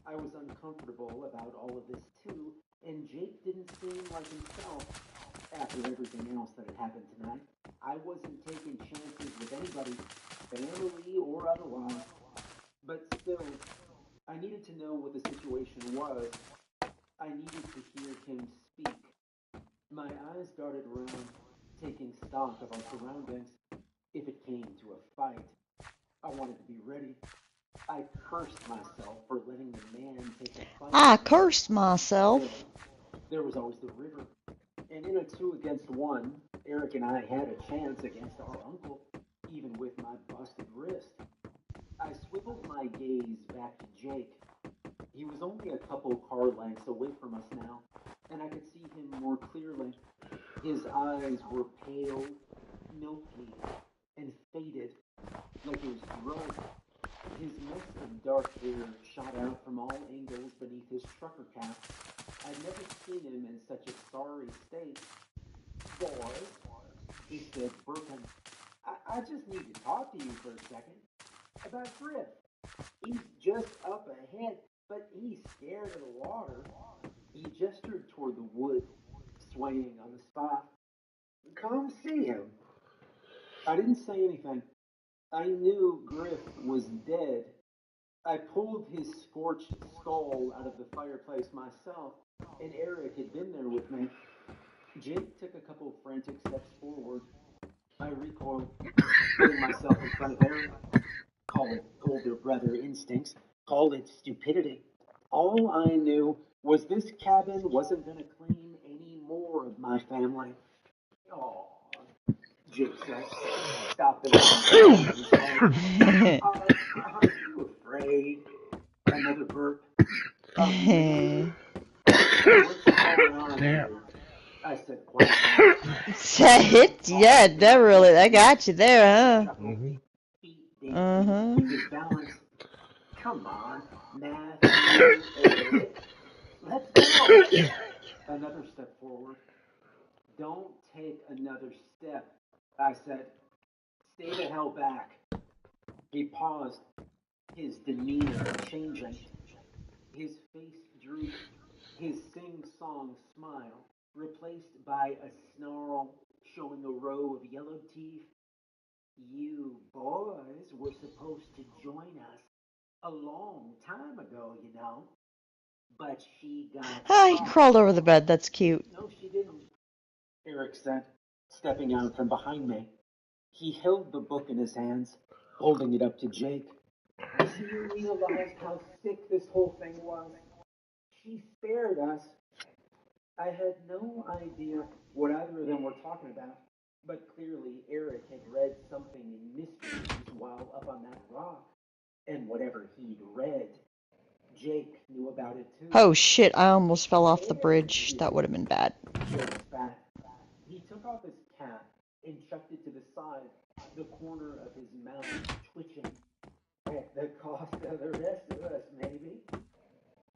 I was uncomfortable about all of this too, and Jake didn't seem like himself. After everything else that had happened tonight, I wasn't taking chances with anybody, family or otherwise. But still, I needed to know what the situation was. I needed to hear him speak. My eyes darted around, taking stock of our surroundings. If it came to a fight, I wanted to be ready. I cursed myself for letting the man take a fight. I cursed myself. There was always the river. And in a 2-against-1, Eric and I had a chance against our uncle, even with my busted wrist. I swiveled my gaze back to Jake. He was only a couple car lengths away from us now, and I could see him more clearly. His eyes were pale, milky, and faded, like he was drunk. His mess of dark hair shot out from all angles beneath his trucker cap. I'd never seen him in such a sorry state. Boys, he said, burping, I just need to talk to you for a second. About Griff. He's just up ahead, but he's scared of the water. He gestured toward the wood, swaying on the spot. Come see him. I didn't say anything. I knew Griff was dead. I pulled his scorched skull out of the fireplace myself, and Eric had been there with me. Jake took a couple frantic steps forward. I recoiled, putting myself in front of Eric. Call it older brother instincts, call it stupidity. All I knew was this cabin wasn't going to claim any more of my family. Oh, Jake said, stop it. Aren't you afraid? Another burp. What's going on here? I said quietly. Yeah, that got you there, huh? His balance. Come on, Matthew. Let's go. Another step forward. Don't take another step, I said. Stay the hell back. He paused, his demeanor changing. His face drooped, his sing-song smile replaced by a snarl showing a row of yellow teeth. You boys were supposed to join us a long time ago, you know. But she got He crawled over the bed. That's cute. No, she didn't, Eric said, stepping out from behind me. He held the book in his hands, holding it up to Jake. Does he realize how sick this whole thing was? She spared us. I had no idea what either of them were talking about, but clearly Eric had read something in mysteries while up on that rock. And whatever he'd read, Jake knew about it too. Oh shit, I almost fell off the bridge. That would have been bad. Jake spat. He took off his cap and chucked it to the side, the corner of his mouth twitching. At the cost of the rest of us, maybe.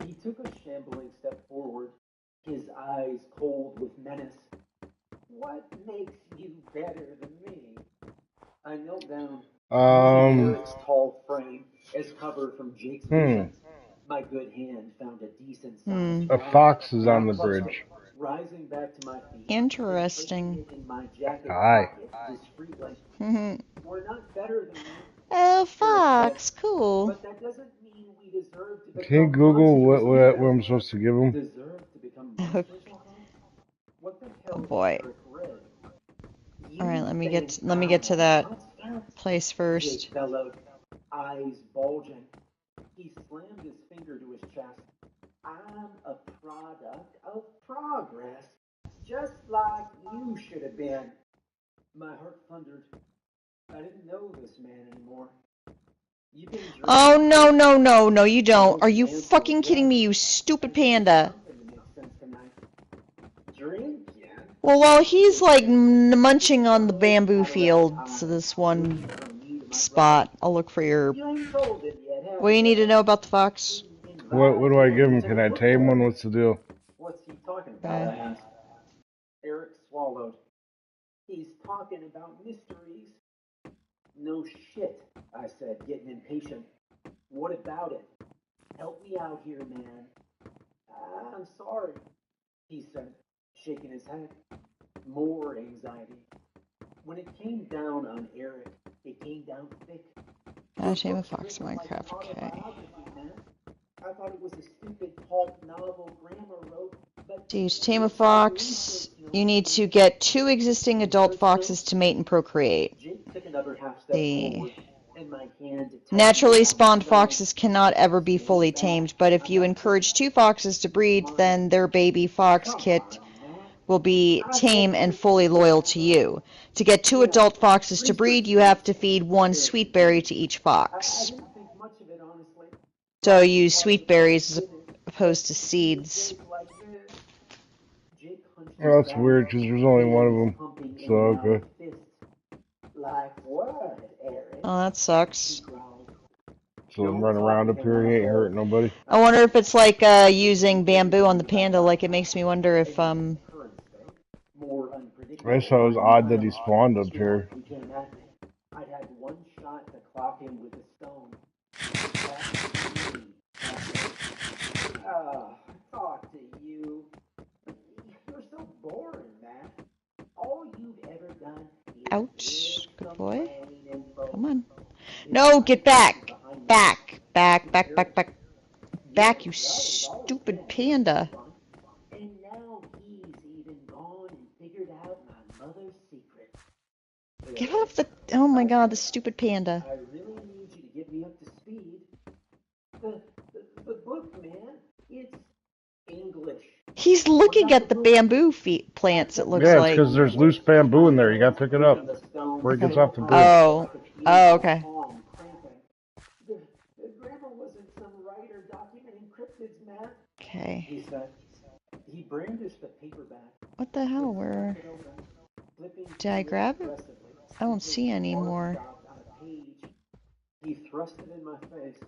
He took a shambling step forward, his eyes cold with menace. What makes you better than me? I knelt down. Eric's tall frame as cover from Jake's vision. My good hand found a decent size. A fox is on the bridge. Rising back to my feet. Interesting. In my jacket Hi. pocket discreetly. We're not better than you. Oh, fox, cool. But that doesn't mean we deserve to become Can you Google what monsters. I'm supposed to give him? Deserve to become monsters? What the hell Oh boy. Eric read? All right, let me get to that place Jake first. bellowed, eyes bulging. He slammed his finger to his chest. I'm a product of progress, just like you should have been. My heart thundered. I didn't know this man anymore. You've been drinking. Oh, no, you don't. Are you fucking kidding me, you stupid panda? Something to make sense tonight. Drink, yeah. Well, while he's like munching on the bamboo fields, this one spot, I'll look for your. You ain't told him yet, have What do you need to know about the fox? What do I give him? Can I tame one? What's the deal? What's he talking about? I asked. Eric swallowed. He's talking about mysteries. No shit, I said, getting impatient. What about it? Help me out here, man. I'm sorry, he said, shaking his head. More anxiety. When it came down on Eric, it came down thick. Tame a fox in Minecraft, okay. I thought it was a stupid pulp novel Grandma wrote, but To tame a fox, you need to get 2 existing adult foxes to mate and procreate. Jake took another half step forward, and my hand Naturally spawned foxes cannot ever be fully tamed, but if you encourage 2 foxes to breed, then their baby fox kit will be tame and fully loyal to you. To get 2 adult foxes to breed, you have to feed 1 sweet berry to each fox. I didn't think much of it, honestly. So use sweet berries as opposed to seeds. Oh, that's weird because there's only one of them. So, okay. Like what, Eric? Oh, that sucks. So I'm running around up here, he ain't hurting nobody. I wonder if it's like using bamboo on the panda, like it makes me wonder if I just thought it was odd that he spawned up here. I'd had one shot to clock him with a stone. Talk to you. You're so boring, man. All you've ever done is ouch, good boy. Come on. No, get back. Back, you stupid panda. And now he's even gone and figured out my mother's secret. Get off the... Oh my god, the stupid panda. I really need you to get me up to speed. The book, man, it's English. He's looking at the bamboo plants, it looks Yeah, it's like. because there's loose bamboo in there. You gotta pick it up before it gets off the bridge. Oh, okay. The grandma wasn't some writer documenting cryptids, man. Okay. He said. He brandished the paperback. What the hell? Where... Did I grab it? I don't see any more. He thrust it in my face.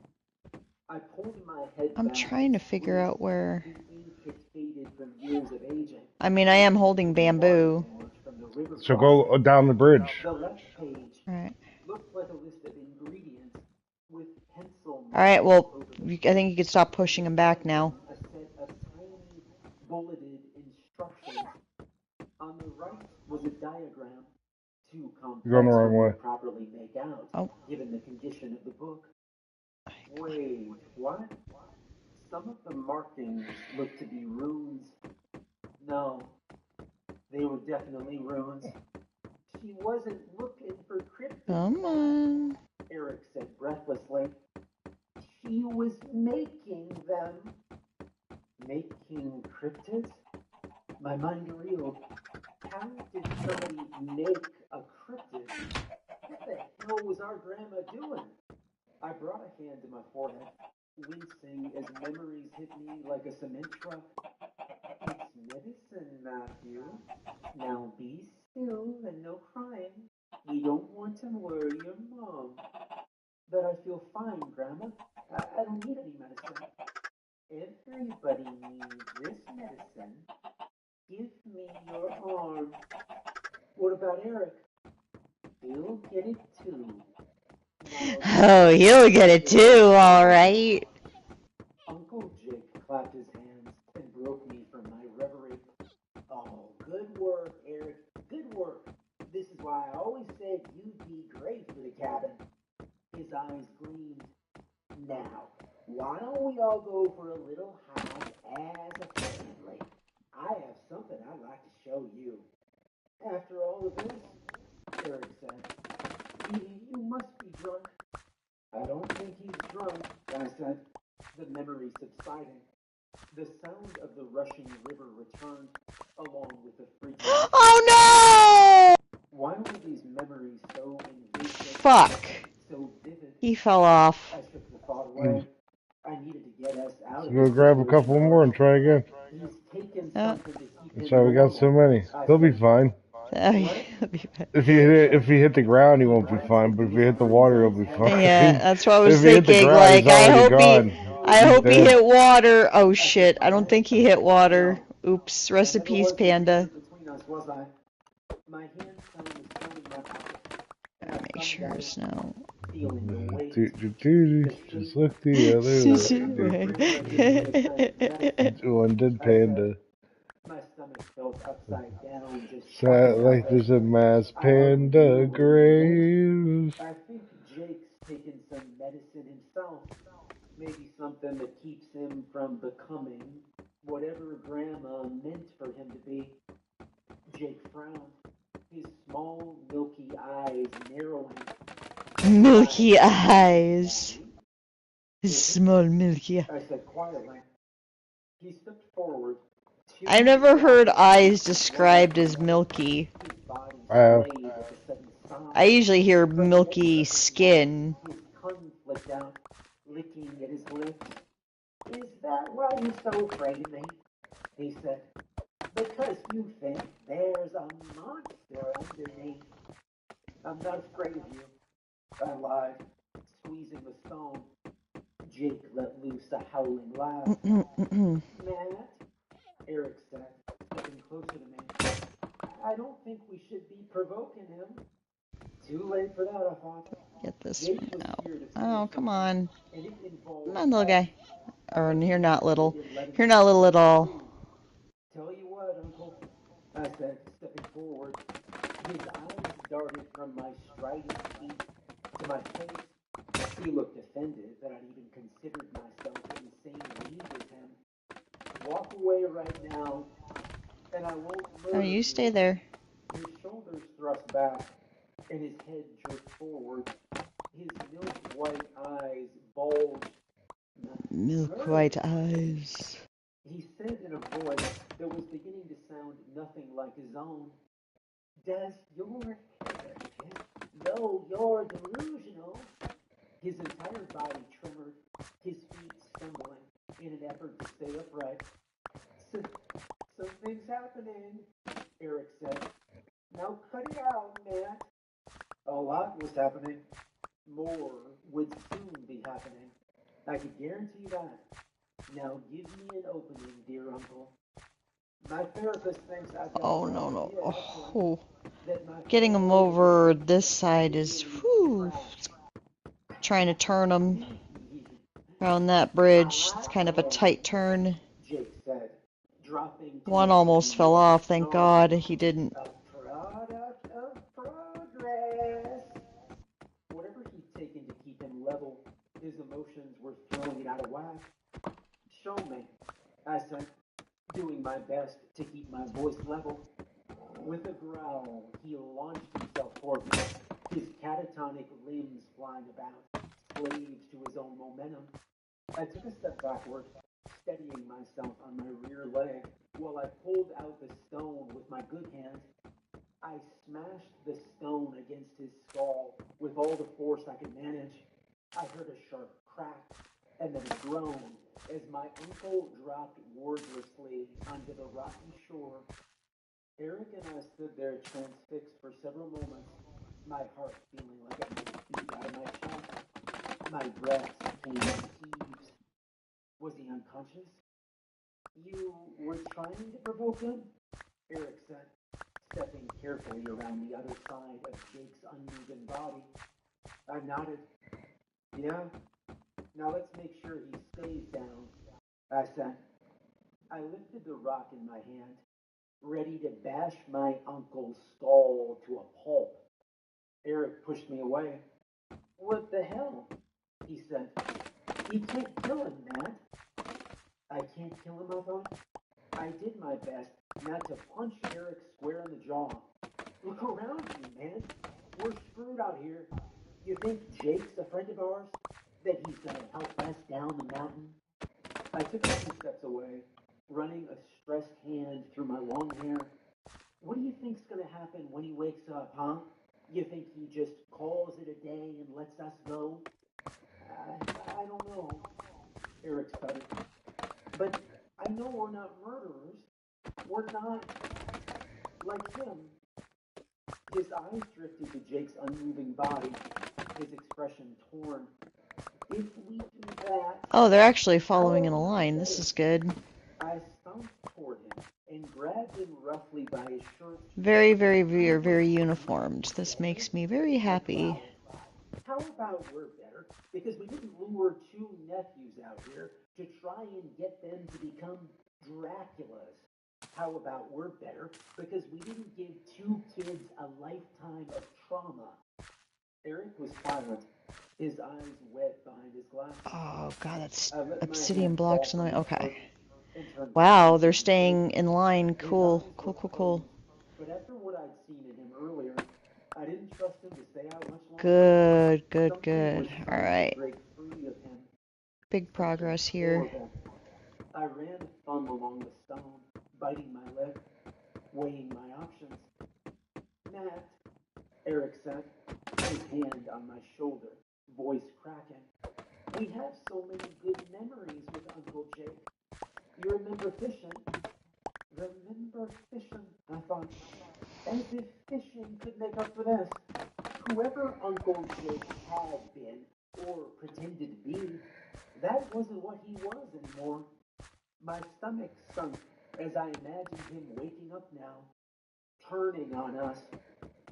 I pulled my head I'm back. trying to figure out where... The ink had faded from years of aging. I mean, I am holding bamboo. So go down the bridge. The left page Alright. looked like a list of ingredients with pencil marks. Alright, well, I think you can stop pushing him back now. A set of tiny bulleted instructions. On the right was a diagram. Too complex You're going the wrong way. to properly make out, Oh. given the condition of the book. Wait, what? Some of the markings look to be runes. No, they were definitely runes. She wasn't looking for cryptids. Come on. Eric said breathlessly. She was making them. Making cryptids? My mind reeled. How did somebody make a cryptid? What the hell was our grandma doing? I brought a hand to my forehead, wincing as memories hit me like a cement truck. It's medicine, Matthew. Now be still and no crying. We don't want to worry your mom. But I feel fine, Grandma. I don't need any medicine. Everybody needs this medicine. Give me your arm. What about Eric? He'll get it too. Oh, you'll get it too, alright. Uncle Jake clapped his hands and broke me from my reverie. Oh, good work, Eric. Good work. This is why I always said you'd be great for the cabin. His eyes gleamed. Now, why don't we all go for a little hike as a family? I have something I'd like to show you. After all of this, Eric said, you must be drunk. I don't think he's drunk, I said, the memory subsiding. The sound of the rushing river returned. along with the freaking. Oh Why were these memories so no! invasive, Fuck. so vivid? He fell off. I shook the thought away. I needed to get us out So of go this grab a situation. couple more and try again. He's taken Oh. something to keep That's him why we got so normal. many. I He'll be said, fine. He'll be fine. If he hit the ground, he won't be fine. But if he hit the water, he'll be fine. Yeah, that's what I was If he hit the thinking. ground, Like, he's already gone. I hope he He's dead. hit water. Oh shit! I don't think he hit water. Oops. Rest in peace, Panda. Between us, was I? My hand found the stone in my pocket. And I Make sure thumbed there's at it, no. feeling the weight. Just look the other way. One did Panda. My stomach felt upside down, just Sat like there's a mass panda grave. I think Jake's taken some medicine himself. Maybe something that keeps him from becoming whatever Grandma meant for him to be. Jake frowned, his small, milky eyes narrowing. Milky eyes. Small milky eyes. I said quietly. He stepped forward. I've never heard eyes described as milky. His body I have. swayed at the sudden sound. I usually hear milky skin. His tongue flicked out, licking at his lips. Is that why you're so afraid of me? He said. Because you think there's a monster underneath. I'm not afraid of you. I lied, squeezing the stone. Jake let loose a howling laugh. Matt, Eric said, stepping closer to me. I don't think we should be provoking him. Too late for that, I thought. Get this Jake one was out. here to finish Oh, come on. and it involved Come on, little guy. Or you're not little. You're not little at all. Tell you what, Uncle, I said, stepping forward. His eyes darted from my striding feet to my face. He looked offended that I'd even considered myself in the same league as him. Walk away right now, and I won't murder Oh, you stay there. His shoulders thrust back, and his head jerked forward. His milk-white eyes bulged. Milk white eyes. He said in a voice that was beginning to sound nothing like his own. Does your no, you're delusional. His entire body trembled, his feet stumbling in an effort to stay upright. Something's happening, Eric said. Now cut it out, Matt. A lot was happening. More would soon be happening. I could guarantee that. Now give me an opening, dear uncle. My therapist thinks I've got Oh, no, no. Oh. that my Getting him over this side is, whew. Trying to turn him around that bridge. It's kind of a tight turn. Jake said, dropping One almost fell off, thank God he didn't. a product of progress. Whatever he'd taken to keep him level, his emotions were throwing it out of whack. Show me, I said, doing my best to keep my voice level. With a growl, he launched himself toward me, his catatonic limbs flying about, slaves to his own momentum. I took a step backward, steadying myself on my rear leg, while I pulled out the stone with my good hand. I smashed the stone against his skull with all the force I could manage. I heard a sharp crack and then a groan as my uncle dropped wordlessly onto the rocky shore. Eric and I stood there transfixed for several moments, my heart feeling like it might beat out of my chest. My breath came in heaves. Was he unconscious? You were trying to provoke him? Eric said, stepping carefully around the other side of Jake's uneven body. I nodded. Yeah? Now let's make sure he stays down. I said. I lifted the rock in my hand, ready to bash my uncle's skull to a pulp. Eric pushed me away. What the hell? He said. You can't kill him, Matt. I can't kill him, I thought. I did my best not to punch Eric square in the jaw. Look around you, man. We're screwed out here. You think Jake's a friend of ours? That he's gonna help us down the mountain? I took a few steps away, running a stressed hand through my long hair. What do you think's gonna happen when he wakes up, huh? You think he just calls it a day and lets us go? I don't know. Eric stuttered. But I know we're not murderers. We're not like him. His eyes drifted to Jake's unmoving body, his expression torn. If we do that... Oh, they're actually following in a line. This is good. I stomped toward him and grabbed him roughly by his shirt. Very, very, very, very uniformed. This makes me very happy. How about we're better? Because we didn't lure two nephews out here to try and get them to become Draculas. How about we're better? Because we didn't give two kids a lifetime of trauma. Eric was silent, his eyes wet behind his glasses. Oh god, that's obsidian blocks in the way. Okay. Wow, they're staying in line. Cool, cool, cool, cool. But after what I'd seen in him earlier, I didn't trust him to stay out much longer. Good, good, good. Alright. Big progress here. I ran a thumb along the stone, biting my lip, weighing my options. Matt, Eric said, his hand on my shoulder, voice cracking. We have so many good memories with Uncle Jake. You remember fishing? Remember fishing, I thought. As if fishing could make up for this. Whoever Uncle Jake had been, or pretended to be, that wasn't what he was anymore. My stomach sunk as I imagined him waking up now, turning on us,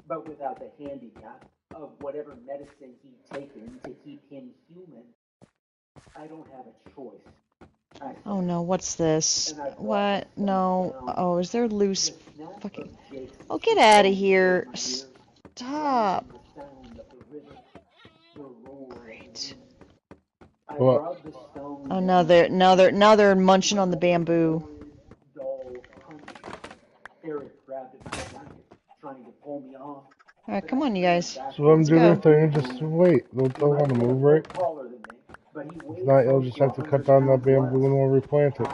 but without the handicap of whatever medicine he'd taken to keep him human. I don't have a choice. Oh no, what's this? What? No. Oh, is there loose fucking... Oh, get out of here. Stop. Great. What? Oh, now they're munching on the bamboo. Alright, come on, you guys. So let them Let's do their go. thing and just wait. They'll want to move, right? If not, you'll just have to cut down that bamboo and we'll replant it.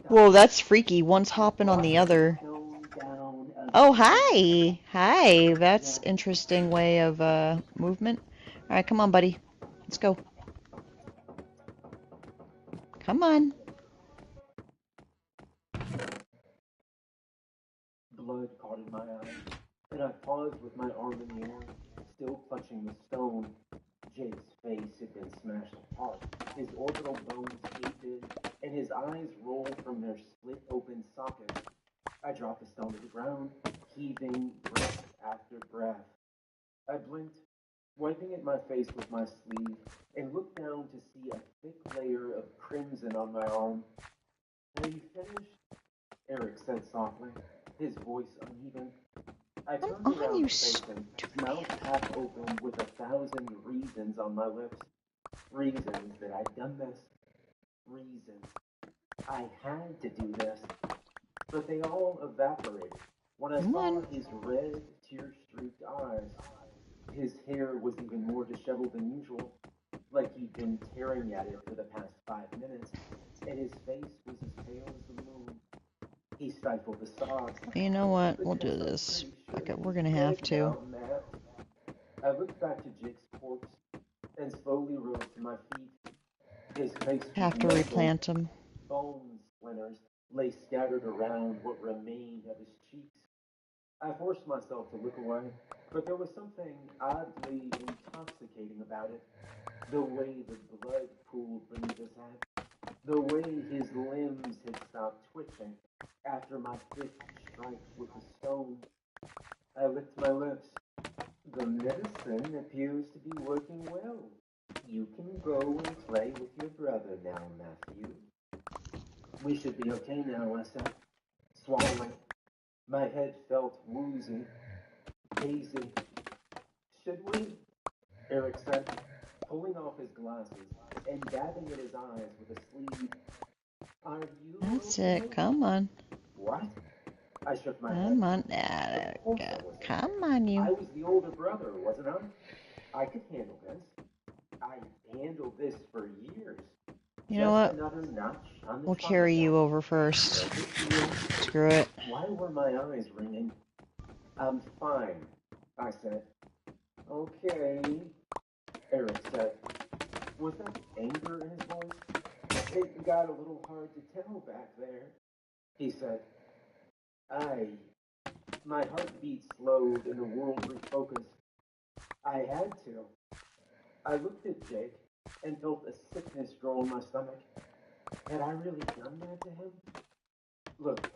Whoa, that's freaky. One's hopping on the other. Oh, hi. Hi. That's interesting way of movement. Alright, come on, buddy. Let's go. Come on. Blood caught in my eye, and I paused with my arm in the air, still clutching the stone. Jake's face had been smashed apart, his orbital bones caved in, and his eyes rolled from their split-open sockets. I dropped the stone to the ground, heaving breath after breath. I blinked, wiping at my face with my sleeve, and looked down to see a thick layer of crimson on my arm. "Are you finished?" Eric said softly, his voice uneven. I turned around to face him, mouth half open with 1,000 reasons on my lips. Reasons that I'd done this. Reasons. I had to do this. But they all evaporated when I saw his red, tear-streaked eyes. His hair was even more disheveled than usual, like he'd been tearing at it for the past 5 minutes, and his face was as pale as the moon. He stifled the sobs. You know what? We'll do this. Fuck it, we're gonna have to. I looked back to Jake's corpse and slowly rose to my feet. His face Have to replant them. bone splinters lay scattered around what remained of his cheeks. I forced myself to look away, but there was something oddly intoxicating about it. The way the blood pooled beneath his head. The way his limbs had stopped twitching after my fifth strike with the stone. I licked my lips. The medicine appears to be working well. You can go and play with your brother now, Matthew. We should be okay now, I said, swallowing. My head felt woozy, hazy. Should we? Eric said, pulling off his glasses and dabbing at his eyes with a sleeve. Are you That's okay? it. Come on. What? I shook my Come head. on. There we go. Come on, I you. was the older brother, wasn't I? I could handle this. I handled this for years. You know what? Another notch on the We'll trauma carry you belt. over first. No big deal. Screw it. Why were my eyes ringing? I'm fine, I said. Okay, Eric said. Was that anger in his voice? It got a little hard to tell back there, he said. My heartbeat slowed and the world refocused. I had to. I looked at Jake and felt a sickness grow in my stomach. Had I really done that to him? Look,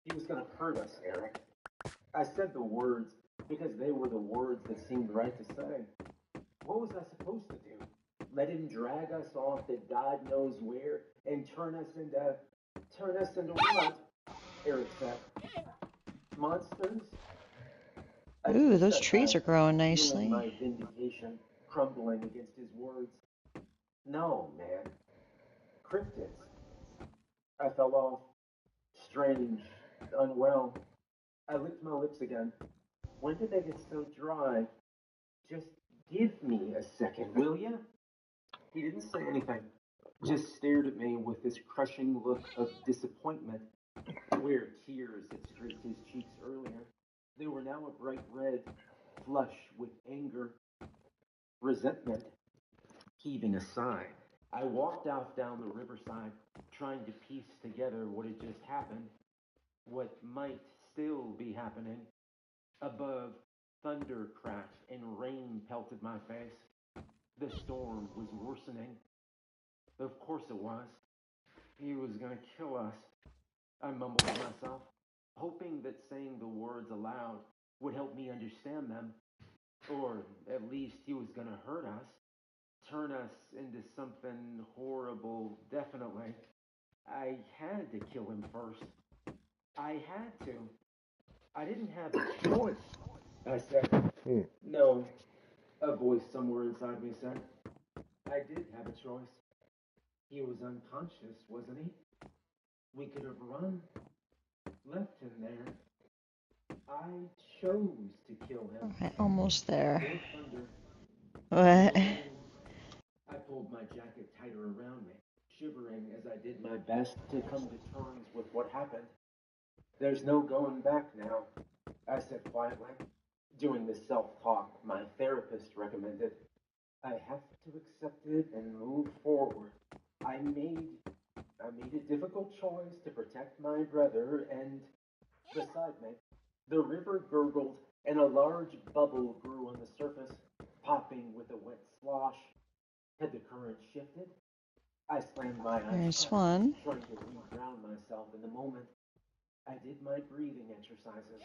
he was going to hurt us, Eric. I said the words because they were the words that seemed right to say. What was I supposed to do? Let him drag us off to God knows where and turn us into what? Eric said. Monsters? Ooh, those trees are growing Feeling nicely. my vindication crumbling against his words. No, man. Cryptids. I fell off. Strange. Unwell. I licked my lips again. When did they get so dry? Just give me a second, will ya? He didn't say anything. Just stared at me with this crushing look of disappointment. Where tears had streaked his cheeks earlier, they were now a bright red, flush with anger, resentment. Heaving a sigh, I walked off down the riverside, trying to piece together what had just happened, what might still be happening. Above, thunder cracked and rain pelted my face. The storm was worsening. Of course it was. He was going to kill us. I mumbled to myself, hoping that saying the words aloud would help me understand them. Or at least he was going to hurt us, turn us into something horrible, definitely. I had to kill him first. I had to. I didn't have a choice, I said. No, a voice somewhere inside me said. I did have a choice. He was unconscious, wasn't he? We could have run, left him there. I chose to kill him. Alright, almost there. No thunder, What? no rain. I pulled my jacket tighter around me, shivering as I did my best to come to terms with what happened. There's no going back now, I said quietly, doing the self-talk my therapist recommended. I have to accept it and move forward. I made a difficult choice to protect my brother, and beside me, the river gurgled and a large bubble grew on the surface, popping with a wet slosh. Had the current shifted? I slammed my eyes There's shut, one. trying to re-ground myself in the moment. I did my breathing exercises,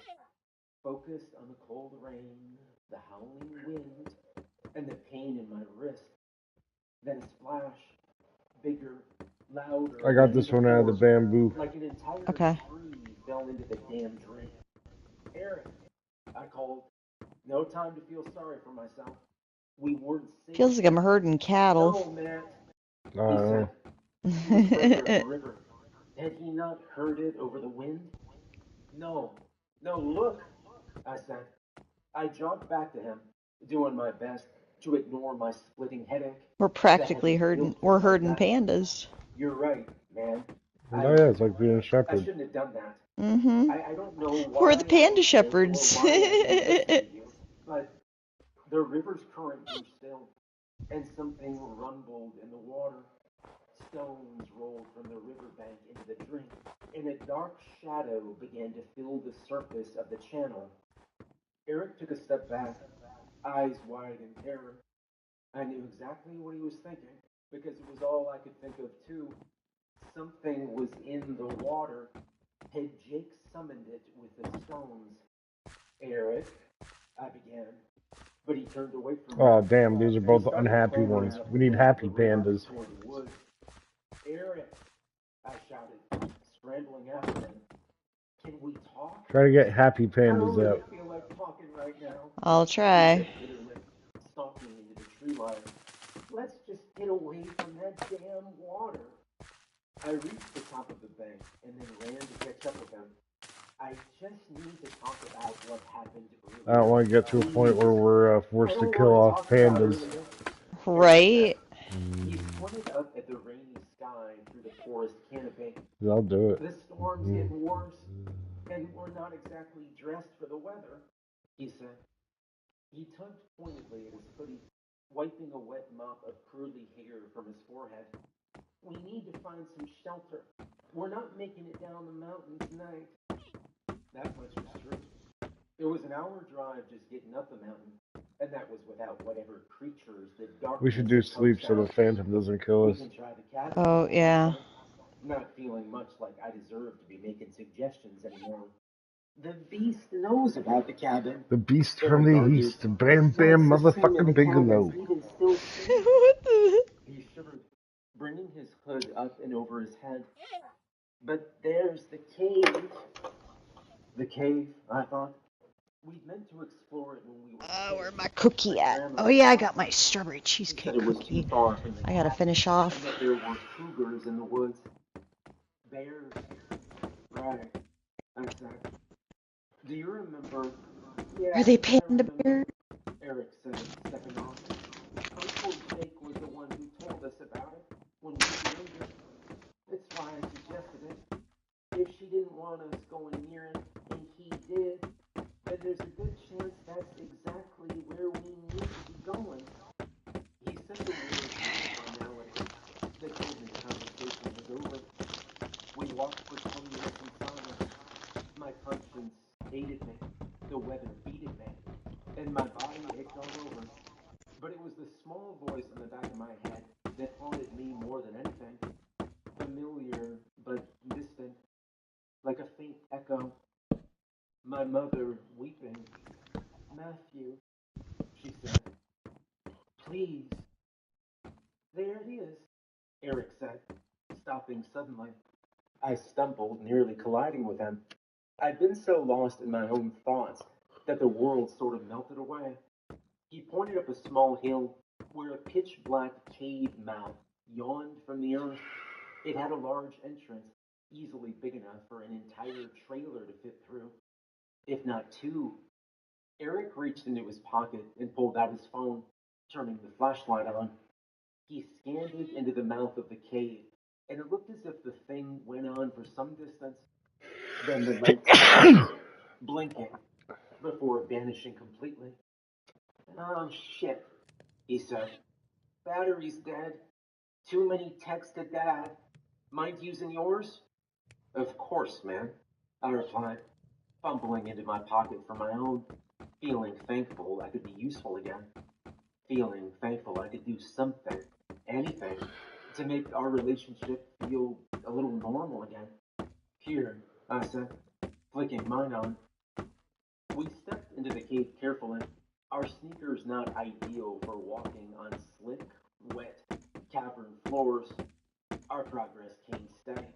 focused on the cold rain, the howling wind, and the pain in my wrist. Then a splash, bigger, louder. I got this one out of the bamboo. Like an entire Okay. tree fell into the damn drink. Eric, I called. No time to feel sorry for myself. We weren't safe. Feels like I'm herding cattle. No, Matt, he Uh, said. He was further up the river. Had he not heard it over the wind? No, look, I said. I jogged back to him, doing my best to ignore my splitting headache. We're practically herding. We're herding pandas. You're right, man. oh yeah, it's like being a I shepherd. shouldn't have done that. Mm-hmm. I don't know why. We're the panda I did shepherds. or why I did this to you, but the river's current grew still, and something rumbled in the water. Stones rolled from the riverbank into the drink, and a dark shadow began to fill the surface of the channel. Eric took a step back, eyes wide in terror. I knew exactly what he was thinking, because it was all I could think of too. Something was in the water. Had Jake summoned it with the stones? Eric, I began, but he turned away from me. Oh damn, these are both unhappy ones. We need happy pandas. Eric, I shouted, scrambling after him. Can we talk? Try to get happy I don't pandas really out. feel like talking right now. I'll try. Stalking into the tree line. Let's just get away from that damn water. I reached the top of the bank and then ran to catch up with him. I just need to talk about what happened earlier. I don't want to get to a point where we're forced to kill off pandas. Right? He pointed up at the rainy forest canopy. I'll do it. The storm's getting worse, and we're not exactly dressed for the weather, he said. He tugged pointedly at his hoodie, wiping a wet mop of curly hair from his forehead. We need to find some shelter. We're not making it down the mountain tonight. That much was true. It was an hour drive just getting up the mountain, and that was without whatever creatures the darkness. We should do sleep so the phantom doesn't kill us. We can try the cabin. Oh, yeah. Not feeling much like I deserve to be making suggestions anymore. The beast knows about the cabin. The beast from the east, Bam Bam motherfucking Bigelow. What the? He shivered, bringing his hood up and over his head. But there's the cave. The cave, I thought. We'd meant to explore it when we were Where's my cookie at? Oh yeah, I got my strawberry cheesecake cookie. I gotta finish off. That there were cougars in the woods. Bears. Right. I said. Do you remember? Yeah, Are they panda bears? Eric said, stepping off. Uncle Jake was the one who told us about it when we were younger. That's why I suggested it. If she didn't want us going near it, and he did, then there's a good chance that's exactly where we need to be going. He said the word finality. They told me the conversation was over. We walked for 20 minutes in silence. My conscience hated me. The weather beated me. And my body ached all over. But it was the small voice in the back of my head that haunted me more than anything. Familiar, but distant. Like a faint echo. My mother weeping. Matthew, she said. Please. There it is, Eric said, stopping suddenly. I stumbled, nearly colliding with him. I'd been so lost in my own thoughts that the world sort of melted away. He pointed up a small hill where a pitch-black cave mouth yawned from the earth. It had a large entrance, easily big enough for an entire trailer to fit through, if not two. Eric reached into his pocket and pulled out his phone, turning the flashlight on. He scanned it into the mouth of the cave, and it looked as if the thing went on for some distance. Then the lights blinking before vanishing completely. Oh, shit, he said. Battery's dead. Too many texts to Dad. Mind using yours? Of course, man, I replied, fumbling into my pocket for my own, feeling thankful I could be useful again. Feeling thankful I could do something, anything, to make our relationship feel a little normal again. Here, I said, flicking mine on. We stepped into the cave carefully, our sneakers not ideal for walking on slick, wet, cavern floors. Our progress came steady,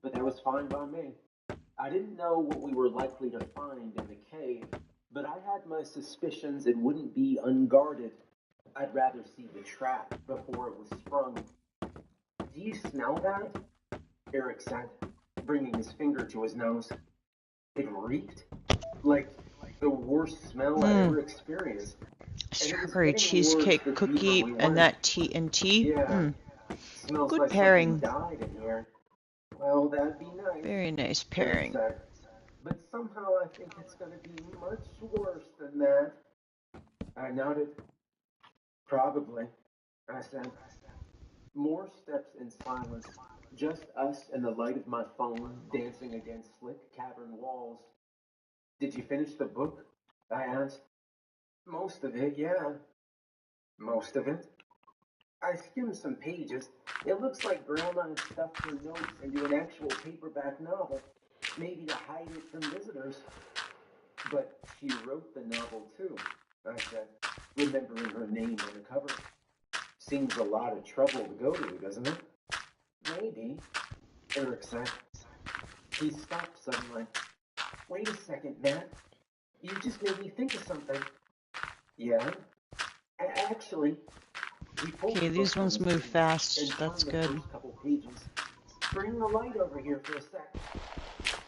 but that was fine by me. I didn't know what we were likely to find in the cave, but I had my suspicions it wouldn't be unguarded. I'd rather see the trap before it was sprung. Do you smell that? Eric said, bringing his finger to his nose. It reeked like the worst smell I'd ever experienced. Strawberry cheesecake cookie and that TNT. Yeah. Smells Good like pairing. something died in here. Well, that'd be nice. Very nice pairing. But somehow I think it's going to be much worse than that. I nodded. Probably, I said. More steps in silence. Just us and the light of my phone dancing against slick cavern walls. Did you finish the book? I asked. Most of it, yeah. Most of it? I skimmed some pages. It looks like Grandma had stuffed her notes into an actual paperback novel, maybe to hide it from visitors. But she wrote the novel too, I said, remembering her name on the cover. Seems a lot of trouble to go to, doesn't it? Maybe, Eric said. He stopped suddenly. Wait a second, Matt. You just made me think of something. Yeah? Actually... Okay, these ones move fast. That's good. Bring the light over here for a sec.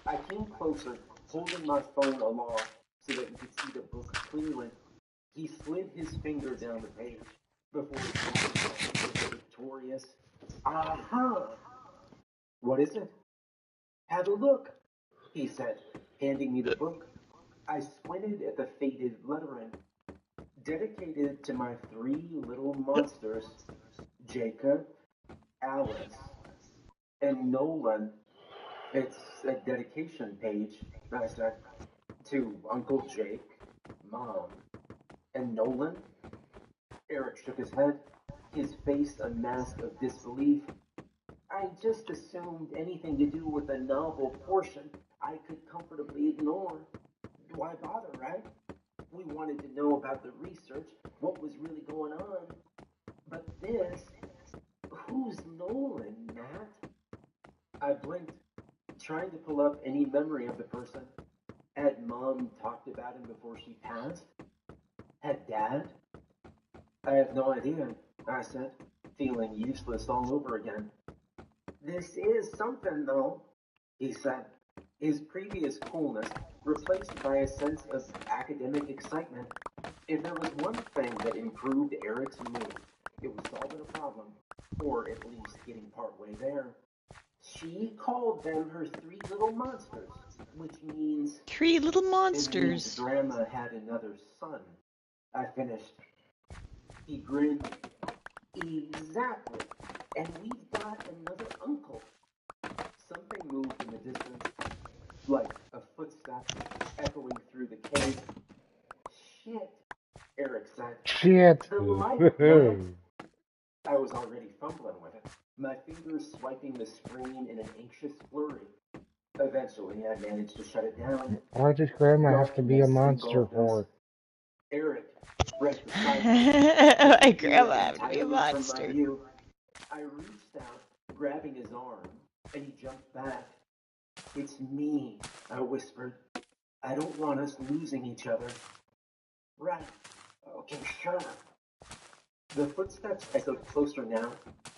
I came closer, holding my phone aloft so that we could see the book clearly. He slid his finger down the page before he was victorious. Aha! What is it? Have a look, he said, handing me the book. I squinted at the faded lettering. Dedicated to my 3 little monsters, Jacob, Alice, and Nolan. It's a dedication page, I said, to Uncle Jake, Mom, and Nolan. Eric shook his head, his face a mask of disbelief. I just assumed anything to do with the novel portion I could comfortably ignore. Why bother, right? We wanted to know about the research, what was really going on. But this, who's Nolan, Matt? I blinked, trying to pull up any memory of the person. Had Mom talked about him before she passed? Had Dad? I have no idea, I said, feeling useless all over again. This is something, though, he said, his previous coolness replaced by a sense of academic excitement. If there was one thing that improved Eric's mood, it was solving a problem, or at least getting partway there. She called them her 3 little monsters, which means... 3 little It means monsters. Grandma had another son. I finished. He grinned. Exactly. And we've got another uncle. Something moved in the distance, like a footstep echoing through the cave. Shit, Eric said. Shit. The light, man. I was already fumbling with it, my fingers swiping the screen in an anxious flurry. Eventually, I managed to shut it down. Why does Grandma have to be a Darkness monster engulfed us. for? Eric breathed the silence. My grandma had to be a Entirely from my monster. view. I reached out, grabbing his arm, and he jumped back. It's me, I whispered. I don't want us losing each other. Right. Okay, sure. The footsteps echoed closer now,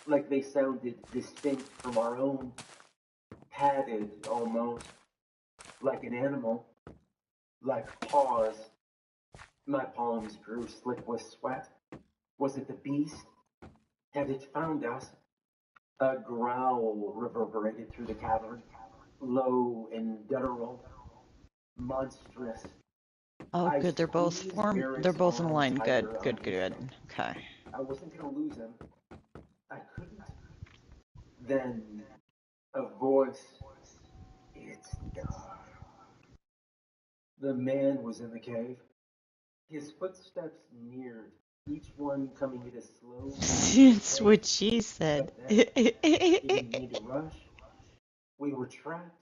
like they sounded distinct from our own. Padded, almost. Like an animal. Like paws. My palms grew slick with sweat. Was it the beast? Had it found us? A growl reverberated through the cavern, low and guttural, monstrous. Oh, I good. They're both squeezed formed. Eric's They're both in arm line. Good, tighter good, on his good. side. Okay. I wasn't going to lose him. I couldn't. Then a voice. It's dark. The man was in the cave. His footsteps neared, each one coming at a slow That's what she said. But then, didn't need to rush. We were trapped,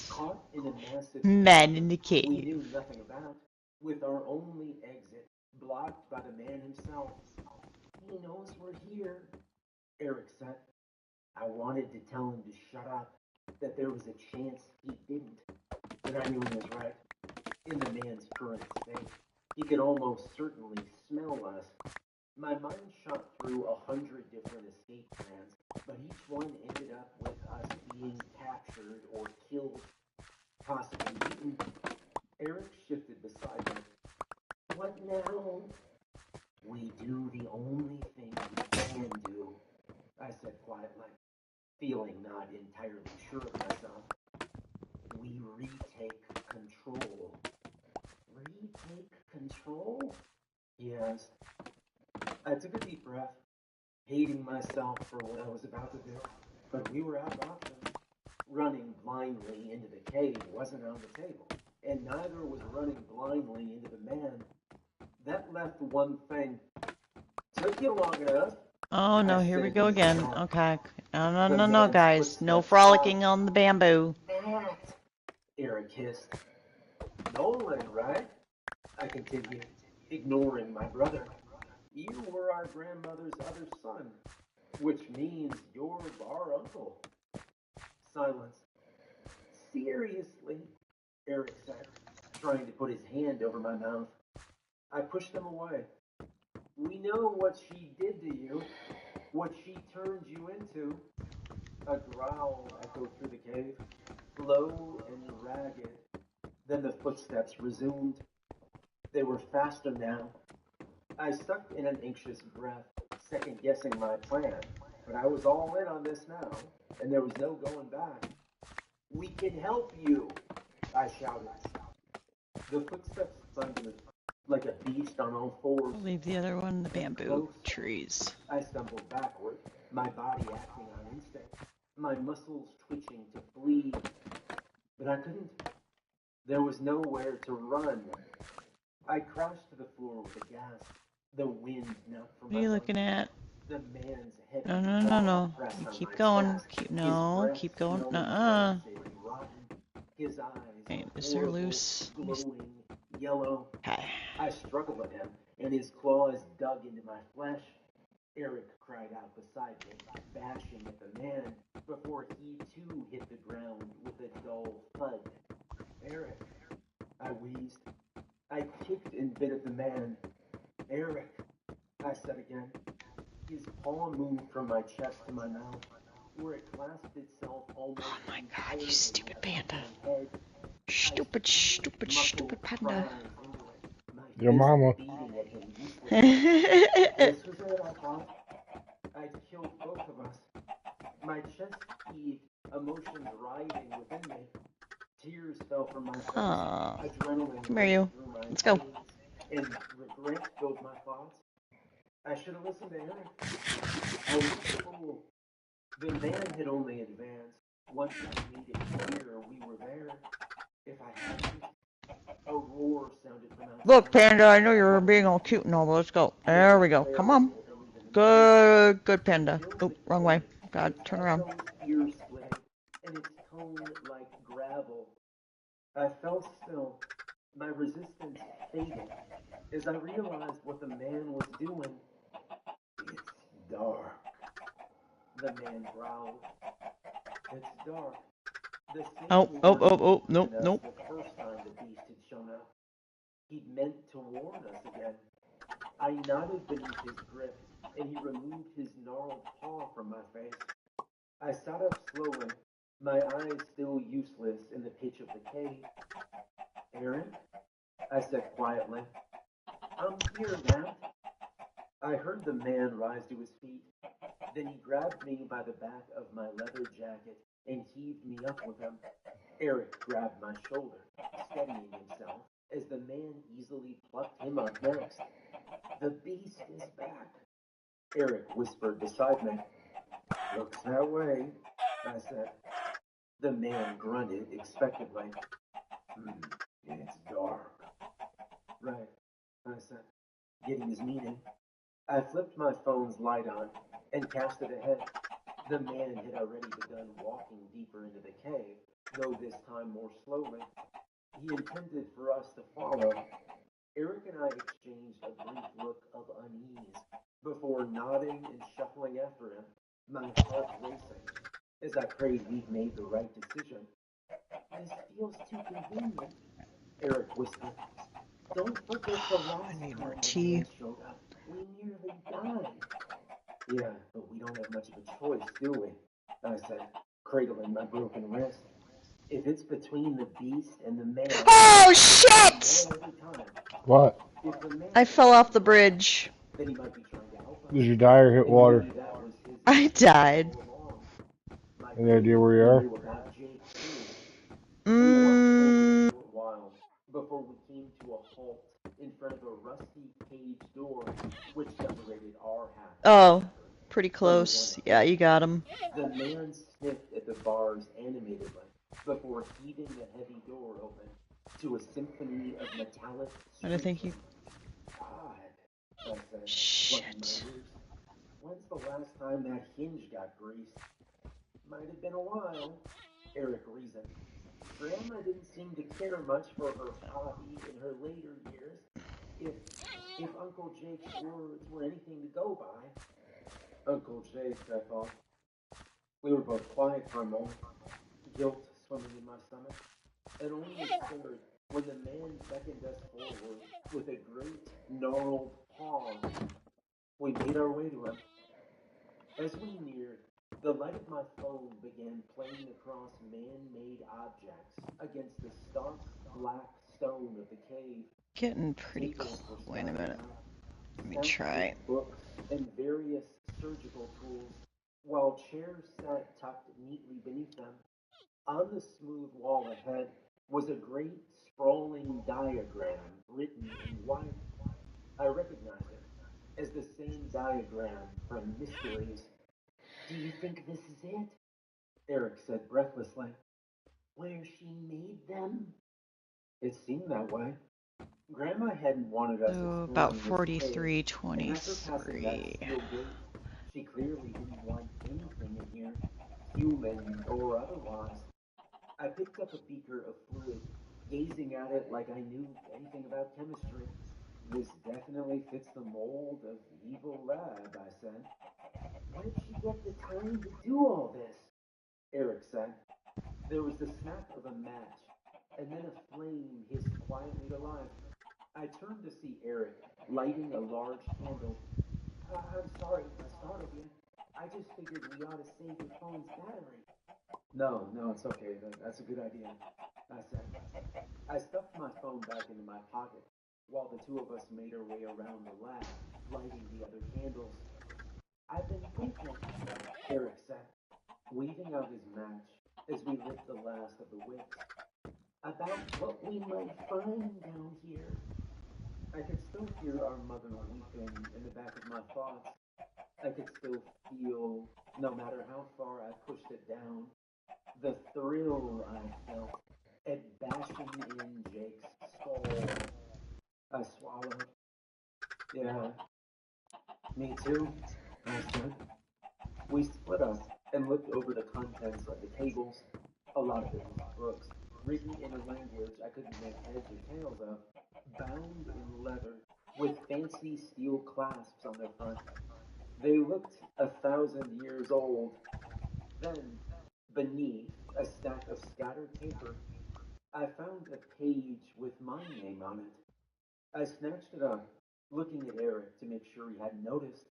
caught in a massive Man in the we cave. knew nothing about, with our only exit blocked by the man himself. He knows we're here, Eric said. I wanted to tell him to shut up, that there was a chance he didn't, but I knew he was right. In the man's current state, he could almost certainly smell us. My mind shot through 100 different escape plans, but each one ended up with us being captured or killed, possibly eaten. Eric shifted beside me. What now? We do the only thing we can do, I said quietly, feeling not entirely sure of myself. We retake control. Retake control? He asked. I took a deep breath, hating myself for what I was about to do. But we were out of options. Running blindly into the cave wasn't on the table, and neither was running blindly into the man. That left one thing. Took you long enough. Oh no, I here we said go to again. myself. Okay. No, no, The no, no, man's guys. No footsteps frolicking on the bamboo. Matt, Eric hissed. Nolan, right? I continued, ignoring my brother. You were our grandmother's other son, which means you're our uncle. Silence. Seriously, Eric said, trying to put his hand over my mouth. I pushed him away. We know what she did to you, what she turned you into. A growl echoed through the cave, low and ragged. Then the footsteps resumed. They were faster now. I sucked in an anxious breath, second-guessing my plan, but I was all in on this now. and there was no going back. "We can help you," I shouted. The footsteps thundered like a beast on all fours. I'll leave the other one in the bamboo Close. trees. I stumbled backward, my body acting on instinct, my muscles twitching to flee. But I couldn't. There was nowhere to run. I crashed to the floor with a gasp. The wind knocked from What are my you lungs. looking at? The man's head No. pressed on Keep my going. chest. Keep His no. breath Keep going. smelled Nuh-uh. rancid and rotten. His eyes Hey, were is there horrible, loose? glowing, yellow. Okay. I struggled at him, and his claws dug into my flesh. Eric cried out beside me, bashing at the man, before he too hit the ground with a dull thud. "Eric," I wheezed. I kicked and bit at the man. "Eric," I said again. His paw moved from my chest to my mouth, where it clasped itself almost Oh my god, entirely you stupid against panda. my head. Stupid panda. Your mama. This was it, I thought. I'd killed both of us. My chest heaved, emotions rioting within me. Tears fell from my face. Aw. Adrenaline Come here, you. raced through my Let's go. veins, and regret filled my thoughts. I should have listened to Eric. I was a fool. The man had only advanced once I made it clear we were there. If I hadn't, a roar sounded from outside. Look, Panda, I know you're being all cute and all, but let's go. There we go. Come on. Good, Panda. Oop, wrong way. God, turn around. Ear splitting, and its tone like gravel. I fell still, my resistance fading, as I realized what the man was doing. "It's dark," the man growled. "It's dark." The same Oh, nope. as the first time the beast had shown up. He'd meant to warn us again. I nodded beneath his grip, and he removed his gnarled paw from my face. I sat up slowly, my eyes still useless in the pitch of the cave. "Aaron?" I said quietly. "I'm here, Matt." I heard the man rise to his feet. Then he grabbed me by the back of my leather jacket and heaved me up with him. Eric grabbed my shoulder, steadying himself, as the man easily plucked him up next. "The beast is back," Eric whispered beside me. "Looks that way," I said. The man grunted expectantly. It's dark." "Right," I said, getting his meaning. I flipped my phone's light on and cast it ahead. The man had already begun walking deeper into the cave, though this time more slowly. He intended for us to follow. Eric and I exchanged a brief look of unease before nodding and shuffling after him, my heart racing, as I prayed we'd made the right decision. "This feels too convenient," Eric whispered. "Don't forget the last need time more the tea. man showed up. We nearly died." "Yeah, but we don't have much of a choice, do we?" I said, cradling my broken wrist. "If it's between the beast and the man..." Oh, shit! Every time. What? If the man I fell off the bridge. then he might be trying to help us. Did you die or hit And water? maybe that was his I died. all along. My Any idea where you crew are? knew about Jake too. We walked for a short while before we came to a halt in front of a rusty cage door which separated our half. Oh, pretty close. Yeah, you got him. The man sniffed at the bars animatedly before heaving the heavy door open to a symphony of metallic I don't think you... God, I said, Shit. plucking my ears. When's the last time that hinge got greased? Might have been a while, Eric reasoned. Grandma didn't seem to care much for her hobby in her later years. If Uncle Jake's words were anything to go by. Uncle Jake, I thought. We were both quiet for a moment, guilt swimming in my stomach, and only stirred when the man beckoned us forward with a great gnarled paw. We made our way to him. As we neared, the light of my phone began playing across man-made objects against the stark black stone of the cave. Getting pretty Tables close. were Wait a stacked minute. out, Let me stacked try. with books and various surgical tools. while chairs sat tucked neatly beneath them. On the smooth wall ahead was a great sprawling diagram written in white. I recognized it as the same diagram from Mysteries. Do you think this is it? Eric said breathlessly. Where she made them? It seemed that way. Grandma hadn't wanted us So exploring about this 43, cave, and after passing that 23. steel gate, she clearly didn't want anything in here, human or otherwise. I picked up a beaker of fluid, gazing at it like I knew anything about chemistry. This definitely fits the mold of evil lab, I said. Where did she get the time to do all this? Eric said. There was the snap of a match, and then a flame hissed quietly to life. I turned to see Eric lighting a large candle. I'm sorry if I startled you. I just figured we ought to save your phone's battery. No, it's okay. That's a good idea, I said. I stuffed my phone back into my pocket while the two of us made our way around the lab, lighting the other candles. I've been thinking, Eric said, weaving out his match as we lit the last of the wicks, about what we might find down here. I could still hear our mother weeping in the back of my thoughts. I could still feel, no matter how far I pushed it down, the thrill I felt at bashing in Jake's skull. I swallowed. Yeah, me too, I said. We split up and looked over the contents of the tables. A lot of it was books, written in a language I couldn't make heads or tails of, bound in leather, with fancy steel clasps on their front. They looked 1,000 years old. Then, beneath a stack of scattered paper, I found a page with my name on it. I snatched it up, looking at Eric to make sure he hadn't noticed.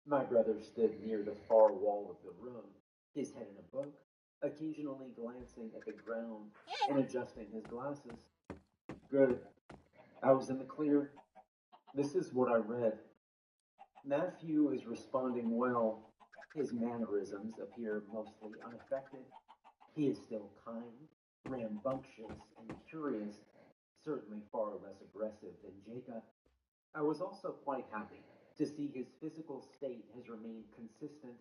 My brother stood near the far wall of the room, his head in a book, occasionally glancing at the ground and adjusting his glasses. Good. I was in the clear. This is what I read. Matthew is responding well. His mannerisms appear mostly unaffected. He is still kind, rambunctious, and curious, certainly far less aggressive than Jacob. I was also quite happy to see his physical state has remained consistent,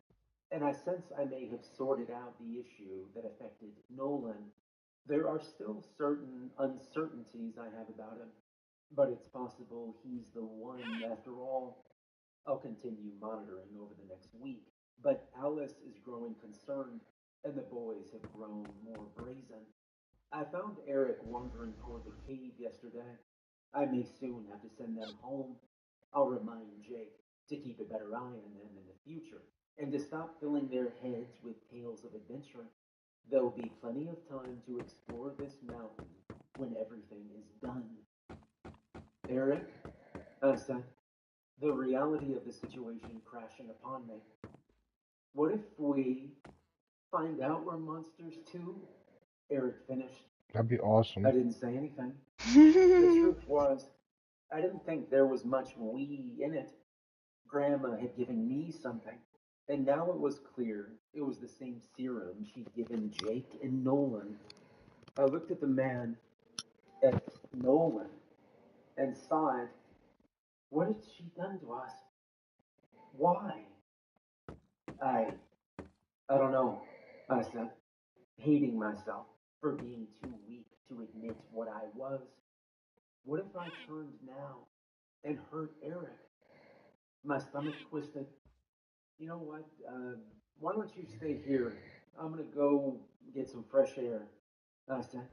and I sense I may have sorted out the issue that affected Nolan. There are still certain uncertainties I have about him, but it's possible he's the one after all. I'll continue monitoring over the next week, but Alice is growing concerned, and the boys have grown more brazen. I found Eric wandering toward the cave yesterday. I may soon have to send them home. I'll remind Jake to keep a better eye on them in the future, and to stop filling their heads with tales of adventure. There'll be plenty of time to explore this mountain when everything is done. Eric, I said, the reality of the situation crashing upon me. What if we find out we're monsters too? Eric finished. That'd be awesome. I didn't say anything. The truth was, I didn't think there was much we in it. Grandma had given me something, and now it was clear it was the same serum she'd given Jake and Nolan. I looked at the man, at Nolan, and sighed. What had she done to us? Why? I I don't know, I said, hating myself for being too weak to admit what I was. What if I turned now and hurt Eric? My stomach twisted. You know what? Why don't you stay here? I'm gonna go get some fresh air, I said.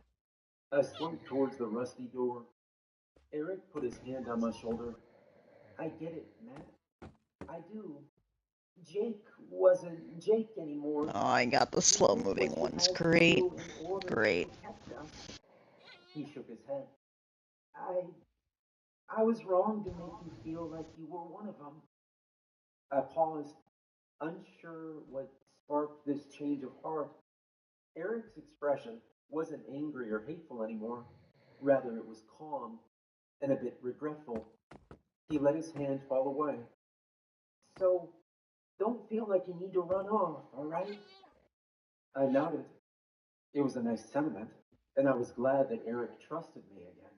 I slunk towards the rusty door. Eric put his hand on my shoulder. I get it, Matt. I do. Jake wasn't Jake anymore. Oh, I got the slow moving ones. Great. Great. He shook his head. I was wrong to make you feel like you were one of them. I paused, unsure what sparked this change of heart. Eric's expression wasn't angry or hateful anymore. Rather, it was calm and a bit regretful. He let his hand fall away. So, Don't feel like you need to run off, alright? I nodded. It was a nice sentiment, and I was glad that Eric trusted me again.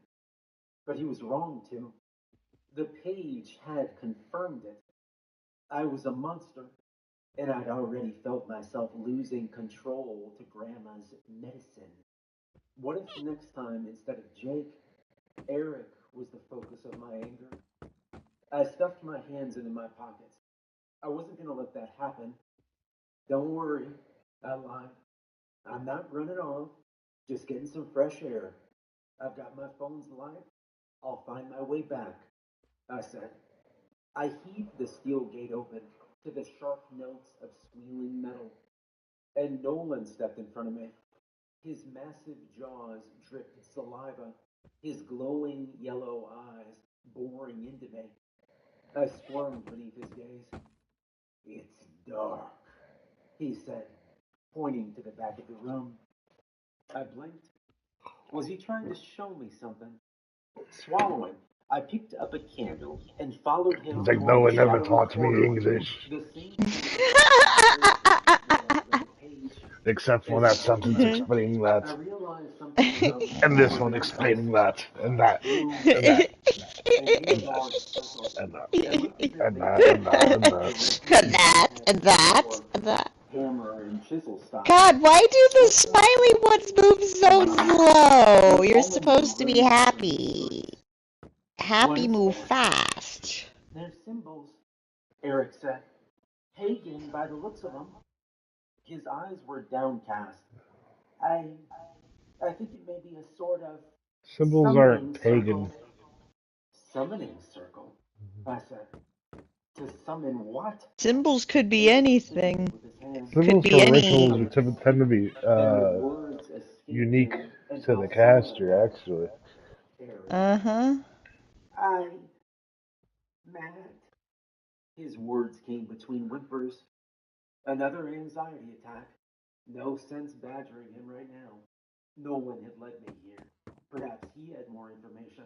But he was wrong, too. The page had confirmed it. I was a monster, and I'd already felt myself losing control to Grandma's medicine. What if next time, instead of Jake, Eric was the focus of my anger? I stuffed my hands into my pockets. I wasn't going to let that happen. Don't worry, I lied. I'm not running off, just getting some fresh air. I've got my phone's light. I'll find my way back, I said. I heaved the steel gate open to the sharp notes of squealing metal, and Nolan stepped in front of me. His massive jaws dripped saliva, his glowing yellow eyes boring into me. I squirmed beneath his gaze. It's dark, he said, pointing to the back of the room. I blinked. Was he trying to show me something? Swallowing, I picked up a candle and followed him He's like, toward no the one never shadowy taught me corridor. English, The same smell of the page. except for As that he stepped sentence back, explaining I that, realized something about and the this one room was explaining that, and that, blue and that, and in and dark this, circles. and that, It looked as if and they that, and carved that, out and that. directly from the And that, floor, and that. hammer and chisel style. God, why do the What's up? smiley ones move so slow? You're supposed to be happy. Happy move fast. They're symbols, Eric said. Pagan by the looks of them. His eyes were downcast. I think it may be a sort of Symbols summoning aren't circle. pagan. Summoning circle, I said. To summon what? Symbols could be Eric anything. signaled with his hand. Could Symbols be for any. rituals tend to be Then the words escaped unique him, and to fell the silent caster, again. actually. Eric, Uh-huh. Matt. His words came between whimpers. Another anxiety attack. No sense badgering him right now. No one had led me here. Perhaps he had more information.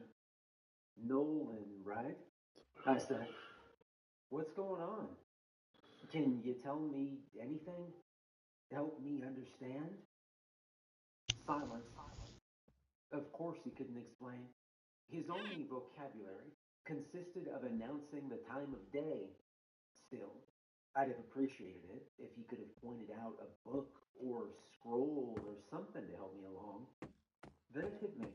Nolan, right? I said, what's going on? Can you tell me anything? Help me understand? Silence. Of course he couldn't explain. His only vocabulary consisted of announcing the time of day. Still, I'd have appreciated it if he could have pointed out a book or scroll or something to help me along. Then it hit me.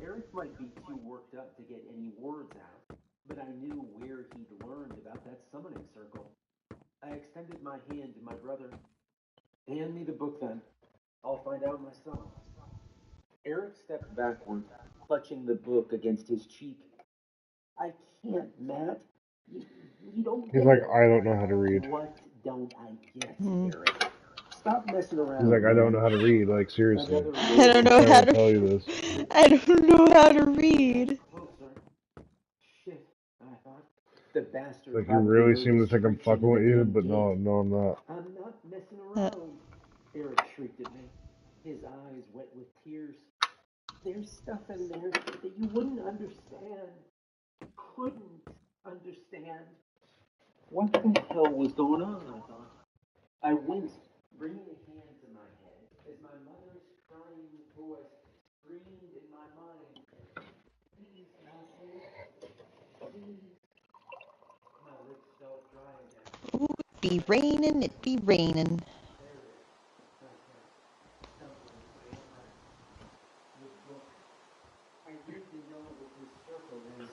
Eric might be too worked up to get any words out, but I knew where he'd learned about that summoning circle. I extended my hand to my brother. Hand me the book then. I'll find out myself. Eric stepped backward, clutching the book against his cheek. I can't, Matt. You don't He's get like, it. I don't know how to read. What don't I get, Hmm. Eric? Stop messing around. He's like, I don't man. know how to read. Like, seriously. Another I don't word. know I'm how trying to tell to. you this. I don't know how to read. Closer. Shit, I thought. The bastard Like, you probably really knows seem the to think I'm streets into fucking with the you, damn but no, gate. no, I'm not. I'm not messing around. Eric shrieked at me, his eyes wet with tears. There's stuff in there that you wouldn't understand. Couldn't understand. What the hell was going on, I thought. I winced, bringing a hand to my head as my mother's crying voice screamed in my mind. Please, Matthew. Please. My lips felt dry again. Ooh, it be raining, it be raining. Eric, I said, stumbling forward. The book. I need to know what this circle is.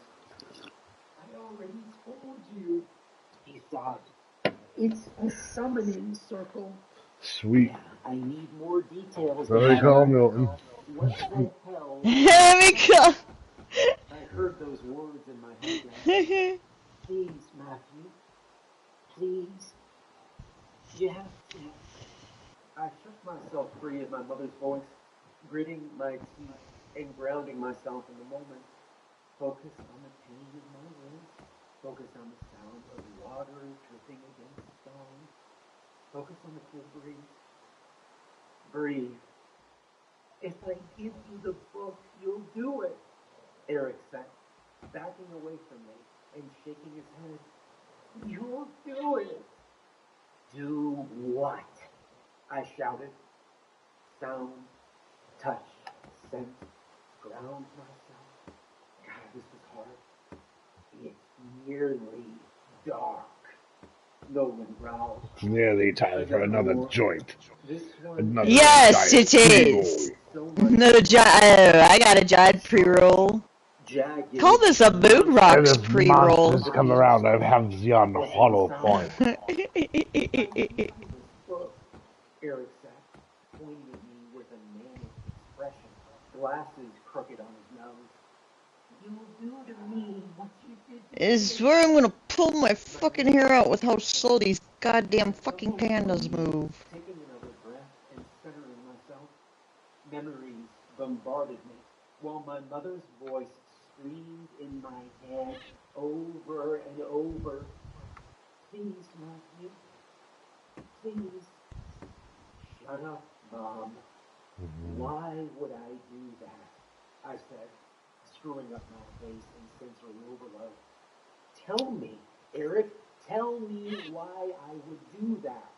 I already told you, he sobbed. It's a summoning circle. Sweet. Yeah, I need more details. So they call Milton. What the hell? Let me go. I heard those words in my head again. Please, Matthew. Please. You have to. I shook myself free of my mother's voice, gritting my teeth and grounding myself in the moment. Focused on the pain of my wrist. Focused on the sound of water dripping against stone. Focus on the cool breeze. Breathe. If I give you the book, you'll do it, Eric said, backing away from me and shaking his head. You'll do it. Do what? I shouted. Sound, touch, scent, ground myself. God, this was hard. It's nearly dark. Nolan growled. It's nearly time for another joint. This one. Another Yes, giant it is. Another I got a giant pre-roll. Call this a Moon And Rocks if pre-roll. monsters come around, I have the on hollow point. Eric sat, pointing at me with a manic expression, glasses crooked on his nose. You'll do to me what you did to Is where I'm gonna pull my fucking hair out with how slow these goddamn fucking pandas move. Taking another breath and centering myself, memories bombarded me, while my mother's voice screamed in my head over and over. Please, Matthew. Please. Shut up, Mom. Why would I do that? I said, screwing up my face in sensory overload. Tell me, Eric, tell me why I would do that.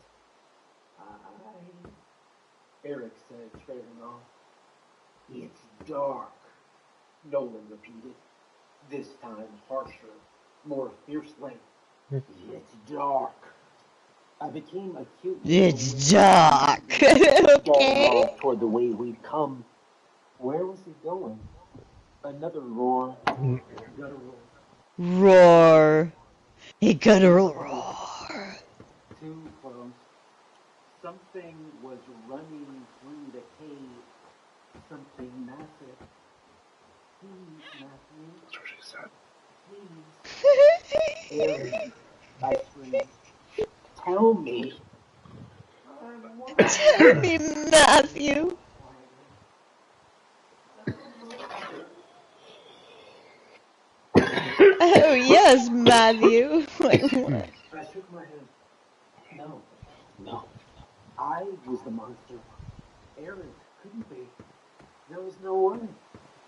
Eric said, trailing off. It's dark, Nolan repeated, this time harsher, more fiercely. It's dark. I became acutely It's dark. Okay. toward the way we'd come. Where was he going? Another roar. Guttural. Roar. He gotta roar. Too close. Something was running through the cave. Something massive. Please, Matthew. That's what she said. Please. Eric, I screamed. Tell me. Tell me, Matthew. Oh, yes, Matthew. Like what? I shook my head. No. I was the monster. Eric couldn't be. There was no way.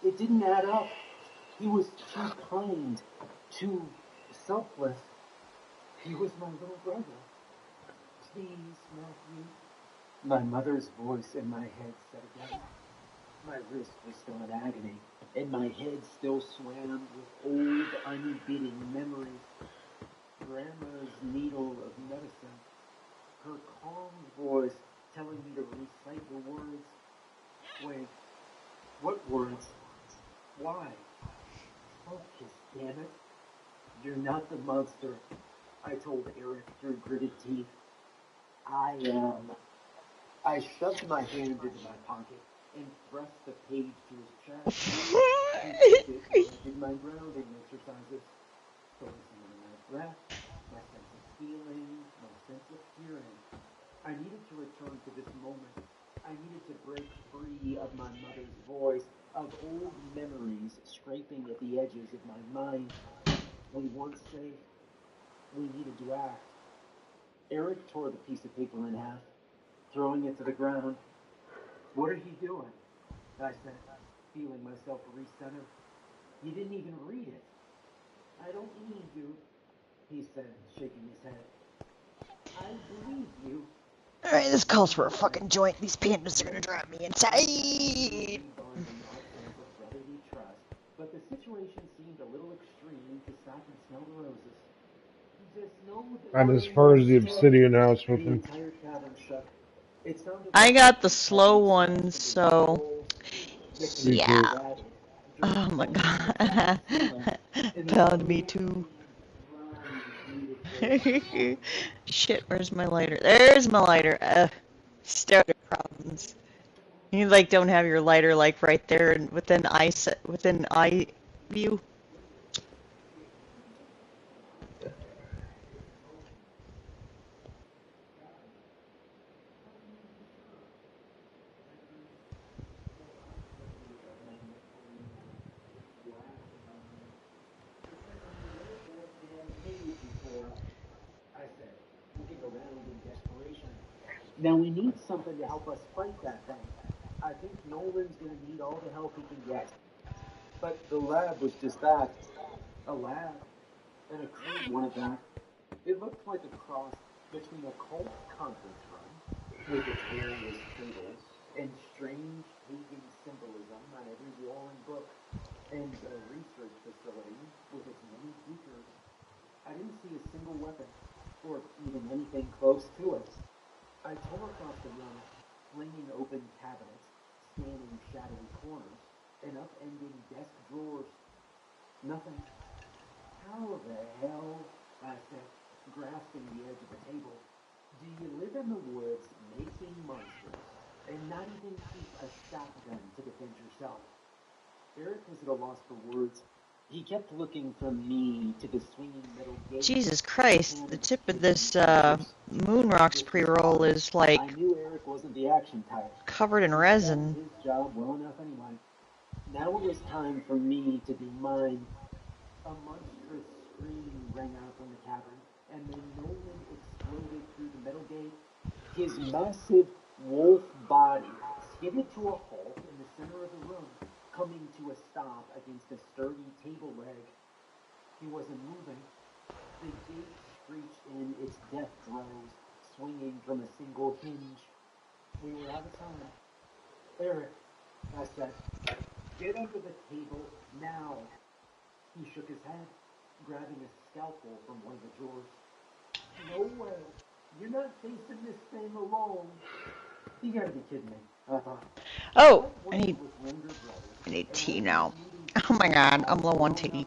It didn't add up. He was too kind, too selfless. He was my little brother. Please, Matthew. My mother's voice in my head said again. My wrist was still in agony, and my head still swam with old, unbidden memories. Grandma's needle of medicine. Her calm voice telling me to recite the words. Wait, what words? Why? Focus, damn it. You're not the monster, I told Eric through gritted teeth. I am. I shoved my hand into my pocket and thrust the page to his chest. I did my grounding exercises, focusing on my breath, my sense of feeling, my sense of hearing. I needed to return to this moment. I needed to break free of my mother's voice, of old memories scraping at the edges of my mind. We weren't safe. We needed to act. Eric tore the piece of paper in half, throwing it to the ground. What are you doing? I said, feeling myself recenter. You didn't even read it. I don't need you, he said, shaking his head. I believe you. Alright, this calls for a fucking joint. These pandas are gonna drive me insane. But the situation seemed a little extreme to stop and smell the roses. I'm as far as the obsidian house with him. I got the slow one, so yeah. Oh my god. Pound me too. Shit, where's my lighter? There's my lighter. Starter problems. You like don't have your lighter like right there and within eye view. Now we need something to help us fight that thing. I think Nolan's going to need all the help he can get. But the lab was just that. A lab. And a crude one at that. It looked like a cross between a cult conference room with its various tables and strange pagan symbolism on every wall and book, and a research facility with its many beakers, I didn't see a single weapon, or even anything close to it. I tore across the room, flinging open cabinets, scanning shadowy corners, and upending desk drawers. Nothing. How the hell, I said, grasping the edge of the table, do you live in the woods making monsters and not even keep a shotgun to defend yourself? Eric was at a loss for words. He kept looking from me to the swinging metal gate. Jesus Christ, the tip of this Moon Rocks pre-roll is like I knew Eric wasn't the action type. covered in He resin. did his job well enough anyway. Now it was time for me to be mine. A monstrous scream rang out from the cavern, and then Nolan exploded through the metal gate. His massive wolf body skidded to a halt in the center of the room, coming to a stop against a sturdy table leg. He wasn't moving. The gate screeched in its death throes, swinging from a single hinge. We were out of time. Eric, I said, get under the table now. He shook his head, grabbing a scalpel from one of the drawers. No way. You're not facing this thing alone. You gotta be kidding me, I thought. Oh, I need tea now. Oh my god, I'm low on tea.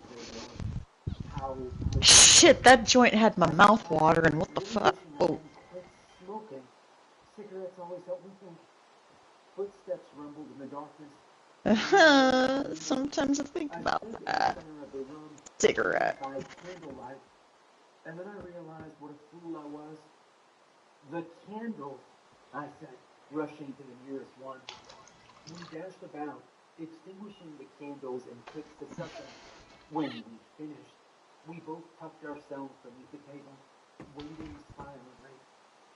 Shit, that joint had my mouth watering. What the fuck? Oh. Smoking. Cigarettes always help me think. Footsteps rumbled in the darkness. Sometimes I think about that. Cigarette. And then I realized what a fool I was. The candle, I said, rushing to the nearest one. We dashed about, extinguishing the candles in quick succession. When we finished, we both tucked ourselves beneath the table, waiting silently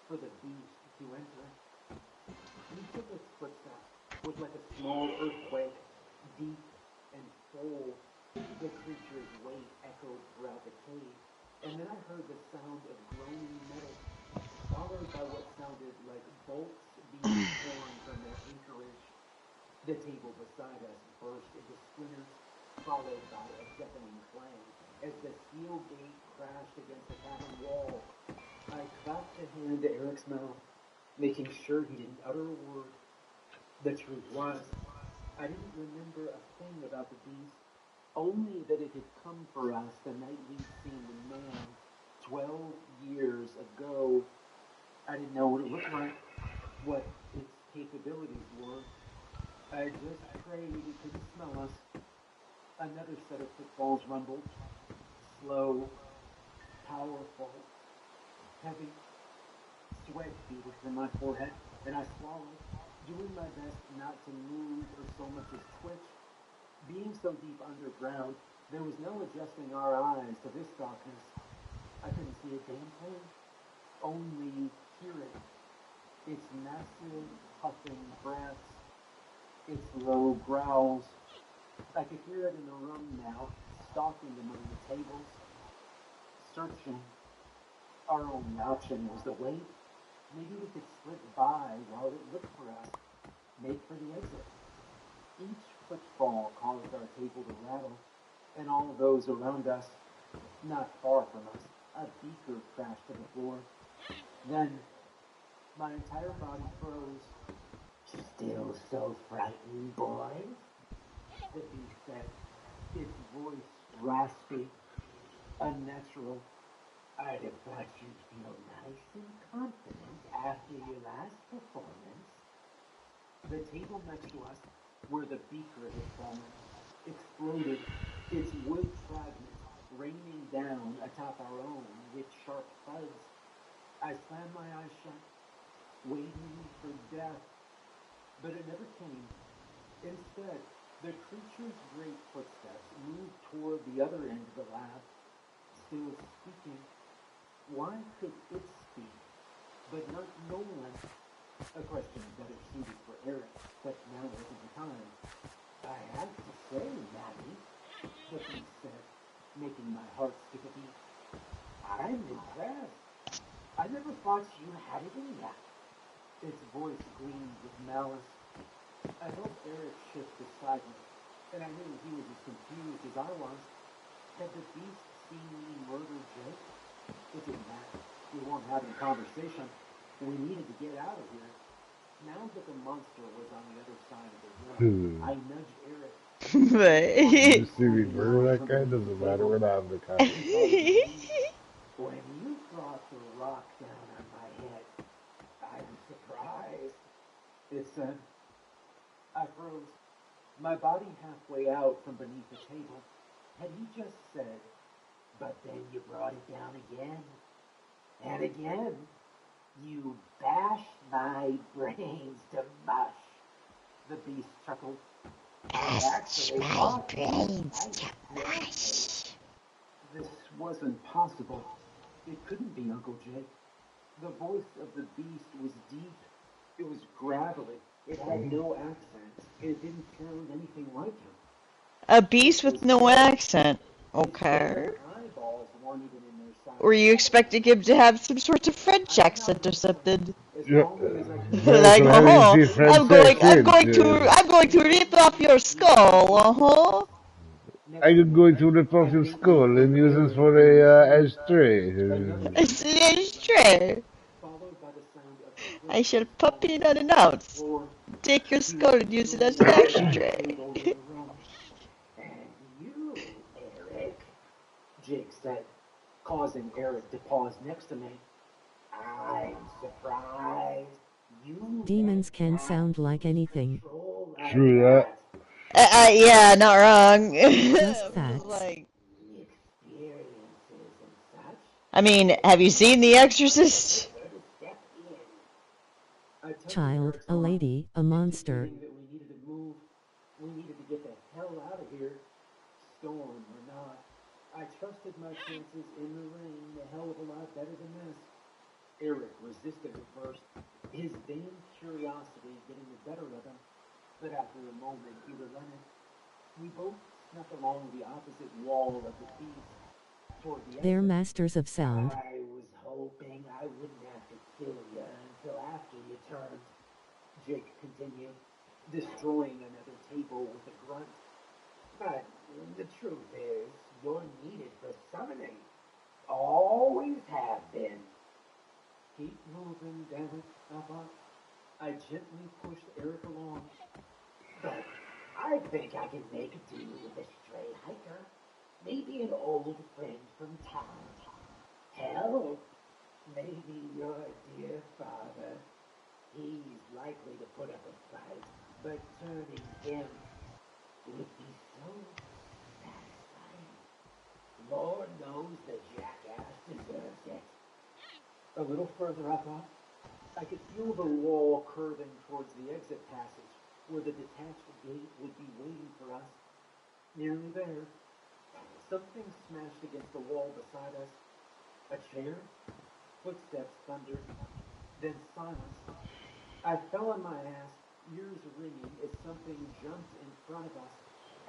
for the beast to enter. Each of its footsteps was like a small earthquake, deep and full. The creature's weight echoed throughout the cave, and then I heard the sound of groaning metal, followed by what sounded like bolts being torn from their anchorage. The table beside us burst into splinters, followed by a deafening clang as the steel gate crashed against the cavern wall. I clapped a hand to Eric's mouth, making sure he didn't utter a word. The truth was, I didn't remember a thing about the beast, only that it had come for us the night we'd seen the man 12 years ago. I didn't know what it looked like, what its capabilities were. I just prayed it couldn't smell us. Another set of footfalls rumbled. Slow, powerful, heavy. Sweat beaded from my forehead, and I swallowed, doing my best not to move or so much as twitch. Being so deep underground, there was no adjusting our eyes to this darkness. I couldn't see a damn thing, only hear it. Its massive, puffing breaths, its low growls. I could hear it in the room now, stalking among the tables, searching. Our only option was to wait. Maybe we could slip by while it looked for us, make for the exit. Each footfall caused our table to rattle, and all those around us, not far from us, a beaker crashed to the floor. Then, my entire body froze. Still so frightened, boys? The beast said, its voice raspy, unnatural. I'd have thought you'd feel nice and confident after your last performance. The table next to us, where the beaker had fallen, exploded, its wood fragments raining down atop our own with sharp thuds. I slammed my eyes shut, waiting for death, but it never came. Instead, the creature's great footsteps moved toward the other end of the lab, still speaking. Why could it speak, but not Nolan? A question better suited for Eric, but now wasn't the time. I have to say, Maddie, the beast said, making my heart skip a beat. I'm impressed. I never thought you had it in ya. Its voice gleamed with malice. I helped Eric shift beside me, and I knew he was as confused as I was. Had the beast seen me murder Jake? It didn't matter. We weren't having a conversation. We needed to get out of here. Now that the monster was on the other side of the room, I nudged Eric. You see me murder that guy, doesn't matter when I'm the conversation. When you brought the rock down on my head, I was surprised. It said, I froze, my body halfway out from beneath the table. Had he just said, but then you brought it down again, and again, you bashed my brains to mush. The beast chuckled. Actually, this wasn't possible. It couldn't be Uncle Jake. The voice of the beast was deep. It was gravelly. It had no accent. It didn't sound anything like him. A beast with no accent. Okay. Were you expecting him to have some sort of French accent or something? Yep. Like, I'm going to rip off your skull, I'm going to rip off your skull and use it for a ashtray. It's an ashtray. I shall pop it unannounced. Take your skull and use it as an ashtray. And you, Eric, Jake said, causing Eric to pause next to me. I'm surprised. You Demons can sound like anything. True that. Yeah, not wrong. Just facts. experiences and such. I mean, have you seen The Exorcist? Child, a lady, a monster. That we needed to move. We needed to get the hell out of here. Storm or not. I trusted my chances in the rain a hell of a lot better than this. Eric resisted at first, his vain curiosity getting the better of him. But after a moment, he relented. We both snuck along the opposite wall of the beast toward the They're exit. masters of sound. I was hoping I wouldn't have to kill you until after you turned. Jake continued, destroying another table with a grunt. But the truth is, you're needed for summoning. Always have been. Keep moving, damn it, Papa. I gently pushed Eric along. But I think I can make a deal with a stray hiker. Maybe an old friend from town. Hell, maybe your dear father. He's likely to put up a fight, but turning him would be so satisfying. Lord knows the jackass deserves it. A little further up, I could feel the wall curving towards the exit passage, where the detached gate would be waiting for us. Nearly there, something smashed against the wall beside us. A chair? Footsteps thundered. Then silence. I fell on my ass, ears ringing, as something jumped in front of us,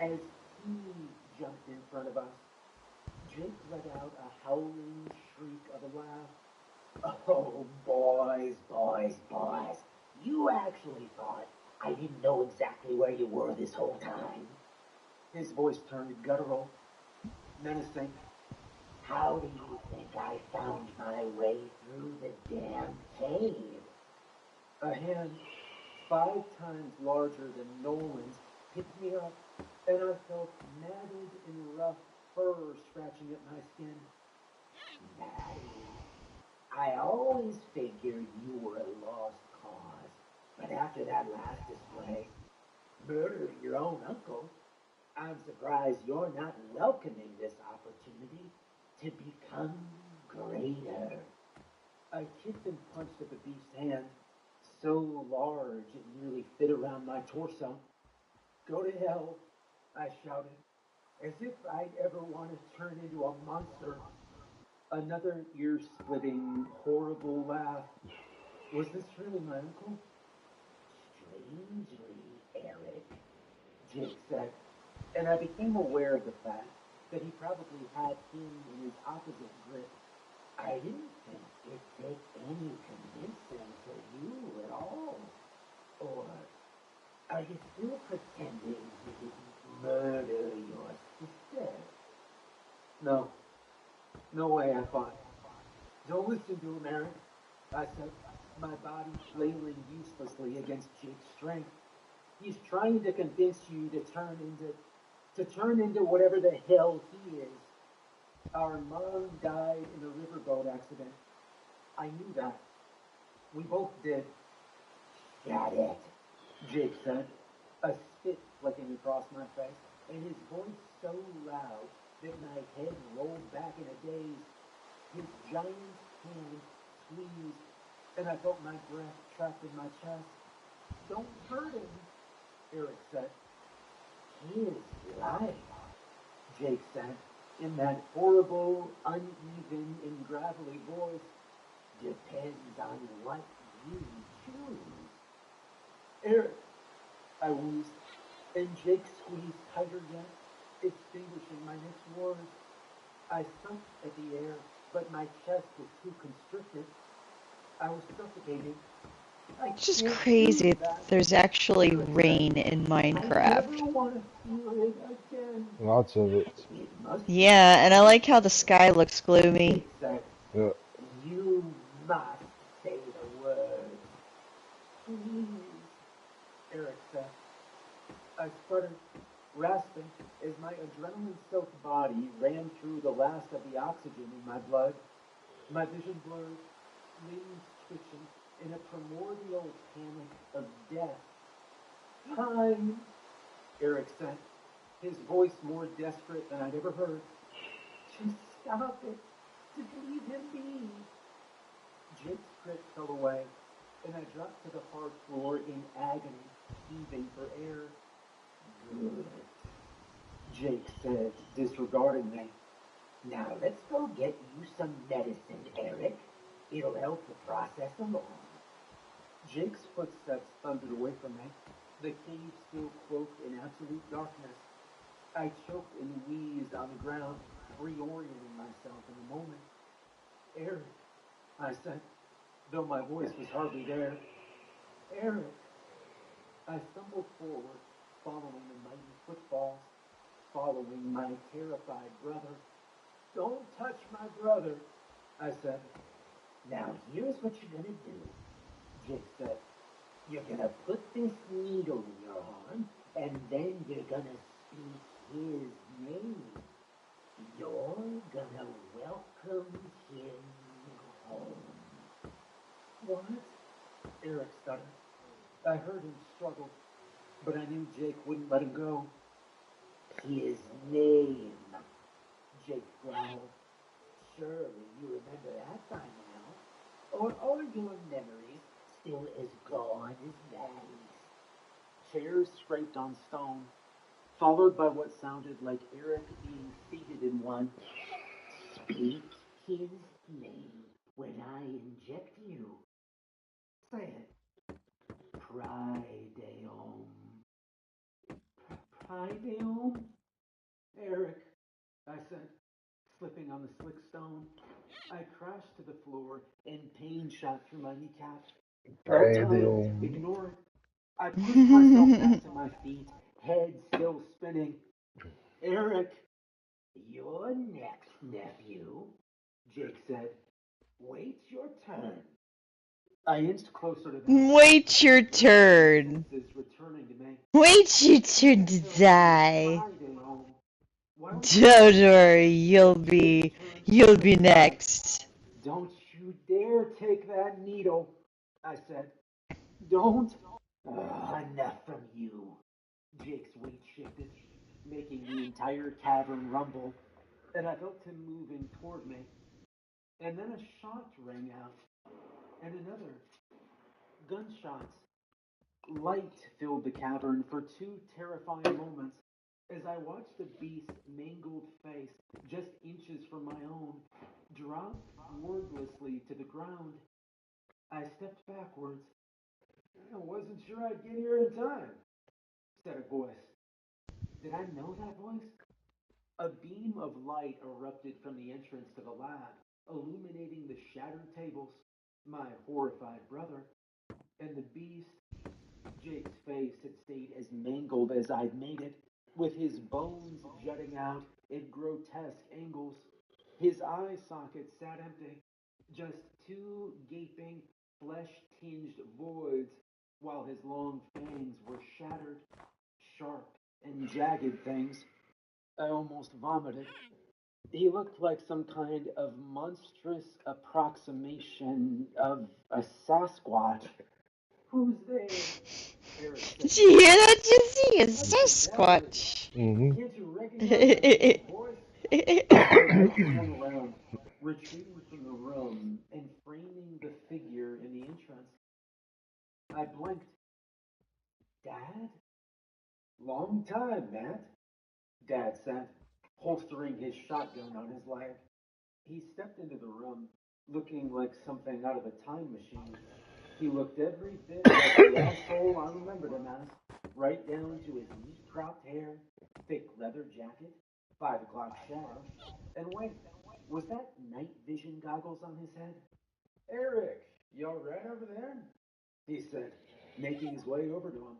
as he jumped in front of us. Jake let out a howling shriek of a laugh. Oh, boys. You actually thought I didn't know exactly where you were this whole time. His voice turned guttural, menacing. How do you think I found my way through the damn cave? A hand 5 times larger than Nolan's picked me up, and I felt matted and rough fur scratching at my skin. Maddie, I always figured you were a lost cause, but after that last display, murdering your own uncle, I'm surprised you're not welcoming this opportunity to become greater. I kicked and punched at the beast's hand, so large it nearly fit around my torso. Go to hell, I shouted, as if I'd ever want to turn into a monster. Another ear-splitting, horrible laugh. Was this really my uncle? Strangely, Eric, Jake said, and I became aware of the fact that he probably had him in his opposite grip. I didn't think it'd take any convincing for you at all. Or are you still pretending you didn't murder your sister? No. No way, I thought. Don't listen to him, Eric. I said, my body flailing uselessly against Jake's strength. He's trying to convince you to turn into whatever the hell he is. Our mom died in a riverboat accident. I knew that. We both did. Shut it, Jake said, a spit flicking across my face, and his voice so loud that my head rolled back in a daze. His giant hand squeezed, and I felt my breath trapped in my chest. Don't hurt him, Eric said. His life, Jake said, in that horrible, uneven, and gravelly voice, depends on what you choose. Eric, I wheezed, and Jake squeezed tighter yet, extinguishing my next word. I sucked at the air, but my chest was too constricted. I was suffocating. It's just crazy that there's actually rain in Minecraft. I never want to feel it again. Lots of it. It must Yeah, and I like how the sky looks gloomy. say, Yeah. you must say the word. Please, Eric said. I sputtered, rasping, as my adrenaline-soaked body ran through the last of the oxygen in my blood. My vision blurred, limbs twitching, in a primordial panic of death. Time, Eric said, his voice more desperate than I'd ever heard. Just stop it. Just leave him be. Jake's grip fell away, and I dropped to the hard floor in agony, heaving for air. Good, Jake said, disregarding me. Now let's go get you some medicine, Eric. It'll help the process along. Jake's footsteps thundered away from me, the cave still cloaked in absolute darkness. I choked and wheezed on the ground, reorienting myself in the moment. Eric, I said, though my voice was hardly there. Eric. I stumbled forward, following the mighty footfalls, following my terrified brother. Don't touch my brother, I said. Now here's what you're gonna do, Jake said. You're gonna put this needle in your arm, and then you're gonna speak his name. You're gonna welcome him home. What? Eric stuttered. I heard him struggle, but I knew Jake wouldn't let him go. His name, Jake growled. Surely you remember that by now. Or are your memories still as gone as valleys? Chairs scraped on stone, followed by what sounded like Eric being seated in one. Speak his name when I inject you. Say it. Prideum. Prideum? Eric, I said, slipping on the slick stone. I crashed to the floor and pain shot through my kneecaps. Prideum. Ignore it. I pushed myself back to my feet, head still spinning. Eric, you're next, nephew, Jake said. Wait your turn. I inched closer to them. Wait your turn. Senses returning to me. Wait your turn to die. Prideum. Don't worry, you'll be next. Don't you dare take that needle, I said. Don't. Enough from you. Jake's weight shifted, making the entire cavern rumble, and I felt him moving toward me. And then a shot rang out, and another. Gunshots. Light filled the cavern for 2 terrifying moments as I watched the beast's mangled face, just inches from my own, drop wordlessly to the ground. I stepped backwards. I wasn't sure I'd get here in time, said a voice. Did I know that voice? A beam of light erupted from the entrance to the lab, illuminating the shattered tables, my horrified brother, and the beast. Jake's face had stayed as mangled as I'd made it, with his bones jutting out at grotesque angles. His eye sockets sat empty, just two gaping, flesh-tinged voids, while his long fangs were shattered, sharp and jagged things. I almost vomited. He looked like some kind of monstrous approximation of a Sasquatch. Who's there? Eric said. Did you hear that, Jesse? It's Sasquatch. Mm-hmm. Can't you recognize the voice? I hung around, retreating from the room and framing the figure in the entrance. I blinked. Dad? Long time, Matt, Dad said, holstering his shotgun on his leg. He stepped into the room, looking like something out of a time machine. He looked every bit like the asshole I remembered him as, right down to his neat cropped hair, thick leather jacket, 5 o'clock shower. And wait, was that night vision goggles on his head? Eric, you all right over there? He said, making his way over to him.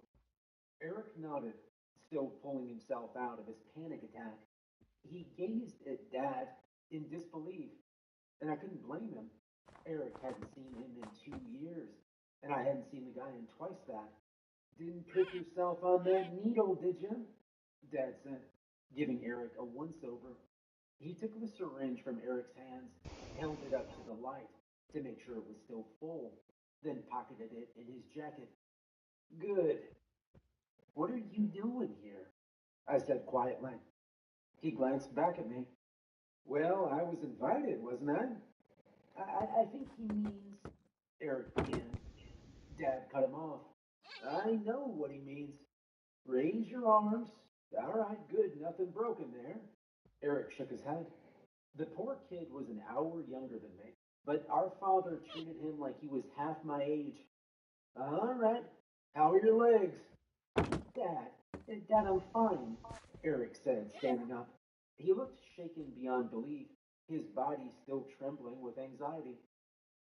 Eric nodded, still pulling himself out of his panic attack. He gazed at Dad in disbelief, and I couldn't blame him. Eric hadn't seen him in 2 years, and I hadn't seen the guy in twice that. Didn't prick yourself on that needle, did you? Dad said, giving Eric a once-over. He took the syringe from Eric's hands, held it up to the light to make sure it was still full, then pocketed it in his jacket. Good. What are you doing here? I said quietly. He glanced back at me. Well, I was invited, wasn't I? I think he means... Eric began. Dad cut him off. I know what he means. Raise your arms. All right, good. Nothing broken there. Eric shook his head. The poor kid was an hour younger than me, but our father treated him like he was half my age. All right. How are your legs? Dad, I'm fine, Eric said, standing up. He looked shaken beyond belief, his body still trembling with anxiety.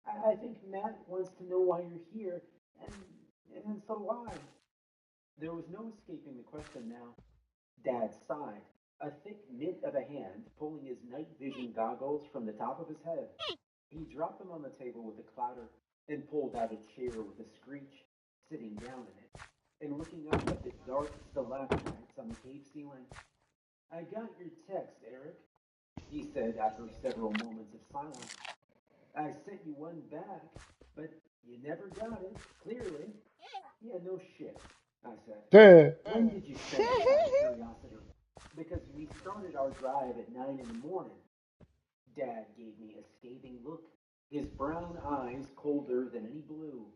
I think Matt wants to know why you're here, and so do I. There was no escaping the question now. Dad sighed, a thick mitt of a hand pulling his night vision goggles from the top of his head. He dropped them on the table with a clatter and pulled out a chair with a screech, sitting down in it, and looking up at the dark stalactites on the cave ceiling. I got your text, Eric, he said after several moments of silence. I sent you one back, but you never got it, clearly. Yeah, no shit, I said. When did you send it, out of curiosity? Because we started our drive at 9 in the morning. Dad gave me a scathing look, his brown eyes colder than any blue.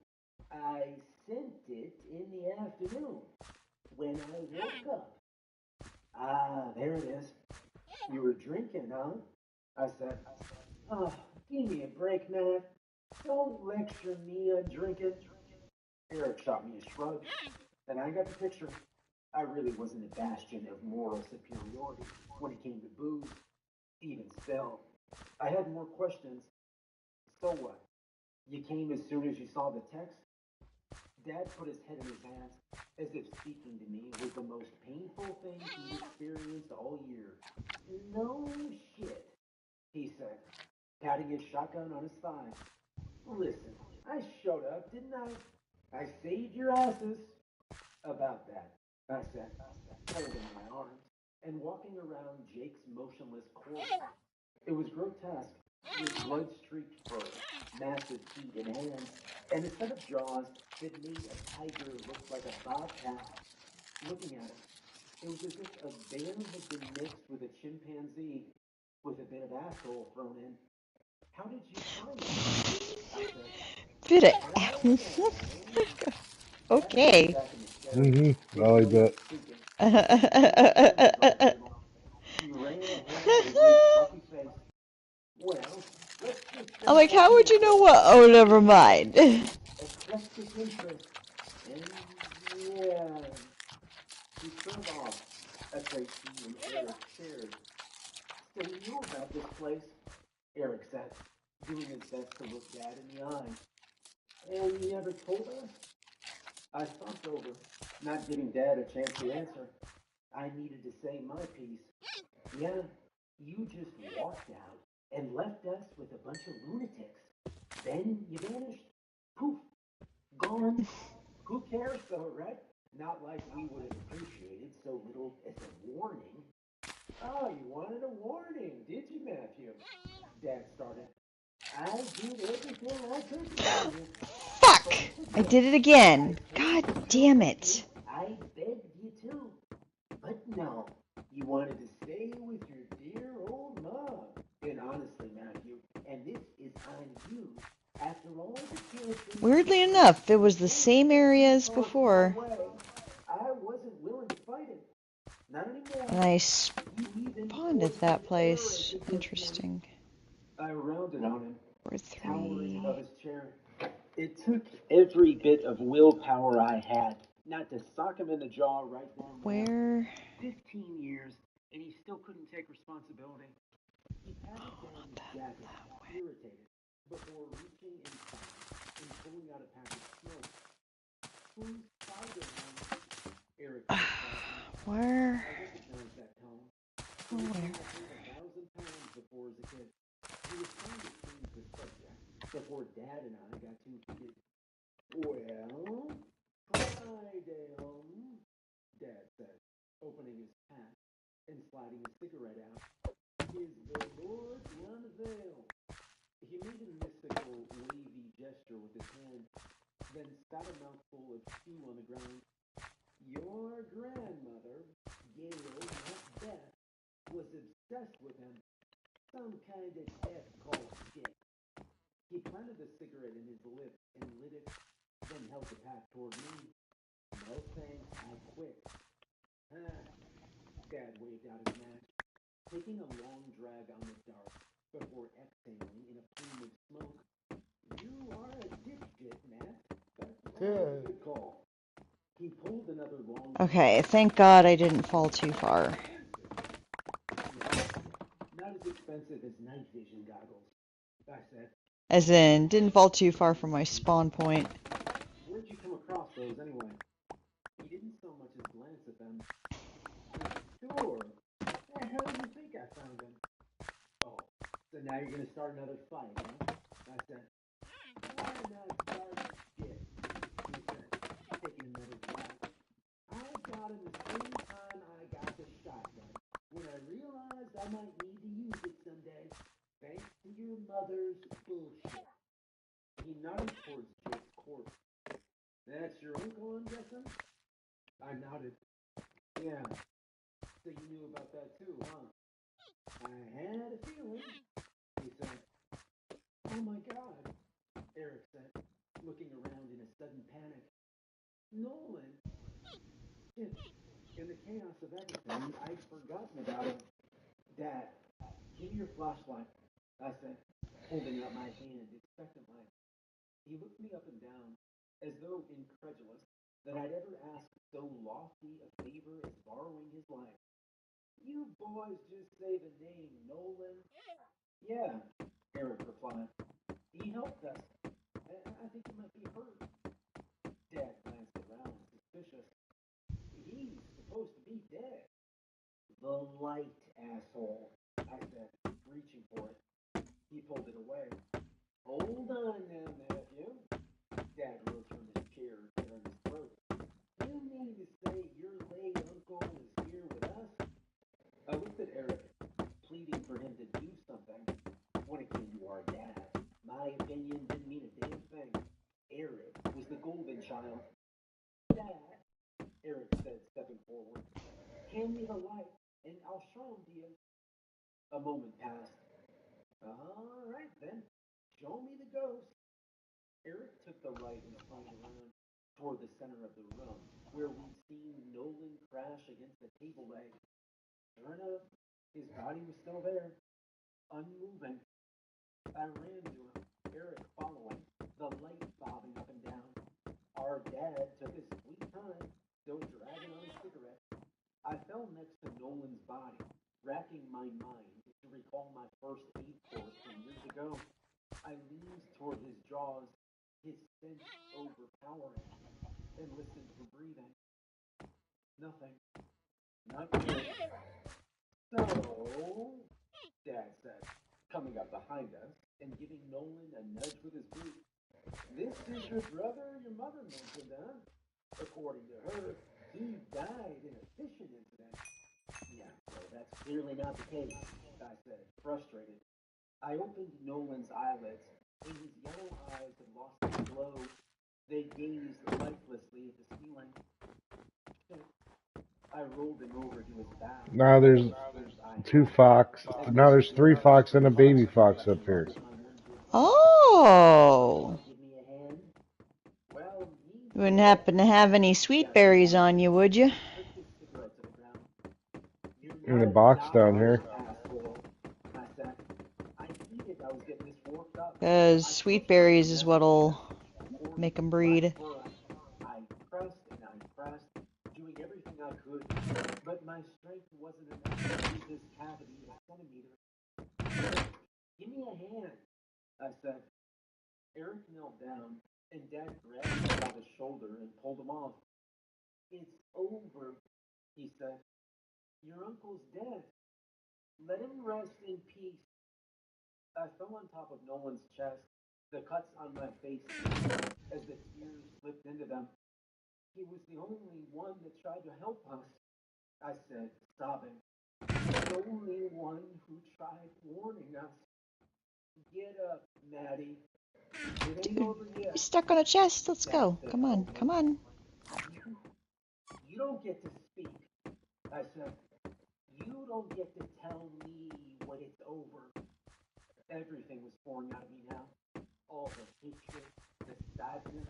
I sent it in the afternoon, when I woke up. Ah, there it is. You were drinking, huh? I said. Oh, give me a break, Matt. Don't lecture me on drinking. Eric shot me a shrug, and I got the picture. I really wasn't a bastion of moral superiority when it came to booze. Even still, I had more questions. So what? You came as soon as you saw the text? Dad put his head in his hands, as if speaking to me was the most painful thing he'd experienced all year. No shit, he said, patting his shotgun on his thigh. Listen, I showed up, didn't I? I saved your asses. About that, I said, holding my arms and walking around Jake's motionless corpse. It was grotesque, with blood-streaked fur, massive feet and hands, and a set of jaws that made a tiger look like a bobcat. Looking at it, it was as if a bear had been mixed with a chimpanzee, with a bit of asshole thrown in. How did you find it? I said. Okay. Mm-hmm. I like that. He ran ahead with his puffy face. Well, let's just I'm like, how would you know what? Oh, never mind. eclectic interest. And yeah, he turned off a trait he and Eric shared. So you knew about this place, Eric said, doing his best to look Dad in the eye. And he never told us? I stopped over, not giving Dad a chance to answer. I needed to say my piece. Yeah, you just walked out and left us with a bunch of lunatics. Then you vanished. Poof, gone. Who cares though, right? Not like we would have appreciated so little as a warning. Oh, you wanted a warning, did you, Matthew? Dad started. I did everything I could for you. Fuck! I did it again. God damn it. I begged you to. But no, you wanted to stay with your dear old mom. And honestly, Matthew, and this is on you, after all the chances... Weirdly enough, it was the same area as before. I wasn't willing to fight it. Not anymore. And I spawned at that place. Interesting. I rounded on him, 4, towering 3. above his chair. It took every bit of willpower I had not to sock him in the jaw right then. Where? 15 years, and he still couldn't take responsibility. He patted down his jacket, irritated, before reaching inside and pulling out a pack of smokes. Who's Spider-Man? Eric. Where? I recognized that tone. Oh, where? 1,000 pounds before as a kid. He was trying to change the subject before Dad and I got too heated. Well, Friday, Dad said, opening his pack and sliding a cigarette out. Is the Lord beyond the veil? He made a mystical, wavy gesture with his hand, then spat a mouthful of stew on the ground. Your grandmother, Gail, not Beth, was obsessed with him. Some kind of death called shit. He planted the cigarette in his lip and lit it, then held the pack toward me. No thanks, I quit. Dad waved out his match, taking a long drag on the dark before exhaling in a plume of smoke. You are a dipshit, Matt. That's a good call. He pulled another long... Okay, thank God I didn't fall too far. Not as expensive as night vision goggles, I said. As in, didn't fall too far from my spawn point. Where'd you come across those anyway? He didn't so much as glance at them. Sure. Where the hell do you think I found them? Oh, so now you're gonna start another fight, huh? I said. Why not start shit? He said, taking another drag. I got him the same time I got the shotgun, when I realized I might need to use it someday, thanks to your mother's bullshit. He nodded towards Jake's corpse. That's your uncle, I'm guessing? I nodded. Yeah. So you knew about that too, huh? I had a feeling, he said. Oh my God, Eric said, looking around in a sudden panic. Nolan! Shit. In the chaos of everything, I'd forgotten about him. Dad, give me your flashlight, I said, holding out my hand expectantly. He looked me up and down, as though incredulous that I'd ever asked so lofty a favor as borrowing his life. You boys just say the name Nolan? Yeah, Eric replied. He helped us. I think he might be hurt. Dad glanced around, suspicious. He's supposed to be dead. The light, asshole, I said, reaching for it. He pulled it away. Hold on now, Matthew. Dad rose from his chair, clearing his throat. You mean to say your late uncle is here with us? I looked at Eric, pleading for him to do something. When it came to our dad, my opinion didn't mean a damn thing. Eric was the golden child. Dad, Eric said, stepping forward. Hand me the light, and I'll show him to you. A moment passed. All right, then. Show me the ghost. Eric took the light and flung it around toward the center of the room, where we'd seen Nolan crash against the table leg. Sure enough, his body was still there, unmoving. I ran to him, Eric following, the light bobbing up and down. Our dad took his sweet time, still dragging on his cigarette. I fell next to Nolan's body, racking my mind to recall my first aid course from years ago. I leaned toward his jaws, his stench overpowering, and listened for breathing. Nothing. Not good. So, Dad said, coming up behind us and giving Nolan a nudge with his boot. This is your brother your mother mentioned, huh? According to her, he died in a fishing incident. Yeah, well, that's clearly not the case, I said, frustrated. I opened Nolan's eyelids, and his yellow eyes had lost their glow. They gazed lifelessly at the ceiling. Shit. I rolled him over to his back. Now there's two fox. Now there's three fox and a baby fox up here. Oh. You wouldn't happen to have any sweet berries on you, would you? In the box down here. Because sweet berries is what'll make them breed. I pressed and I pressed, doing everything I could, but my strength wasn't enough to leave this cavity a centimeter. Give me a hand, I said. Eric knelt down, and Dad grabbed him by the shoulder and pulled him off. It's over, he said. Your uncle's dead. Let him rest in peace. I fell on top of Nolan's chest, the cuts on my face as the tears slipped into them. He was the only one that tried to help us, I said, sobbing. The only one who tried warning us. Get up, Maddie. It ain't over yet. You're stuck on a chest. Let's go. Come on, come on. You don't get to speak, I said. You don't get to tell me when it's over. Everything was pouring out of me now. All the hatred, the sadness,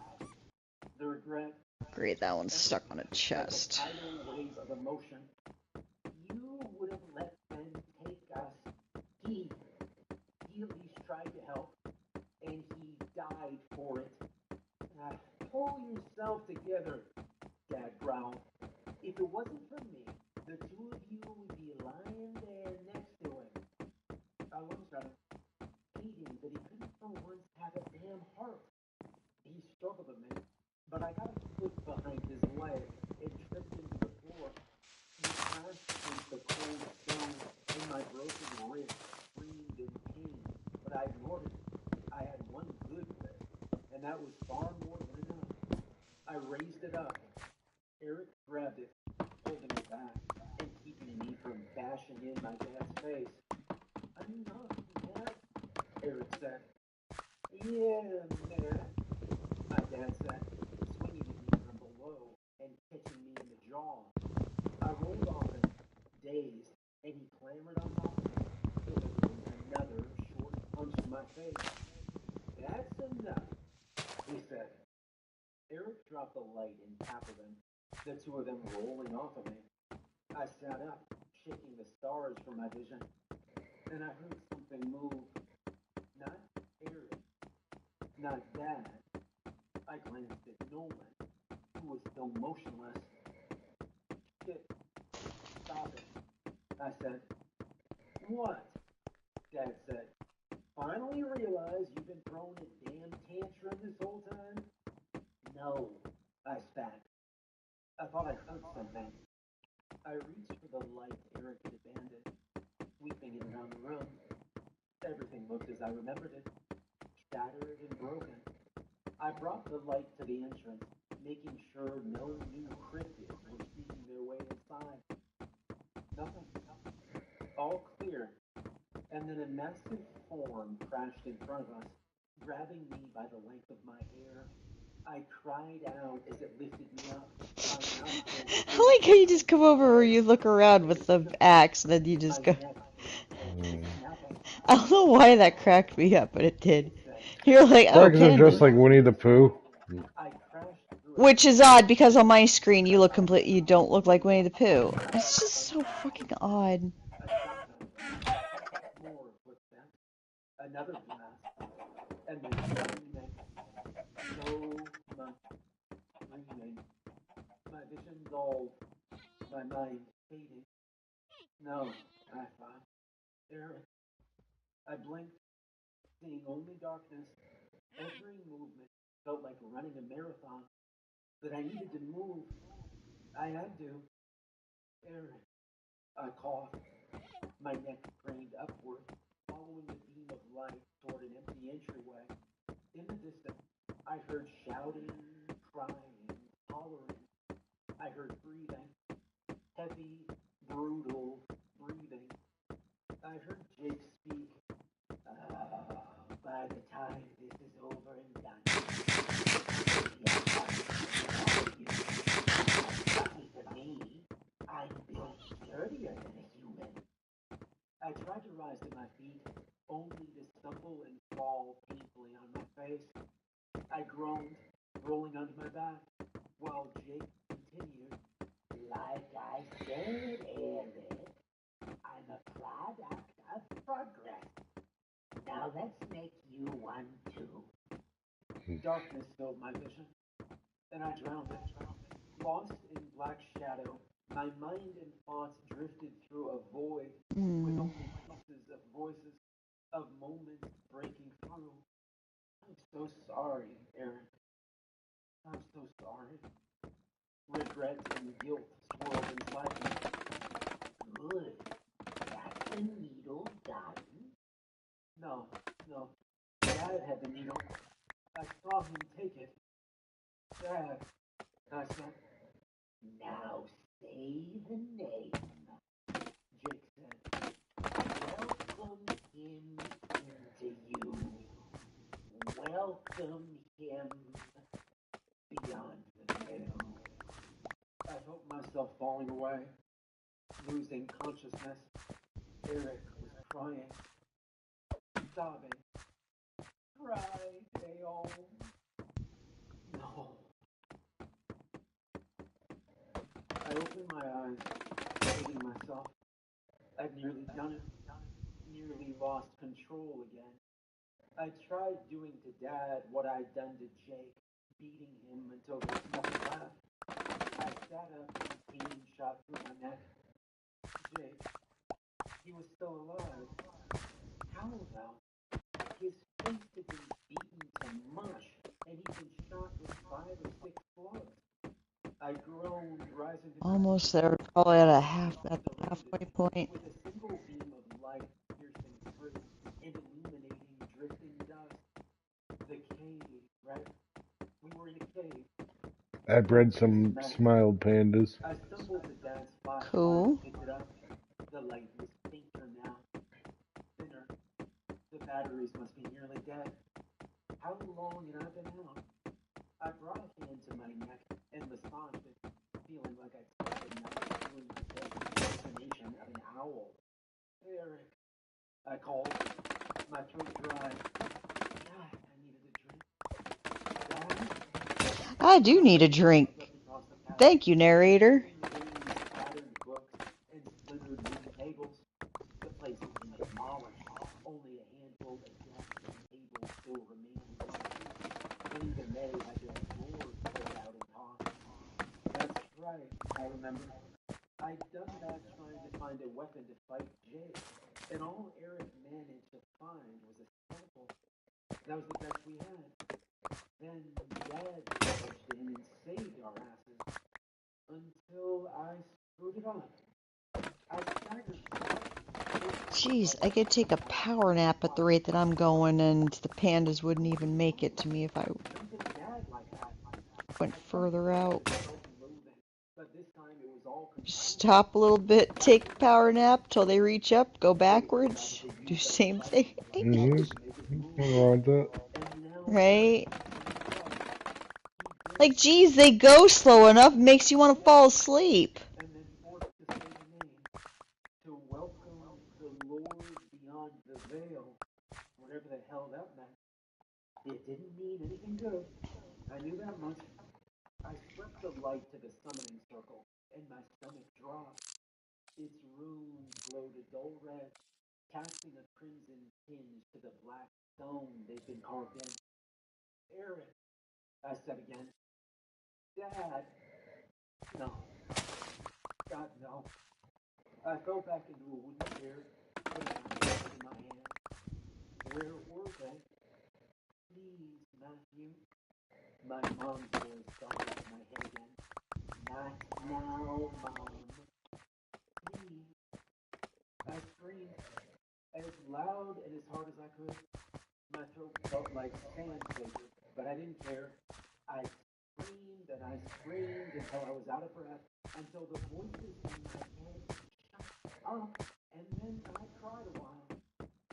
the regret. Great, that one's stuck on a chest. Like a tidal wave of emotion. You would have let them take us. He at least tried to help, and he died for it. Pull yourself together, Dad growled. If it wasn't for me, the two of you would be lying there next to him. I looked at him, hating that he couldn't for once have a damn heart. He struggled a minute, but I got a foot behind his leg and tripped into the floor. He crashed against the cold stone, and my broken rib screamed in pain, but I ignored it. I had one good rib, and that was far more than enough. I raised it up. Eric grabbed it, holding it back, and keeping me from bashing in my dad's face. I'm not mad, Eric said. Yeah, man, my dad said, swinging at me from below and catching me in the jaw. I rolled off him, dazed, and he clambered on top of me, delivering another short punch to my face. That's enough, he said. Eric dropped the light and tackled him, the two of them rolling off of me. I sat up, shaking the stars from my vision, and I heard something move. Not Eric, not Dad. I glanced at Nolan, who was still motionless. Shit, stop it, I said. What? Dad said. Finally realize you've been throwing a damn tantrum this whole time? No, I spat. I thought I heard something. I reached for the light Eric had abandoned, sweeping it around the room. Everything looked as I remembered it, shattered and broken. I brought the light to the entrance, making sure no new cryptids were sneaking their way inside. Nothing. All clear. And then a massive form crashed in front of us, grabbing me by the length of my hair. I cried out as it lifted me up. I like how you just come over or you look around with the axe and then you just go. I don't know why that cracked me up, but it did. You're like, oh, Because I'm just like Winnie the Pooh. Which is odd because on my screen you don't look like Winnie the Pooh. It's just so fucking odd. Another blast, and then screaming. So much screaming. My vision dulled, my mind faded. No, I thought. Eric. I blinked. seeing only darkness. Every movement felt like running a marathon, but I needed to move. I had to. Aaron, I coughed, my neck craned upward, following the beam of light toward an empty entryway. In the distance, I heard shouting, crying, hollering. I heard breathing, heavy, brutal breathing. I heard Jake speak. By the time this is over and done, lucky for me, I'm built sturdier than a human. I tried to rise to my feet, only to stumble and fall painfully on my face. I groaned, rolling onto my back, while Jake continued. Like I said, Eric, I'm a product of progress. Now let's make you one too. Darkness filled my vision, and I drowned it. Lost in black shadow, my mind and thoughts drifted through a void with only pieces of voices, of moments breaking through. I'm so sorry, Eric. I'm so sorry. Regret and guilt swirled inside me. Good. That's the needle done? No. Dad had the needle. I saw him take it. Dad, I said. Now say the name, Jake said. Welcome him into you. Welcome him beyond the veil. I felt myself falling away, losing consciousness. Eric was crying, sobbing. Cry, Dale. No. I opened my eyes, hating myself. I'd nearly done it. Nearly lost control again. I tried doing to Dad what I'd done to Jake, beating him until there was nothing left. I sat up and pain shot through my neck. Jake, he was still alive. How though? His face had been beaten to mush, and he'd been shot with 5 or 6 slugs. I groaned, rising to Almost there, probably at the halfway point. with a single beam of light piercing through and illuminating drifting dust. The cave, right? We were in a cave. I bred some smiled pandas. I stumbled to Dad's flashlight Cool. and picked it up. The light was fainter now, thinner. The batteries must be nearly dead. How long had I been out? I brought a hand to my neck and massaged it, feeling like I'd spent the night doing my best impersonation of an owl. Eric, I called, my throat dry. God, I needed a drink. Dad? I do need a drink. Thank you, narrator. Scattered books and splintered wooden tables. The place had been demolished. Only a handful of desks and tables still remained. And even they had their floors pulled out and tossed. That's right, I remember. I'd done that trying to find a weapon to fight Jake, and all Eric managed to find was a scalpel. That was the best we had. Then Dad barged in and saved our asses. Until I screwed it up. I staggered. Jeez, I could take a power nap at the rate that I'm going, and the pandas wouldn't even make it to me if I Something bad like that. went further out. But this time it was all Stop a little bit, take a power nap till they reach up, go backwards, do same thing. Nothing wrong with that. Right? Like, geez, they go slow enough, makes you want to fall asleep. and then forced to say the name, to welcome the Lord beyond the veil, whatever the hell that meant. It didn't mean anything good. I knew that much. I swept the light to the summoning circle, and my stomach dropped. Its runes glowed a dull red, casting a crimson tinge to the black stone they'd been carved in. Eric, I said again. Dad. No. God, no. I fell back into a wooden chair, putting my hands in my hands. Where were they? My mom's voice started in my head again. Not now, Mom. Please. I screamed as loud and as hard as I could. My throat felt like sandpaper, but I didn't care. I screamed and I screamed until I was out of breath, until the voices in my head shut up, and then I cried a while.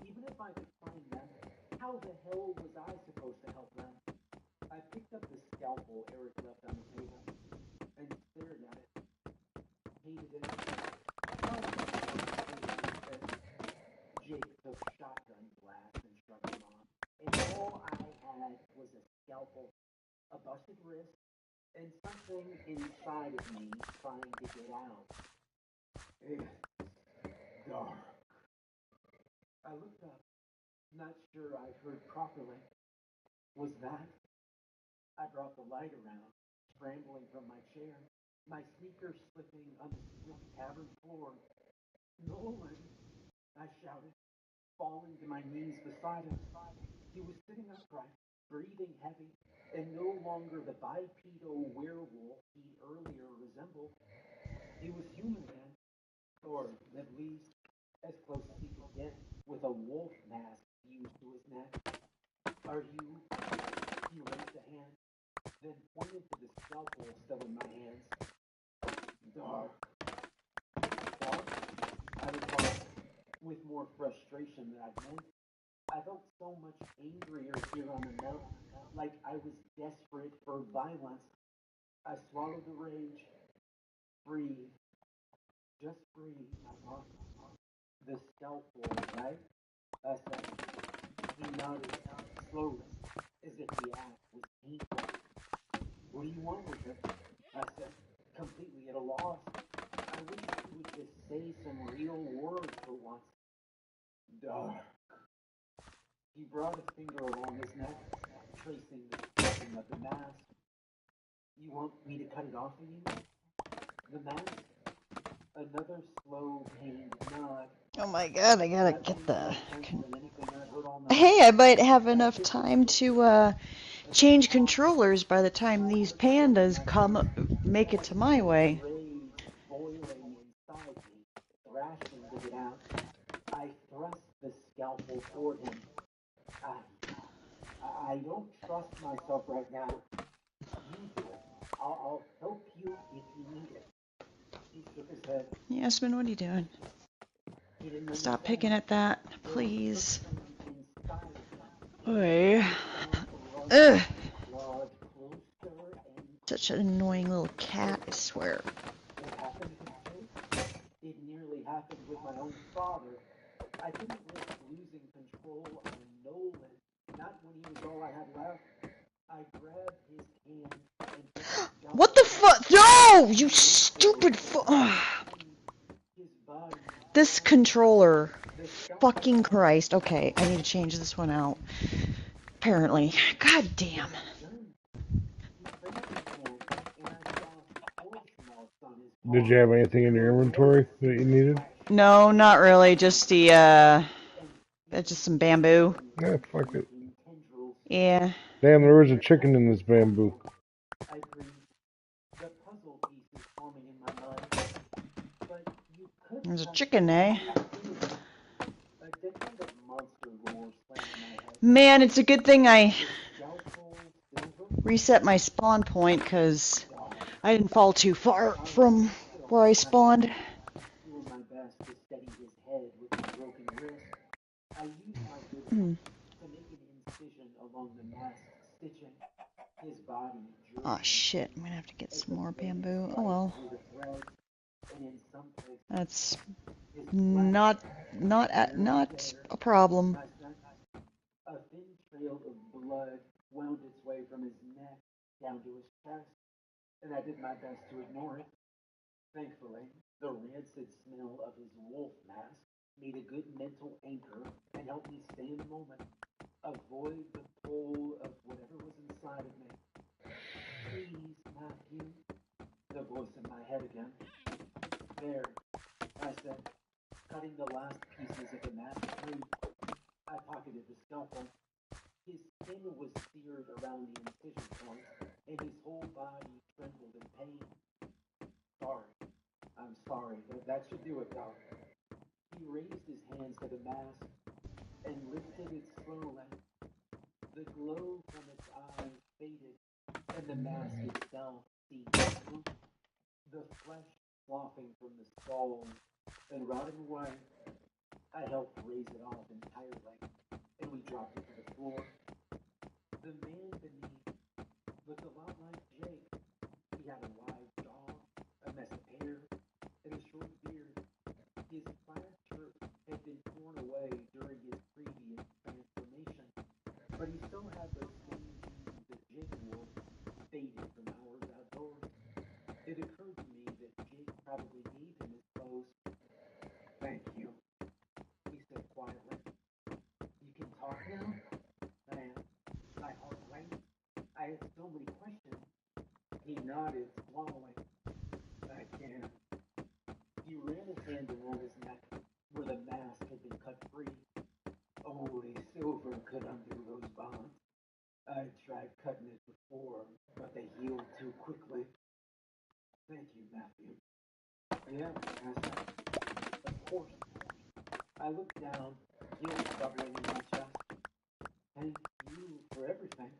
Even if I could find them, how the hell was I supposed to help them? I picked up the scalpel Eric left on the table and stared at it. Hated it. Jake took shotgun blast and shrugged him off. And all I had was a scalpel, a busted wrist, and something inside of me trying to get out. It's dark. I looked up, not sure I heard properly. Was that? I brought the light around, scrambling from my chair, my sneakers slipping on the steel cavern floor. Nolan, I shouted, falling to my knees beside him. He was sitting upright, breathing heavy, and no longer the bipedal werewolf he earlier resembled. He was human then, or at least as close as he could get, with a wolf mask fused to his neck. Are you? He raised a hand, then pointed to the scalpel still in my hands. Dark. Dark? I replied, with more frustration than I'd meant. I felt so much angrier here on the mountain, like I was desperate for violence. I swallowed the rage. Breathe. Just breathe, I thought. The scalpel, right? I said. He nodded slowly, as if the act was painful. What do you want with it? I said, completely at a loss. I wish you would just say some real words for once. Dark. He brought his finger along his neck, tracing the stitching of the mask. You want me to cut it off of you? The mask? Another slow, pained nod. Oh my god, I gotta get the... Hey, I might have enough time to change controllers by the time these pandas make it to my way. I thrust the scalpel toward him. I don't trust myself right now. You do it. I'll help you if you need it. He shook his head. Yasmin, what are you doing? Stop picking at that, please. Ugh. Ugh. Such an annoying little cat, I swear. It nearly happened with my own father. I didn't risk losing control on Nolan, not when he was all I had left. I grabbed his hand and what the fuck? No! You stupid This controller. Fucking Christ. Okay, I need to change this one out. Apparently. God damn. Did you have anything in your inventory that you needed? No, not really. Just the, just some bamboo. Yeah, fuck it. Yeah. Damn, there was a chicken in this bamboo. There's a chicken, eh? Man, it's a good thing I reset my spawn point, because I didn't fall too far from where I spawned. Oh shit, I'm gonna have to get some more bamboo. Oh well. That's not a problem. A thin trail of blood wound its way from his neck down to his chest, and I did my best to ignore it. Thankfully, the rancid smell of his wolf mask made a good mental anchor and helped me stay in the moment, avoid the pull of whatever was inside of me. Please, Matthew, the voice in my head again. There, I said, cutting the last pieces of the mask free. I pocketed the scalpel. His skin was seared around the incision point, and his whole body trembled in pain. Sorry. I'm sorry. That should do it, Doc. He raised his hands to the mask and lifted it slowly. The glow from its eyes faded, and the mask itself seemed smooth. The flesh sloughing from the skull and rotting away. I helped raise it off entirely, and we dropped it to the floor. The man beneath looked a lot like Jake. He had a wide jaw, a mess of hair, and a short beard. His plaid shirt had been torn away during his previous transformation, but he still had those same jeans that Jake wore, faded from hours outdoors. It occurred to me that Jake probably gave him his clothes. Thank you, he said quietly. You can talk now? I asked, my heart raced. I had so many questions. He nodded, swallowing. I can. He ran his hand along his neck, where the mask had been cut free. Only silver could undo those bonds. I tried cutting it before, but they healed too quickly. Thank you, Matthew. Yeah, I said. Of course. I looked down, guilt bubbling in my chest. Thank you for everything.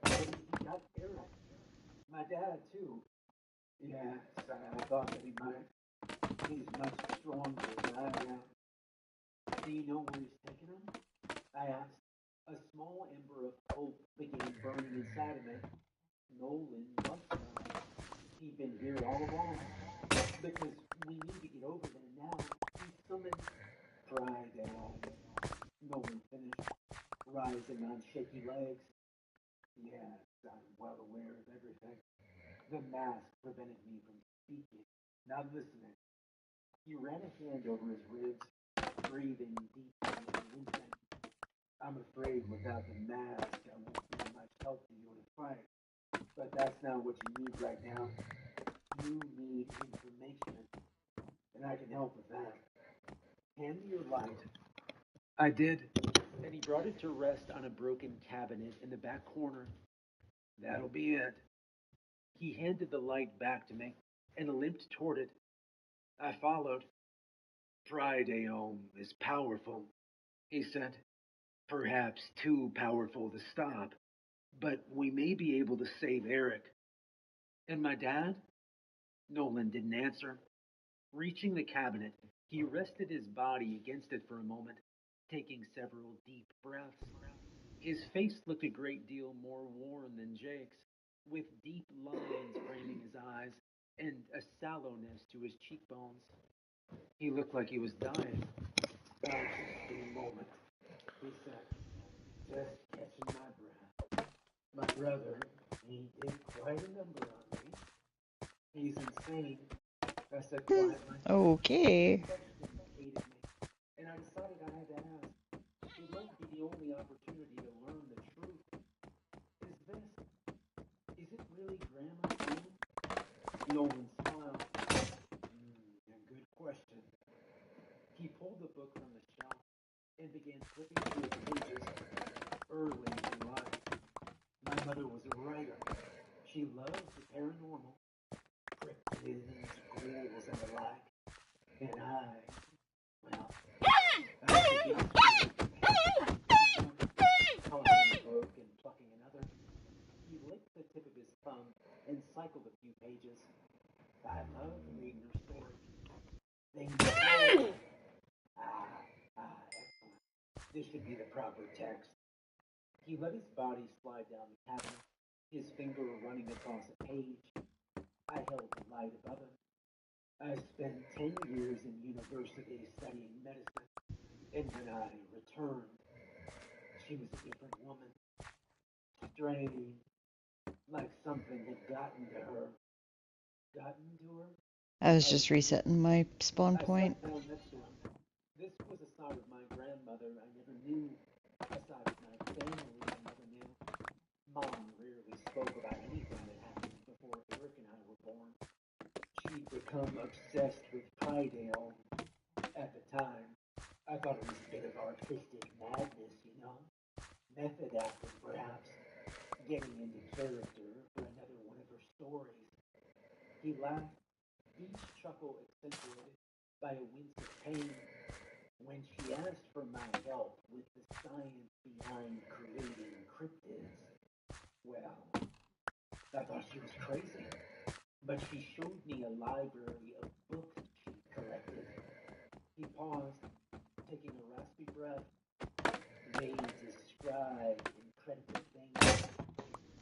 But he got Eric. My dad, too. Yes, I thought that he might. He's much stronger than I am. Do you know where he's taken him? I asked. A small ember of hope began burning inside of me. Nolan must know. He'd been here all along. Because we need to get over there now. He summoned Friday. Nolan finished, rising on shaky legs. Yes, I'm well aware of everything. The mask prevented me from speaking, not listening. He ran a hand over his ribs, breathing deeply and wincing. I'm afraid without the mask, I won't be much help to you in a fight. But that's not what you need right now. You need information, and I can help with that. Hand me your light. I did, and he brought it to rest on a broken cabinet in the back corner. That'll be it. He handed the light back to me and limped toward it. I followed. Friday is powerful, he said. Perhaps too powerful to stop, but we may be able to save Eric. And my dad? Nolan didn't answer. Reaching the cabinet, he rested his body against it for a moment, taking several deep breaths. His face looked a great deal more worn than Jake's, with deep lines framing his eyes and a sallowness to his cheekbones. He looked like he was dying. Just a moment, he said, just catching my breath. My brother, he did quite a number on me. He's insane, I said quietly. Okay. The question hated me, and I decided I had to ask. It might be the only opportunity to learn the truth. Is it really Grandma's room? Nolan smiled. A good question. He pulled the book from the shelf and began flipping through the pages. Early in life, my mother was a writer. She loved the paranormal, cryptids, ghouls, and the like. And well, I began tossing a book and plucking another. He licked the tip of his thumb and cycled a few pages. I love reading her stories. They know. Excellent. This should be the proper text. He let his body slide down the cabinet, his finger running across a page. I held the light above him. I spent 10 years in university studying medicine, and when I returned, she was a different woman. Strange, like something had gotten to her. Gotten to her? I was just resetting my spawn point. I sat down next to him. This was a side of my grandmother I never knew, a side of my family I never knew. Mom rarely spoke about anything that happened before Eric and I were born. She'd become obsessed with Prydale. At the time, I thought it was a bit of artistic madness, you know? method acting, perhaps, getting into character for another one of her stories. He laughed, each chuckle accentuated by a wince of pain. When she asked for my help with the science behind creating cryptids, well, I thought she was crazy. But she showed me a library of books she'd collected. He paused, taking a raspy breath. They describe incredible things,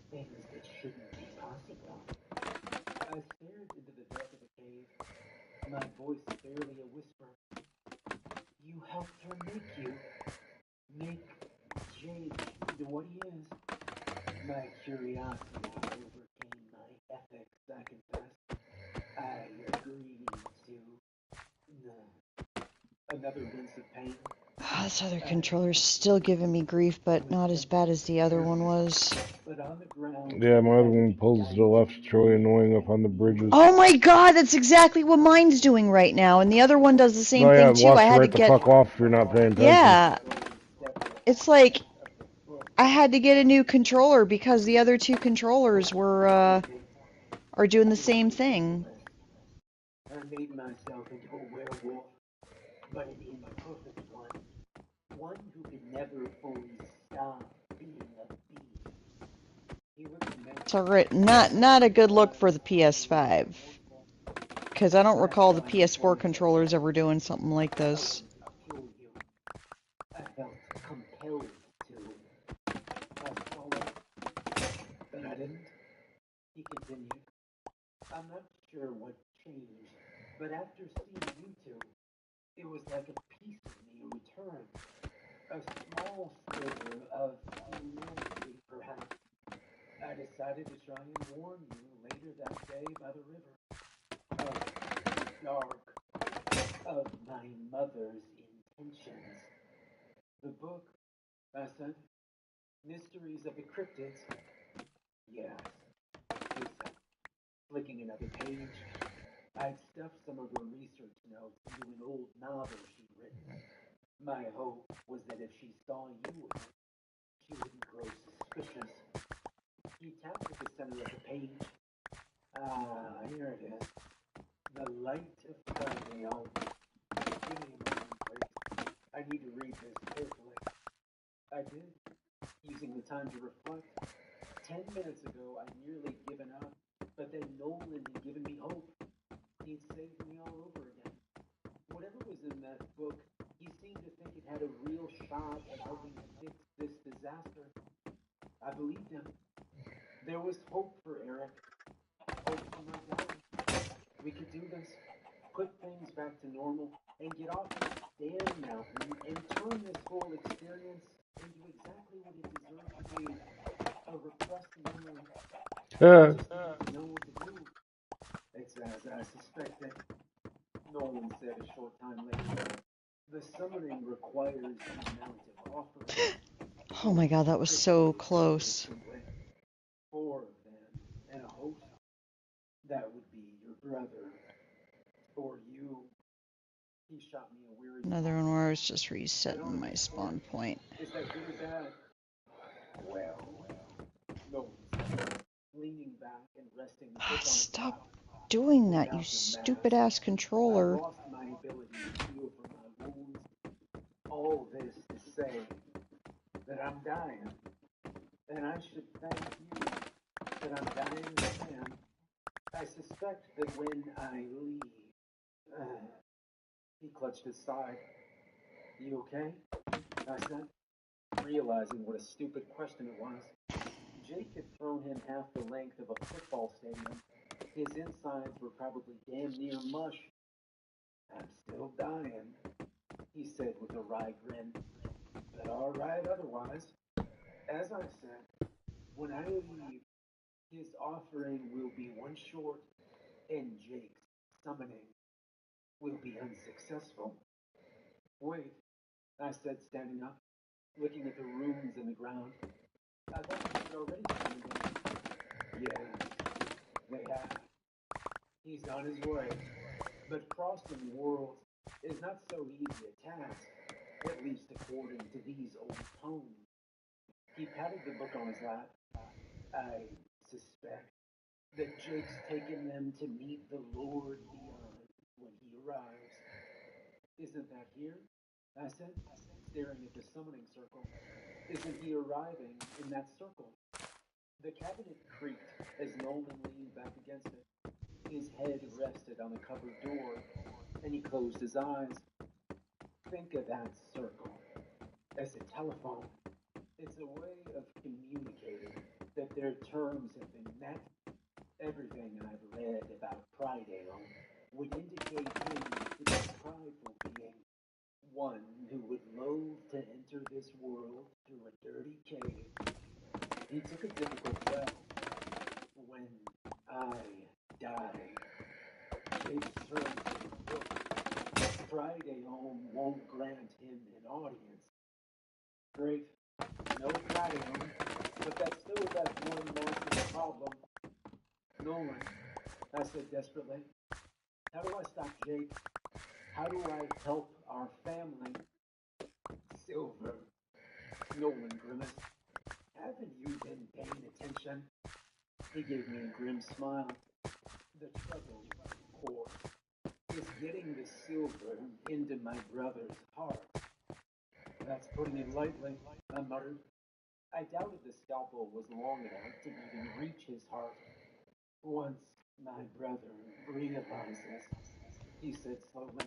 things that shouldn't be possible. I stared into the dark of the cave, my voice barely a whisper. You helped her make Jake into what he is. My curiosity overcame my ethics, I confess. I agreed to another rinse of pain. This other controller's still giving me grief, but not as bad as the other one was. But on the ground, Yeah, my other one pulls to the left. It's really annoying up on the bridges. Oh my god, that's exactly what mine's doing right now, and the other one does the same thing too. I had to get... fuck off if you're not paying attention. Yeah. It's like, I had to get a new controller because the other two controllers are doing the same thing. I made myself into a werewolf, but an imperfect one. One who could never fully stop being a beast. So not a good look for the PS5. Because I don't recall the PS4 controllers ever doing something like this. I felt compelled to. I followed, but I didn't. He continued. I'm not sure what changed, but after seeing you two, it was like a piece of me returned. A small sliver of humanity, perhaps. I decided to try and warn you later that day by the river. Of the dark, of my mother's intentions. The book, I said. Mysteries of the Cryptids. Yes, he said, flicking another page. I'd stuffed some of her research notes into an old novel she'd written. My hope was that if she saw you with it, she wouldn't grow suspicious. He tapped at the center of the page. Ah, here it is. The Light of Carniel. Give me a moment, please. I need to read this carefully. I did, using the time to reflect. 10 minutes ago, I'd nearly given up, but then Nolan had given me hope. He'd saved me all over again. Whatever was in that book, he seemed to think it had a real shot at helping fix this disaster. I believed him. There was hope for Eric. Hope for my daughter. We could do this. Put things back to normal and get off this damn mountain and turn this whole experience into exactly what it deserves to be. A repressed memory. Just didn't know what to do. It's as I suspected. Nolan said a short time later. The summoning requires the amount of offering. Oh my god, that was so close. 4 of them and a host. That would be your brother. Or you. He shot me a weary... Another one where I was just resetting my spawn point. Is that good or bad? Well, Nolan said, leaning back and resting the book on his Stop lap. doing that, you stupid ass controller. I lost my ability to heal from my wounds. All this to say that I'm dying. And I should thank you that I'm dying as a man. I suspect that when I leave... he clutched his side. You okay? I said, realizing what a stupid question it was. Jake had thrown him half the length of a football stadium. His insides were probably damn near mush. I'm still dying, he said with a wry grin. But all right otherwise. As I said, when I leave, his offering will be one short, and Jake's summoning will be unsuccessful. Wait, I said, standing up, looking at the runes in the ground. I thought you had already summoned him. Yes, they have. He's on his way. But crossing worlds is not so easy a task, at least according to these old poems. He patted the book on his lap. I suspect that Jake's taken them to meet the Lord beyond when he arrives. Isn't that here? I said, staring at the summoning circle. Isn't he arriving in that circle? The cabinet creaked as Nolan leaned back against it. His head rested on the cupboard door, and he closed his eyes. Think of that circle as a telephone. It's a way of communicating that their terms have been met. Everything I've read about Prydale would indicate him to be a prideful being, one who would loathe to enter this world through a dirty cave. He took a difficult vow. When I die, Jake's terms of the book, Prydale won't grant him an audience. Great. No Prydale, but that still left one massive problem. Nolan, I said desperately, how do I stop Jake? How do I help our family? Silver. Nolan grimaced. Haven't you been paying attention? He gave me a grim smile. The trouble, of course, is getting the silver into my brother's heart. That's putting it lightly, I muttered. I doubted the scalpel was long enough to even reach his heart. Once my brother realizes, he said slowly,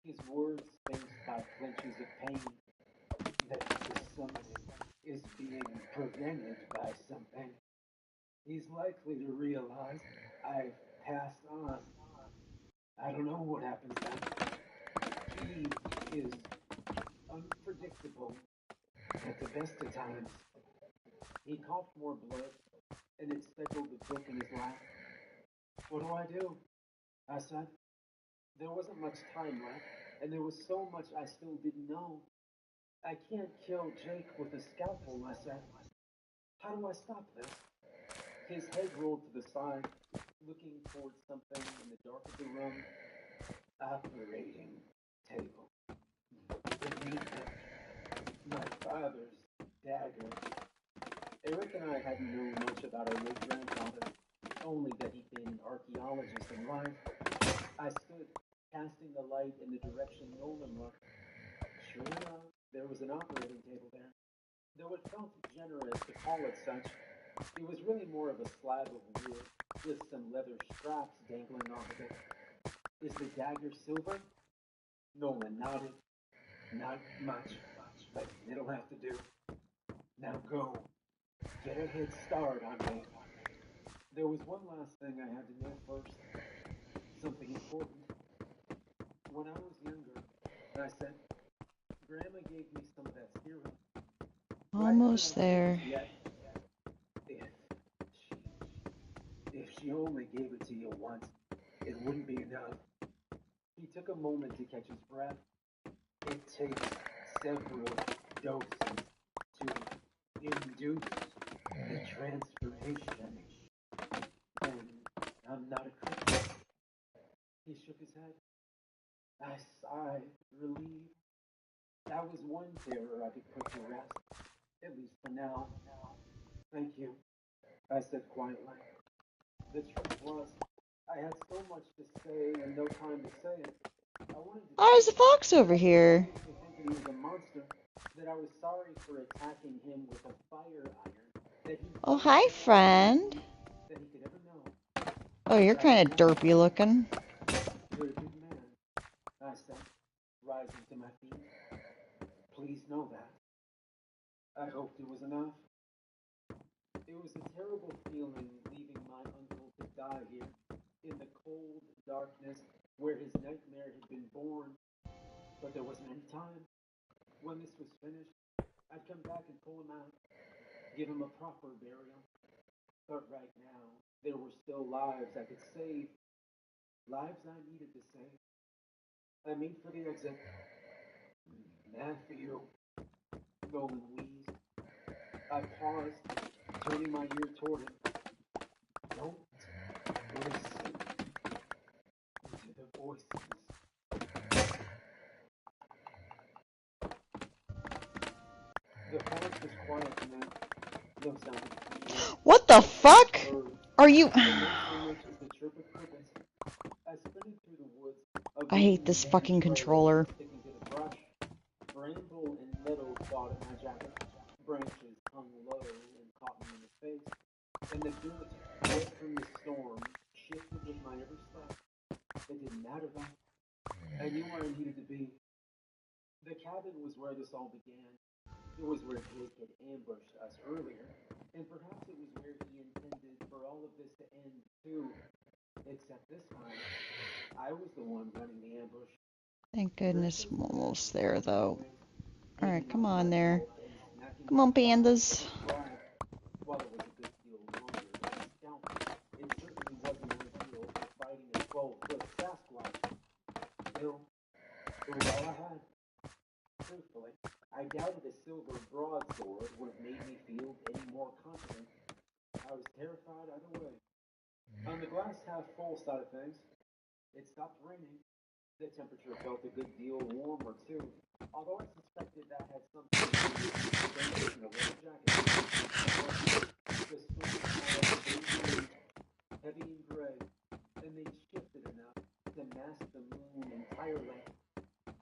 his words spaced by flinches of pain, that the summoning is being prevented by something. He's likely to realize I've passed on. I don't know what happens then. He is unpredictable at the best of times. He coughed more blood, and it speckled the book in his lap. What do? I said. There wasn't much time left, and there was so much I still didn't know. I can't kill Jake with a scalpel, I said. How do I stop this? His head rolled to the side, looking towards something in the dark of the room. Operating table. Beneath it, my father's dagger. Eric and I hadn't known much about our late grandfather, only that he'd been an archaeologist in life. I stood, casting the light in the direction Nolan looked. Sure enough, there was an operating table there. Though it felt generous to call it such, it was really more of a slab of wood with some leather straps dangling off of it. Is the dagger silver? Nolan nodded. Not much, but it'll have to do. Now go. Get a head start on me. There was one last thing I had to know first. Something important. When I was younger, I said, Grandma gave me some of that serum. Almost there. Yet, if she only gave it to you once, it wouldn't be enough. He took a moment to catch his breath. It takes several doses to induce the transformation. And I'm not a Christian. He shook his head. I sighed, relieved. That was one terror I could put to rest, at least for now. Thank you, I said quietly. The truth was, I had so much to say and no time to say it. I wanted to Oh, there's a fox over here. for thinking he was a monster, that I was sorry for attacking him with a fire iron, that he Oh, hi, friend. that he could ever know. Oh, you're kind of derpy looking. You're a good man, I said, rising to my feet. Please know that. I hoped it was enough. It was a terrible feeling leaving my uncle to die here, in the cold darkness where his nightmare had been born. But there wasn't any time. When this was finished, I'd come back and pull him out, give him a proper burial. But right now, there were still lives I could save. Lives I needed to save. I made for the exit. Matthew, Nolan wheezed. I paused, turning my ear toward him. Don't listen to the voices. The forest was quiet tonight. No sound of trees, What the no sound fuck? of birds, Are you? and not so much as the chirp of crickets. I sprinted through the woods, I hate avoiding the this damn fucking trail controller. and sticking to the brush. Bramble and nettle clawed at my jacket. Branches hung low and caught me in the face. And the dirt, wet from the storm, shifted with my every step. It didn't matter though. I knew where I needed to be. The cabin was where this all began. It was where Jake had ambushed us earlier, and perhaps it was where he intended for all of this to end too. Except this time, I was the one running the ambush. Thank goodness I'm almost there, though. All Alright, come on my there. belt and smacking Come on, my thigh pandas. with a flag. While it was a good deal longer than a scalp, it certainly wasn't ideal for fighting a 12-foot Sasquatch. Still, it was all I had. Truthfully, I doubted a silver broadsword would have made me feel any more confident. I was terrified either way. On the glass half full side of things, it stopped raining. The temperature felt a good deal warmer too, although I suspected that had something to do with the extension of the jacket. The storm clouds were heavy and gray, and they shifted enough to mask the moon entirely.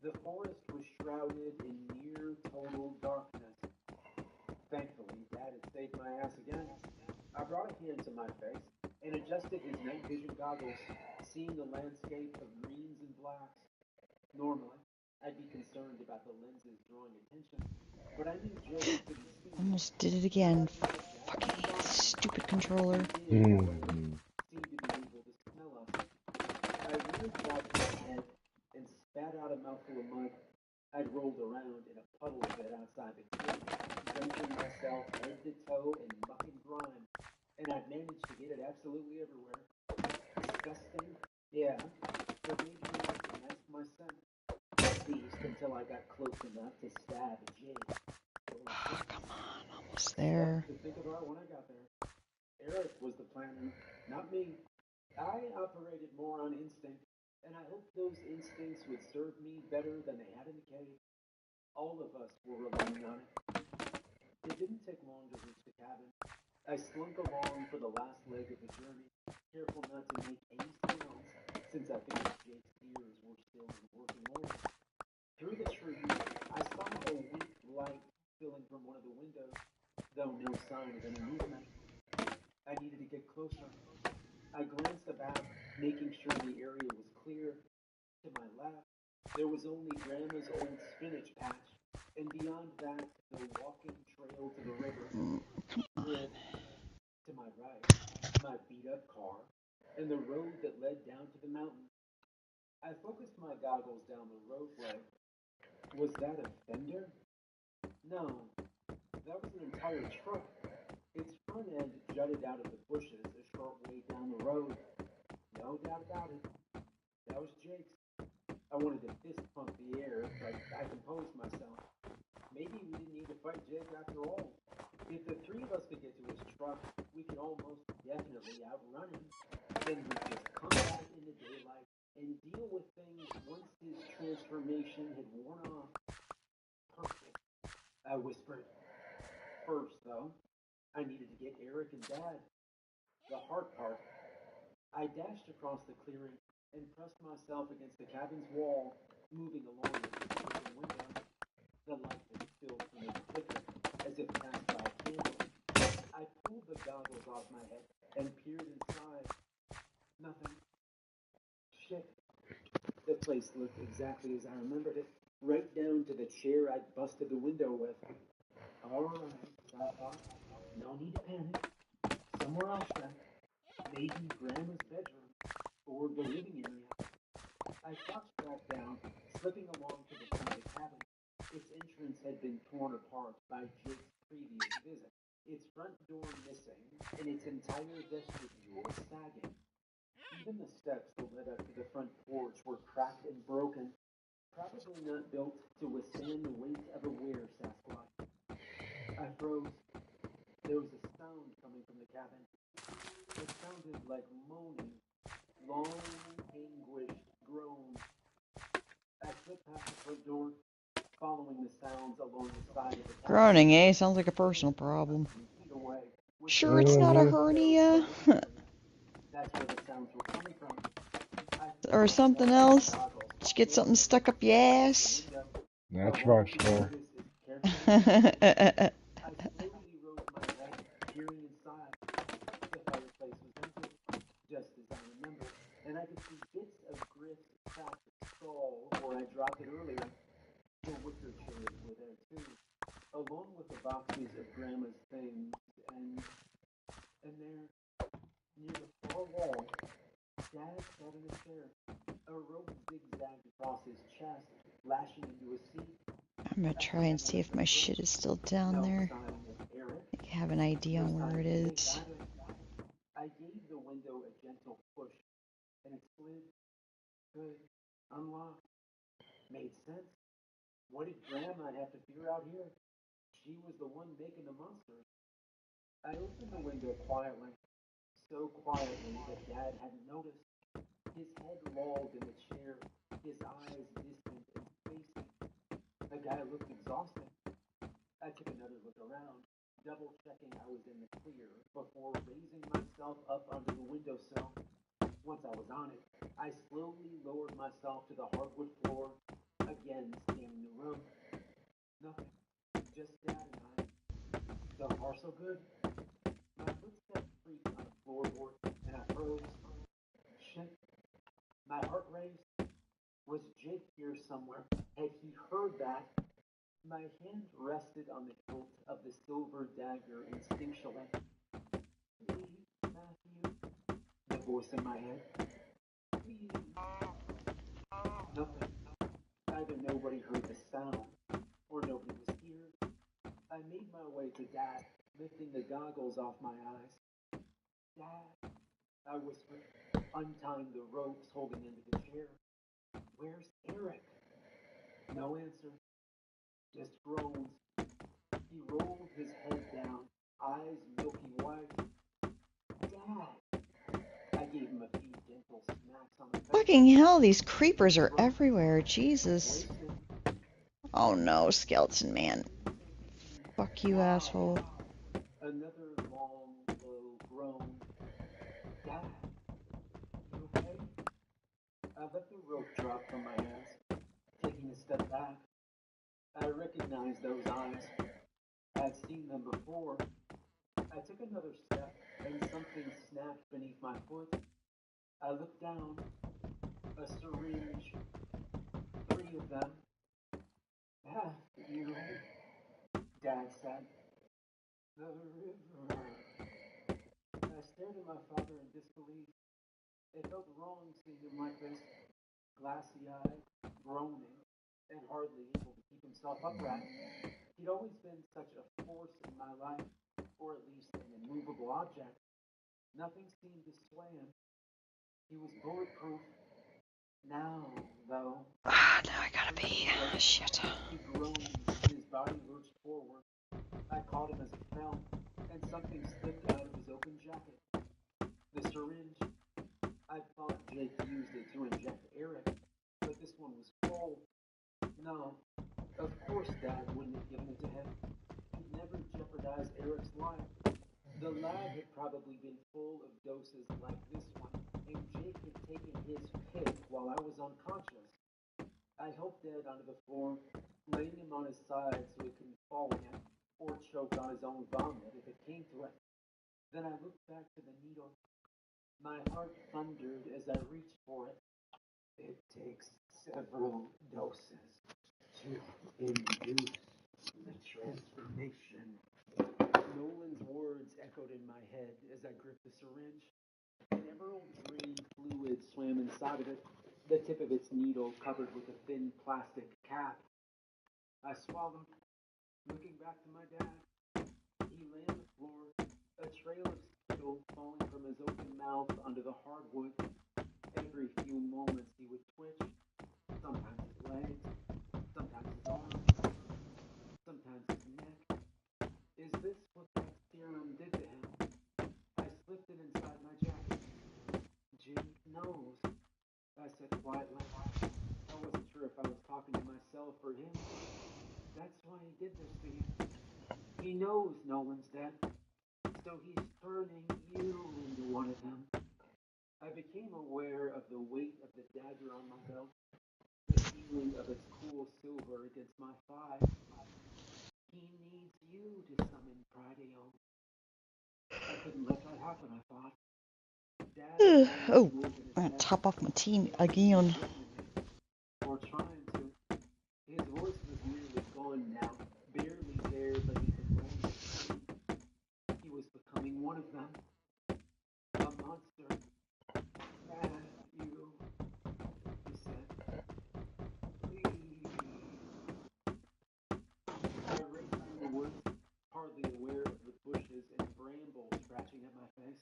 The forest was shrouded in near total darkness. Thankfully, Dad had saved my ass again. I brought a hand to my face and adjusted his night vision goggles, seeing the landscape of greens and blacks. Normally, I'd be concerned about the lenses drawing attention, but I knew Jake couldn't see me. Almost did it again. Fucking hate this stupid controller. Seemed to be able to smell us. I reared back my head and spat out a mouthful of mud. I'd rolled around in a puddle of it outside the cave, drenching myself head to toe in muck and grime, and I'd managed to get it absolutely everywhere. Disgusting? Yeah, but maybe I could mask my scent. At least until I got close enough to stab Jake. Oh, come on, almost there. To think about when I got there. Eric was the planner, not me. I operated more on instinct, and I hoped those instincts would serve me better than they had in the cave. All of us were relying on it. It didn't take long to reach the cabin. I slunk along for the last leg of the journey, careful not to make any sounds, since I figured Jake's ears were still in working order. Through the trees, I saw a weak light spilling from one of the windows, though no sign of any movement. I needed to get closer. I glanced about, making sure the area was clear. To my left, there was only Grandma's old spinach patch, and beyond that, the walking trail to the river. To my right, my beat-up car, and the road that led down to the mountain. I focused my goggles down the roadway. Was that a fender? No, that was an entire truck. Its front end jutted out of the bushes a short way down the road. No doubt about it. That was Jake's. I wanted to fist pump the air, but I composed myself. Maybe we didn't need to fight Jake after all. If the three of us could get to his truck, we could almost definitely outrun him. Then we'd just come back in the daylight and deal with things once his transformation had worn off. Perfect, I whispered. First, though, I needed to get Eric and Dad. The hard part. I dashed across the clearing and pressed myself against the cabin's wall, moving along the kitchen window. The light that spilled from it flickered as if cast by a candle. I pulled the goggles off my head and peered inside. Nothing. Shit. The place looked exactly as I remembered it, right down to the chair I'd busted the window with. All right, I thought. No need to panic. Somewhere else then. Maybe Grandma's bedroom or the living area. I crouched back down, slipping along to the front of the cabin. Its entrance had been torn apart by Jake's previous visit, its front door missing, and its entire vestibule sagging. Even the steps that led up to the front porch were cracked and broken, probably not built to withstand the weight of a were-Sasquatch. I froze. There was a sound coming from the cabin. It sounded like moaning, long, anguished groans. I slipped past the front door, following the sounds along the side of the cabin. Groaning, eh? Sounds like a personal problem. Feet away, with Sure it's not a Mhm. hernia? That's where the sounds were coming from. Or something else? Did you get something stuck up your ass? That's much more. I slowly rose my head, peering inside. The fireplace was empty, just as I remembered, and I could see bits of Griff's cracked skull where I dropped it earlier. The wicker chairs were there too, along with the boxes of Grandma's things, and there, near the far wall, Dad sat in a chair. A rope zigzagged across his chest, lashing into a seat. I'm gonna try and see if my shit is still down there. I have an idea on where it is. I gave the window a gentle push, and it slid. Good. Unlocked. Made sense. What did Grandma have to figure out here? She was the one making the monsters. I opened the window quietly, so quietly that Dad hadn't noticed. His head lolled in the chair, his eyes distant and spacey. The guy looked exhausted. I took another look around, double-checking I was in the clear before raising myself up onto the windowsill. Once I was on it, I slowly lowered myself to the hardwood floor, again scanning the room. Nothing. Just Dad and I. So far, so good. My footsteps creaked on the floorboard, and I froze. Shit. My heart raced. Was Jake here somewhere? Had he heard that? My hand rested on the hilt of the silver dagger instinctually. Please, Matthew. The voice in my head. Please. Nothing. Either nobody heard the sound, or nobody was here. I made my way to Dad, lifting the goggles off my eyes. Dad, I whispered, untying the ropes holding into the chair. Where's Eric? No answer. Just groans. He rolled his head down, eyes milky white. Dad! I gave him a few gentle smacks on the face. Fucking hell, these creepers are everywhere. Jesus. Oh no, Skeleton Man. Fuck you, asshole. Another long, low groan. Dad, you okay? I let the rope drop from my hands, taking a step back. I recognized those eyes. I'd seen them before. I took another step, and something snapped beneath my foot. I looked down. A syringe. 3 of them. Dad, you... Dad said. The river. I stared at my father in disbelief. It felt wrong seeing him like this, glassy-eyed, groaning, and hardly able to keep himself upright. He'd always been such a force in my life, or at least an immovable object. Nothing seemed to sway him. He was bulletproof. Now, though... Now I gotta pee. Shit. He groaned, and his body lurched forward. I caught him as he fell, and something slipped out of his open jacket. The syringe. I thought Jake used it to inject Eric, but this one was full. No, of course Dad wouldn't have given it to him. He'd never jeopardized Eric's life. The lab had probably been full of doses like this one, and Jake had taken his pick while I was unconscious. I helped Dad onto the floor, laying him on his side so he couldn't fall again, or choke on his own vomit if it came to it. Then I looked back to the needle. My heart thundered as I reached for it. It takes several doses to induce the transformation. Nolan's words echoed in my head as I gripped the syringe. An emerald green fluid swam inside of it, the tip of its needle covered with a thin plastic cap. I swallowed, looking back to my dad. He lay on the floor, a trail of spittle falling from his open mouth onto the hardwood. Every few moments he would twitch, sometimes his legs, sometimes his arms, sometimes his neck. Is this what that serum did to him? I slipped it inside my jacket. Jake knows, I said quietly. I wasn't sure if I was talking to myself or him. That's why he did this to you. He knows Nolan's dead, so he's turning you into one of them. I became aware of the weight of the dagger on my belt, the feeling of its cool silver against my thigh. He needs you to summon Prideo. I couldn't let that happen, I thought. Dad Oh, was in his I'm gonna head, top off my tea again. or trying to. His voice was nearly gone now, barely there, but he could land it clean. He was becoming one of them, a monster. You, he said, please. I raced through the woods, hardly aware of the bushes and brambles scratching at my face.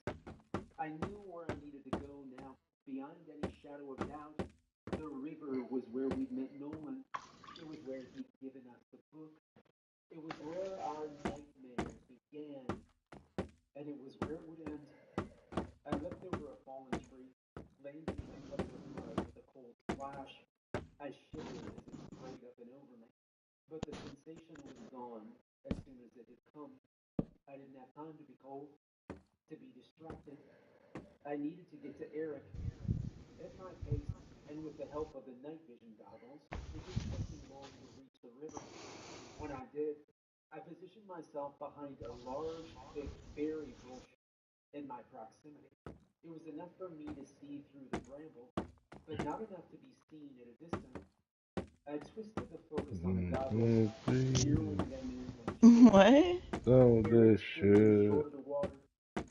I knew where I needed to go now, beyond any shadow of doubt. The river was where we'd met Nolan. It was where he'd given us the book. It was where our nightmares began, and it was where it would end. I leapt over a fallen tree, landing in a puddle of mud with a cold splash. I shivered as it sprayed up and over me, but the sensation was gone as soon as it had come. I didn't have time to be cold, to be distracted. I needed to get to Eric. At my pace, and with the help of the night vision goggles, it didn't take me long to reach the river. When I did, I positioned myself behind a large, thick berry bush in my proximity. It was enough for me to see through the bramble, but not enough to be seen at a distance. I twisted the focus on the goggles, zeroing them in on What? Oh, Eric this stood in the shit. shore of the water,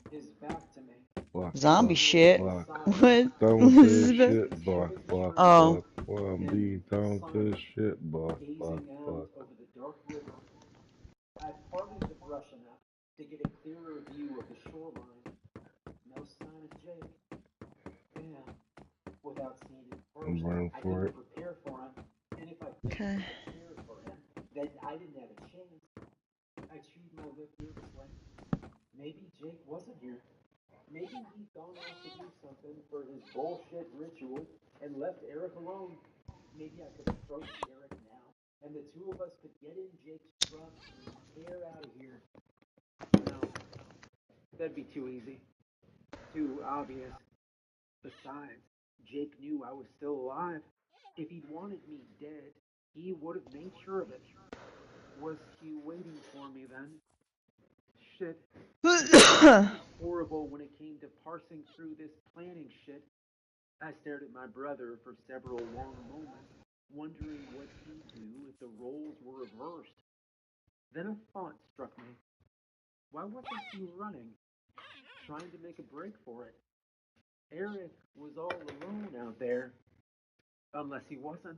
his back to me. Block, Zombie block, shit. block. What? Don't What this is that? shit, block, block, Oh. block. Well, B, don't this Silent, shit, block, block, gazing out block. over the dark river. I parted the brush enough to get a clearer view of the shoreline. No sign of Jake. Yeah, without seeing him I'm first, running I for couldn't it. prepare for him. And if I didn't Okay. prepare for him, then I didn't have a chance. I chewed my lip nervously. Maybe Jake wasn't here. Maybe he'd gone off to do something for his bullshit ritual and left Eric alone. Maybe I could approach Eric now, and the two of us could get in Jake's truck and tear out of here. No, that'd be too easy. Too obvious. Besides, Jake knew I was still alive. If he'd wanted me dead, he would have made sure of it. Was he waiting for me then? Shit. It was horrible when it came to parsing through this planning shit. I stared at my brother for several long moments, wondering what he'd do if the roles were reversed. Then a thought struck me. Why wasn't he running, trying to make a break for it? Eric was all alone out there. Unless he wasn't.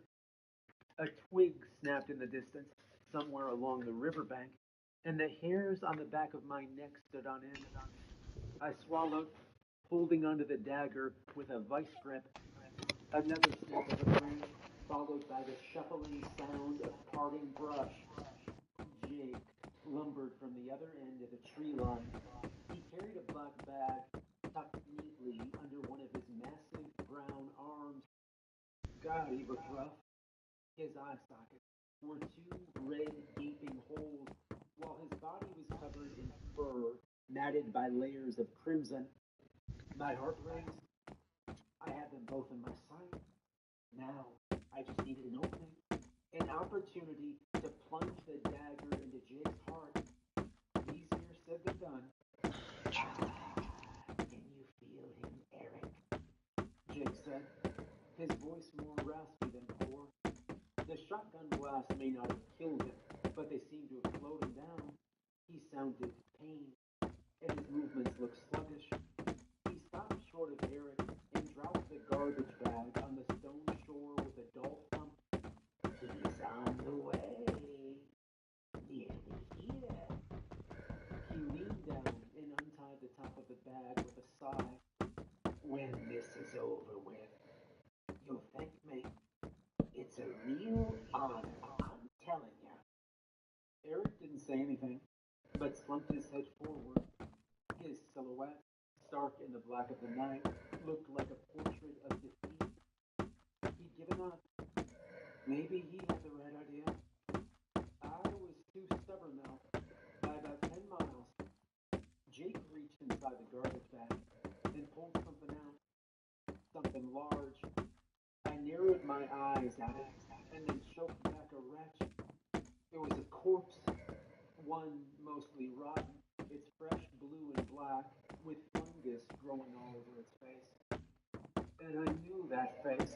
A twig snapped in the distance, somewhere along the riverbank, and the hairs on the back of my neck stood on end. I swallowed, holding onto the dagger with a vice grip. Another snap of the branch, followed by the shuffling sound of parting brush. Jake lumbered from the other end of the tree line. He carried a black bag tucked neatly under one of his massive brown arms. God, he looked rough. His eye sockets were two red gaping holes, while his body was covered in fur, matted by layers of crimson. My heart raced. I had them both in my sight. Now, I just needed an opening, an opportunity to plunge the dagger into Jake's heart. Easier said than done. Can you feel him, Eric? Jake said, his voice more raspy than before. The shotgun blast may not have killed him, but they seemed to have slowed him down. He sounded pained, and his movements looked sluggish. He stopped short of Eric and dropped the garbage bag on the stone shore with a dull thump. He's on the way. Nearly here. He leaned down and untied the top of the bag with a sigh. When this is over with, you'll thank me. It's a real honor, I'm telling you. Eric didn't say anything, but slumped his head forward. His silhouette, stark in the black of the night, looked like a portrait of defeat. He'd given up. Maybe he had the right idea. I eyes at it, and then choked back a retch. It was a corpse, one mostly rotten, its fresh blue and black, with fungus growing all over its face. And I knew that face.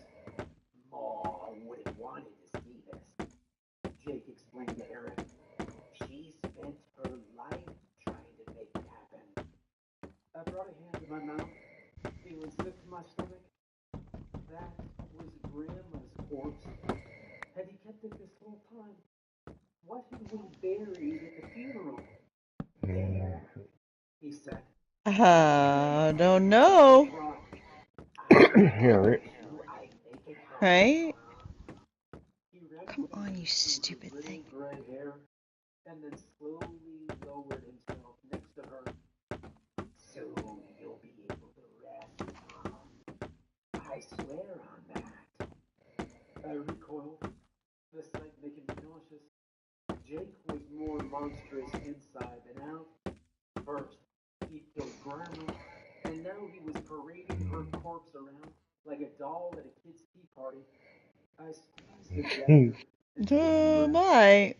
Ma would have wanted to see this, Jake explained to Eric. She spent her life trying to make it happen. I brought a hand to my mouth, feeling sick to my stomach. That was Grandma's corpse. Had he kept it this whole time? What had we buried at the funeral? There, he said. Don't know. Yeah, right. Right? He ran Come on, you fingers through stupid her thing. little gray hair, and then slowly lowered himself next to her. Soon you'll be able to rest, Mom. I swear on that. I recoiled, the sight making me nauseous. Jake was more monstrous inside than out. First, he killed Grandma, and now he was parading her corpse around like a doll at a kid's tea party. I squeezed his dagger and took a breath.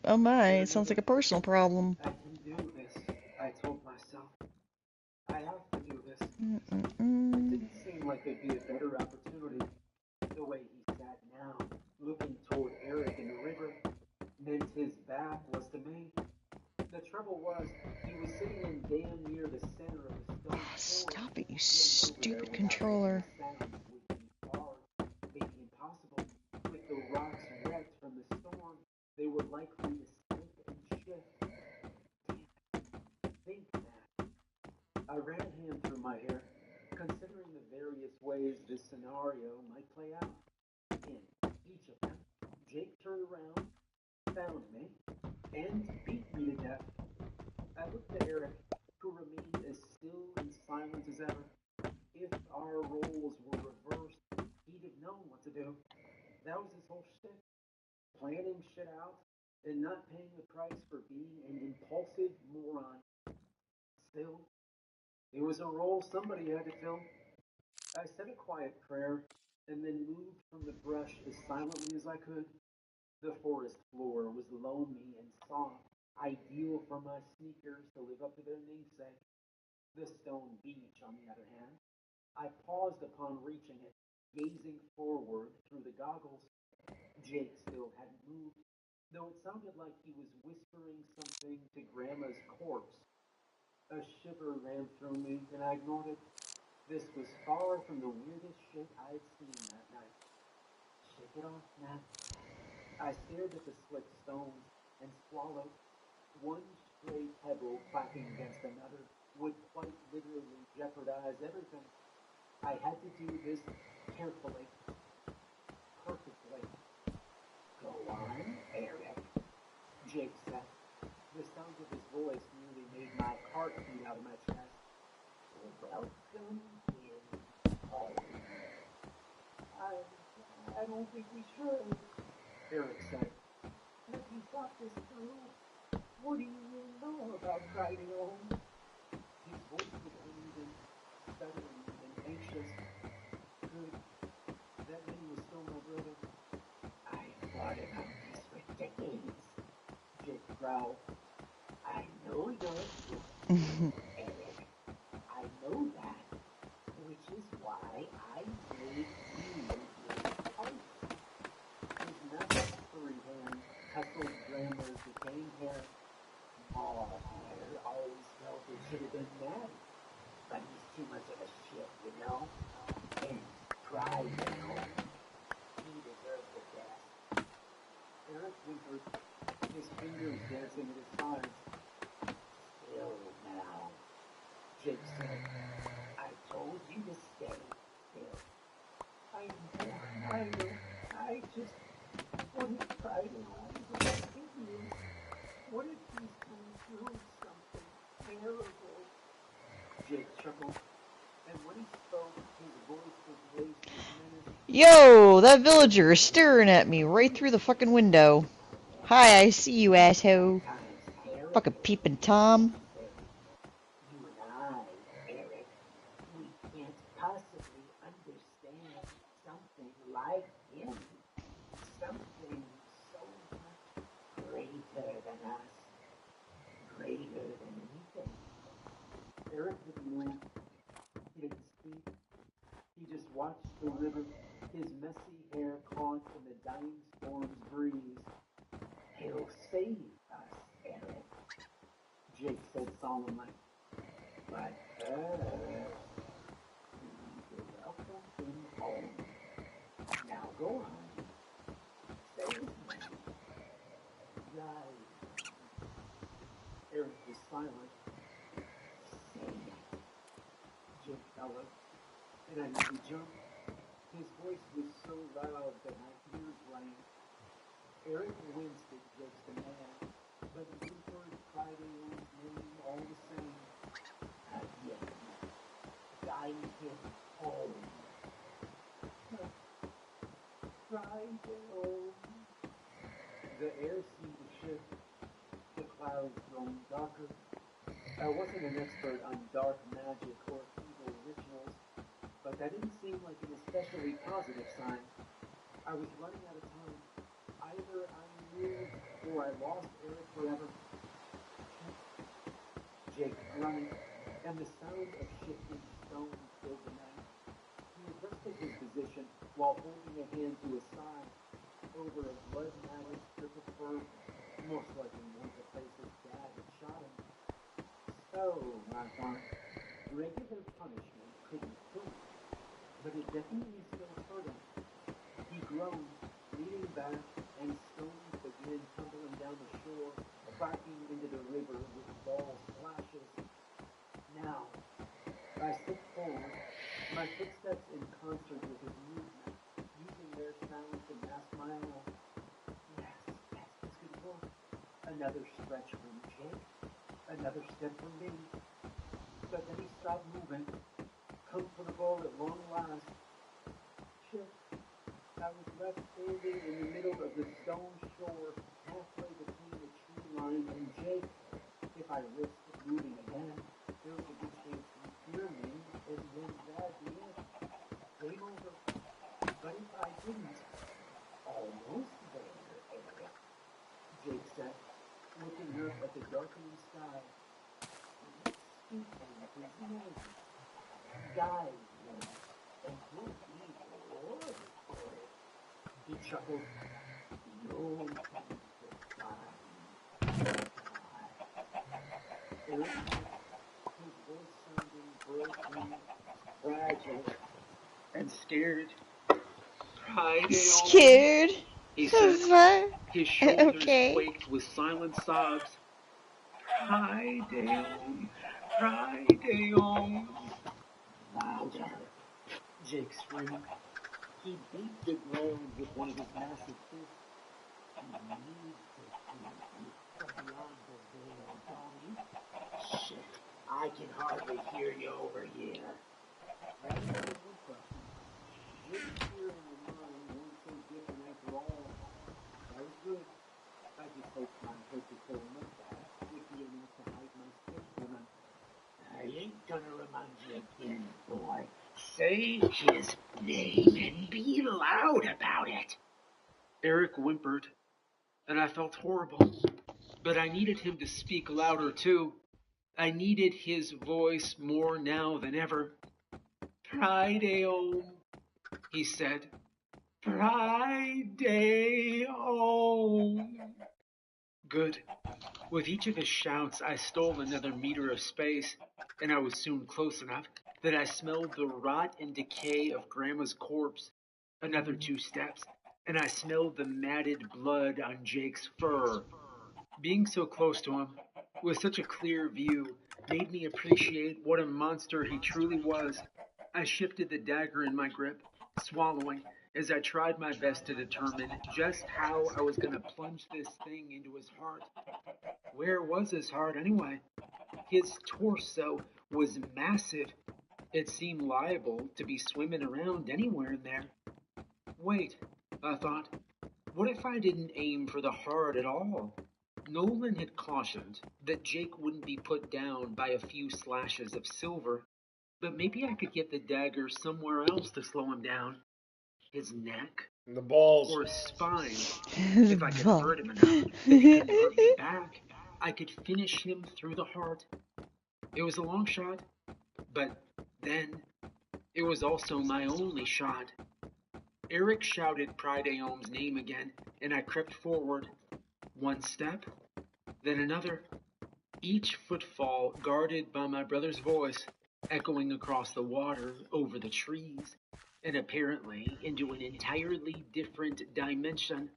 Oh my, Then it sounds like another. a personal problem. I can do this, I told myself. I have to do this. It Mm-mm-mm. didn't seem like there'd be a better opportunity. The way he sat now, looking toward Eric and the river, meant his back was to me. The trouble was, he was sitting in damn near the center of the stone floor. Stop it, you Getting over there stupid without controller. making a sound would be hard, maybe impossible. With the rocks wet from the storm, they were likely to slip and shift. Think that. I ran a hand through my hair, considering the various ways this scenario might play out. In each of them, Jake turned around, found me, and beat me to death. I looked at Eric, who remained as still and silent as ever. If our roles were reversed, he'd have known what to do. That was his whole shtick. Planning shit out and not paying the price for being an impulsive moron. Still, it was a role somebody had to fill. I said a quiet prayer and then moved from the brush as silently as I could. The forest floor was loamy and soft, ideal for my sneakers to live up to their namesake. The stone beach, on the other hand, I paused upon reaching it, gazing forward through the goggles. Jake still hadn't moved, though it sounded like he was whispering something to Grandma's corpse. A shiver ran through me, and I ignored it. This was far from the weirdest shit I'd seen that night. Shake it off, Matt. I stared at the slick stones and swallowed. One stray pebble clapping against another would quite literally jeopardize everything. I had to do this carefully, perfectly. Go on, Eric, Jake said. The sound of his voice nearly made my heart beat out of my chest. Welcome in home. I don't think we should, Eric said. Have you thought this through? What do you really know about driving home? His voice was uneven, stuttering, and anxious. Good. That man was still my brother. I thought about this for decades, Jake growled. I know you're Eric. I know that, which is why I made you your host. His massive furry hand tussled Grandma's decaying hair. Aw, here always felt it should have been Maddie, but he's too much of a shit, you know? And pride, you know? He deserves the best. Eric whimpered, his fingers dancing at his sides. Still now, Jake said. I told you to stay still. I know. I just wanted to try to listen to you. What if he's coming through something terrible? Jake chuckled, and when he spoke, his voice was laced with menace. Yo, that villager is staring at me right through the fucking window. Hi, I see you, asshole. Fucking peeping Tom. You and I, Eric, we can't possibly understand something like him. Eric didn't move. He didn't speak. He just watched the river, his messy hair caught in the dying storm's breeze. He'll save us, Eric, Jake said solemnly. But first, welcome him home. Now go on. Stay with me. Right. Eric was silent. Say it, Jake bellowed, and I nearly jumped. His voice was so loud that my ears rang. Eric winced at Jake's demand, but he heard Friday's name all the same. Again, guide him home. Friday. The air seemed to shift. The clouds grown darker. I wasn't an expert on dark magic or evil rituals, but that didn't seem like an especially positive sign. I was running out of time. Either I knew or I lost Eric forever. Jake grunted, and the sound of shifting stones filled the night. He adjusted his position while holding a hand to his side over a blood-matted strip of fur, most likely one of the places Dad had shot him. So, I thought, regular punishment couldn't kill him, but it definitely still hurt him. He groaned, leaning back, and stones began tumbling down the shore, cracking into the river with ball splashes. Now, I stepped forward, my footsteps in concert with his movement, using their sound to mask my own. Yes, that's good work. Another stretch from Jake, another step from me. But then he stopped moving, comfortable at long last. Chip, I was left standing in the middle of the stone shore, halfway between the tree line and Jake. If I risked moving again, there was a good chance he'd hear me, and then that'd be it. Game over. But if I didn't, almost there, Eric, Jake said, looking up at the darkening sky. Speak of his name. Guide him, and he'll be rewarded for it. He chuckled. No time to find. Eric, his voice sounding broken, fragile, and scared. Scared? He said. His shoulders Okay. quaked with silent sobs. Friday, Friday. Louder, Jake screamed. He beat the ground with one of his massive fists. You need to see from beyond the veil, Donnie. Shit, I can hardly hear you over here. I didn't have one question. Jake's fear and the mine weren't so different after all. That was good. I just hoped my physical moustache would be enough to hide my stick from him. I ain't gonna remind you again, boy. Say his name and be loud about it. Eric whimpered, and I felt horrible. But I needed him to speak louder, too. I needed his voice more now than ever. Friday-o, he said. Friday-o. Good. With each of his shouts, I stole another meter of space, and I was soon close enough that I smelled the rot and decay of Grandma's corpse. Another 2 steps, and I smelled the matted blood on Jake's fur. Being so close to him, with such a clear view, made me appreciate what a monster he truly was. I shifted the dagger in my grip, swallowing, as I tried my best to determine just how I was going to plunge this thing into his heart. Where was his heart, anyway? His torso was massive. It seemed liable to be swimming around anywhere in there. Wait, I thought, what if I didn't aim for the heart at all? Nolan had cautioned that Jake wouldn't be put down by a few slashes of silver, but maybe I could get the dagger somewhere else to slow him down. His neck? The balls. Or his spine. If I could hurt him enough that he couldn't hurt me back, I could finish him through the heart. It was a long shot, but then it was also my only shot. Eric shouted Prydeom's name again, and I crept forward. One step, then another, each footfall guarded by my brother's voice, echoing across the water, over the trees, and apparently into an entirely different dimension.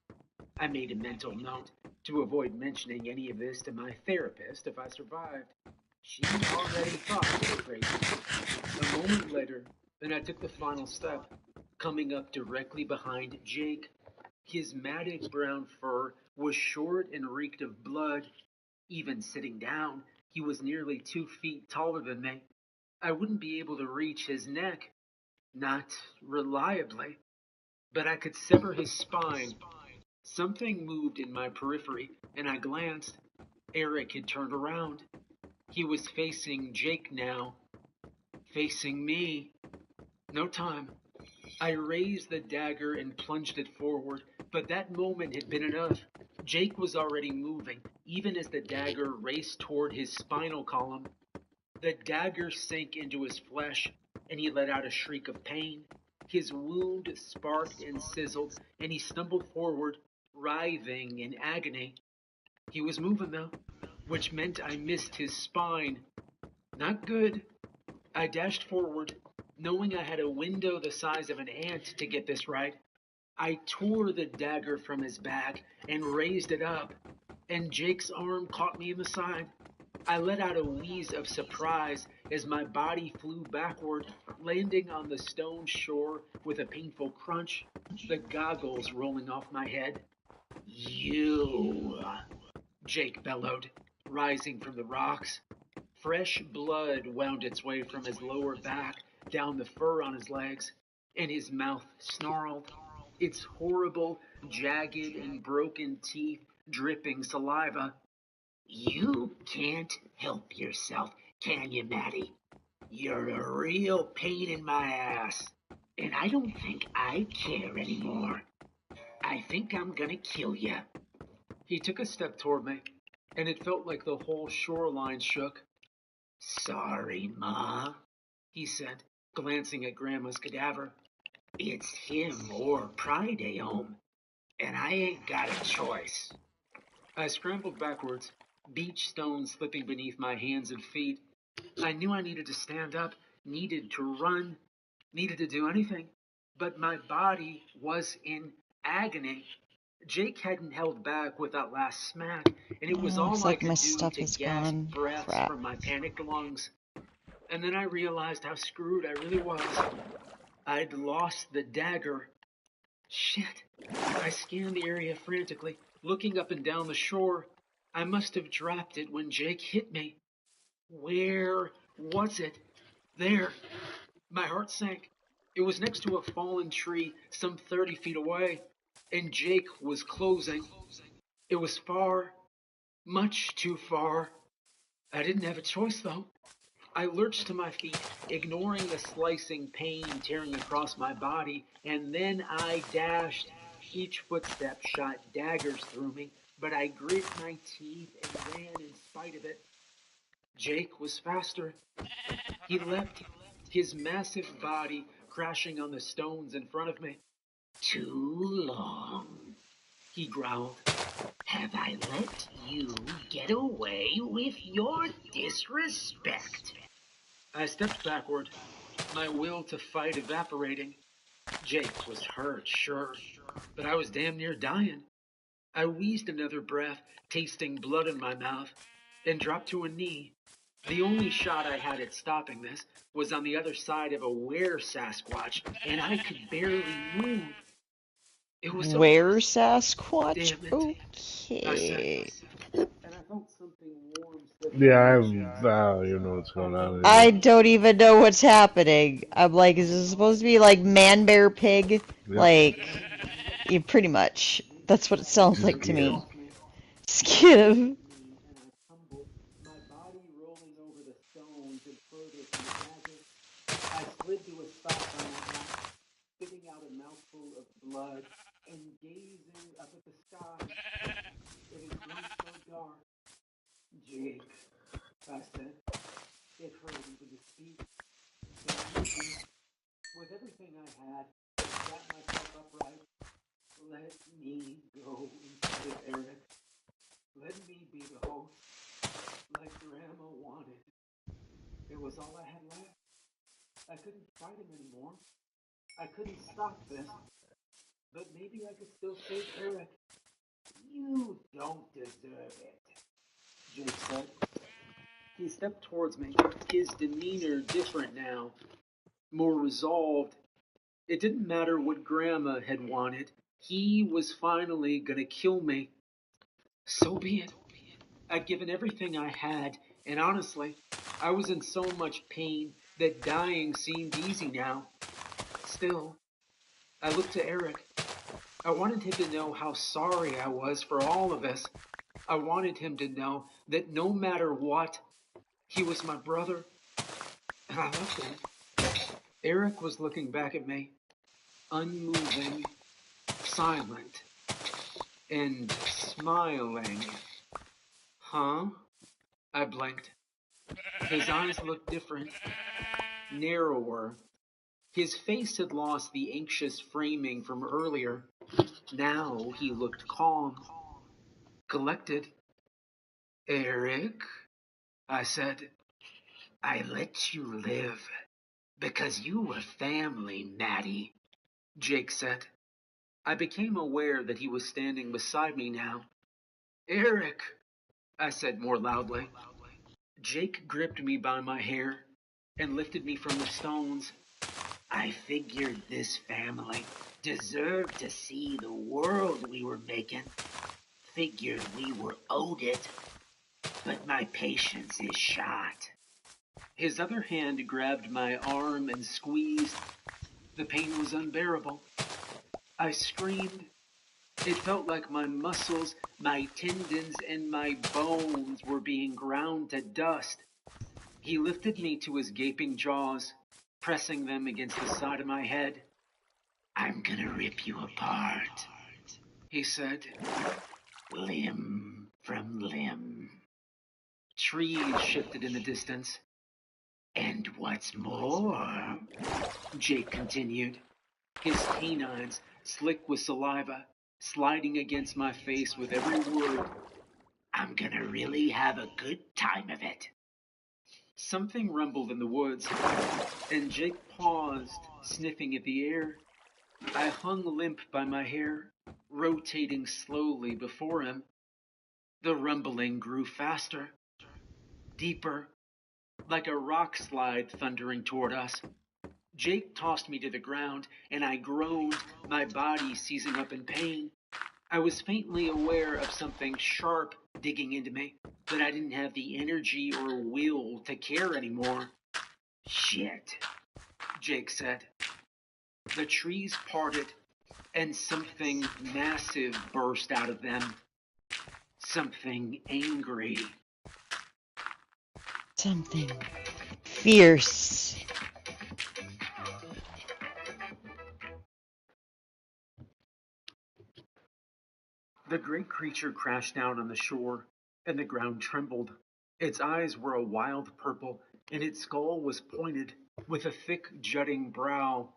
I made a mental note to avoid mentioning any of this to my therapist if I survived. She already thought I was crazy. A moment later, and I took the final step, coming up directly behind Jake. His matted brown fur was short and reeked of blood. Even sitting down, he was nearly 2 feet taller than me. I wouldn't be able to reach his neck, not reliably, but I could sever his spine. Something moved in my periphery, and I glanced. Eric had turned around. He was facing Jake now, facing me. No time. I raised the dagger and plunged it forward, but that moment had been enough. Jake was already moving, even as the dagger raced toward his spinal column. The dagger sank into his flesh, and he let out a shriek of pain. His wound sparked and sizzled, and he stumbled forward, writhing in agony. He was moving, though, which meant I missed his spine. Not good. I dashed forward, knowing I had a window the size of an ant to get this right. I tore the dagger from his back and raised it up, and Jake's arm caught me in the side. I let out a wheeze of surprise as my body flew backward, landing on the stone shore with a painful crunch, the goggles rolling off my head. You, Jake bellowed, rising from the rocks. Fresh blood wound its way from his lower back down the fur on his legs, and his mouth snarled, its horrible, jagged, and broken teeth dripping saliva. You can't help yourself, can you, Maddie? You're a real pain in my ass, and I don't think I care anymore. I think I'm gonna kill you. He took a step toward me, and it felt like the whole shoreline shook. Sorry, Ma, he said, glancing at Grandma's cadaver. It's him or Prydeom, and I ain't got a choice. I scrambled backwards, beach stones slipping beneath my hands and feet. I knew I needed to stand up, needed to run, needed to do anything, but my body was in agony. Jake hadn't held back with that last smack, and it was all Looks I like could my do stuff to is gasp gone. breaths Crap. from my panicked lungs. And then I realized how screwed I really was. I'd lost the dagger. Shit. I scanned the area frantically, looking up and down the shore. I must have dropped it when Jake hit me. Where was it? There. My heart sank. It was next to a fallen tree some 30 feet away, and Jake was closing. It was far, much too far. I didn't have a choice, though. I lurched to my feet, ignoring the slicing pain tearing across my body, and then I dashed. Each footstep shot daggers through me, but I grit my teeth and ran in spite of it. Jake was faster. He leapt, his massive body crashing on the stones in front of me. Too long, he growled. Have I let you get away with your disrespect? I stepped backward, my will to fight evaporating. Jake was hurt, sure, but I was damn near dying. I wheezed another breath, tasting blood in my mouth, then dropped to a knee. The only shot I had at stopping this was on the other side of a were-Sasquatch, and I could barely move. It was over. Where Sasquatch? Damn it, I said, Okay. and I felt something warm slip Yeah, I down my don't even know what's going on I anymore. don't even know what's happening. I'm like, is this supposed to be like man, bear, pig? Yep. Like, yeah, pretty much. That's what it sounds like to me. Skip. Skip. And I tumbled, my body rolling over the stones and further from the dagger. I slid to a stop on my back, spitting out a mouthful of blood and gazing up at the sky. It had grown so dark. Jake, I said, It hurt even to speak. So with everything I had, I sat myself upright. Let me go instead of Eric. Let me be the host, like Grandma wanted. It was all I had left. I couldn't fight him anymore. I couldn't stop this. But maybe I could still save Eric. You don't deserve it, Jake said. He stepped towards me, his demeanor different now, more resolved. It didn't matter what Grandma had wanted. He was finally gonna kill me. So be it. I'd given everything I had, and honestly, I was in so much pain that dying seemed easy now. Still, I looked to Eric. I wanted him to know how sorry I was for all of us. I wanted him to know that no matter what, he was my brother, and I loved him. Eric was looking back at me, unmoving, silent, and smiling. Huh? I blinked. His eyes looked different, narrower. His face had lost the anxious framing from earlier. Now he looked calm, collected. Eric, I said, I let you live because you were family, Maddie, Jake said. I became aware that he was standing beside me now. Eric, I said more loudly. Jake gripped me by my hair and lifted me from the stones. I figured this family deserved to see the world we were making. Figured we were owed it. But my patience is shot. His other hand grabbed my arm and squeezed. The pain was unbearable. I screamed. It felt like my muscles, my tendons, and my bones were being ground to dust. He lifted me to his gaping jaws, pressing them against the side of my head. I'm gonna rip you apart, he said, limb from limb. Trees shifted in the distance. And what's more, Jake continued, his canines slick with saliva, sliding against my face with every word, I'm gonna really have a good time of it. Something rumbled in the woods, and Jake paused, sniffing at the air. I hung limp by my hair, rotating slowly before him. The rumbling grew faster, deeper, like a rock slide thundering toward us. Jake tossed me to the ground, and I groaned, my body seizing up in pain. I was faintly aware of something sharp digging into me, but I didn't have the energy or will to care anymore. Shit, Jake said. The trees parted, and something massive burst out of them. Something angry. Something fierce. The great creature crashed down on the shore, and the ground trembled. Its eyes were a wild purple, and its skull was pointed, with a thick, jutting brow.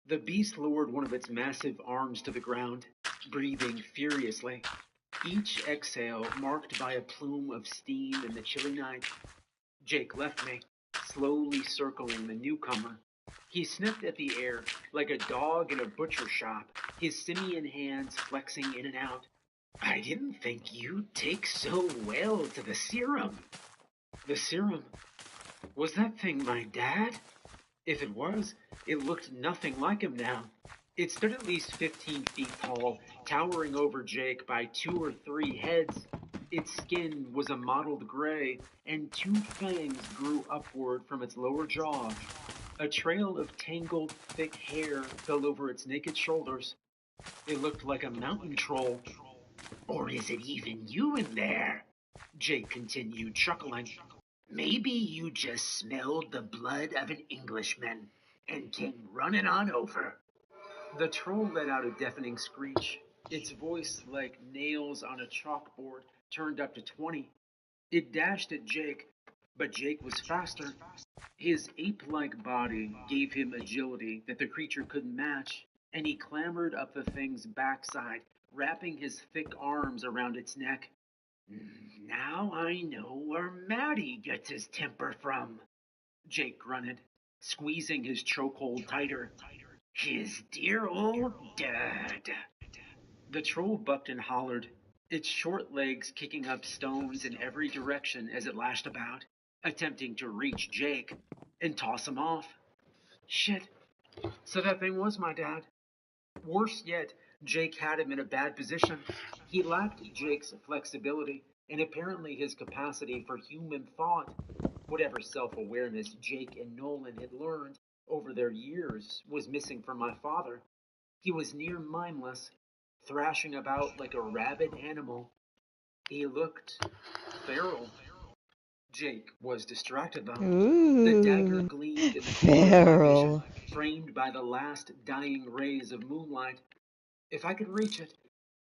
The beast lowered one of its massive arms to the ground, breathing furiously. Each exhale marked by a plume of steam in the chilly night. Jake left me, slowly circling the newcomer. He sniffed at the air like a dog in a butcher shop, his simian hands flexing in and out. I didn't think you'd take so well to the serum. The serum? Was that thing my dad? If it was, it looked nothing like him now. It stood at least 15 feet tall, towering over Jake by 2 or 3 heads. Its skin was a mottled gray, and 2 fangs grew upward from its lower jaw. A trail of tangled, thick hair fell over its naked shoulders. It looked like a mountain troll. Or is it even you in there? Jake continued, chuckling. Maybe you just smelled the blood of an Englishman and came running on over. The troll let out a deafening screech, its voice like nails on a chalkboard turned up to 20. It dashed at Jake, But Jake was faster. His ape-like body gave him agility that the creature couldn't match, and he clambered up the thing's backside, wrapping his thick arms around its neck. Now I know where Matty gets his temper from, Jake grunted, squeezing his chokehold tighter. His dear old dad. The troll bucked and hollered, its short legs kicking up stones in every direction as it lashed about, attempting to reach Jake and toss him off. Shit. So that thing was my dad. Worse yet, Jake had him in a bad position. He lacked Jake's flexibility and apparently his capacity for human thought. Whatever self-awareness Jake and Nolan had learned over their years was missing from my father. He was near mindless, thrashing about like a rabid animal. He looked feral. Jake was distracted though. The dagger gleamed in the corner of my vision, framed by the last dying rays of moonlight. If I could reach it,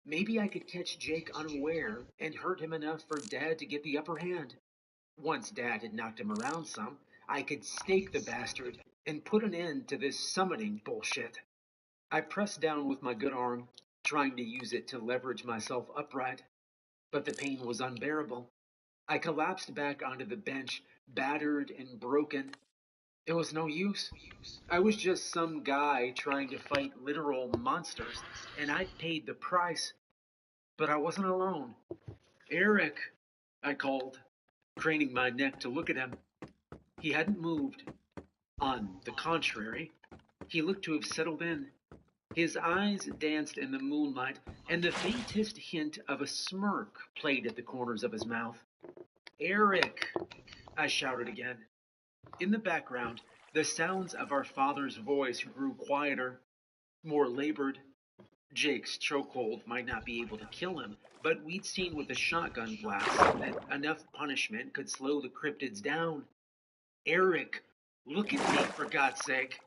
maybe I could catch Jake unaware and hurt him enough for Dad to get the upper hand. Once Dad had knocked him around some, I could stake the bastard and put an end to this summoning bullshit. I pressed down with my good arm, trying to use it to leverage myself upright, but the pain was unbearable. I collapsed back onto the bench, battered and broken. It was no use. I was just some guy trying to fight literal monsters, and I'd paid the price. But I wasn't alone. Eric, I called, craning my neck to look at him. He hadn't moved. On the contrary, he looked to have settled in. His eyes danced in the moonlight, and the faintest hint of a smirk played at the corners of his mouth. Eric, I shouted again. In the background, the sounds of our father's voice grew quieter, more labored. Jake's chokehold might not be able to kill him, but we'd seen with the shotgun blast that enough punishment could slow the cryptids down. Eric, look at me, for God's sake.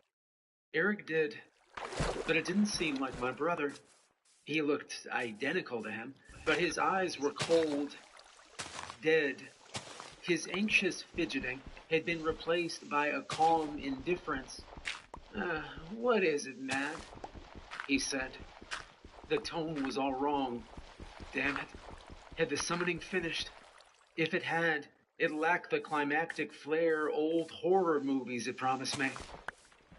Eric did, but it didn't seem like my brother. He looked identical to him, but his eyes were cold, dead. His anxious fidgeting had been replaced by a calm indifference. What is it, Matt? He said. The tone was all wrong. Damn it. Had the summoning finished? If it had, it lacked the climactic flair old horror movies had promised me.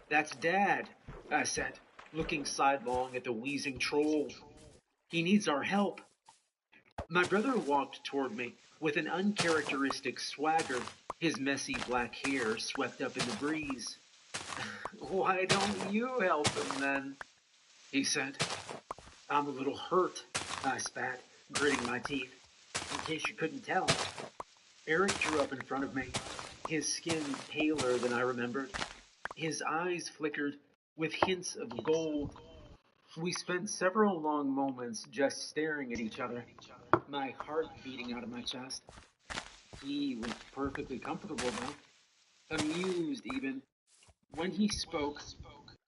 That's Dad, I said, looking sidelong at the wheezing troll. He needs our help. My brother walked toward me with an uncharacteristic swagger, his messy black hair swept up in the breeze. Why don't you help him then? He said. I'm a little hurt, I spat, gritting my teeth. In case you couldn't tell. Eric drew up in front of me, his skin paler than I remembered. His eyes flickered with hints of gold. We spent several long moments just staring at each other, my heart beating out of my chest. He was perfectly comfortable though, amused even. When he spoke,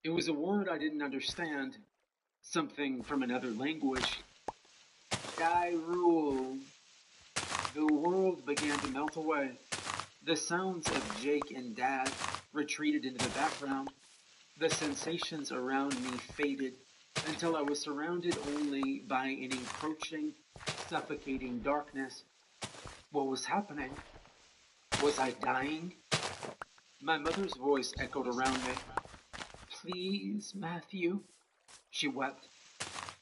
it was a word I didn't understand, something from another language. I ruled. The world began to melt away. The sounds of Jake and Dad retreated into the background. The sensations around me faded until I was surrounded only by an encroaching, suffocating darkness. What was happening? Was I dying? My mother's voice echoed around me. Please, Matthew, she wept.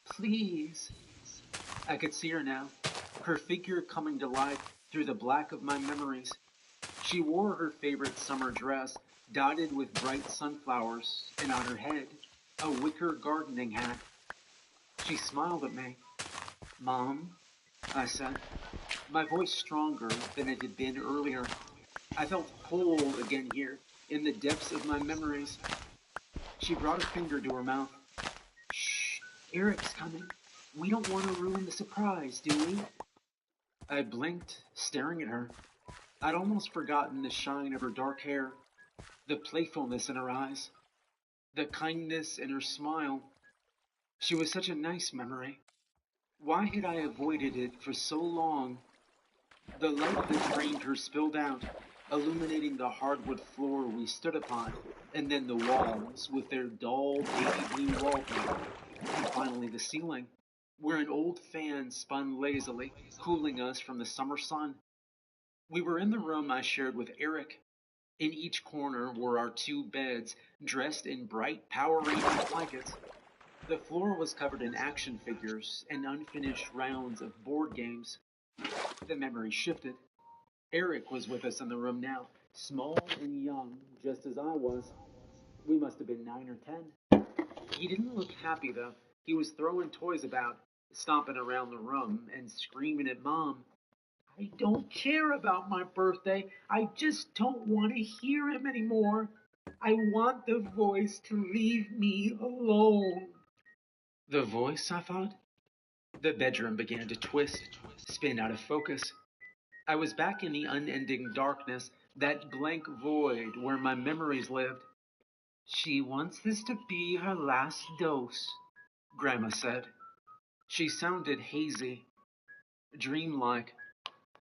Please. I could see her now, her figure coming to life through the black of my memories. She wore her favorite summer dress, dotted with bright sunflowers, and on her head, a wicker gardening hat. She smiled at me. Mom, I said, my voice stronger than it had been earlier. I felt whole again here, in the depths of my memories. She brought a finger to her mouth. Shh, Eric's coming. We don't want to ruin the surprise, do we? I blinked, staring at her. I'd almost forgotten the shine of her dark hair, the playfulness in her eyes, the kindness in her smile. She was such a nice memory. Why had I avoided it for so long? The light that framed her spilled out, illuminating the hardwood floor we stood upon, and then the walls with their dull baby blue wallpaper, and finally the ceiling, where an old fan spun lazily, cooling us from the summer sun. We were in the room I shared with Eric. In each corner were our two beds, dressed in bright Power Ranger blankets. The floor was covered in action figures and unfinished rounds of board games. The memory shifted. Eric was with us in the room now, small and young, just as I was. We must have been 9 or 10. He didn't look happy, though. He was throwing toys about, stomping around the room, and screaming at Mom. I don't care about my birthday. I just don't want to hear him anymore. I want the voice to leave me alone. The voice, I thought? The bedroom began to twist, spin out of focus. I was back in the unending darkness, that blank void where my memories lived. She wants this to be her last dose, Grandma said. She sounded hazy, dreamlike.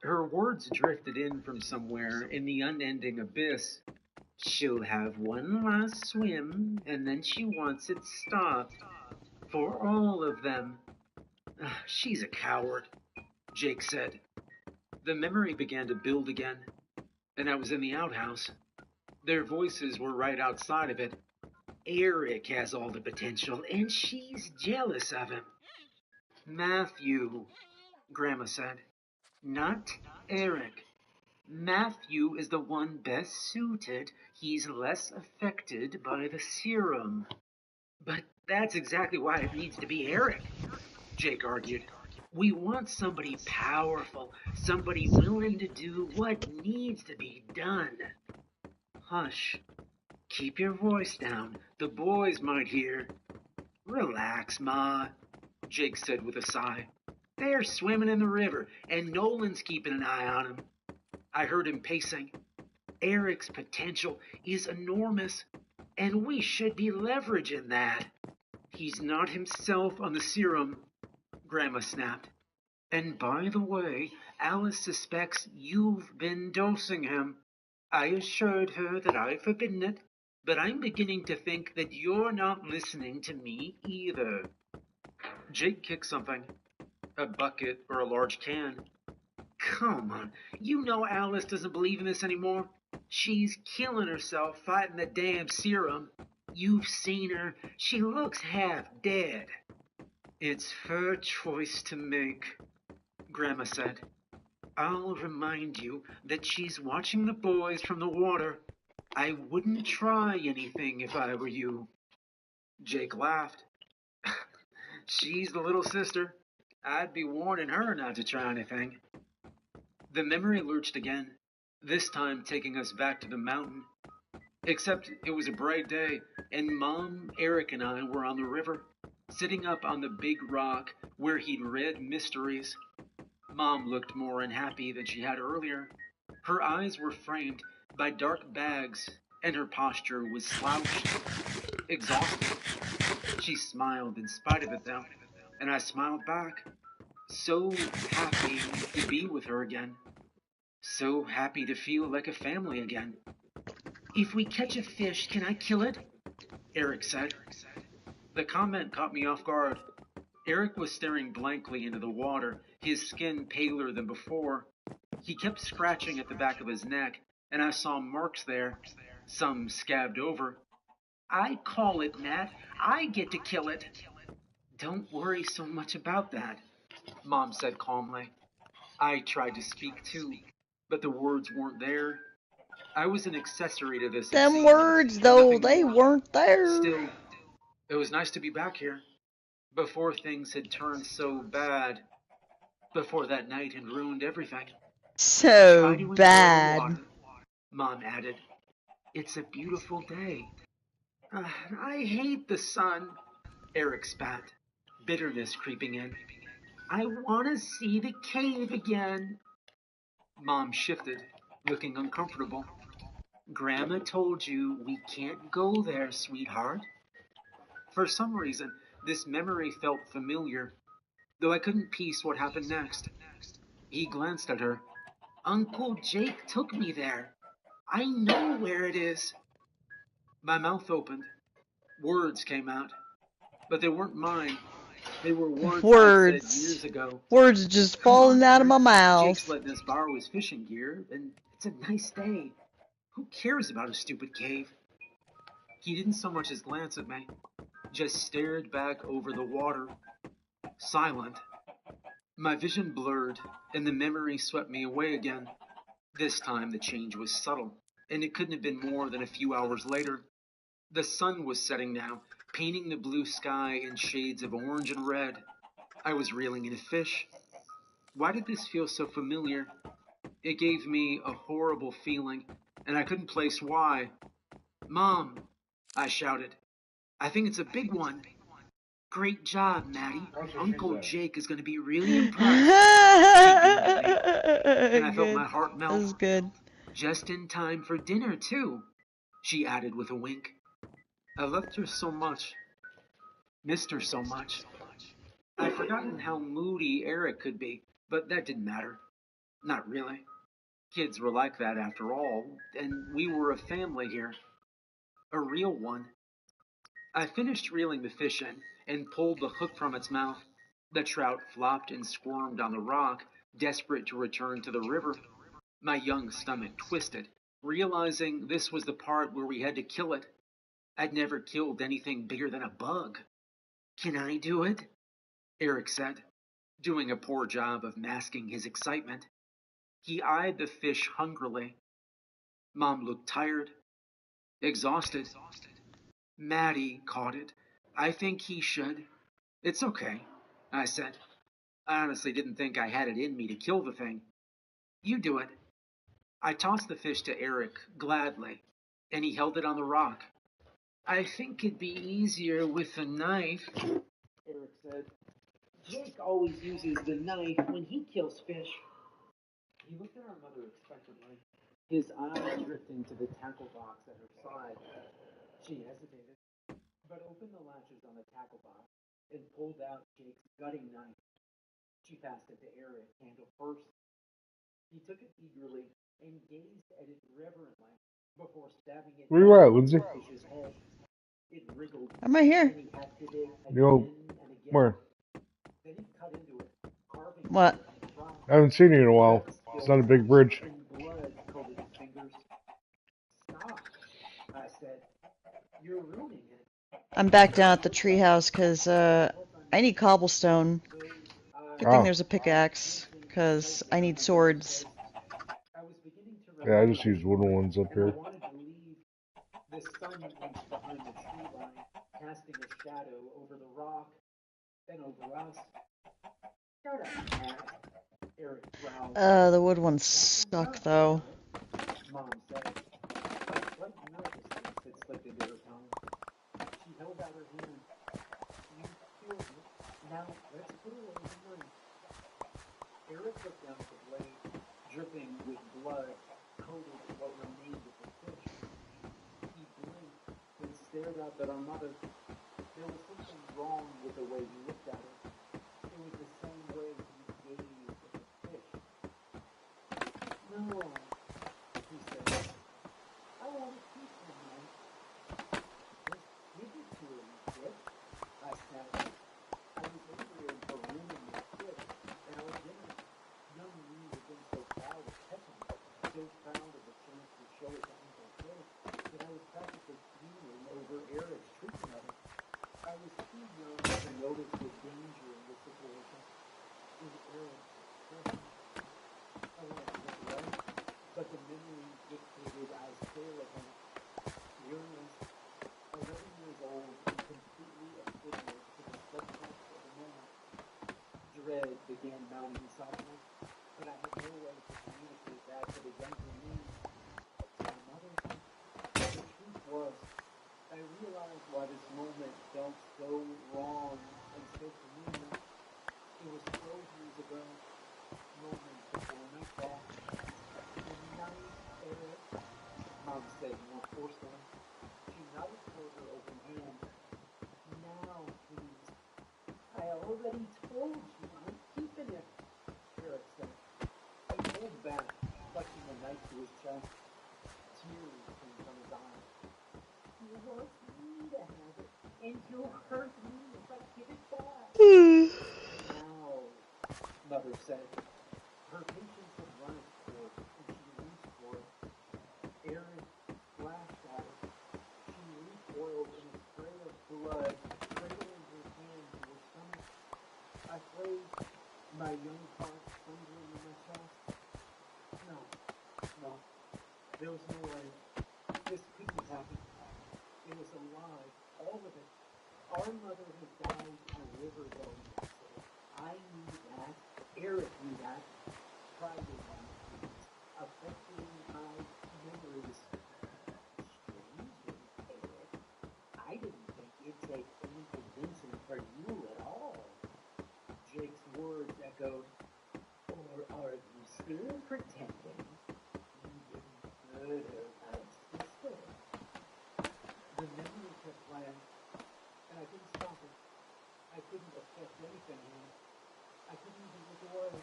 Her words drifted in from somewhere in the unending abyss. She'll have one last swim, and then she wants it stopped. For all of them. She's a coward, Jake said. The memory began to build again, and I was in the outhouse. Their voices were right outside of it. Eric has all the potential, and she's jealous of him. Matthew, Grandma said. Not Eric. Matthew is the one best suited. He's less affected by the serum. But that's exactly why it needs to be Eric, Jake argued. We want somebody powerful, somebody willing to do what needs to be done. Hush. Keep your voice down. The boys might hear. Relax, Ma, Jake said with a sigh. They're swimming in the river, and Nolan's keeping an eye on them. I heard him pacing. Eric's potential is enormous, and we should be leveraging that. He's not himself on the serum, Grandma snapped. And by the way, Alice suspects you've been dosing him. I assured her that I've forbidden it, but I'm beginning to think that you're not listening to me either. Jake kicked something. A bucket or a large can. Come on, you know Alice doesn't believe in this anymore. She's killing herself fighting the damn serum. You've seen her. She looks half dead. It's her choice to make, Grandma said. I'll remind you that she's watching the boys from the water. I wouldn't try anything if I were you. Jake laughed. She's the little sister. I'd be warning her not to try anything. The memory lurched again, this time taking us back to the mountain. Except it was a bright day, and Mom, Eric, and I were on the river, sitting up on the big rock where he'd read mysteries. Mom looked more unhappy than she had earlier. Her eyes were framed by dark bags, and her posture was slouched, exhausted. She smiled in spite of it, though, and I smiled back. So happy to be with her again. So happy to feel like a family again. If we catch a fish, can I kill it? Eric said. The comment caught me off guard. Eric was staring blankly into the water, his skin paler than before. He kept scratching at the back of his neck, and I saw marks there, some scabbed over. I call it, Nat. I get to kill it. Don't worry so much about that, Mom said calmly. I tried to speak too, but the words weren't there. I was an accessory to this. Them words, though, they weren't there. Still, it was nice to be back here, before things had turned so bad, before that night had ruined everything. So bad, Mom added. It's a beautiful day. I hate the sun, Eric spat, bitterness creeping in. I want to see the cave again. Mom shifted, looking uncomfortable. Grandma told you we can't go there, sweetheart. For some reason, this memory felt familiar, though I couldn't piece what happened next. He glanced at her. Uncle Jake took me there. I know where it is. My mouth opened. Words came out. But they weren't mine. They were words I said years ago. Words just Come falling on, out of Eric. my Jake's mouth. letting us borrow his fishing gear, and it's a nice day. Who cares about a stupid cave? He didn't so much as glance at me, just stared back over the water, silent. My vision blurred, and the memory swept me away again. This time the change was subtle, and it couldn't have been more than a few hours later. The sun was setting now, painting the blue sky in shades of orange and red. I was reeling in a fish. Why did this feel so familiar? It gave me a horrible feeling, and I couldn't place why. Mom, I shouted. I think it's a big one. Great job, Maddie. Uncle Jake is going to be really impressed. She beamed at me, and I felt my heart melt. That's good. Just in time for dinner, too, she added with a wink. I loved her so much, missed her so much. I'd forgotten how moody Eric could be, but that didn't matter. Not really. Kids were like that after all, and we were a family here. A real one. I finished reeling the fish in and pulled the hook from its mouth. The trout flopped and squirmed on the rock, desperate to return to the river. My young stomach twisted, realizing this was the part where we had to kill it. I'd never killed anything bigger than a bug. Can I do it? Eric said, doing a poor job of masking his excitement. He eyed the fish hungrily. Mom looked tired, exhausted. Maddie caught it. I think he should. It's okay, I said. I honestly didn't think I had it in me to kill the thing. You do it. I tossed the fish to Eric gladly, and he held it on the rock. I think it'd be easier with a knife, Eric said. Jake always uses the knife when he kills fish. He looked at our mother expectantly, his eyes drifting to the tackle box at her side. She hesitated, but opened the latches on the tackle box and pulled out Jake's gutting knife. She passed it to Eric, handle first. He took it eagerly and gazed at it reverently before stabbing it Where you at, Lindsay? into the fish's head. It wriggled, I'm right here. and he hacked at it Yo, again and again. where? Then he cut into it, carving What? it on the rock. I haven't seen you in a while. It's not a big bridge. And blood coated his fingers. Stop, I said. You're ruining it. I'm back down at the treehouse because I need cobblestone. Good thing there's a pickaxe because I need swords. I was beginning to Yeah, I just use wooden ones up and I here. wanted to leave. The sun reached behind the tree line, casting a shadow over the rock, then over us. Shut up, Matt. Eric growled. The wood ones suck though. Mom said. A slight nervousness had slipped into her tone. She held out her hand. You killed it. Now let's put away the money. Eric looked down at the blade, dripping with blood, coated what remained of the fish. He blinked and stared up at our mother. There was something wrong with the way he looked at her. It was the same way he gazed at the fish. No, he said. I want to keep him, man. Just give it to him, Dick. I snapped. I was angry for ruining the fish and our dinner. Young me had been so proud of Peckham, so proud of the chance to show it to Uncle Jake, that I was practically fuming over Eric's treatment of it. I was too young to notice the danger in this situation. It was Eric's presence. I wanted to look away, but the memory dictated I stare at him. Furious, 11 years old and completely oblivious to the subtext of the moment. Dread began mounting inside me, but I had no way to communicate that to the younger me. My mother. The truth was, I realized why this moment felt so wrong and so familiar. It was 12 years ago, moments before nightfall. Good night, Eric, Mom said more forcefully. She nodded toward her open hand. Now, please. I already told you I'm keeping it, Eric said. I pulled back, clutching the knife to his chest. And you'll hurt me if I give it back. Now, Mother said, her patience had run its course, and she reached for it. Aaron flashed at it. She recoiled in a spray of blood, cradling her hand to her stomach. I played my young heart thundering in my chest. No, no, there was no way. This couldn't happen. It was a lie, all of it. Our mother had died in a river going accident. I knew that. Eric knew that. Pride in me, affecting my memories. Strangely, Eric, I didn't think it'd take any convincing for you at all. Jake's words echoed. Or are you still pretending you didn't murder my sister? The memory kept playing, and I couldn't stop it. I couldn't affect anything in it. I couldn't even look away.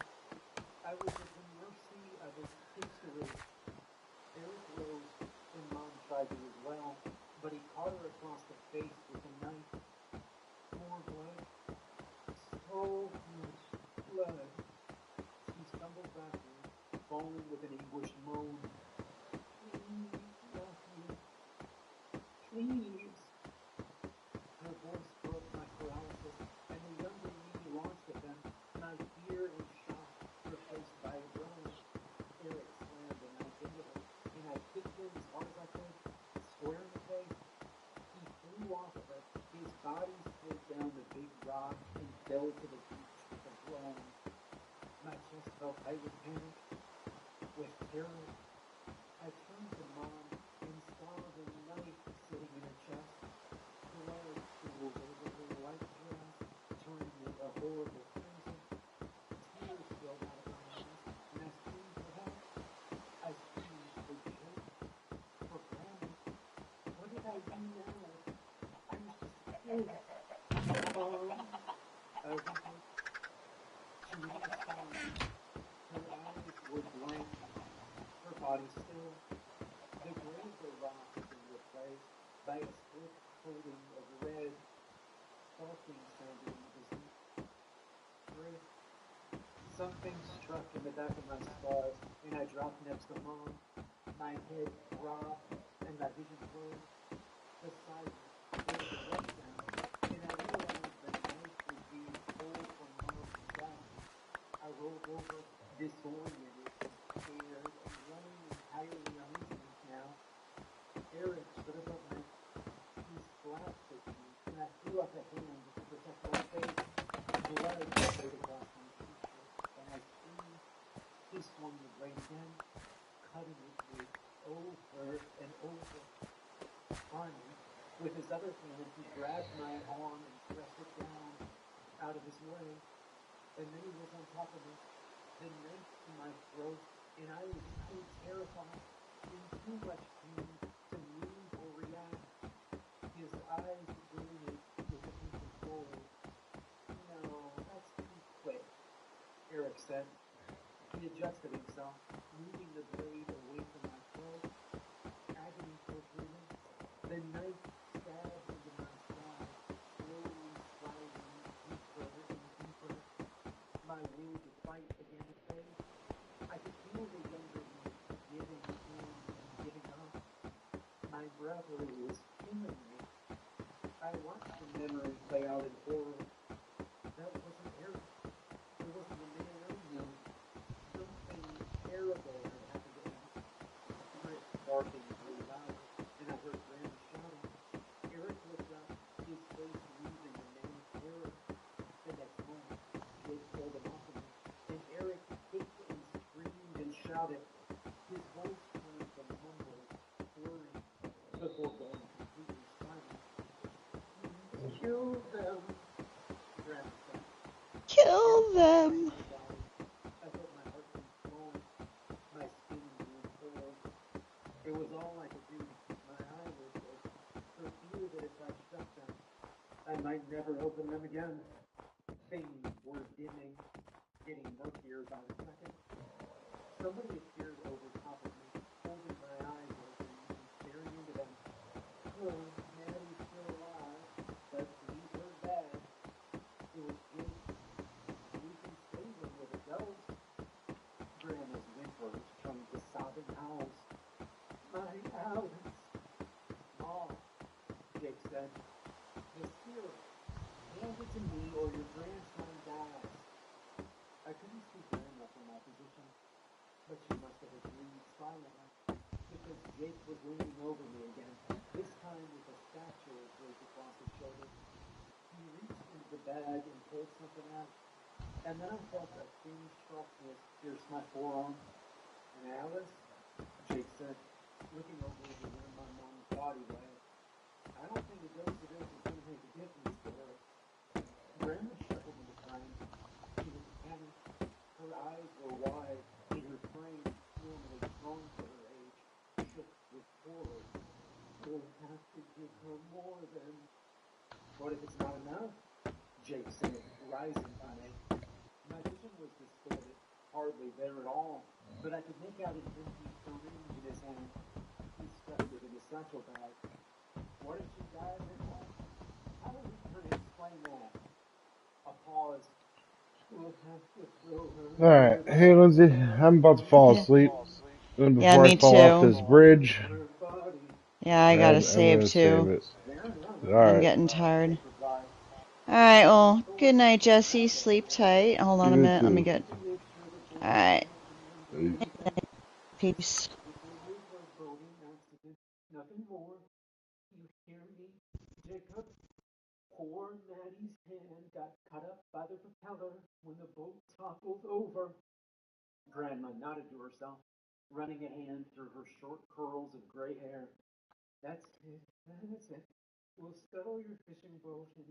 I was at the mercy of his history. Eric rose, and Mom tried to as well, but he caught her across the face with a knife. More blood. So much blood. She stumbled backward, falling with an anguished moan. Please, Matthew. Please. Her voice broke my paralysis, and the younger me launched at them, my fear and shock replaced by adrenaline. Eric slammed a knife into her, and I kicked him as hard as I could, square in the face. He flew off of her, his body slid down the big rock and fell to the beach with a groan. My chest felt tight with panic, with terror. I turned to Mom and saw the knife sitting in her chest. Blood pooled over her white dress, turning it a horrible crimson. Tears spilled out of her eyes, and I screamed for help. I screamed for Jake, for Grandma. What did I do now? I was just a kid. Mom, I whimpered. She didn't respond. Her eyes were blank, her body still. The gray of the rock had been replaced by a slick coating of red, sparkling sounding in the distance. Red. Something struck in the back of my skull, and I dropped next to Mom. My head throbbed, and my vision blurred. Beside me, there was a rush sound, and I realized the knife was being pulled from Mom's back. I rolled over, disoriented, scared, and running entirely on instinct now. Eric stood above me. He splashed at me, and I threw up a hand to protect my face. Blood sprayed across my t-shirt, and I screamed. He swung the blade again, cutting it through over and over. Finally, with his other hand, he grabbed my arm and pressed it down, out of his way. And then he was on top of me, the knife to my throat, and I was too terrified, in too much pain to move or react. His eyes gleamed with a hint of gold. No, that's too quick, Eric said. He adjusted himself, moving the blade away from my throat. Agony tortured me. The knife stabbed into my side, slowly sliding deeper and deeper. My will to fight began to fade. I could feel the younger me giving in and giving up. My brother was killing me. I watched the memory play out in horror. That wasn't Eric. It wasn't the man I knew. Something terrible had happened to him. Chris barking grew louder, and I heard Grandma shouting. Eric looked up, his face losing the man's terror. The next moment, Jake pulled him off of me, and Eric kicked and screamed and shouted. His voice turned from mumble, slurring, before going completely silent. Kill them, Grandma said. Kill them. I felt my heart beat slowly, my skin grew cold. It was all I could do to keep my eyelids open, for fear that if I shut them, I might never open them again. Things were dimming, getting murkier by the second. Somebody appeared over top of me, holding my eyes open and staring into them. Oh, Maddie's still alive, but to me or your grandson dies. I couldn't see Grandma from my position, but she must have agreed silently, because Jake was leaning over me again, this time with a spatula draped across his shoulder. He reached into the bag and pulled something out, and then I felt a thin sharpness pierce my forearm. And Alice, Jake said, looking over to where my mom's body lay, I don't think a dose of this is going to make a difference to her. Grandma shuffled into frame. She was panicked. Her eyes were wide, and her frame, normally strong for her age, shook with horror. We'll have to give her more than... What if it's not enough? Jake said, rising to me. My vision was distorted, hardly there at all, but I could make out an empty syringe in his hand. He stuffed it in his satchel bag. What if she dies at home? How are we going to explain that? A pause. We'll have to throw her. Alright, hey Lindsay, I'm about to fall asleep. And Yeah, before I me fall off too. this bridge, Her body. Yeah, I gotta I'm save gonna save too. it. Fair enough. I'm Alright, getting tired. Jake replied. Alright, well, good night, Jesse. Sleep tight. Hold on a you minute. Let me too. get. To make sure that they Alright, didn't anything. peace. It was a boating accident, nothing more. You hear me, Jacob? Poor Maddie's hand got cut up by the propeller when the boat toppled over. Grandma nodded to herself, running a hand through her short curls of gray hair. That's it. We'll scuttle your fishing boat and